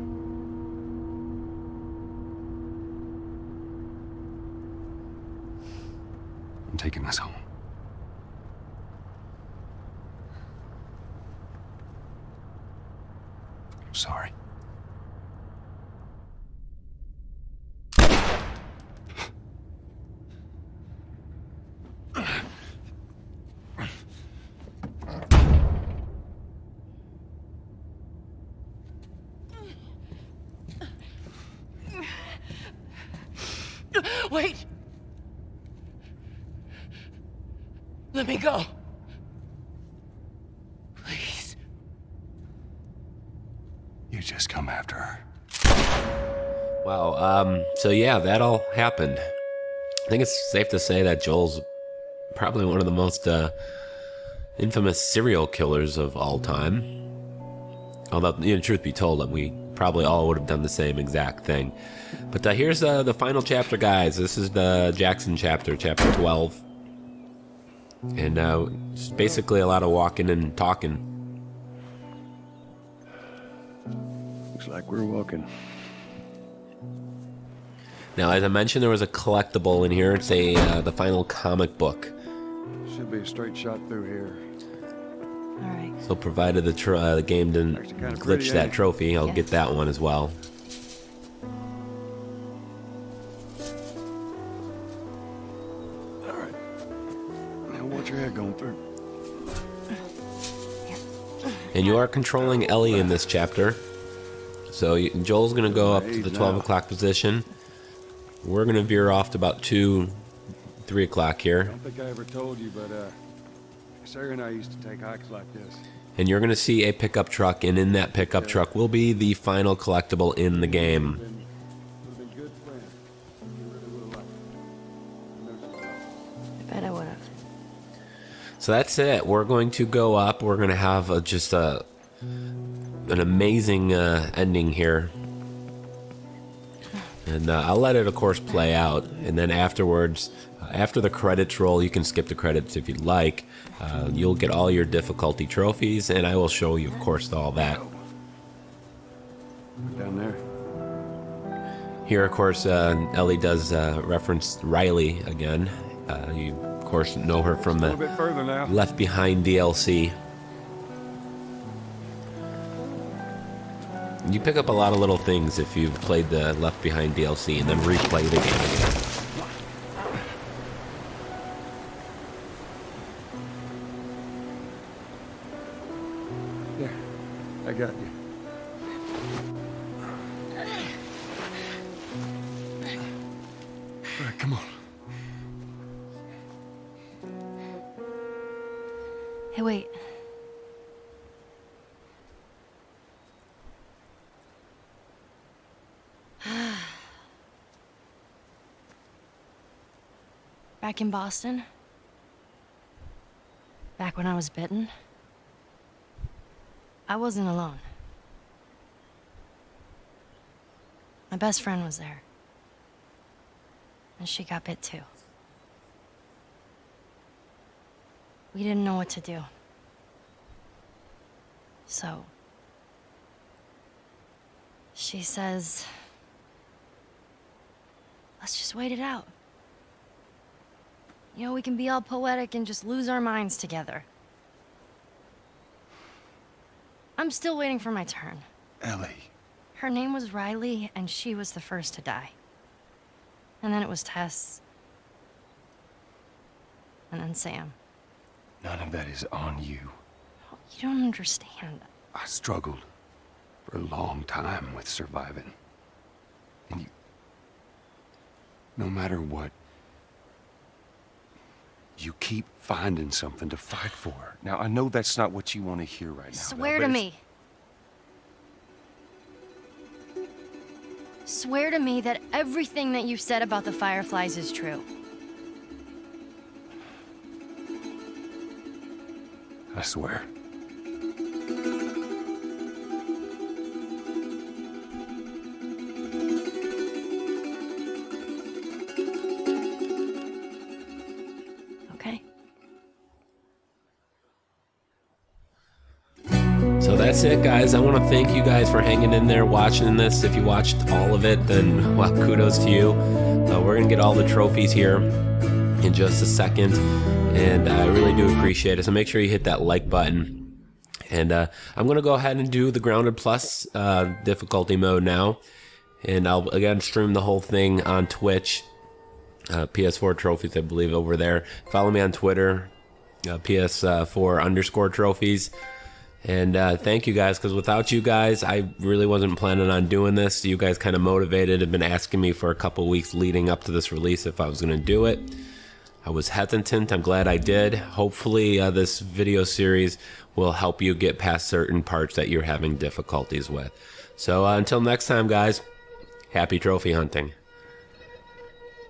I'm taking us home. I'm sorry. Wait! Let me go. Please. You just come after her. Wow, so yeah, that all happened. I think it's safe to say that Joel's probably one of the most infamous serial killers of all time. Although, truth be told, we probably all would have done the same exact thing. But here's the final chapter, guys. This is the Jackson chapter, chapter 12. And it's basically a lot of walking and talking. Looks like we're walking. Now, as I mentioned, there was a collectible in here. It's the final comic book. Should be a straight shot through here. All right. So provided the game didn't glitch that trophy, I'll get that one as well. All right. Now watch your head going through. And you are controlling Ellie in this chapter. So Joel's going to go up to the 12 o'clock position. We're going to veer off to about 2, 3 o'clock here. I don't think I ever told you, but Sarah and I used to take hikes like this. And you're going to see a pickup truck, and in that pickup truck will be the final collectible in the game. I bet I would have. So that's it. We're going to go up. We're going to have an amazing ending here. And I'll let it, of course, play out. And then afterwards, after the credits roll, you can skip the credits if you'd like. You'll get all your difficulty trophies, and I will show you, of course, all that. Down there. Here, of course, Ellie does reference Riley again. You, of course, know her from the A little bit further now. Left Behind DLC. You pick up a lot of little things if you've played the Left Behind DLC and then replay the game again. There. I got you. All right, come on. Hey, wait. Back in Boston, back when I was bitten, I wasn't alone. My best friend was there, and she got bit too. We didn't know what to do. So, she says, let's just wait it out. You know, we can be all poetic and just lose our minds together. I'm still waiting for my turn. Ellie. Her name was Riley, and she was the first to die. And then it was Tess. And then Sam. None of that is on you. You don't understand. I struggled for a long time with surviving. And you... No matter what, you keep finding something to fight for. Now, I know that's not what you want to hear right now. Swear to me. Swear to me that everything that you said about the Fireflies is true. I swear. Okay. So that's it, guys. I want to thank you guys for hanging in there, watching this. If you watched all of it, then well, kudos to you. We're going to get all the trophies here in just a second, and I really do appreciate it. So make sure you hit that like button. And I'm going to go ahead and do the Grounded Plus difficulty mode now. And I'll, again, stream the whole thing on Twitch. PS4 Trophies, I believe, over there. Follow me on Twitter, PS4 _ trophies. And thank you guys, because without you guys, I really wasn't planning on doing this. You guys kind of motivated, have been asking me for a couple weeks leading up to this release if I was going to do it. I was hesitant. I'm glad I did. Hopefully this video series will help you get past certain parts that you're having difficulties with. So until next time, guys, happy trophy hunting.